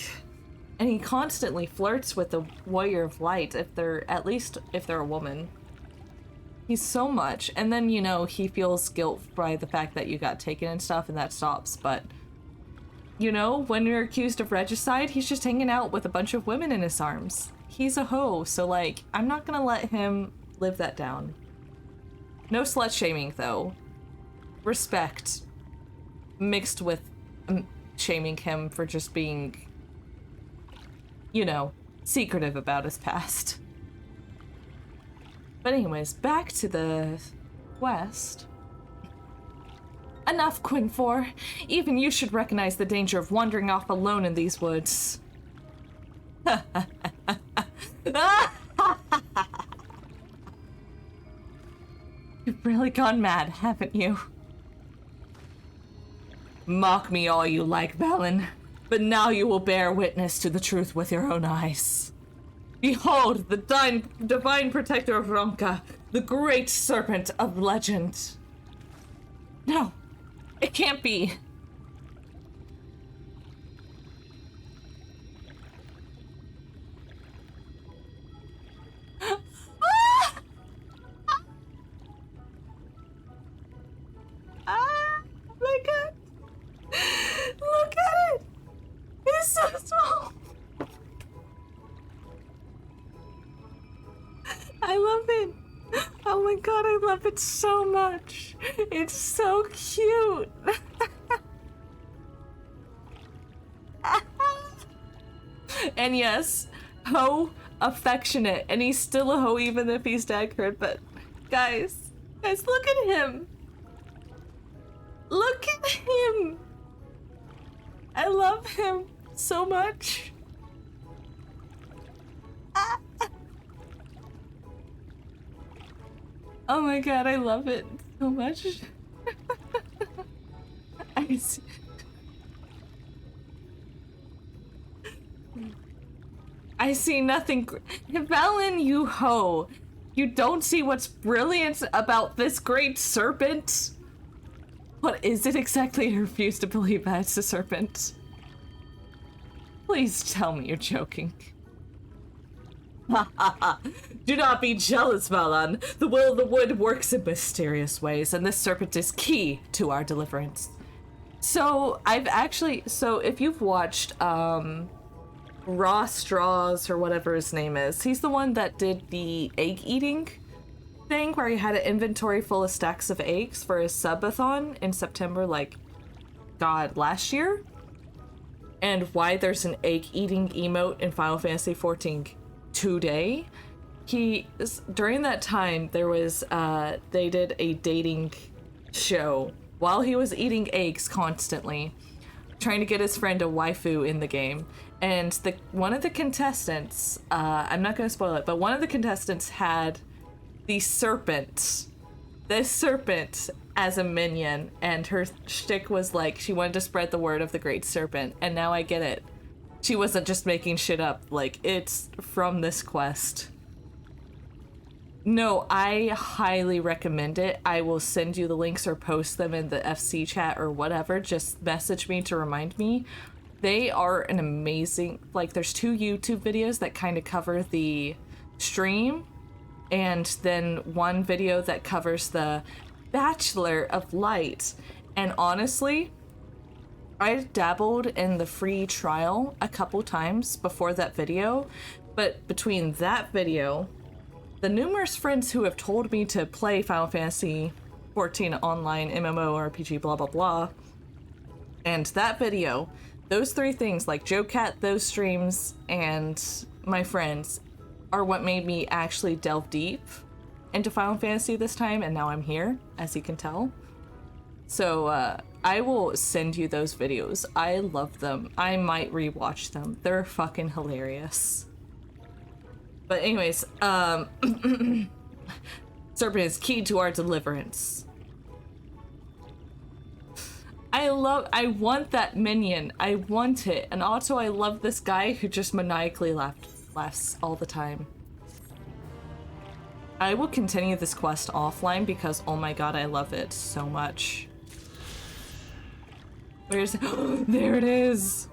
And he constantly flirts with the Warrior of Light, if they're a woman. He's so much. And then, you know, he feels guilt by the fact that you got taken and stuff, and that stops. But, you know, when you're accused of regicide, he's just hanging out with a bunch of women in his arms. He's a hoe, so, like, I'm not gonna let him live that down. No slut-shaming, though. Respect. Mixed with shaming him for just being, you know, secretive about his past. But anyways, back to the quest. Enough, Quinfor. Even you should recognize the danger of wandering off alone in these woods. You've really gone mad, haven't you? Mock me all you like, Valen, but now you will bear witness to the truth with your own eyes. Behold, the divine protector of Ronka, the great serpent of legend. No, it can't be. Oh my god. Look at it. It's so small. I love it. Oh my god, I love it so much. It's so cute. And yes, hoe, affectionate, and he's still a hoe even if he's daggered, but guys, look at him. Look at him. I love him so much. Oh my god, I love it so much. I see nothing. Valen, you hoe. You don't see what's brilliant about this great serpent? What is it exactly? I refuse to believe that it's a serpent. Please tell me you're joking. Ha ha ha! Do not be jealous, Valan. The will of the wood works in mysterious ways, and this serpent is key to our deliverance. So, if you've watched, Raw Straws, or whatever his name is, he's the one that did the egg eating thing where he had an inventory full of stacks of eggs for his subathon in September, last year. And why there's an egg eating emote in Final Fantasy XIV today. During that time, there was, they did a dating show while he was eating eggs constantly, trying to get his friend a waifu in the game. And one of the contestants, I'm not gonna spoil it, but one of the contestants had this serpent as a minion, and her shtick was like she wanted to spread the word of the great serpent, and now I get it. She wasn't just making shit up, like, it's from this quest. No, I highly recommend it. I will send you the links or post them in the FC chat or whatever. Just message me to remind me. They are an amazing, there's 2 YouTube videos that kind of cover the stream, and then one video that covers the Bachelor of Light. And honestly, I dabbled in the free trial a couple times before that video, but between that video, the numerous friends who have told me to play Final Fantasy XIV online MMORPG blah blah blah, and that video, those 3 things, like Joe Cat, those streams, and my friends, are what made me actually delve deep into Final Fantasy this time, and now I'm here, as you can tell. So, I will send you those videos. I love them. I might rewatch them. They're fucking hilarious. But anyways, Serpent is key to our deliverance. I want that minion. I want it. And also I love this guy who just maniacally laughs all the time. I will continue this quest offline because, oh my god, I love it so much. Where's it? There it is!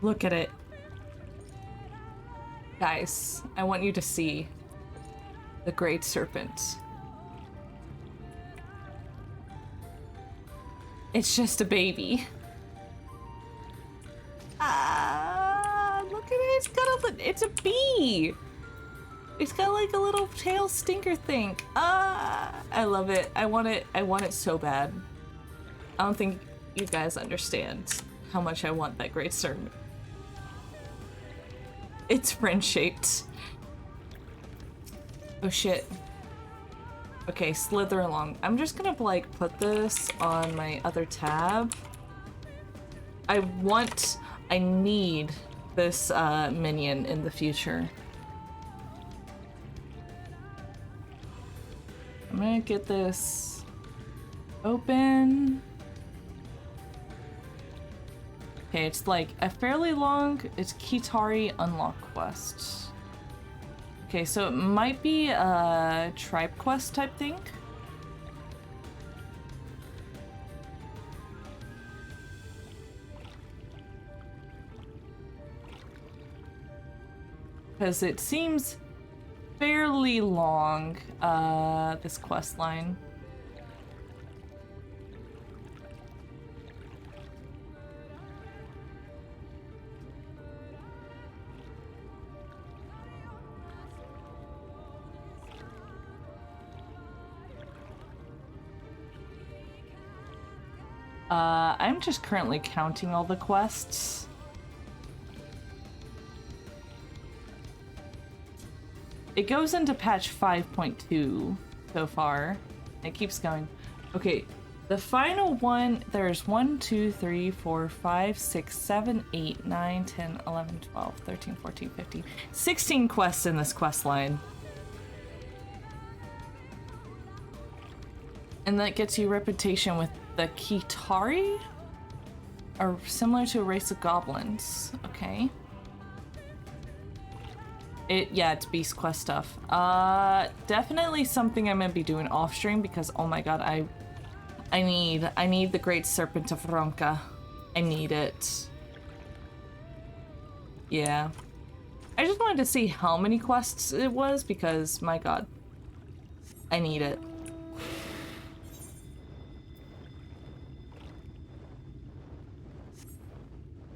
Look at it. Guys, I want you to see the Great Serpent. It's just a baby. Look at it. It's a bee. It's got like a little tail stinker thing. I love it. I want it so bad. I don't think you guys understand how much I want that Great Serpent. It's friend-shaped. Oh shit. Okay, slither along. I'm just gonna like put this on my other tab. I need this minion in the future. I'm gonna get this open. Okay, it's like a fairly long, it's Kitari unlock quest. Okay, so it might be a tribe quest type thing. Because it seems fairly long, this quest line. I'm just currently counting all the quests. It goes into patch 5.2 so far. It keeps going. Okay, the final one, there's 1, 2, 3, 4, 5, 6, 7, 8, 9, 10, 11, 12, 13, 14, 15, 16 quests in this quest line. And that gets you reputation with the Kitari? Are similar to a race of goblins. Okay. Yeah, it's Beast Quest stuff. Definitely something I'm gonna be doing off stream because, oh my god, I need the Great Serpent of Ronka. I need it. Yeah. I just wanted to see how many quests it was because, my god, I need it.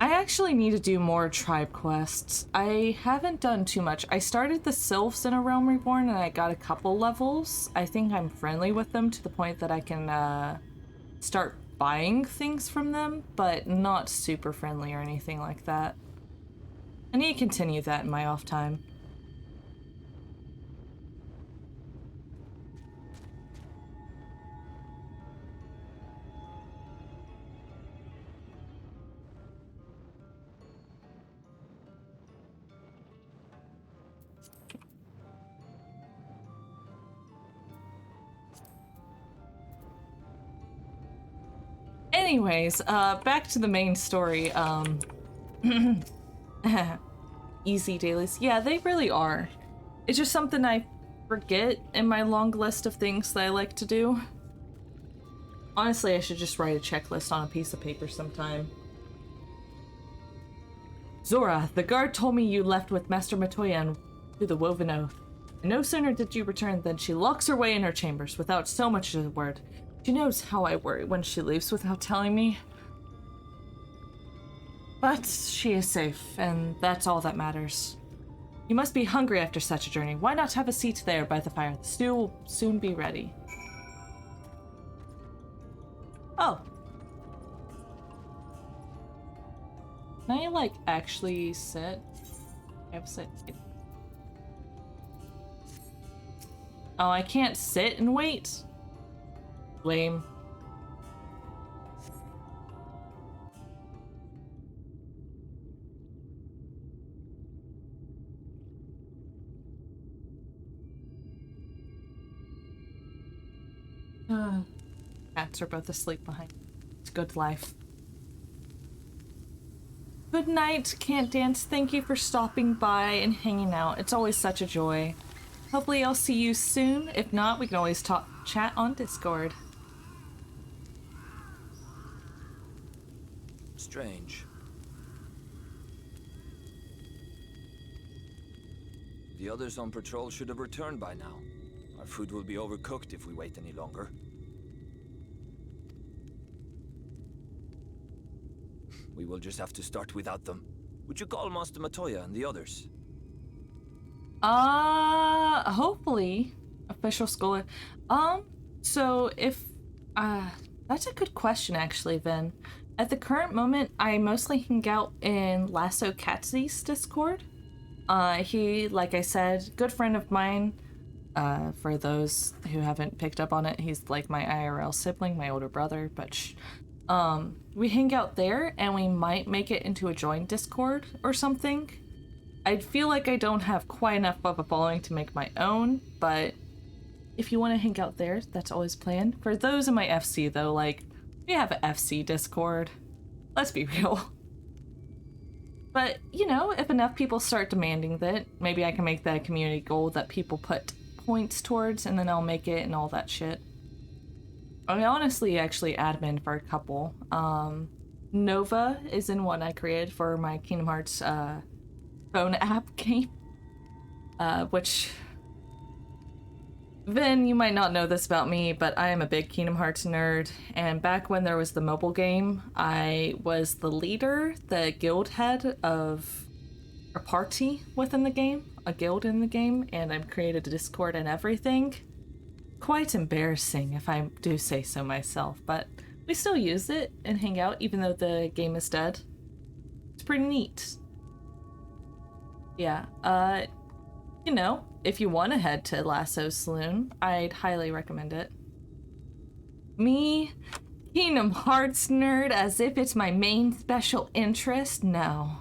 I actually need to do more tribe quests. I haven't done too much. I started the Sylphs in A Realm Reborn and I got a couple levels. I think I'm friendly with them to the point that I can start buying things from them, but not super friendly or anything like that. I need to continue that in my off time. Anyways, back to the main story. Easy dailies. Yeah, they really are. It's just something I forget in my long list of things that I like to do. Honestly, I should just write a checklist on a piece of paper sometime. Zora, the guard told me you left with Master Matoyan to the Woven Oath. And no sooner did you return than she locks her way in her chambers without so much as a word. She knows how I worry when she leaves without telling me. But she is safe, and that's all that matters. You must be hungry after such a journey. Why not have a seat there by the fire? The stew will soon be ready. Oh. Can I, like, actually sit? I have to sit. Oh, I can't sit and wait? Lame. Cats are both asleep behind. It's good life. Good night, Can't Dance. Thank you for stopping by and hanging out. It's always such a joy. Hopefully I'll see you soon. If not, we can always chat on Discord. Strange. The others on patrol should have returned by now. Our food will be overcooked if we wait any longer. We will just have to start without them. Would you call Master Matoya and the others? Hopefully. Official school. So if, that's a good question actually, Vin. At the current moment, I mostly hang out in Lasso Catsy's Discord. He, like I said, good friend of mine. For those who haven't picked up on it, he's like my IRL sibling, my older brother, but we hang out there and we might make it into a joint Discord or something. I feel like I don't have quite enough of a following to make my own, but if you want to hang out there, that's always planned. For those in my FC though, like, we have an FC Discord. Let's be real. But, you know, if enough people start demanding that, maybe I can make that a community goal that people put points towards, and then I'll make it and all that shit. I honestly actually admin for a couple. Nova is in one I created for my Kingdom Hearts phone app game, which Vin, you might not know this about me, but I am a big Kingdom Hearts nerd, and back when there was the mobile game, I was the leader, the guild head of a party within the game, a guild in the game, and I've created a Discord and everything. Quite embarrassing if I do say so myself, but we still use it and hang out even though the game is dead. It's pretty neat. Yeah, you know, if you want to head to Lasso Saloon, I'd highly recommend it. Me, Kingdom Hearts nerd, as if it's my main special interest? No,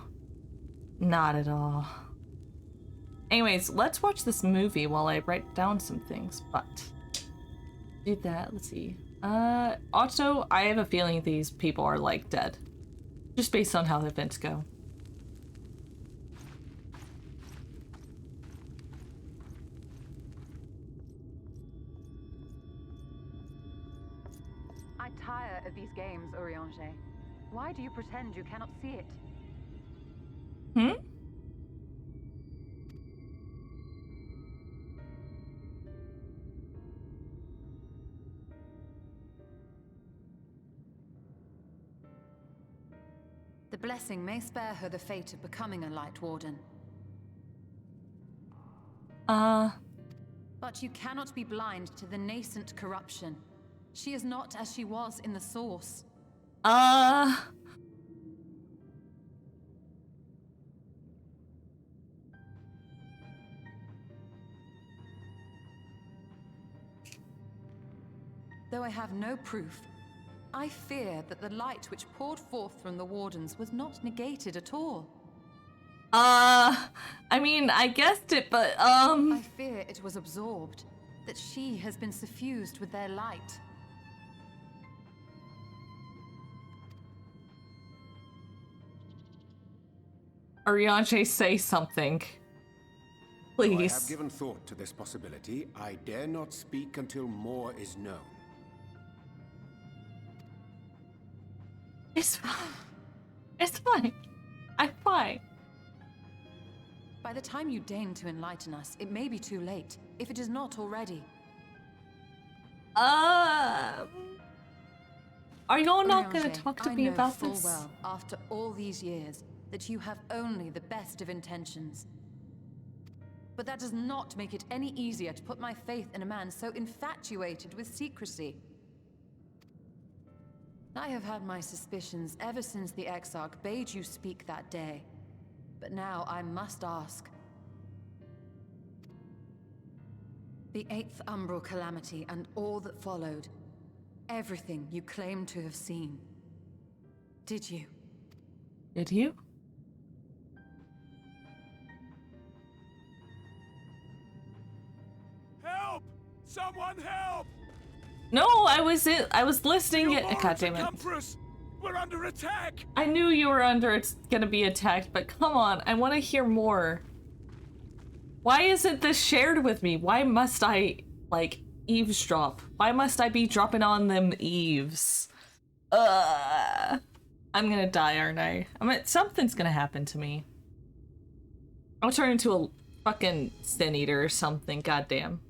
not at all. Anyways, let's watch this movie while I write down some things, but do that, let's see. Also, I have a feeling these people are like dead, just based on how the events go. I tire of these games, Urianger. Why do you pretend you cannot see it? Hmm? The blessing may spare her the fate of becoming a Light Warden. But you cannot be blind to the nascent corruption. She is not as she was in the Source. Though I have no proof, I fear that the light which poured forth from the Wardens was not negated at all. I mean, I guessed it, but, I fear it was absorbed, that she has been suffused with their light. Urianger, say something. Please. I have given thought to this possibility. I dare not speak until more is known. It's fine. It's fine. I'm fine. By the time you deign to enlighten us, it may be too late, if it is not already. Are y'all not gonna talk to me about this? this? I know full well, after all these years, that you have only the best of intentions. But that does not make it any easier to put my faith in a man so infatuated with secrecy. I have had my suspicions ever since the Exarch bade you speak that day. But now I must ask. The 8th Umbral Calamity and all that followed. Everything you claim to have seen. Did you? Did you? Help! Someone help! No, I was listening. God damn it. We're under attack. I knew you were gonna be attacked, but come on, I want to hear more. Why isn't this shared with me? Why must I, like, eavesdrop? Why must I be dropping on them eaves? I'm gonna die, aren't I? Something's gonna happen to me. I'll turn into a fucking sin eater or something, goddamn.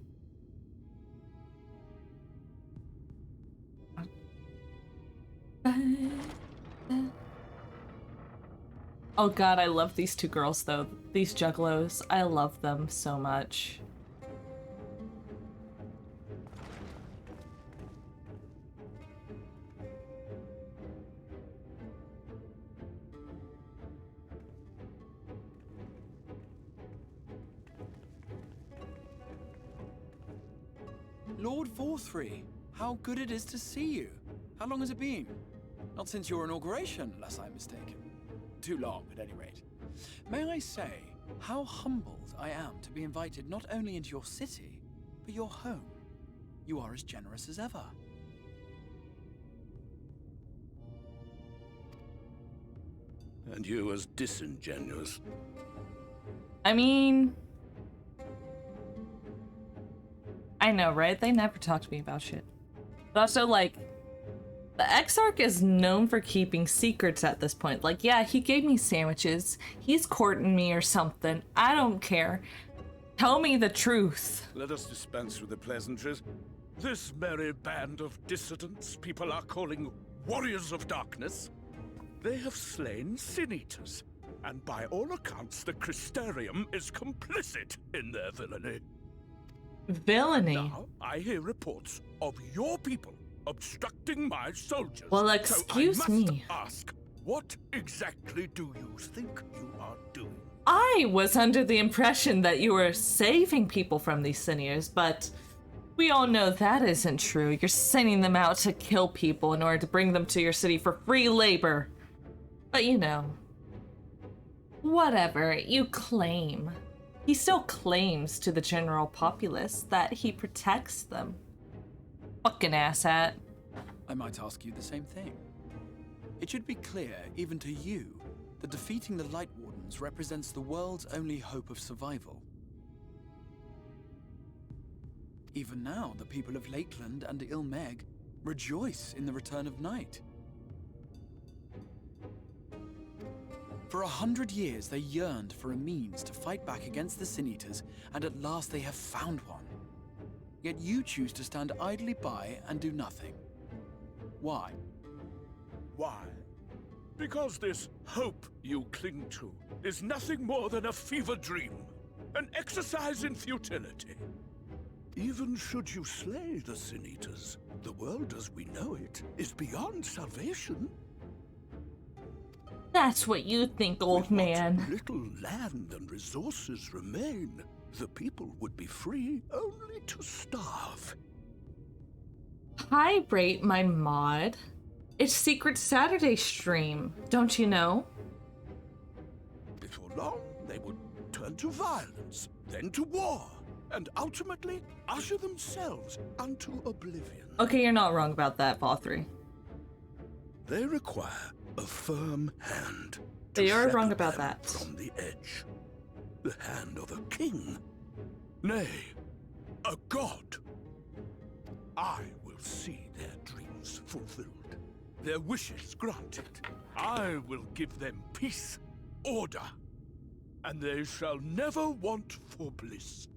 Oh god, I love these two girls though. These juggalos. I love them so much. Lord Forthry, how good it is to see you. How long has it been? Not since your inauguration, unless I'm mistaken. Too long, at any rate. May I say how humbled I am to be invited not only into your city, but your home. You are as generous as ever. And you as disingenuous. I mean... I know, right? They never talk to me about shit. But also, like, the Exarch is known for keeping secrets at this point. Like, yeah, he gave me sandwiches. He's courting me or something. I don't care. Tell me the truth. Let us dispense with the pleasantries. This merry band of dissidents people are calling warriors of darkness. They have slain sin-eaters, and by all accounts the Crystarium is complicit in their villainy. Villainy? Now, I hear reports of your people obstructing my soldiers. Well, excuse me. So I must ask, what exactly do you think you are doing? I was under the impression that you were saving people from these sin-eaters, but we all know that isn't true. You're sending them out to kill people in order to bring them to your city for free labor. But you know, whatever you claim. He still claims to the general populace that he protects them. Fucking asshat. I might ask you the same thing. It should be clear, even to you, that defeating the Light Wardens represents the world's only hope of survival. Even now, the people of Lakeland and Ilmeg rejoice in the return of night. For 100 years, they yearned for a means to fight back against the Sin-Eaters, and at last they have found one. Yet you choose to stand idly by and do nothing. Why? Why? Because this hope you cling to is nothing more than a fever dream, an exercise in futility. Even should you slay the Sin-Eaters, the world as we know it is beyond salvation. That's what you think, old man. What little land and resources remain, the people would be free only to starve. Hydrate my mod. It's Secret Saturday stream, don't you know? Before long, they would turn to violence, then to war, and ultimately usher themselves unto oblivion. Okay, you're not wrong about that, Vothry. They require a firm hand. They are wrong about that. From the edge. The hand of a king. Nay, a god. I will see their dreams fulfilled, their wishes granted. I will give them peace, order, and they shall never want for bliss.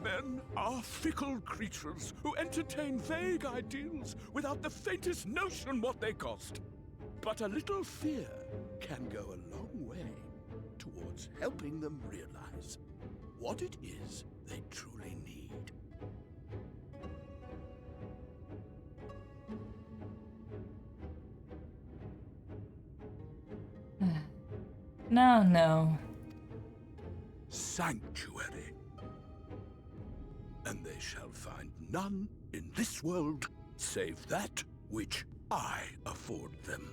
Men are fickle creatures who entertain vague ideals without the faintest notion what they cost. But a little fear can go a long way towards helping them realize what it is they truly need. No. Sanctuary. And they shall find none in this world save that which I afford them.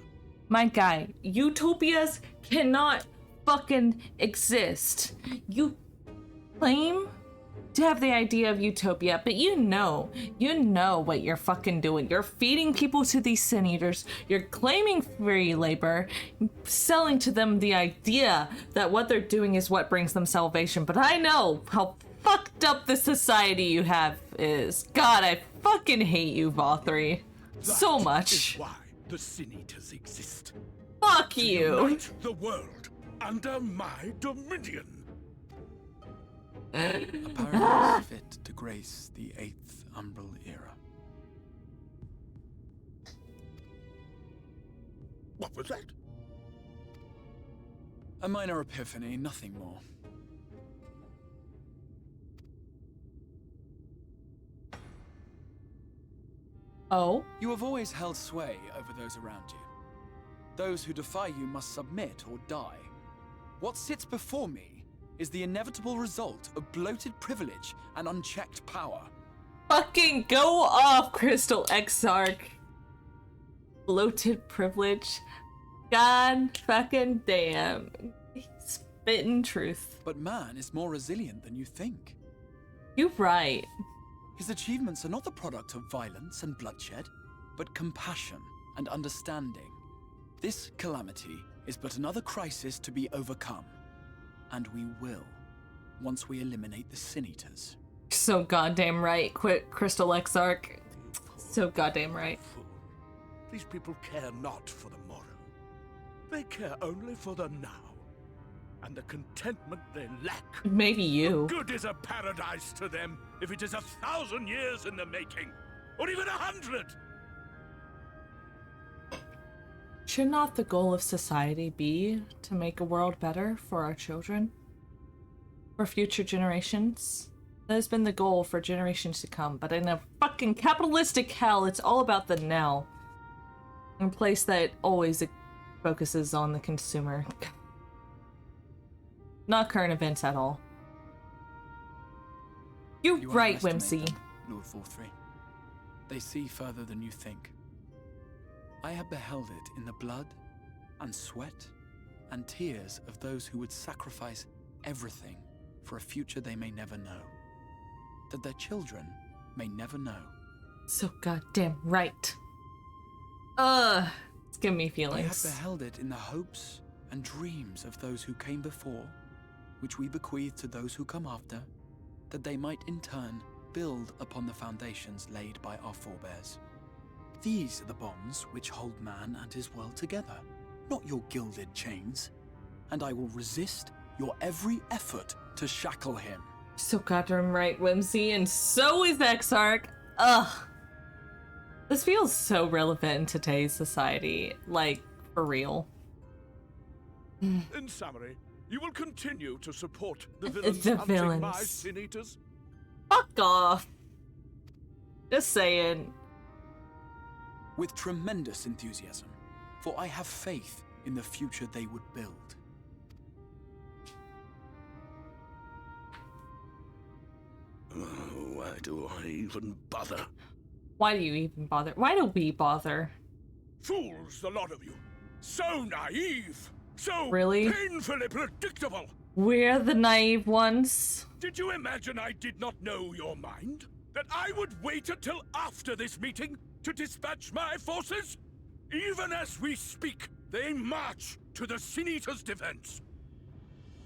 My guy, utopias cannot fucking exist. You claim to have the idea of utopia, but you know what you're fucking doing. You're feeding people to these sin eaters. You're claiming free labor, selling to them the idea that what they're doing is what brings them salvation. But I know how fucked up the society you have is. God, I fucking hate you, Vothri. So much. Is why the Sin Eaters exist. Fuck you. Unite the world under my dominion. A paradise fit to grace the 8th Umbral era. What was that? A minor epiphany, nothing more. Oh? You have always held sway over those around you. Those who defy you must submit or die. What sits before me is the inevitable result of bloated privilege and unchecked power. Fucking go off, Crystal Exarch. Bloated privilege. God fucking damn. Spitting truth. But man is more resilient than you think. You're right. His achievements are not the product of violence and bloodshed, but compassion and understanding. This calamity is but another crisis to be overcome. And we will, once we eliminate the Sin Eaters. So goddamn right, quit Crystal Exarch. So goddamn right. These people care not for the morrow. They care only for the now. And the contentment they lack. Maybe you. What good is a paradise to them if it is 1,000 years in the making? Or even 100? Should not the goal of society be to make a world better for our children? For future generations? That has been the goal for generations to come, but in a fucking capitalistic hell, it's all about the now. In a place that always focuses on the consumer. Not current events at all. You're You right, underestimate Whimsy. them, Lord Forthry. They see further than you think. I have beheld it in the blood and sweat and tears of those who would sacrifice everything for a future they may never know. That their children may never know. So goddamn right. It's giving me feelings. I have beheld it in the hopes and dreams of those who came before, which we bequeath to those who come after, that they might in turn build upon the foundations laid by our forebears. These are the bonds which hold man and his world together, not your gilded chains. And I will resist your every effort to shackle him. So goddamn right, Whimsy, and so is Exarch. Ugh. This feels so relevant in today's society. Like, for real. In summary, you will continue to support the villains The hunting villains. my Sin Eaters? Fuck off. Just saying. With tremendous enthusiasm, for I have faith in the future they would build. Why do I even bother? Why do you even bother? Why do we bother? Fools, the lot of you. So naive. So Really? painfully predictable. We're the naive ones. Did you imagine I did not know your mind? That I would wait until after this meeting to dispatch my forces? Even as we speak, they march to the Sin Eaters' defense.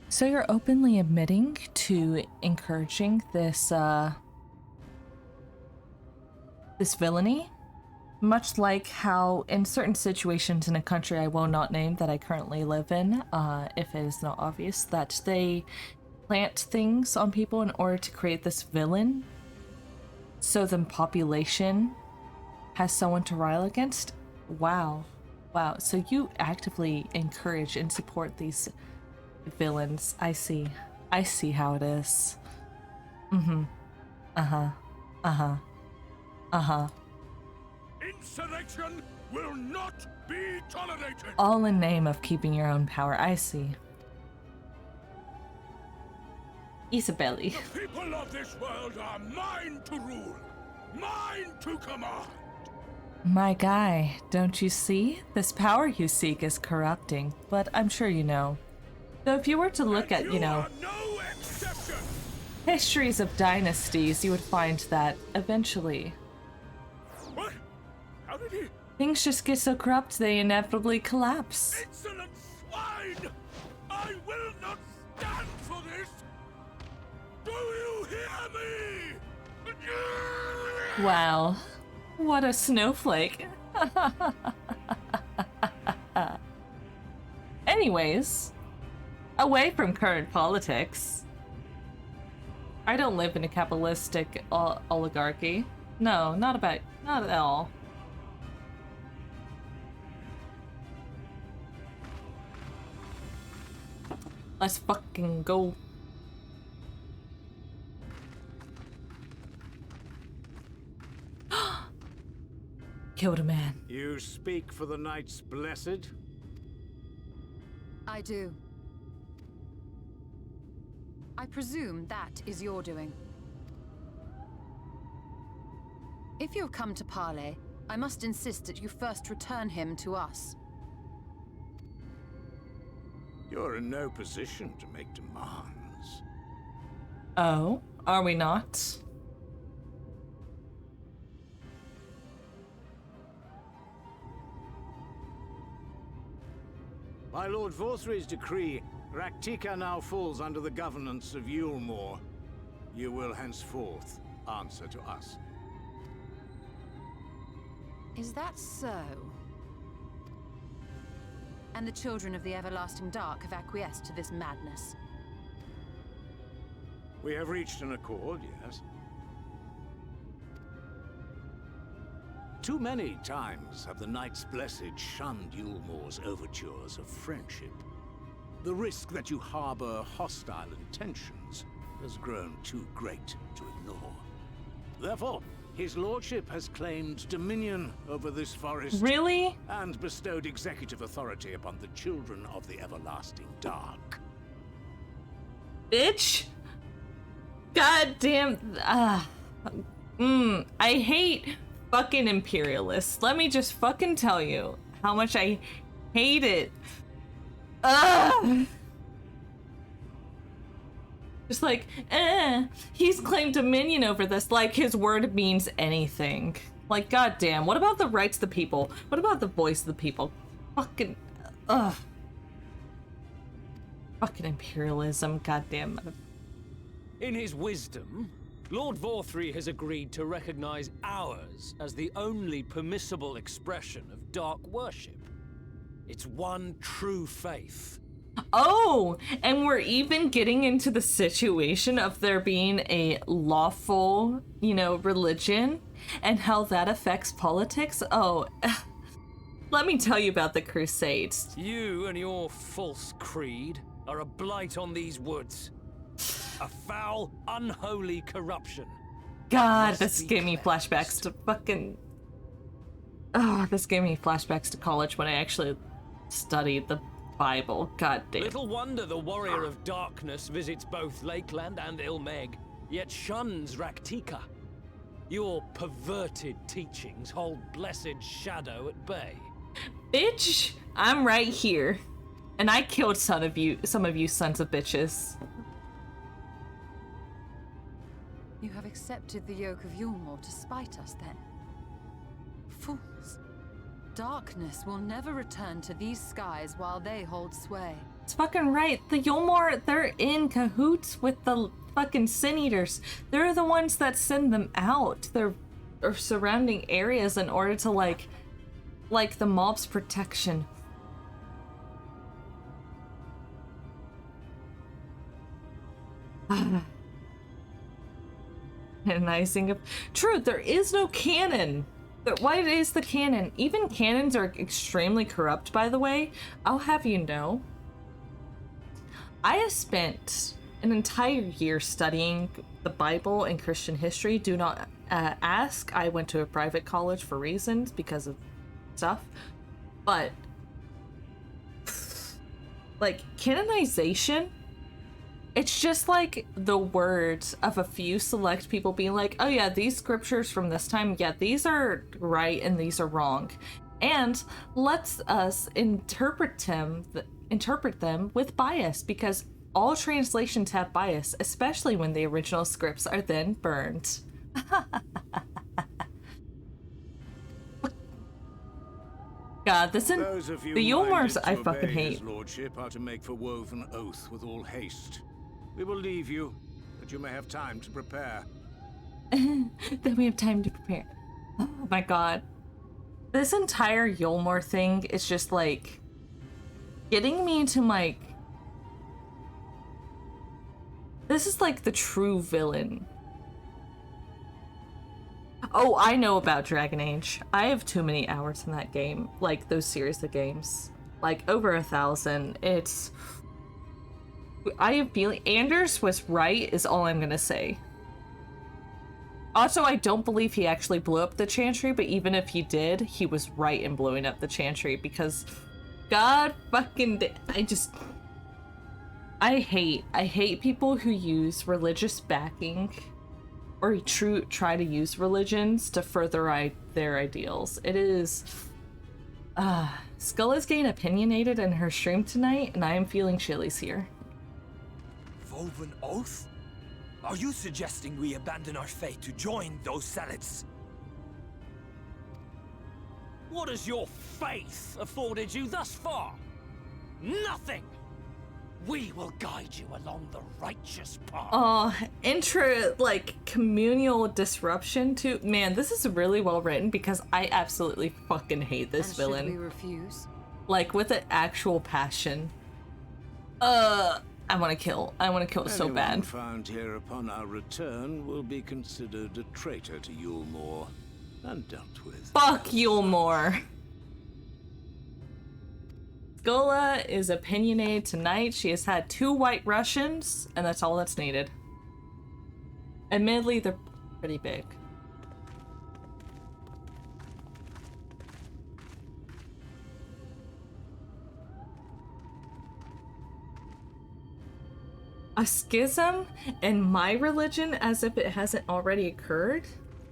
So you're openly admitting to encouraging this, this villainy? Much like how in certain situations in a country I will not name that I currently live in, if it is not obvious, that they plant things on people in order to create this villain, so the population has someone to rile against? Wow. Wow, so you actively encourage and support these villains. I see. I see how it is. Mm-hmm. Uh-huh. Uh-huh. Uh-huh. Insurrection will not be tolerated. All in name of keeping your own power. I see. Isabelli. The people of this world are mine to rule, mine to command. My guy, don't you see? This power you seek is corrupting, but I'm sure you know. So if you were to look at, you know, histories of dynasties, you would find that eventually What? How did he? things just get so corrupt they inevitably collapse. Insolent swine! I will not stand for this! Do you hear me? Wow, what a snowflake. Anyways, away from current politics. I don't live in a capitalistic oligarchy. No, not at all. Let's fucking go. Killed a man. You speak for the Knights Blessed? I do. I presume that is your doing. If you have come to parley, I must insist that you first return him to us. You're in no position to make demands. Oh, are we not? By Lord Vorthry's decree, Raktika now falls under the governance of Yulmore. You will henceforth answer to us. Is that so? And the children of the Everlasting Dark have acquiesced to this madness? We have reached an accord, yes. Too many times have the Knights Blessed shunned Yulmore's overtures of friendship. The risk that you harbor hostile intentions has grown too great to ignore. Therefore, his lordship has claimed dominion over this forest. Really? And bestowed executive authority upon the children of the Everlasting Dark. Bitch! God damn. I hate fucking imperialists. Let me just fucking tell you how much I hate it. Just like, he's claimed dominion over this, like his word means anything. Like, goddamn, what about the rights of the people? What about the voice of the people? Fucking, Fucking imperialism, goddamn. In his wisdom, Lord Vorthry has agreed to recognize ours as the only permissible expression of dark worship. It's one true faith. Oh, and we're even getting into the situation of there being a lawful, you know, religion and how that affects politics. Oh, let me tell you about the Crusades. You and your false creed are a blight on these woods. A foul, unholy corruption. God, this gave me flashbacks to fucking... Oh, this gave me flashbacks to college when I actually studied the Bible. God damn. Little wonder the warrior of darkness visits both Lakeland and Ilmeg, yet shuns Raktika. Your perverted teachings hold blessed shadow at bay. Bitch, I'm right here. And I killed some of you sons of bitches. You have accepted the yoke of Yulmore to spite us, then? Fools. Darkness will never return to these skies while they hold sway. It's fucking right. The Yulmore, they're in cahoots with the fucking Sin Eaters. They're the ones that send them out. They're surrounding areas in order to like the mob's protection. Canonizing of... True, there is no canon. What is the canon? Even canons are extremely corrupt, by the way. I'll have you know. I have spent an entire year studying the Bible and Christian history. Do not ask. I went to a private college for reasons, because of stuff. But, like, canonization... It's just like the words of a few select people being like, oh yeah, these scriptures from this time, yeah, these are right and these are wrong. And lets us interpret them interpret them with bias, because all translations have bias, especially when the original scripts are then burned. God, the Yulmars I fucking hate. His lordship are to make for woven oath with all haste. We will leave you, that you may have time to prepare. Then we have time to prepare. Oh my god. This entire Yulmar thing is just like getting me to like, this is like the true villain. Oh, I know about Dragon Age. I have too many hours in that game. Like, those series of games. Like, over 1,000. It's... I have feeling... Anders was right, is all I'm gonna say. Also, I don't believe he actually blew up the Chantry, but even if he did, he was right in blowing up the Chantry, because... God fucking... I hate people who use religious backing or try to use religions to further their ideals. It is... Skull is getting opinionated in her stream tonight, and I am feeling chillies here. Woven oath? Are you suggesting we abandon our faith to join those zealots? What has your faith afforded you thus far? Nothing! We will guide you along the righteous path. Communal disruption too. Man, this is really well written, because I absolutely fucking hate this villain. Should we refuse? Like, with an actual passion. I want to kill. So bad. Anyone found here upon our return will be considered a traitor to Yulmore and dealt with. Fuck Yulmore. Skola is opinionated tonight. She has had 2 White Russians, and that's all that's needed. Admittedly, they're pretty big. A schism in my religion, as if it hasn't already occurred?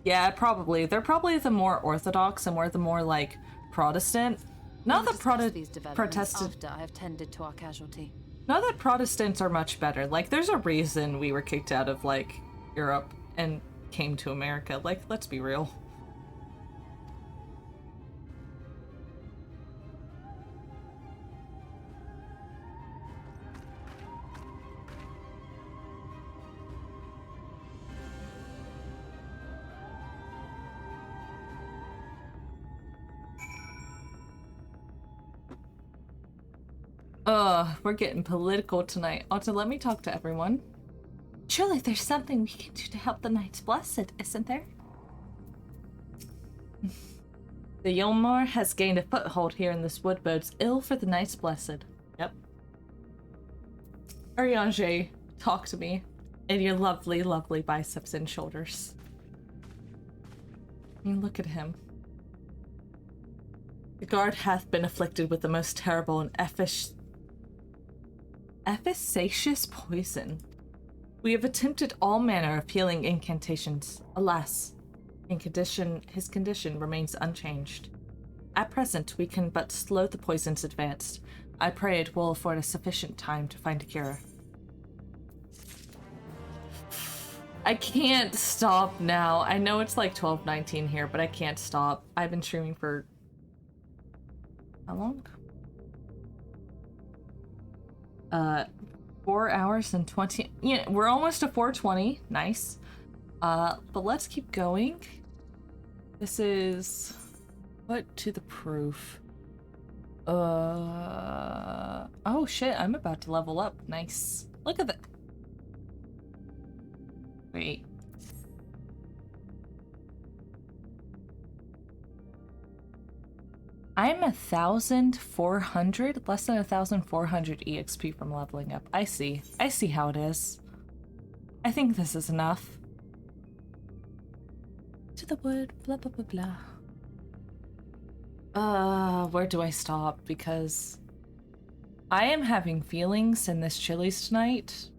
Yeah, probably. They're probably the more Orthodox, and we're the more, like, Protestant. Not that Protestant. After I have tended to our casualty. Not that Protestants are much better. Like, there's a reason we were kicked out of, like, Europe and came to America. Like, let's be real. We're getting political tonight. Also, let me talk to everyone. Surely there's something we can do to help the Knights Blessed, isn't there? The Yulmar has gained a foothold here in this wood bodes ill for the Knights Blessed. Yep. Ariange, talk to me. And your lovely, lovely biceps and shoulders. I mean, look at him. The guard hath been afflicted with the most terrible and efficacious poison. We have attempted all manner of healing incantations. Alas, his condition remains unchanged. At present, we can but slow the poison's advance. I pray it will afford us sufficient time to find a cure. I can't stop now. I know it's like 12:19 here, but I can't stop. I've been streaming for... how long? 4 hours and 20. Yeah, we're almost to 4:20. Nice. But let's keep going. This is put to the proof. Oh shit, I'm about to level up. Nice. Look at that. Wait. I'm 1,400, less than 1,400 EXP from leveling up. I see how it is. I think this is enough. To the wood, blah blah blah blah. Where do I stop? Because I am having feelings in this Chili's tonight.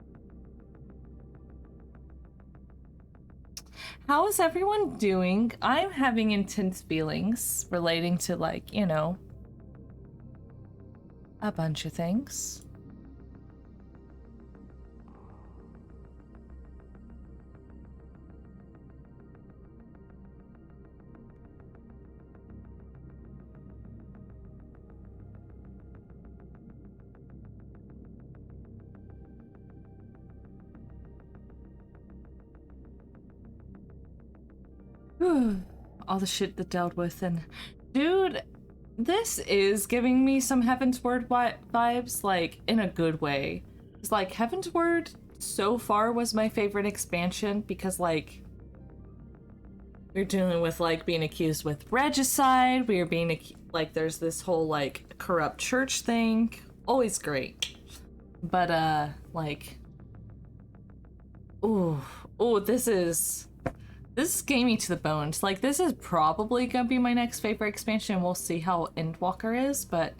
How is everyone doing? I'm having intense feelings relating to, like, you know, a bunch of things. All the shit that dealt with, and dude, this is giving me some Heaven's Word vibes, like in a good way. It's like Heaven's Word so far was my favorite expansion because like we're dealing with like being accused with regicide, we are being like there's this whole like corrupt church thing, always great. But like, ooh, this is gamey to the bones. Like, this is probably gonna be my next favorite expansion. We'll see how Endwalker is, but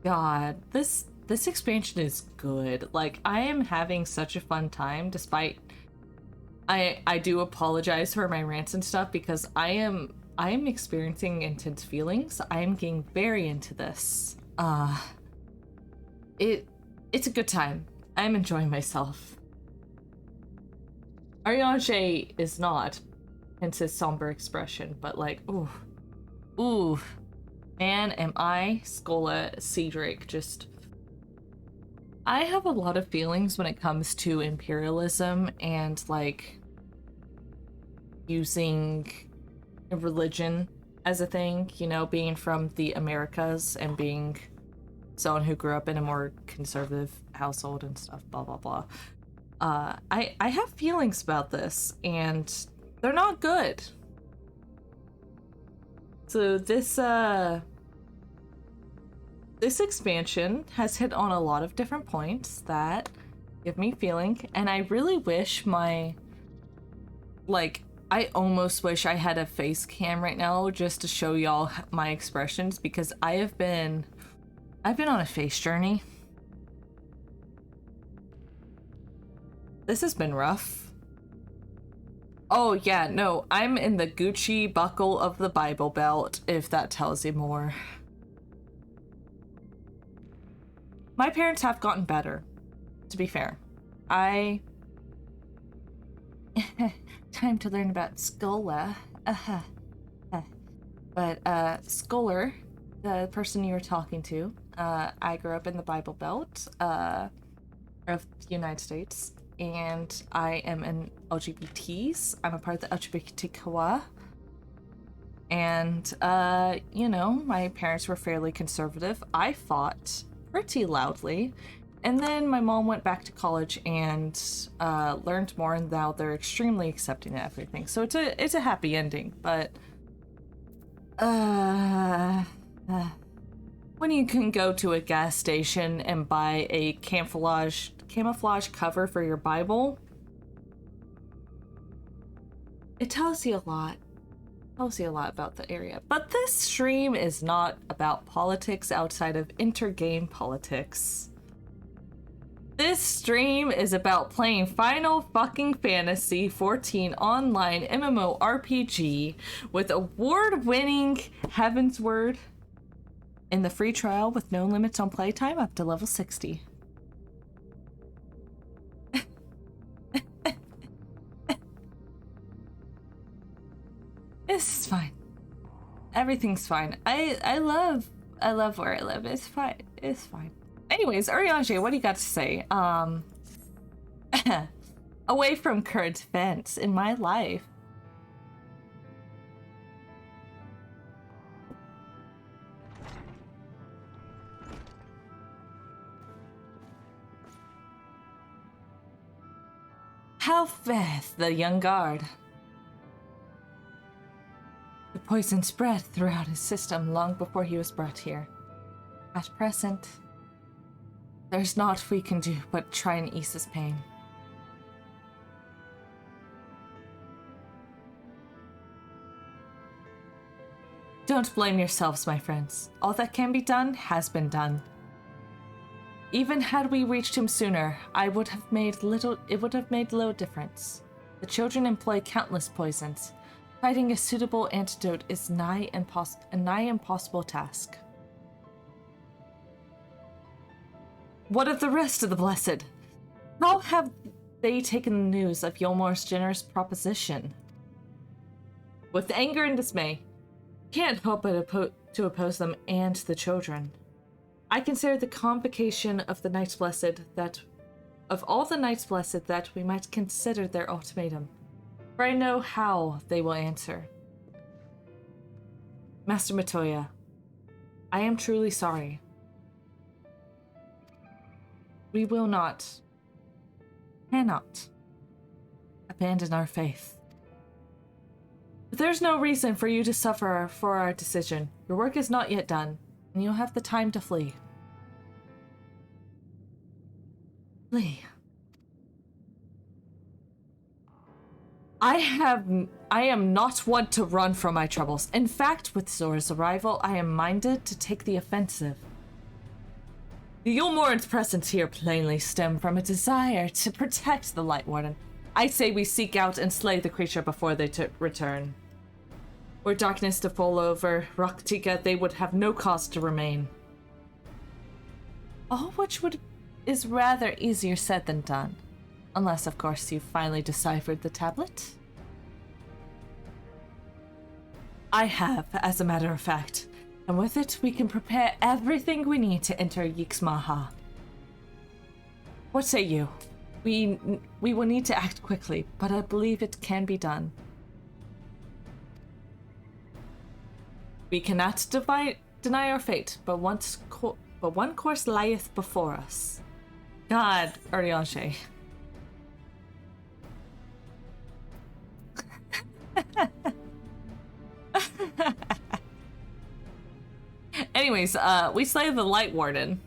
God, this expansion is good. Like, I am having such a fun time, despite I do apologize for my rants and stuff because I am experiencing intense feelings. I am getting very into this. It's a good time. I'm enjoying myself. Ariane is not, hence his somber expression, but like, ooh, man, am I, Skola, Cedric, just... I have a lot of feelings when it comes to imperialism and, like, using religion as a thing, you know, being from the Americas and being someone who grew up in a more conservative household and stuff, blah, blah, blah. I have feelings about this, and they're not good. So this expansion has hit on a lot of different points that give me feeling, and I really wish I almost wish I had a face cam right now just to show y'all my expressions, because I've been on a face journey. This has been rough. Oh yeah, no, I'm in the Gucci buckle of the Bible Belt, if that tells you more. My parents have gotten better, to be fair. Time to learn about Skola. But Scholar, the person you were talking to, I grew up in the Bible Belt of the United States, and I am an LGBTs. I'm a part of the LGBTQA. And, you know, my parents were fairly conservative. I fought pretty loudly. And then my mom went back to college and learned more, and now they're extremely accepting of everything. So it's a happy ending, but when you can go to a gas station and buy a camouflage cover for your Bible, it tells you a lot. It tells you a lot about the area. But this stream is not about politics outside of inter-game politics. This stream is about playing Final fucking Fantasy 14 online MMORPG with award-winning Heaven's Word in the free trial with no limits on playtime up to level 60. This is fine. Everything's fine. I love where I live. It's fine. It's fine. Anyways, Urianger, what do you got to say? Away from current events in my life. How fares the young guard? The poison spread throughout his system long before he was brought here. At present, there's naught we can do but try and ease his pain. Don't blame yourselves, my friends. All that can be done has been done. Even had we reached him sooner, it would have made little difference. The children employ countless poisons. Finding a suitable antidote is a nigh impossible task. What of the rest of the Blessed? How have they taken the news of Yolmor's generous proposition? With anger and dismay, can't help but to oppose them and the children. I consider the convocation of the Knights Blessed that, of all the Knights Blessed, that we might consider their ultimatum, for I know how they will answer. Master Matoya, I am truly sorry. We will not, cannot, abandon our faith. But there's no reason for you to suffer for our decision. Your work is not yet done, and you'll have the time to flee. Flee. I am not one to run from my troubles. In fact, with Zora's arrival, I am minded to take the offensive. The Yulmoran's presence here plainly stem from a desire to protect the Light Warden. I say we seek out and slay the creature before they return. Were darkness to fall over Raktika, they would have no cause to remain. All which is rather easier said than done. Unless, of course, you've finally deciphered the tablet. I have, as a matter of fact. And with it, we can prepare everything we need to enter Yixmaha. What say you? We will need to act quickly, but I believe it can be done. We cannot deny our fate, but one course lieth before us. God, Urianger. Anyways, we slay the Light Warden.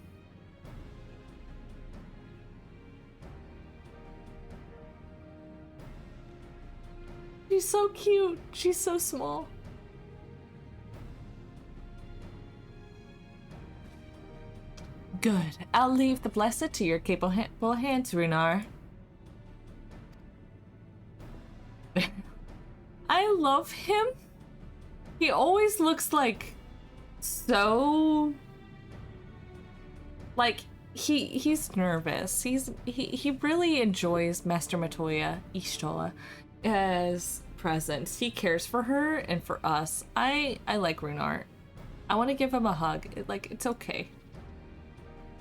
She's so cute. She's so small. Good. I'll leave the Blessed to your capable hands, Runar. I love him. He always looks like so like he's nervous. He really enjoys Master Matoya Ishtola as presence. He cares for her and for us. I like Runar. I want to give him a hug. It's okay.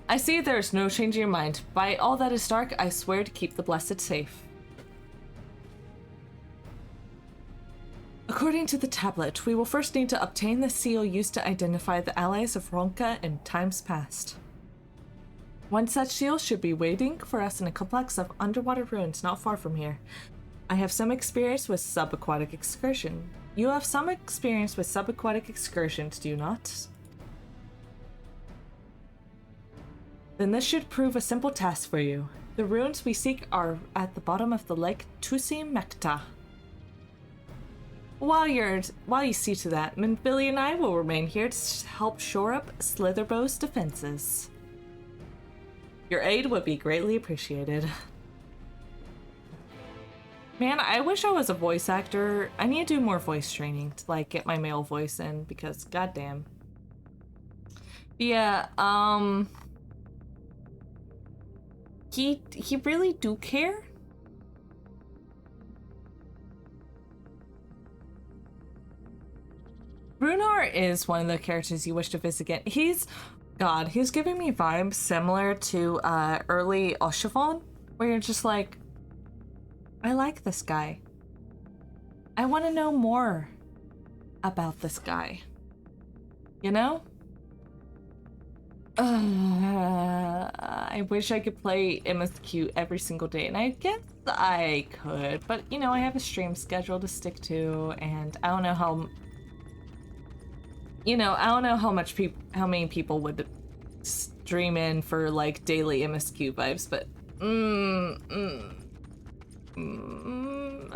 I see there's no changing your mind. By all that is dark, I swear to keep the Blessed safe. According to the tablet, we will first need to obtain the seal used to identify the allies of Ronka in times past. One such seal should be waiting for us in a complex of underwater ruins not far from here. I have some experience with subaquatic excursion. You have some experience with subaquatic excursions, do you not? Then this should prove a simple task for you. The ruins we seek are at the bottom of the lake Tusi Mekta. While you see to that, Minbilly and I will remain here to help shore up Slitherbow's defenses. Your aid would be greatly appreciated. Man, I wish I was a voice actor. I need to do more voice training to get my male voice in because goddamn. Yeah, he really do care. Runar is one of the characters you wish to visit again. He's giving me vibes similar to early Oshivon, where you're just like, I like this guy. I want to know more about this guy. You know? I wish I could play MSQ every single day, and I guess I could, but I have a stream schedule to stick to, and I don't know how. I don't know how many people would stream in for daily MSQ vibes, but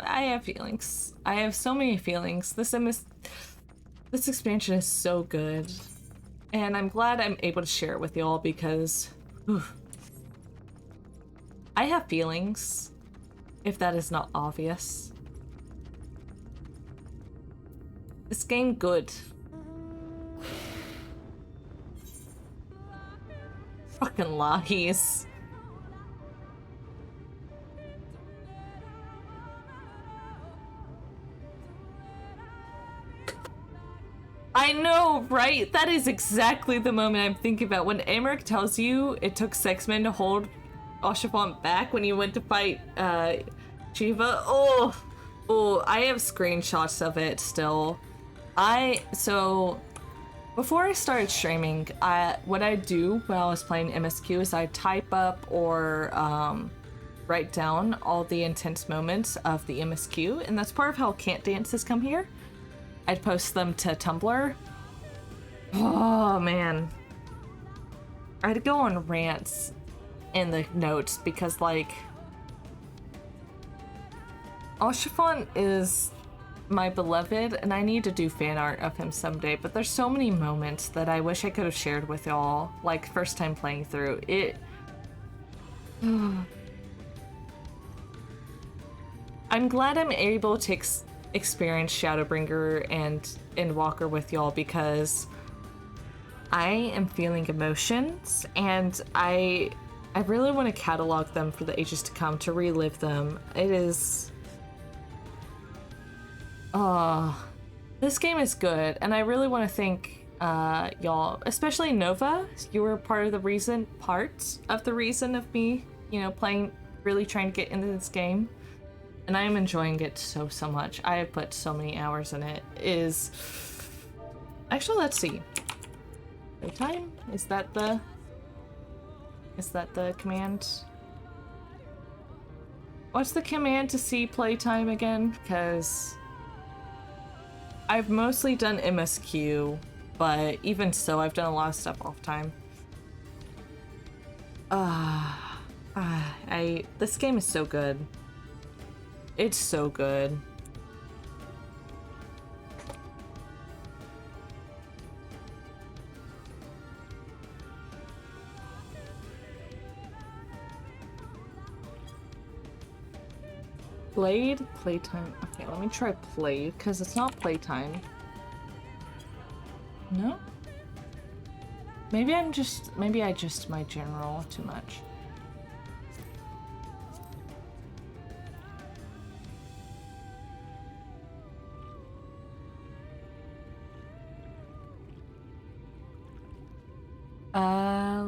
I have feelings. I have so many feelings. This expansion is so good, and I'm glad I'm able to share it with y'all because I have feelings. If that is not obvious, this game good. Fucking lies. I know, right? That is exactly the moment I'm thinking about. When Aymeric tells you it took 6 men to hold Oshifant back when you went to fight Shiva. Oh, I have screenshots of it still. So before I started streaming, what I do when I was playing MSQ is I type up or write down all the intense moments of the MSQ, and that's part of how Can't Dances come here. I'd post them to Tumblr. Oh man. I'd go on rants in the notes because, like, Oshifant is my beloved, and I need to do fan art of him someday, but there's so many moments that I wish I could have shared with y'all, like, first time playing through. I'm glad I'm able to experience Shadowbringer and Endwalker with y'all because I am feeling emotions, and I really want to catalog them for the ages to come, to relive them. It is... this game is good, and I really want to thank y'all, especially Nova. You were part of the reason of me, you know, playing, really trying to get into this game. And I am enjoying it so much. I have put so many hours in it. Actually, let's see. Playtime? Is that the command? What's the command to see playtime again? Because I've mostly done MSQ, but even so, I've done a lot of stuff off time. This game is so good. It's so good. Played? Playtime. Okay, let me try played, because it's not playtime. No? Maybe I just my general too much.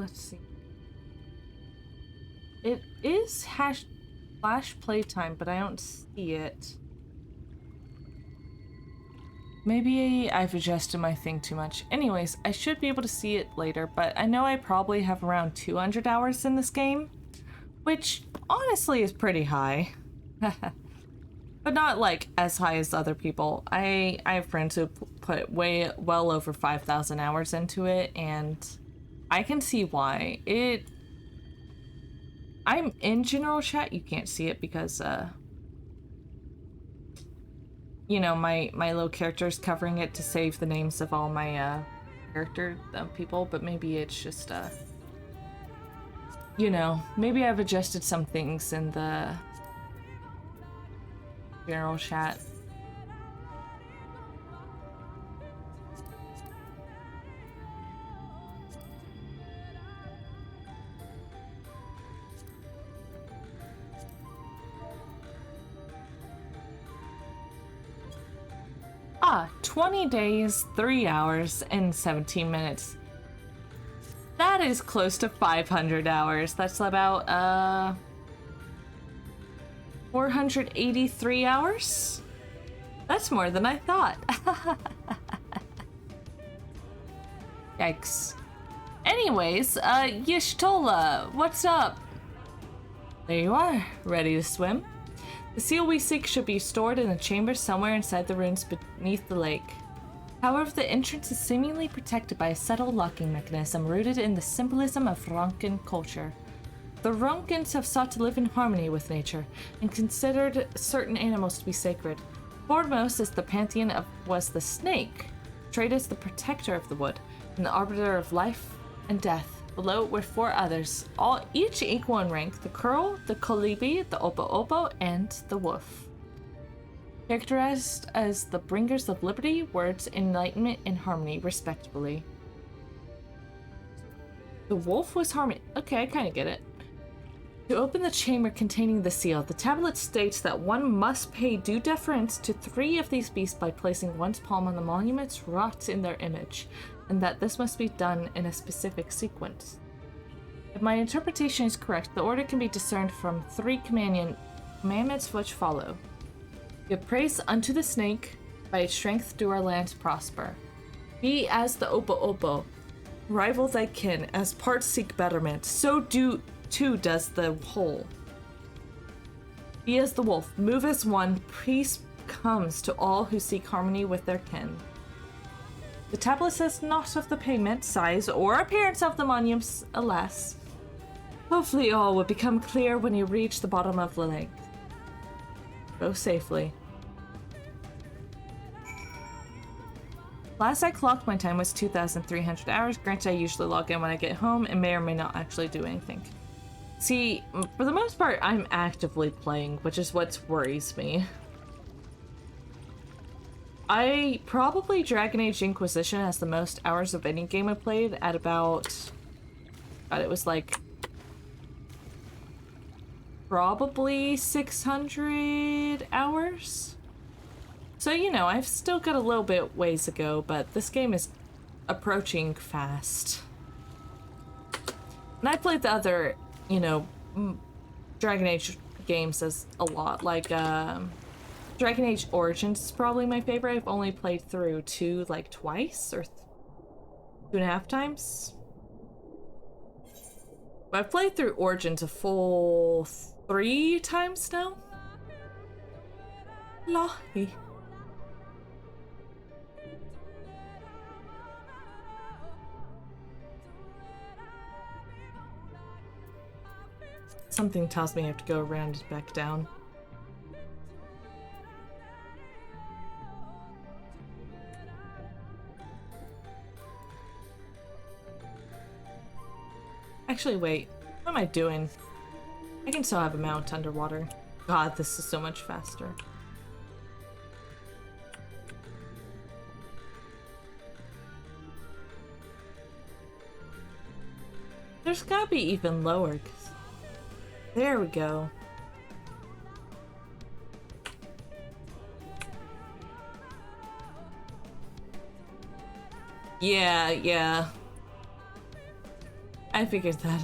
Let's see. It is flash playtime, but I don't see it. Maybe I've adjusted my thing too much. Anyways, I should be able to see it later, but I know I probably have around 200 hours in this game, which honestly is pretty high. But not like as high as other people. I have friends who put well over 5,000 hours into it, and I can see why. I'm in general chat. You can't see it because you know, my little character is covering it to save the names of all my people, but maybe it's just you know, maybe I've adjusted some things in the general chat. — 20 days, 3 hours, and 17 minutes. That is close to 500 hours. That's about, 483 hours? That's more than I thought. Yikes. Anyways, Y'shtola, what's up? There you are, ready to swim? The seal we seek should be stored in a chamber somewhere inside the ruins beneath the lake. However, the entrance is seemingly protected by a subtle locking mechanism rooted in the symbolism of Ronkin culture. The Ronkins have sought to live in harmony with nature and considered certain animals to be sacred. Foremost is the pantheon was the snake, portrayed as the protector of the wood and the arbiter of life and death. Below were 4 others, each equal in rank: the curl, the kolibi, the opo-opo, and the wolf. Characterized as the bringers of liberty, words, enlightenment, and harmony, respectively. The wolf was harming. Okay, I kind of get it. To open the chamber containing the seal, the tablet states that one must pay due deference to 3 of these beasts by placing one's palm on the monuments wrought in their image, and that this must be done in a specific sequence. If my interpretation is correct, the order can be discerned from 3 commandments which follow. Give praise unto the snake, by its strength do our lands prosper. Be as the Opo, rival thy kin, as parts seek betterment, so do too does the whole. Be as the wolf, move as one, peace comes to all who seek harmony with their kin. The tablet says not of the payment, size, or appearance of the monuments, alas. Hopefully all will become clear when you reach the bottom of the lake. Go safely. Last I clocked, my time was 2,300 hours. Granted, I usually log in when I get home and may or may not actually do anything. See, for the most part, I'm actively playing, which is what worries me. I probably Dragon Age Inquisition has the most hours of any game I played at about... God, it was like... probably 600 hours? So, you know, I've still got a little bit ways to go, but this game is approaching fast. And I played the other, you know, Dragon Age games as a lot, like, Dragon Age Origins is probably my favorite. I've only played through 2, like, twice, or 2.5 times. But I've played through Origins a full 3 times now. Lahi. Something tells me I have to go around and back down. Actually, wait. What am I doing? I can still have a mount underwater. God, this is so much faster. There's gotta be even lower. There we go. Yeah. I figured that.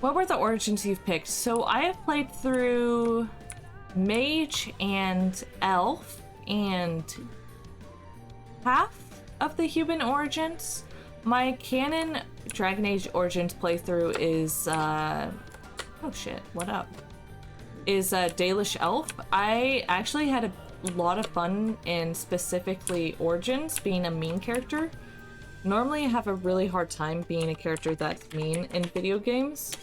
What were the origins you've picked? So I have played through Mage and Elf and half of the human origins. My canon Dragon Age Origins playthrough is, oh shit, what up? Is Dalish Elf. I actually had a lot of fun in specifically Origins, being a mean character. Normally I have a really hard time being a character that's mean in video games,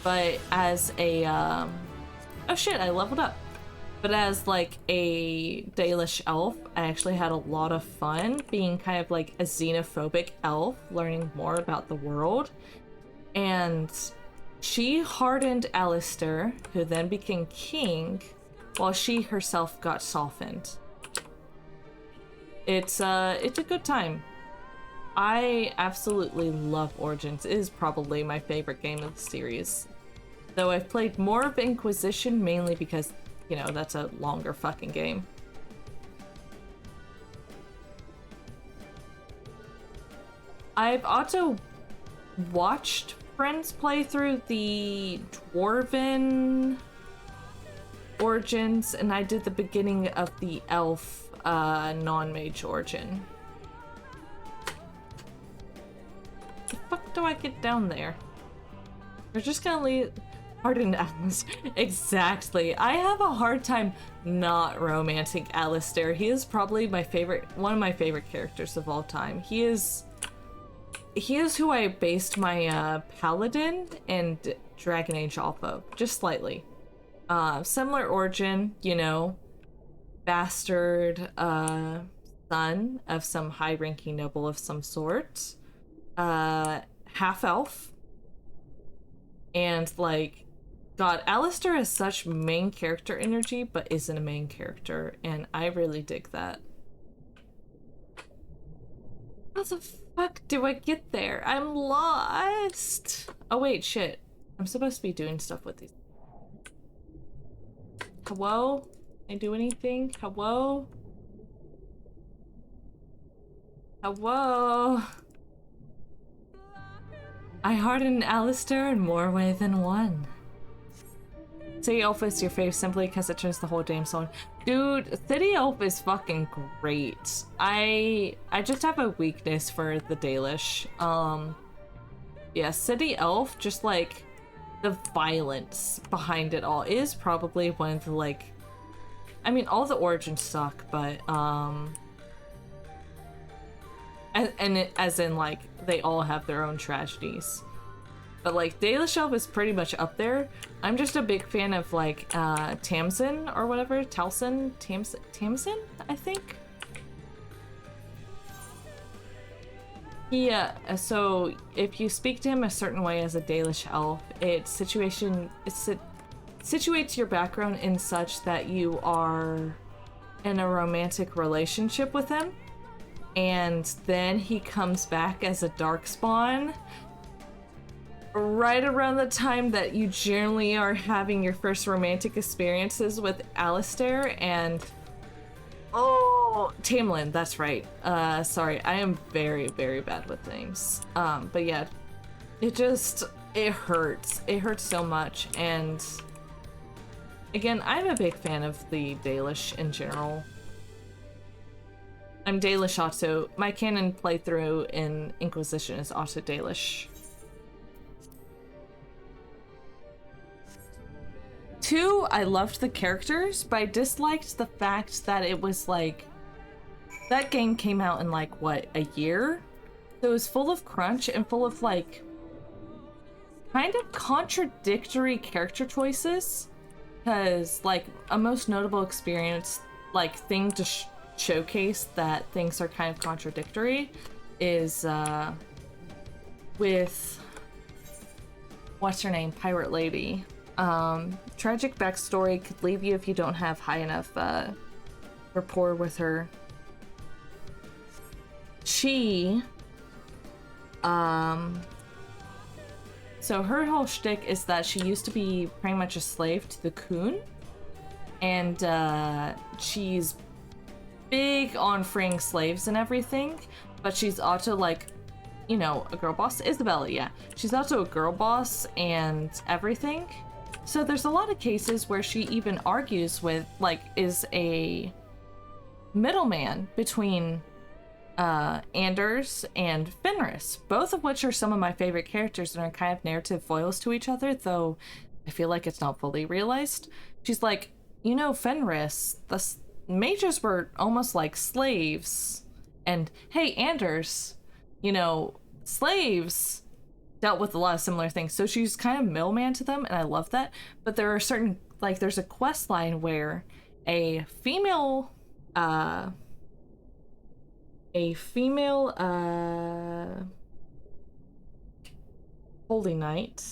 but as a, oh shit, I leveled up. But as like a Dalish elf, I actually had a lot of fun being kind of like a xenophobic elf, learning more about the world. And she hardened Alistair, who then became king, while she herself got softened. It's a good time. I absolutely love Origins. It is probably my favorite game of the series. Though I've played more of Inquisition, mainly because, you know, that's a longer fucking game. I've also watched friends play through the Dwarven Origins, and I did the beginning of the Elf non-mage origin. The fuck do I get down there? We're just gonna leave... Hardened Atlas. Exactly. I have a hard time not romancing Alistair. He is probably my favorite, one of my favorite characters of all time. He is who I based my Paladin and Dragon Age off of, just slightly. Similar origin, you know, bastard son of some high-ranking noble of some sort. Half-elf. And, like, God, Alistair has such main character energy, but isn't a main character, and I really dig that. How the fuck do I get there? I'm lost. Oh wait, shit. I'm supposed to be doing stuff with these. Hello? Can I do anything? Hello? Hello? I hardened Alistair in more way than one. City Elf is your fave simply because it turns the whole damn song. Dude, City Elf is fucking great. I just have a weakness for the Dalish. Yeah, City Elf, just like the violence behind it all is probably one of the like, I mean, all the origins suck, but as in like they all have their own tragedies. But like Dalish Elf is pretty much up there. I'm just a big fan of like Tamsin or whatever. Tamsin, I think. Yeah, so if you speak to him a certain way as a Dalish Elf, it situates your background in such that you are in a romantic relationship with him, and then he comes back as a Darkspawn right around the time that you generally are having your first romantic experiences with Alistair and Tamlin, that's right. Sorry, I am very, very bad with names. But yeah, it hurts. It hurts so much, and again, I'm a big fan of the Dalish in general. I'm Dalish Auto. My canon playthrough in Inquisition is Auto Dalish. 2, I loved the characters, but I disliked the fact that it was like, that game came out in like, what, a year? So it was full of crunch and full of like, kind of contradictory character choices. Because like, a most notable experience, like thing to showcase that things are kind of contradictory is with, what's her name, Pirate Lady. Tragic backstory could leave you if you don't have high enough rapport with her. She, so her whole shtick is that she used to be pretty much a slave to the Khun, and she's big on freeing slaves and everything, but she's also like, you know, a girl boss. Isabella, yeah. She's also a girl boss and everything. So there's a lot of cases where she even argues with, like, is a middleman between Anders and Fenris, both of which are some of my favorite characters and are kind of narrative foils to each other, though I feel like it's not fully realized. She's like, you know, Fenris, the mages were almost like slaves, and hey, Anders, you know, slaves dealt with a lot of similar things, so she's kind of middleman to them, and I love that. But there are certain, like, there's a quest line where a female holy knight,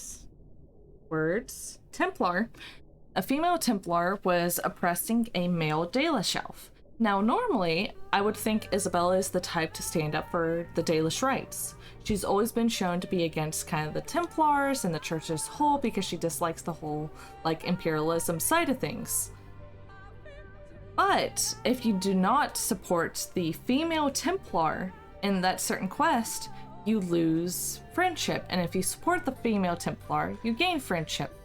words, Templar, a female Templar was oppressing a male Dalish elf. Now, normally, I would think Isabella is the type to stand up for the Dalish rights. She's always been shown to be against kind of the Templars and the church as a whole because she dislikes the whole, like, imperialism side of things. But if you do not support the female Templar in that certain quest, you lose friendship. And if you support the female Templar, you gain friendship.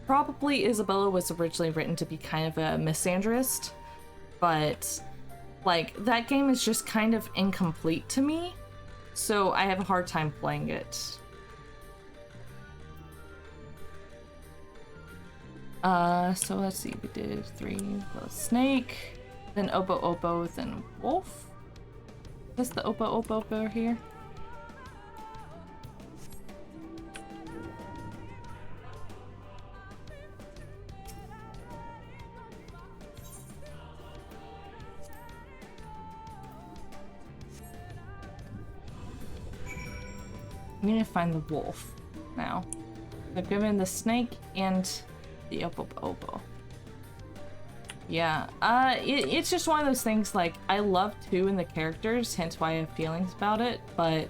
Probably Isabella was originally written to be kind of a misandrist, but like that game is just kind of incomplete to me, so I have a hard time playing it. So let's see, we did 3 plus snake, then obo, then wolf. Is this the obo over here? I need to find the wolf now. I've given the snake and the obo. Yeah, it's just one of those things, like, I love 2 in the characters, hence why I have feelings about it, but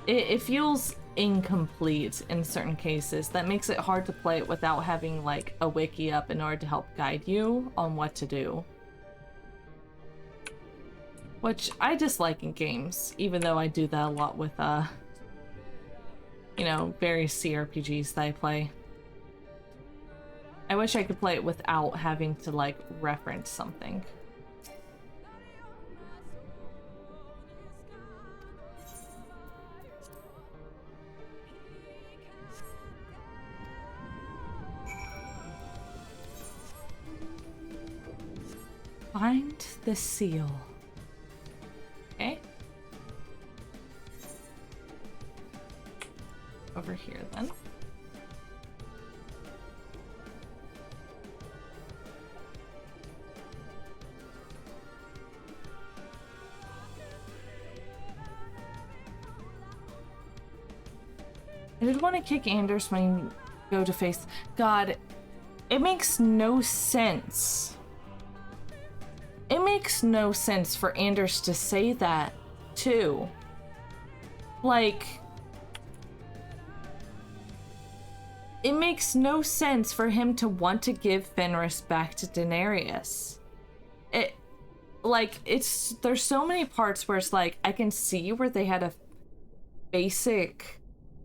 it feels incomplete in certain cases. That makes it hard to play it without having like a wiki up in order to help guide you on what to do. Which I dislike in games, even though I do that a lot with you know, various CRPGs that I play. I wish I could play it without having to like reference something. Find the seal. Okay. Over here then. I did want to kick Anders when you go to face. God, it makes no sense. It makes no sense for Anders to say that, too. Like, it makes no sense for him to want to give Fenris back to Daenerys. There's so many parts where it's like, I can see where they had a basic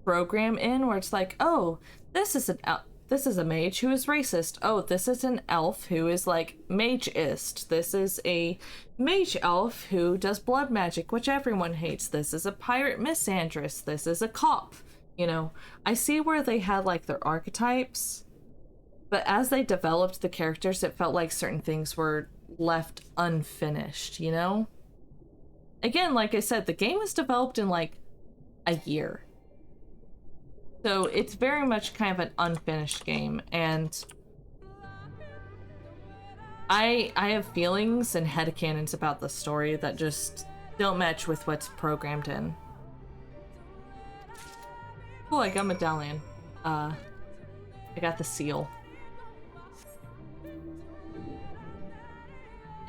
program in where it's like, oh, this is a mage who is racist. Oh, this is an elf who is like mageist. This is a mage elf who does blood magic, which everyone hates. This is a pirate misandrist. This is a cop. You know, I see where they had like their archetypes, but as they developed the characters, it felt like certain things were left unfinished, you know? Again, like I said, the game was developed in like a year. So it's very much kind of an unfinished game, and I have feelings and headcanons about the story that just don't match with what's programmed in. Cool, I got medallion. I got the seal.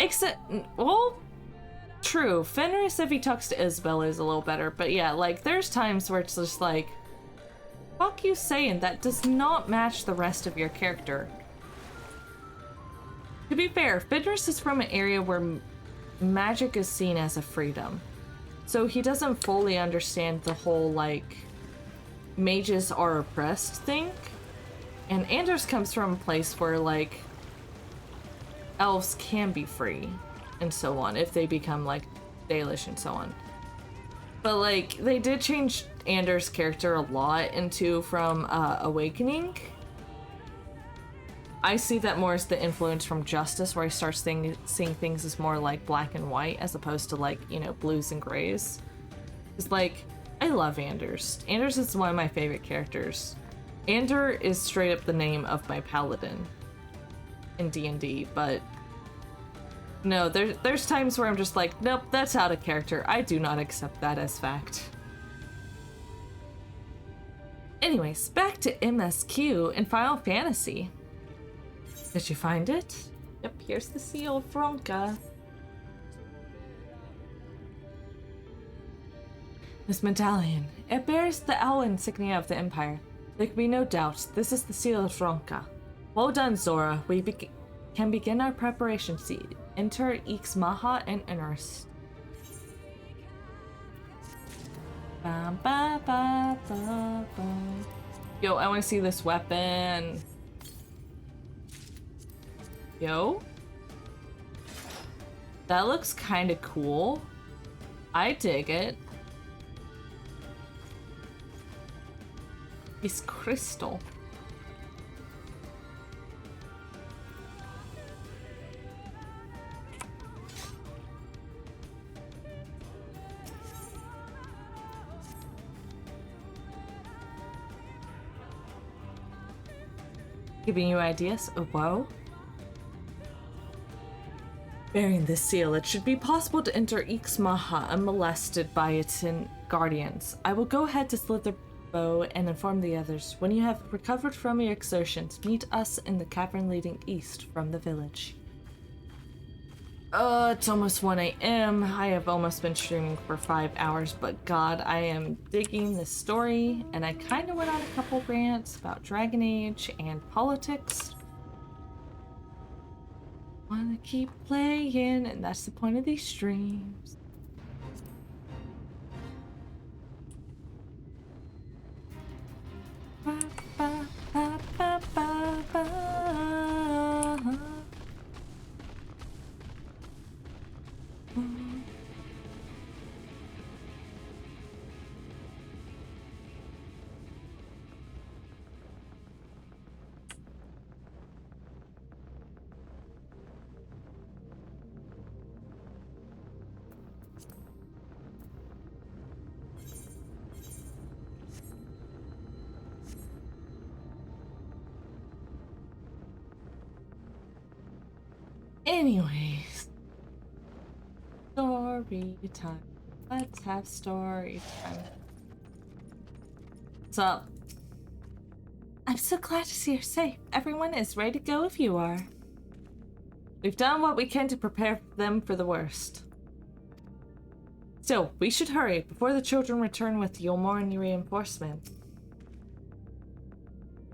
Except, well, true. Fenris, if he talks to Isabel, is a little better, but yeah, like, there's times where it's just like, fuck you saying that does not match the rest of your character. To be fair, Fenris is from an area where magic is seen as a freedom. So he doesn't fully understand the whole, like, mages are oppressed thing. And Anders comes from a place where, like, elves can be free and so on if they become, like, Dalish and so on. But, like, they did change Anders' character a lot from Awakening. I see that more as the influence from Justice, where I start seeing things as more like black and white as opposed to, like, you know, blues and grays. It's like, I love Anders. Anders is one of my favorite characters. Ander is straight up the name of my paladin in D&D, but no, there's times where I'm just like, nope, that's out of character. I do not accept that as fact. Anyways, back to MSQ in Final Fantasy. Did you find it? Yep, here's the seal, Fronka. This medallion, it bears the owl insignia of the Empire. There can be no doubt, this is the seal of Fronka. Well done, Zora. We can begin our preparations to enter Ix Maha and Innerst. Yo, I want to see this weapon. Yo. That looks kind of cool. I dig it. It's crystal. Giving you ideas? Oh, wow. Bearing this seal, it should be possible to enter Ix Maha unmolested by its guardians. I will go ahead to Slither Bow and inform the others. When you have recovered from your exertions, meet us in the cavern leading east from the village. It's almost 1 a.m. I have almost been streaming for 5 hours, but God, I am digging this story, and I kind of went on a couple rants about Dragon Age and politics. Wanna keep playing, and that's the point of these streams. Ba, ba, ba, ba, ba, ba. Anyways, story time. Let's have story time. What's up? I'm so glad to see you're safe. Everyone is ready to go if you are. We've done what we can to prepare them for the worst. Still, we should hurry before the children return with Yulmorn reinforcement.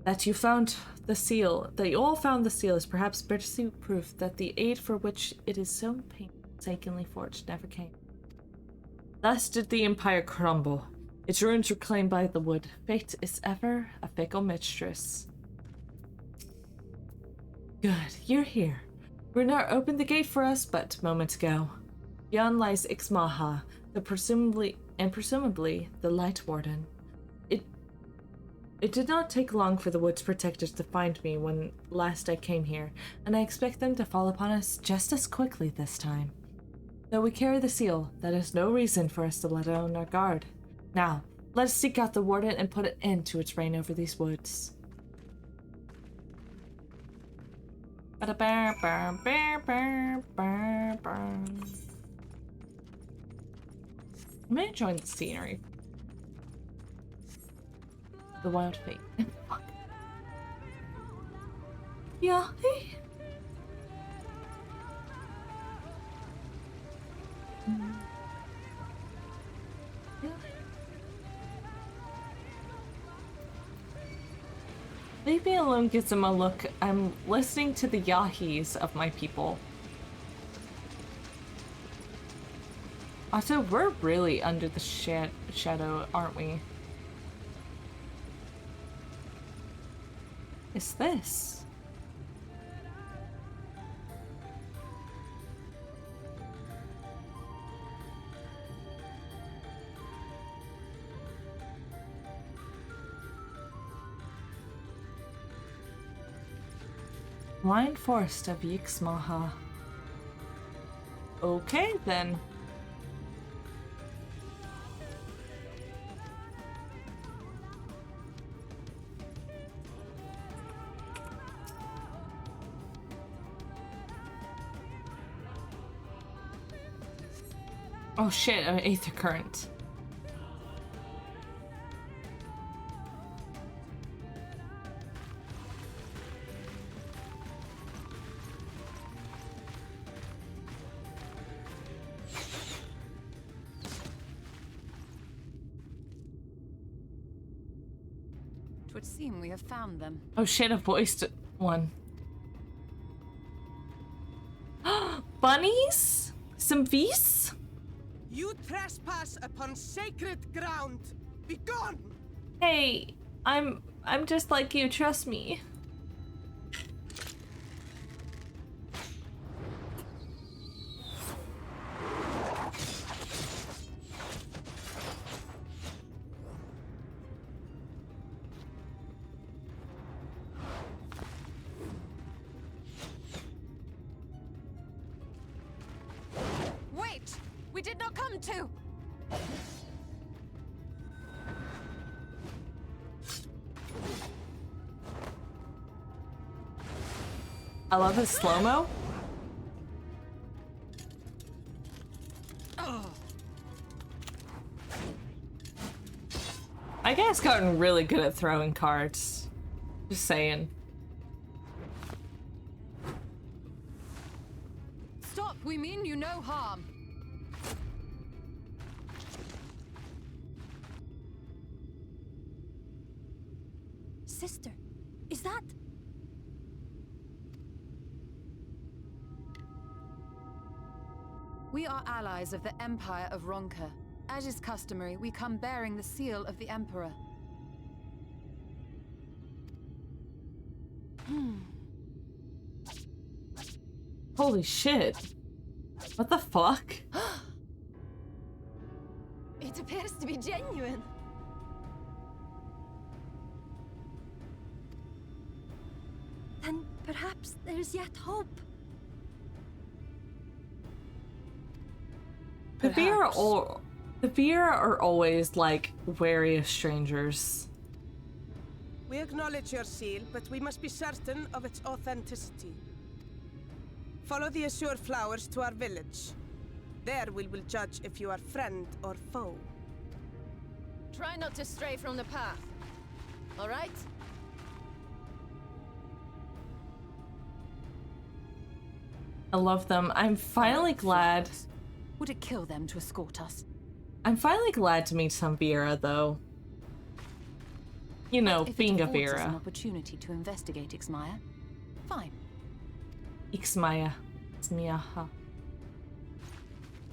That you all found the seal is perhaps bittersweet proof that the aid for which it is so painstakingly forged never came. Thus did the Empire crumble. Its ruins were claimed by the wood. Fate is ever a fickle mistress. Good, you're here. Runar opened the gate for us but moments ago. Beyond lies Ixmaha, presumably the Light Warden. It did not take long for the Woods Protectors to find me when last I came here, and I expect them to fall upon us just as quickly this time. Though we carry the seal, that is no reason for us to let down our guard. Now, let us seek out the Warden and put an end to its reign over these woods. I'm enjoying the scenery. The wild fate. Fuck. Yeah. Leave me alone gives him a look. I'm listening to the yahis of my people. Also, we're really under the shadow, aren't we? Is this? Blind Forest of Yixmaha. Okay, then. Oh shit, an Aether Current. It would seem we have found them. Oh shit, a voiced one. Bunnies? Some V's? You trespass upon sacred ground. Be gone! Hey, I'm just like you, trust me. Wait! We did not come to! I love his slow-mo. I guess gotten really good at throwing cards. Just saying. Stop! Stop! We mean you no harm. Sister, is that... We are allies of the Empire of Ronka. As is customary, we come bearing the seal of the Emperor. Holy shit. What the fuck? It appears to be genuine. Then perhaps there's yet hope. The Veer are always like wary of strangers. We acknowledge your seal, but we must be certain of its authenticity. Follow the azure flowers to our village. There we will judge if you are friend or foe. Try not to stray from the path. All right? I love them. I'm finally glad. Would it kill them to escort us? I'm finally glad to meet some Vera, though. You know, being a If it affords us an Vera. opportunity to investigate Ixmaya, fine. Ixmaya. Ixmiaha.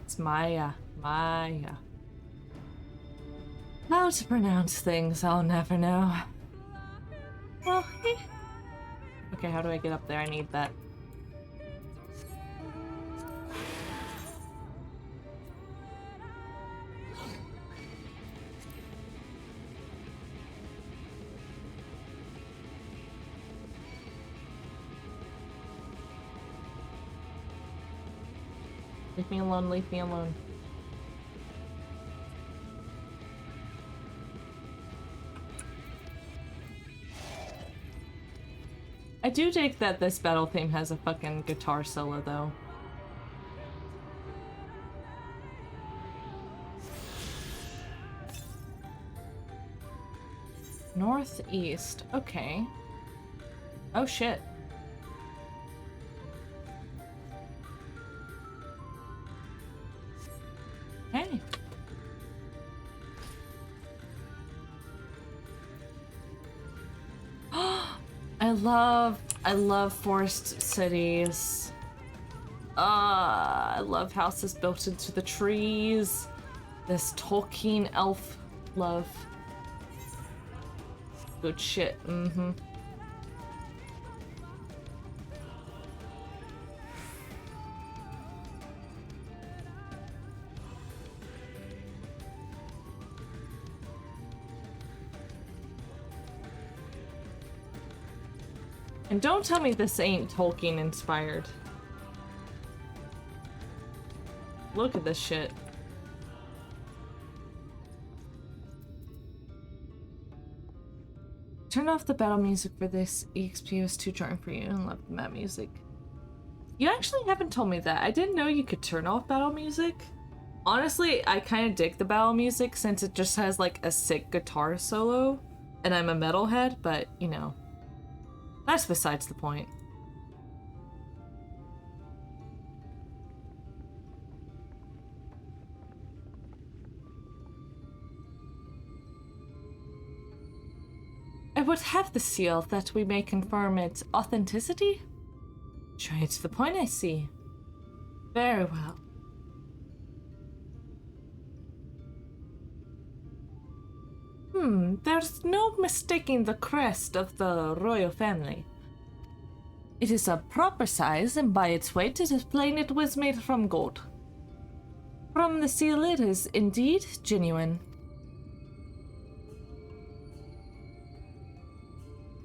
It's Maya. Maya. How to pronounce things, I'll never know. Oh, okay, how do I get up there? I need that. Leave me alone, leave me alone. I do dig that this battle theme has a fucking guitar solo, though. Northeast, okay. Oh shit. Hey. I love forest cities. I love houses built into the trees. This Tolkien elf love. Good shit, mm-hmm. And don't tell me this ain't Tolkien inspired. Look at this shit. Turn off the battle music for this. EXP was too jarring for you and love the map music. You actually haven't told me that. I didn't know you could turn off battle music. Honestly, I kind of dig the battle music since it just has like a sick guitar solo. And I'm a metalhead, but you know. That's besides the point. I would have the seal that we may confirm its authenticity? Straight to the point, I see. Very well. There's no mistaking the crest of the royal family. It is a proper size, and by its weight it is plain it was made from gold. From the seal it is indeed genuine.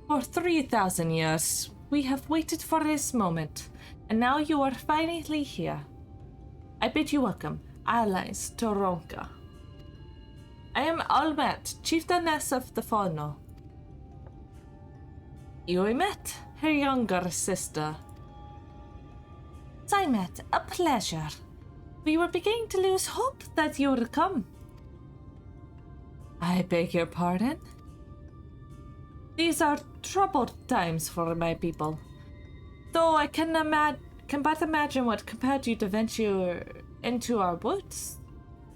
For 3,000 years, we have waited for this moment, and now you are finally here. I bid you welcome, allies to Ronka. I am Almet, chieftainess of the Falno. Ioimet, her younger sister. Zaimet, a pleasure. We were beginning to lose hope that you would come. I beg your pardon? These are troubled times for my people. Though I can can but imagine what compelled you to venture into our woods.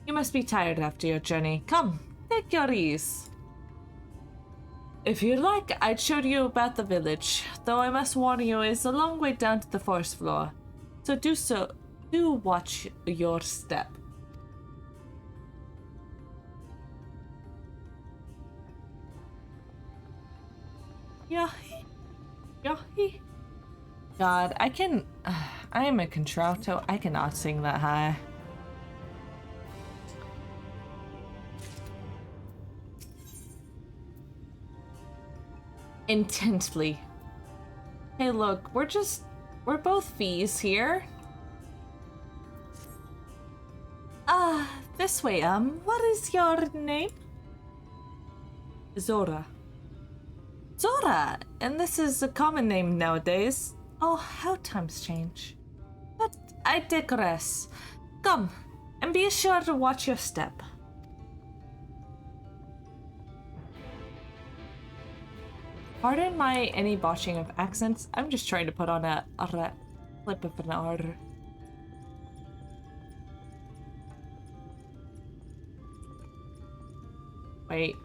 You must be tired after your journey. Come, take your ease. If you like, I'd show you about the village, though I must warn you, it's a long way down to the forest floor. So do watch your step. Yahi. Yahi. God, I am a contralto. I cannot sing that high. Intently. Hey, look, we're both fees here. This way, what is your name? Zora. Zora! And this is a common name nowadays. Oh, how times change. But I digress. Come, and be sure to watch your step. Pardon my any botching of accents. I'm just trying to put on a flip of an R. Wait.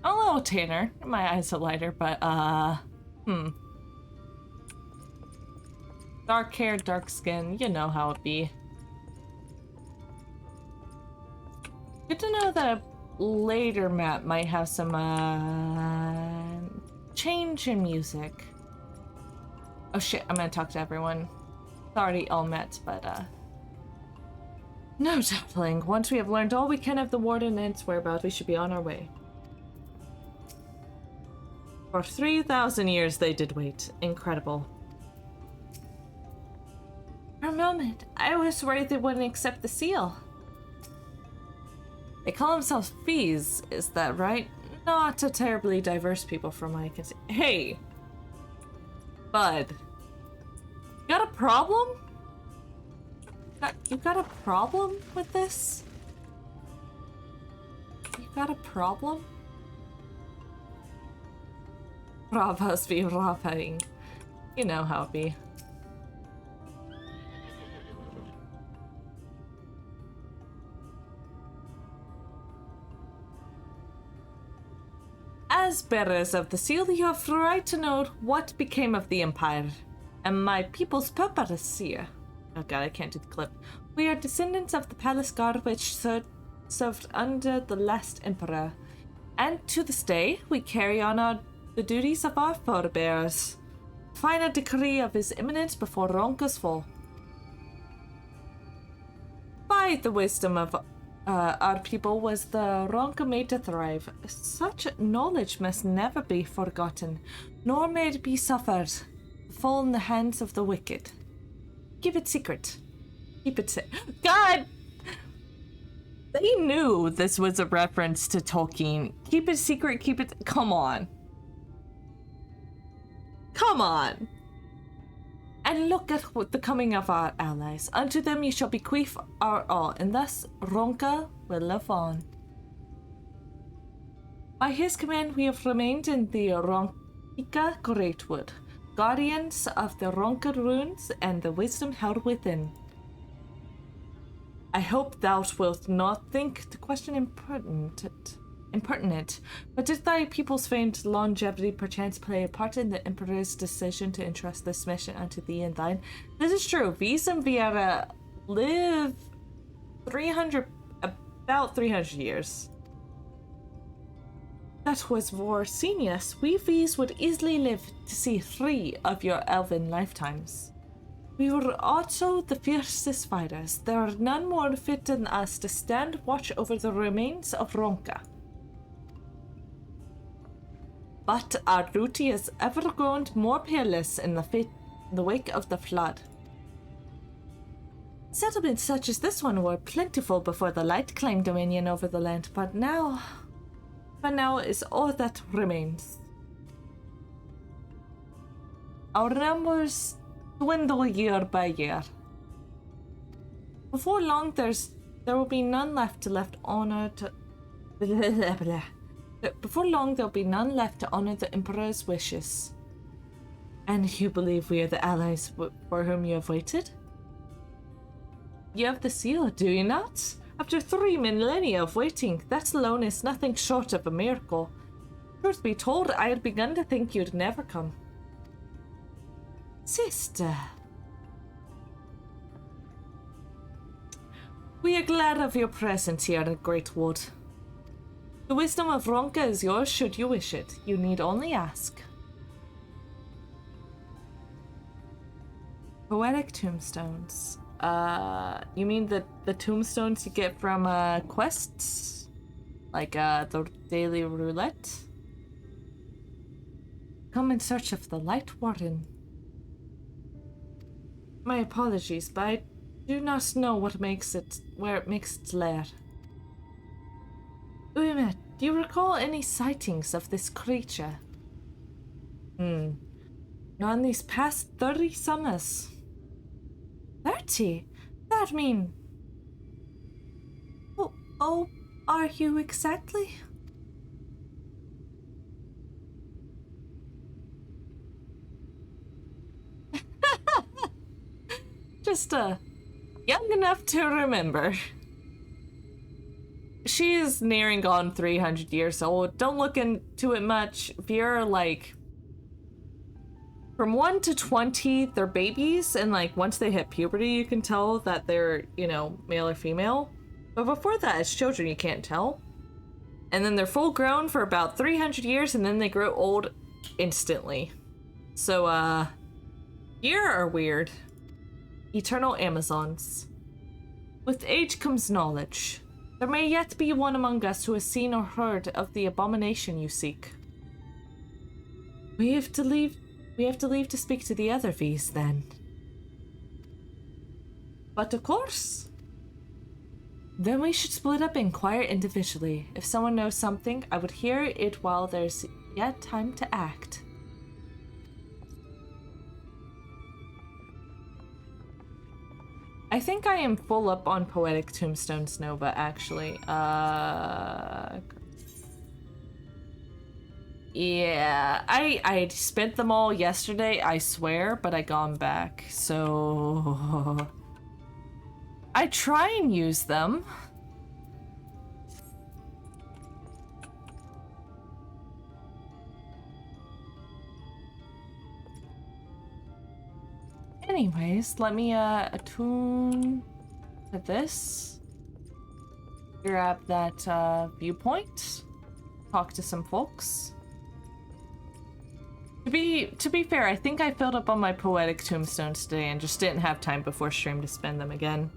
A little tanner. My eyes are lighter, but dark hair, dark skin, you know how it be. Good to know that a later map might have some change in music. Oh shit, I'm gonna talk to everyone. It's already all met, but no doubling. Once we have learned all we can of the warden and its whereabouts, we should be on our way. For 3,000 years they did wait. Incredible. For a moment, I was worried they wouldn't accept the seal. They call themselves Fees, is that right? Not a terribly diverse people from what I can see. Hey! Bud. You got a problem? You got a problem with this? You got a problem? Ravas be ravaing. You know how it be. As bearers of the seal, you have the right to know what became of the Empire, and my people's purpose here. Oh god, I can't do the clip. We are descendants of the palace guard which served under the last emperor, and to this day we carry on the duties of our forebears. Final decree of his eminence before Ronka's fall. By the wisdom of our people was the Ronka made to thrive. Such knowledge must never be forgotten, nor may it be suffered to fall in the hands of the wicked. Keep it secret. Keep it God! They knew this was a reference to Tolkien. Keep it secret, keep it... Come on. Come on. And look at what the coming of our allies. Unto them you shall bequeath our all, and thus Ronka will live on. By his command we have remained in the Ronkika Greatwood, guardians of the Ronka runes and the wisdom held within. I hope thou wilt not think the question impertinent, but did thy people's famed longevity perchance play a part in the Emperor's decision to entrust this mission unto thee and thine? This is true. Vis and Viera live about 300 years. That was Vorsenius. We Vis would easily live to see 3 of your elven lifetimes. We were also the fiercest fighters. There are none more fit than us to stand watch over the remains of Ronka. But our duty has ever grown more peerless in the wake of the flood. Settlements such as this one were plentiful before the light claimed dominion over the land, but now is all that remains. Our numbers dwindle year by year. Before long, there's There will be none left to honor to... Before long, there'll be none left to honor the Emperor's wishes. And you believe we are the allies for whom you have waited? You have the seal, do you not? After 3 millennia of waiting, that alone is nothing short of a miracle. Truth be told, I had begun to think you'd never come. Sister. We are glad of your presence here in Great Wood. The wisdom of Ronka is yours should you wish it. You need only ask. Poetic tombstones. You mean the tombstones you get from quests? Like the daily roulette? Come in search of the Light Warden. My apologies, but I do not know where it makes its lair. Uyumet, do you recall any sightings of this creature? Not in these past 30 summers. 30? That mean... Oh, are you exactly? Just, young enough to remember. She is nearing on 300 years old. Don't look into it much. If you're, like... From 1 to 20, they're babies, and, like, once they hit puberty, you can tell that they're, you know, male or female. But before that, as children, you can't tell. And then they're full grown for about 300 years, and then they grow old instantly. So, here are weird. Eternal Amazons. With age comes knowledge. There may yet be one among us who has seen or heard of the abomination you seek. We have to leave to speak to the other V's then. But of course. Then we should split up and inquire individually. If someone knows something, I would hear it while there's yet time to act. I think I am full up on Poetic Tombstones Nova, actually. Yeah, I spent them all yesterday, I swear, but I gone back, so... I try and use them. Anyways, let me attune to this. Grab that viewpoint. Talk to some folks. To be fair, I think I filled up on my Poetic Tombstones today and just didn't have time before stream to spend them again.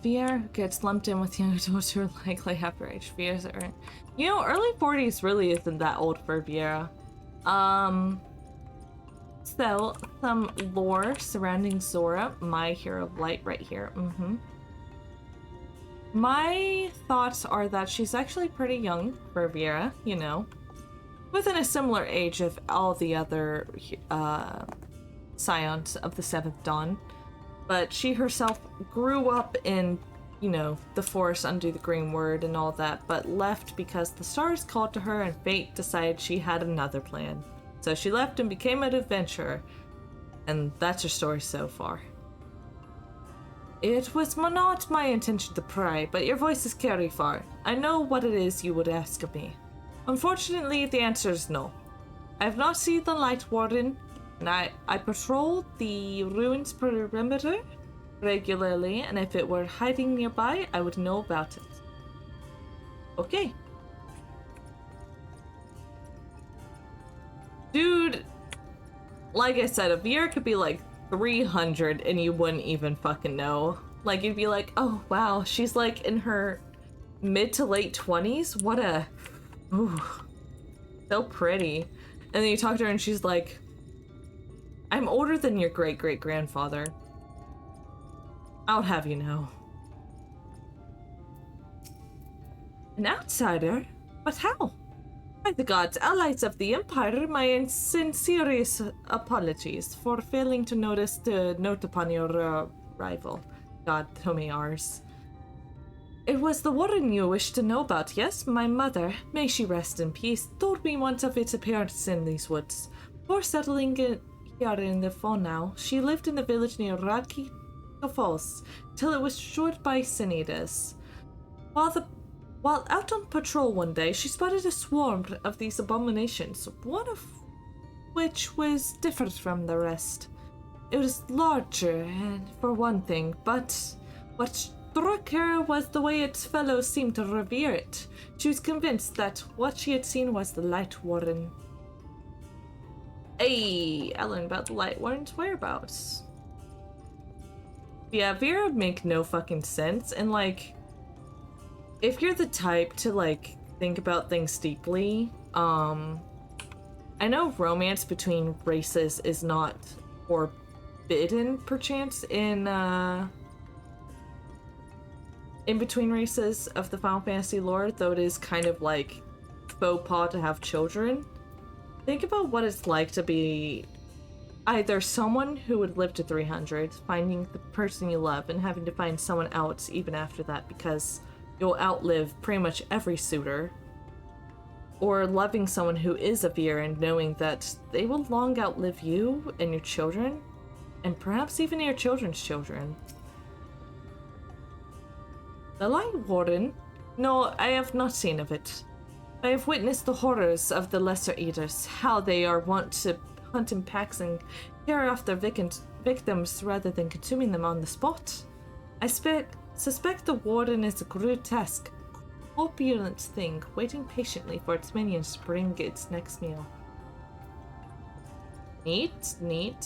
Viera gets lumped in with younger adults who are likely half her age. Viera's are, you know, early 40s really isn't that old for Viera. So some lore surrounding Zora, my hero of light right here. My thoughts are that she's actually pretty young for Viera, you know, within a similar age of all the other scions of the Seventh Dawn. But she herself grew up in, you know, the forest under the Green Word and all that, but left because the stars called to her and fate decided she had another plan. So she left and became an adventurer. And that's her story so far. It was not my intention to pry, but your voices carry far. I know what it is you would ask of me. Unfortunately, the answer is no. I have not seen the Light Warden, and I patrol the ruins perimeter regularly, and if it were hiding nearby, I would know about it. Okay. Dude, like I said, a Viera could be like 300 and you wouldn't even fucking know. Like, you'd be like, oh, wow, she's like in her mid to late 20s? What a... Ooh. So pretty. And then you talk to her and she's like, I'm older than your great-great-grandfather. I'll have you know. An outsider? But how? By the gods, allies of the Empire, my sincerest apologies for failing to notice the note upon your arrival. God, Tomei-Ars. It was the warden you wished to know about, yes? My mother, may she rest in peace, told me once of its appearance in these woods. Before settling here in the fall now, she lived in the village near Raki Falls, till it was destroyed by Sinidas. While out on patrol one day, she spotted a swarm of these abominations, one of which was different from the rest. It was larger, for one thing, but what struck her was the way its fellows seemed to revere it. She was convinced that what she had seen was the Light Warden. Hey, I learned about the Light Warden's whereabouts. Yeah, Vera would make no fucking sense, and like, if you're the type to like think about things deeply, I know romance between races is not forbidden perchance in between races of the Final Fantasy lore, though it is kind of like faux pas to have children. Think about what it's like to be either someone who would live to 300, finding the person you love, and having to find someone else even after that because you'll outlive pretty much every suitor, or loving someone who is a Veer and knowing that they will long outlive you and your children, and perhaps even your children's children. The Light Warden? No, I have not seen of it. I have witnessed the horrors of the Lesser Eaters, how they are wont to hunt in packs and carry off their victims rather than consuming them on the spot. I suspect the Warden is a grotesque, corpulent thing, waiting patiently for its minions to bring its next meal. Neat, neat.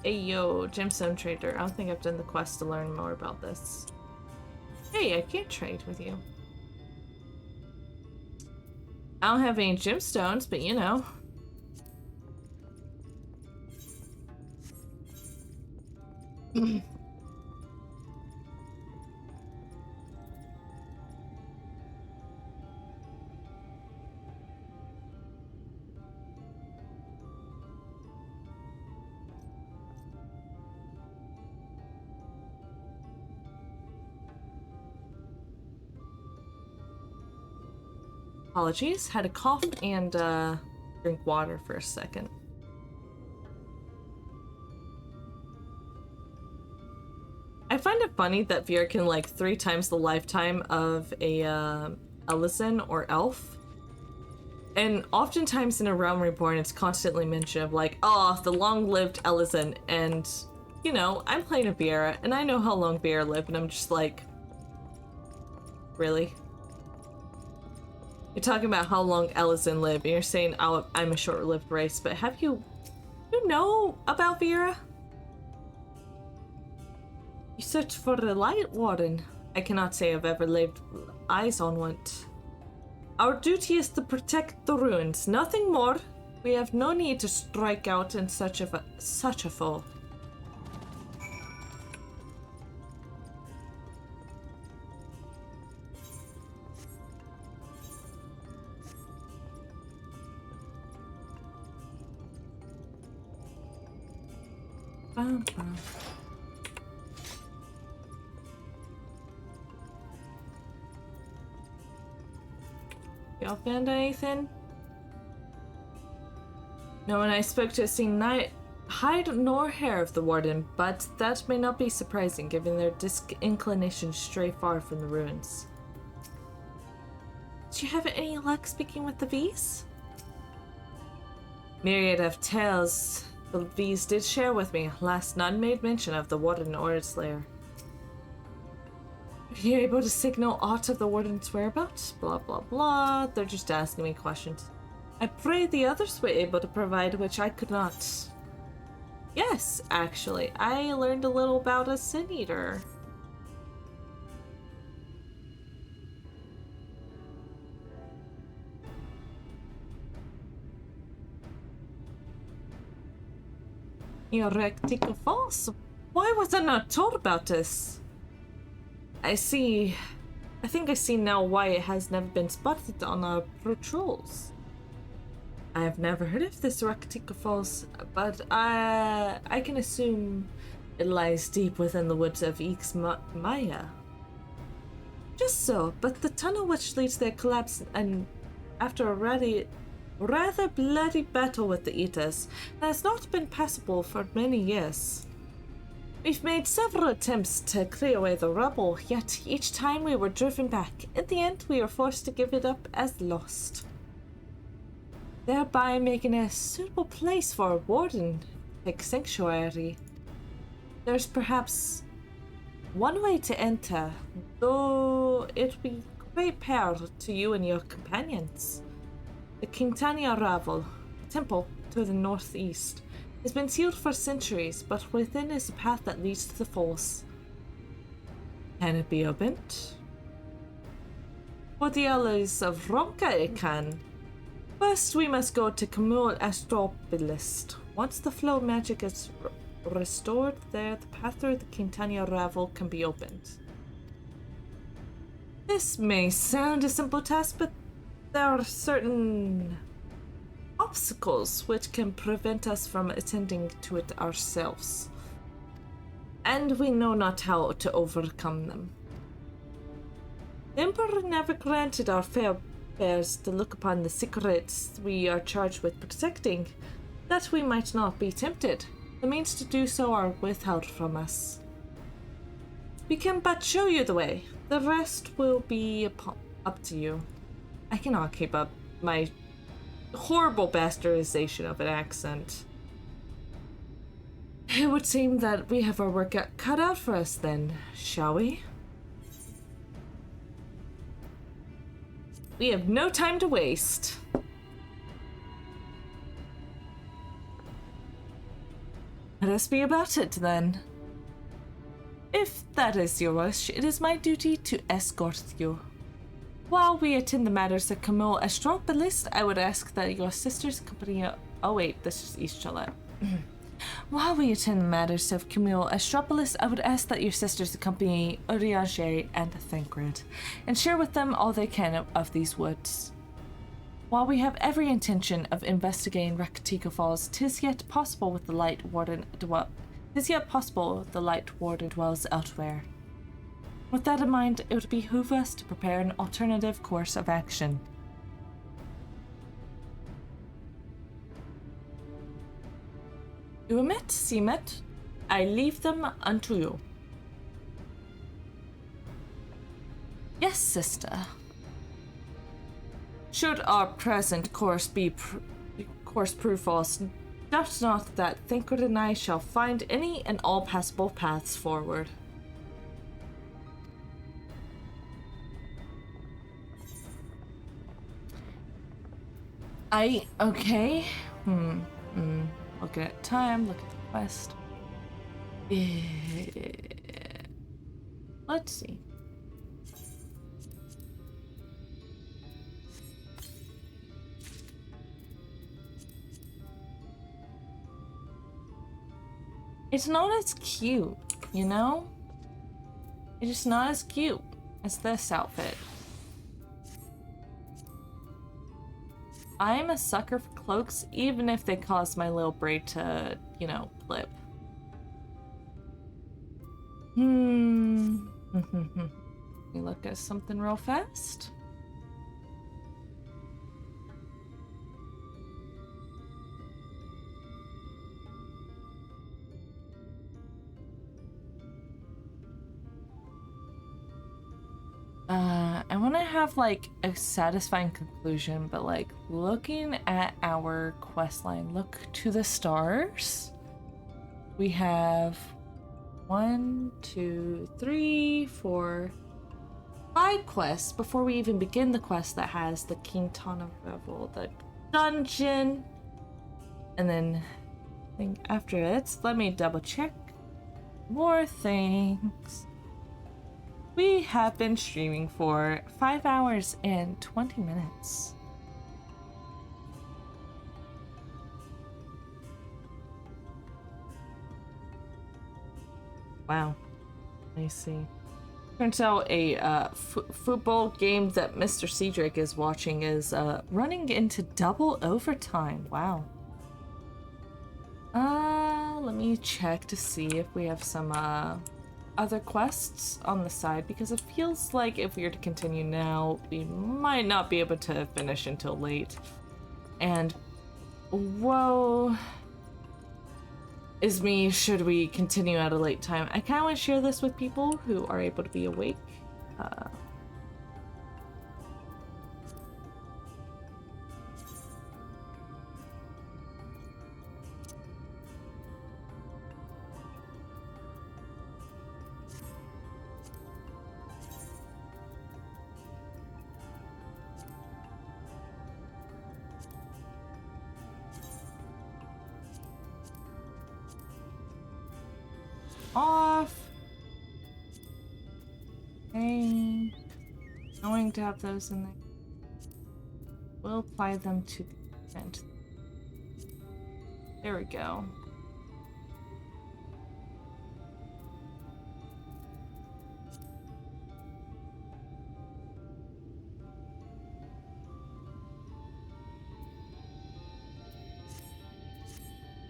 Hey yo, Gemstone Trader. I don't think I've done the quest to learn more about this. Hey, I can't trade with you. I don't have any gemstones, but you know. Apologies, had a cough and drink water for a second. I find it funny that Veer can like 3 times the lifetime of a Ellison or elf. And oftentimes in A Realm Reborn it's constantly mentioned of like, oh, the long-lived Ellison, and you know, I'm playing a Viera and I know how long Viera lived, and I'm just like, really? You're talking about how long Ellison lived, and you're saying, oh, I'm a short-lived race, but have you know about Viera? You search for the Light Warden. I cannot say I've ever laid eyes on one. Our duty is to protect the ruins, nothing more. We have no need to strike out in such a foe. Y'all found anything? No one I spoke to has seen hide nor hair of the Warden, but that may not be surprising given their disinclination to stray far from the ruins. Did you have any luck speaking with the V's? Myriad of tales the V's did share with me. Last none made mention of the Warden or its lair. Are you able to signal aught of the Warden's whereabouts? Blah blah blah. They're just asking me questions. I pray the others were able to provide, which I could not. Yes, actually. I learned a little about a Sin Eater. Erectica Falls? Why was I not told about this? I see. I think I see now why it has never been spotted on our patrols. I have never heard of this Erectica Falls, but I can assume it lies deep within the woods of Maya. Just so, but the tunnel which leads there collapsed, and after a rather bloody battle with the Eaters, it has not been passable for many years. We've made several attempts to clear away the rubble, yet each time we were driven back. In the end, we were forced to give it up as lost, thereby making a suitable place for a warden to take sanctuary. There's perhaps one way to enter, though it would be great peril to you and your companions. The Quintania Ravel, a temple to the northeast, has been sealed for centuries, but within is a path that leads to the falls. Can it be opened? For the allies of Ronka it can. First, we must go to Camul Astrobilist. Once the flow magic is restored there, the path through the Quintania Ravel can be opened. This may sound a simple task, but there are certain obstacles which can prevent us from attending to it ourselves, and we know not how to overcome them. The Emperor never granted our fares to look upon the secrets we are charged with protecting, that we might not be tempted. The means to do so are withheld from us. We can but show you the way. The rest will be up to you. I cannot keep up my horrible bastardization of an accent. It would seem that we have our work cut out for us then, shall we? We have no time to waste. Let us be about it then. If that is your wish, it is my duty to escort you. While we attend the matters of Camul Astrobilist, I would ask that your sisters accompany. Oh wait, this is East Chalet. While we attend matters of Camul Astrobilist, I would ask that your sisters accompany Urianger and Thancred, and share with them all they can of these woods. While we have every intention of investigating Rakatika Falls, 'tis yet possible the Light Warden dwells elsewhere. With that in mind, it would behoove us to prepare an alternative course of action. Umet, Simet, I leave them unto you. Yes, sister. Should our present course prove false, doubt not that Thancred and I shall find any and all passable paths forward. Okay. Looking at time, look at the quest. Let's see. It's not as cute, you know? It's just not as cute as this outfit. I'm a sucker for cloaks, even if they cause my little braid to, you know, flip. Let me look at something real fast. I want to have like a satisfying conclusion, but like looking at our quest line, look to the stars. We have 1, 2, 3, 4, 5 quests before we even begin the quest that has the Quintana Revel, the dungeon, and then I think after it, let me double check more things. We have been streaming for 5 hours and 20 minutes. Wow. I see. Turns out a football game that Mr. Cedric is watching is running into double overtime. Wow. Let me check to see if we have some other quests on the side, because it feels like if we were to continue now, we might not be able to finish until late. And whoa is me should we continue at a late time. I kind of want to share this with people who are able to be awake. Off. Okay. Going to have those in there. We'll apply them to the end. There we go.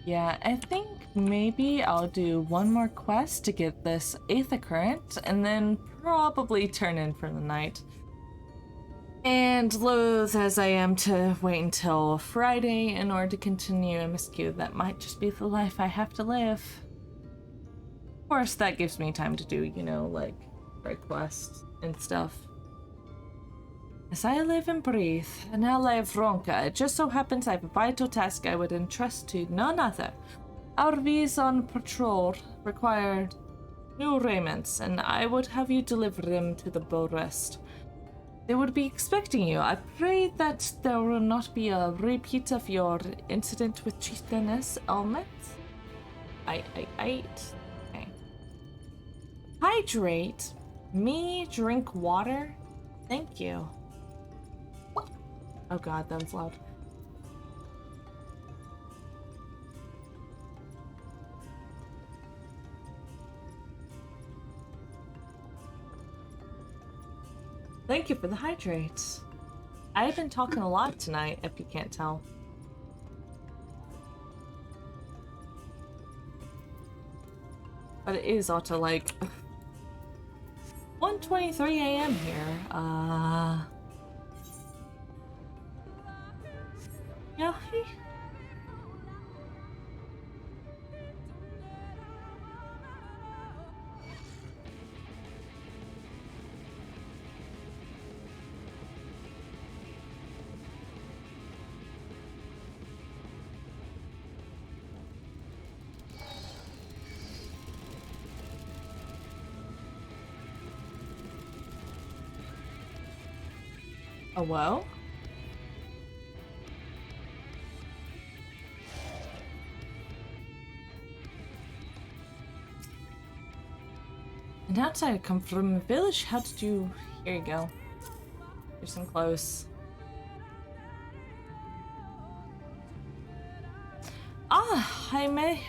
Yeah, I think maybe I'll do one more quest to get this Aether Current, and then probably turn in for the night. And loath as I am to wait until Friday in order to continue MSQ, that might just be the life I have to live. Of course, that gives me time to do, you know, like, quests and stuff. As I live and breathe, an ally of Ronka, it just so happens I have a vital task I would entrust to none other. Our V's on patrol required new raiments, and I would have you deliver them to the bow rest. They would be expecting you. I pray that there will not be a repeat of your incident with Chieftainess Elmet. Okay. Hydrate. Me drink water? Thank you. Oh god, that was loud. Thank you for the hydrates. I've been talking a lot tonight, if you can't tell. But it is also like 1:23 a.m. here. Yeah. Oh, well? And outside I come from a village. How did you... Here you go. Here's some clothes. Ah, Jaime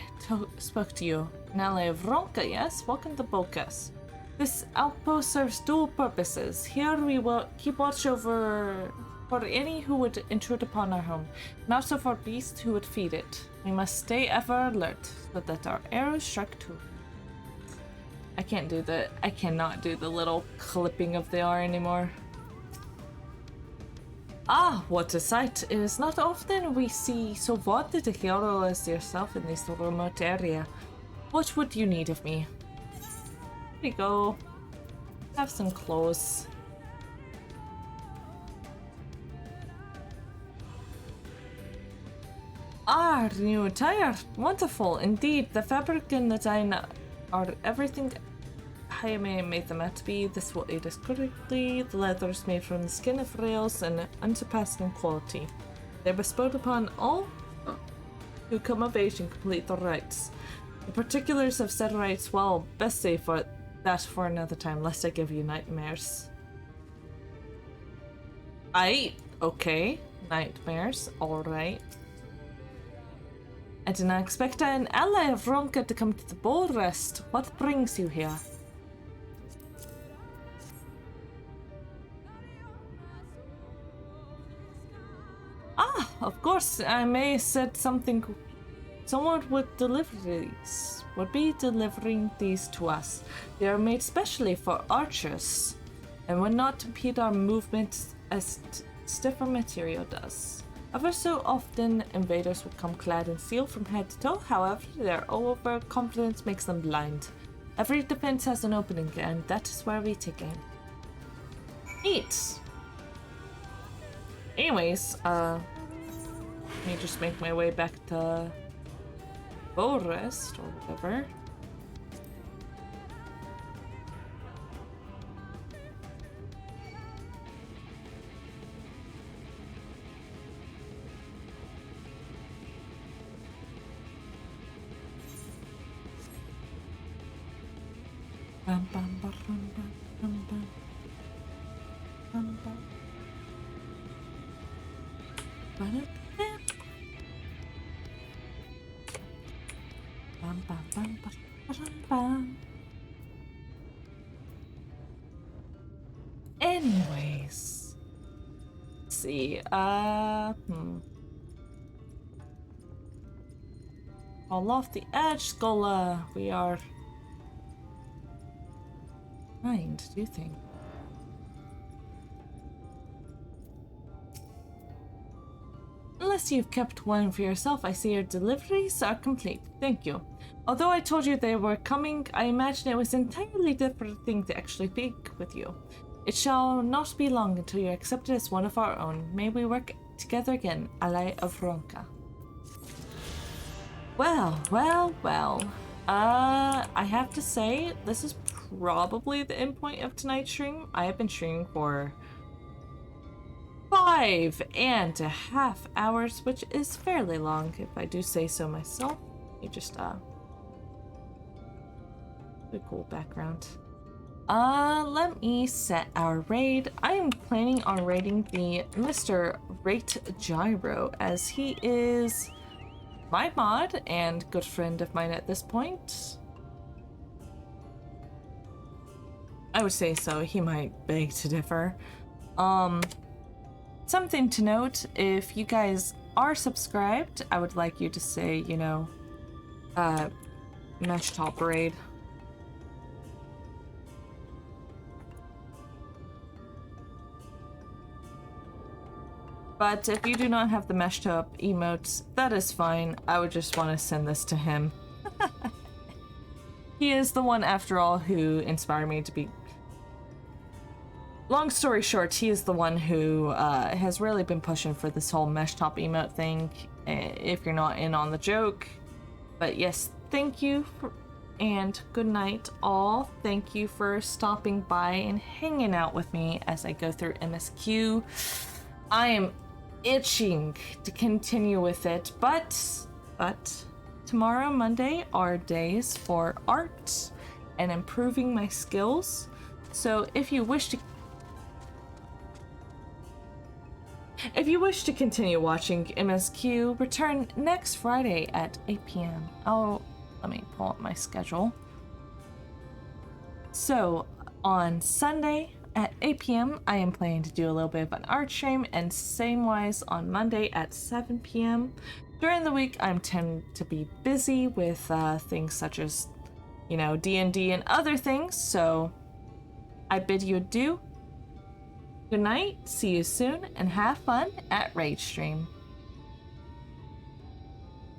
spoke to you. Now I have Ronka, yes? Welcome to Bokas. This outpost serves dual purposes. Here we will keep watch over for any who would intrude upon our home, and also for beasts who would feed it. We must stay ever alert, so that our arrows strike true. I cannot do the little clipping of the R anymore. Ah, what a sight. It is not often we see so vaunted a hero as yourself in this remote area. What would you need of me? Here you go. Have some clothes. Ah, new attire. Wonderful. Indeed, the fabric and design are everything Jaime made them out to be. This will aid us correctly. The leather is made from the skin of rails and unsurpassed in quality. They're bestowed upon all who come of age and complete their rites. The particulars of said rites, well, best save for that for another time, lest I give you nightmares. Okay. Nightmares, alright. I did not expect an ally of Ronka to come to the boar rest. What brings you here? Ah, of course, I may have said something. Someone would deliver these. Would be delivering these to us. They are made specially for archers, and would not impede our movements as stiffer material does. Ever so often, invaders would come clad in steel from head to toe. However, their overconfidence makes them blind. Every defense has an opening, and that is where we take aim. Neat. Anyways, let me just make my way back to Forest or whatever. Bum, bum, bum, bum, bum, bum, bum, bum. Bum, bum, bum, bum, bum. Anyways, let's see. Fall off the edge, Skola. We are trying to do things. Unless you've kept one for yourself, I see your deliveries are complete. Thank you. Although I told you they were coming, I imagine it was an entirely different thing to actually speak with you. It shall not be long until you're accepted as one of our own. May we work together again, ally of Ronka. Well. I have to say, this is probably the end point of tonight's stream. I have been streaming for 5.5 hours, which is fairly long, if I do say so myself. You just, a cool background. Let me set our raid. I am planning on raiding the Mr. Rate Gyro, as he is my mod and good friend of mine at this point. I would say so. He might beg to differ. Something to note, if you guys are subscribed, I would like you to say, you know, Mesh Top Raid. But if you do not have the Mesh Top emotes, that is fine. I would just want to send this to him. He is the one, after all, who inspired me to be... Long story short, he is the one who has really been pushing for this whole Mesh Top emote thing, if you're not in on the joke. But yes, thank you and good night all. Thank you for stopping by and hanging out with me as I go through MSQ. I am itching to continue with it, but tomorrow, Monday, are days for art and improving my skills. So if you wish to continue watching MSQ, return next Friday at 8 p.m. Let me pull up my schedule. So on Sunday at 8 p.m. I am planning to do a little bit of an art stream, and same wise on Monday at 7 p.m. During the week, I tend to be busy with things such as, you know, D&D and other things, so I bid you adieu. Good night, see you soon, and have fun at Rage Stream.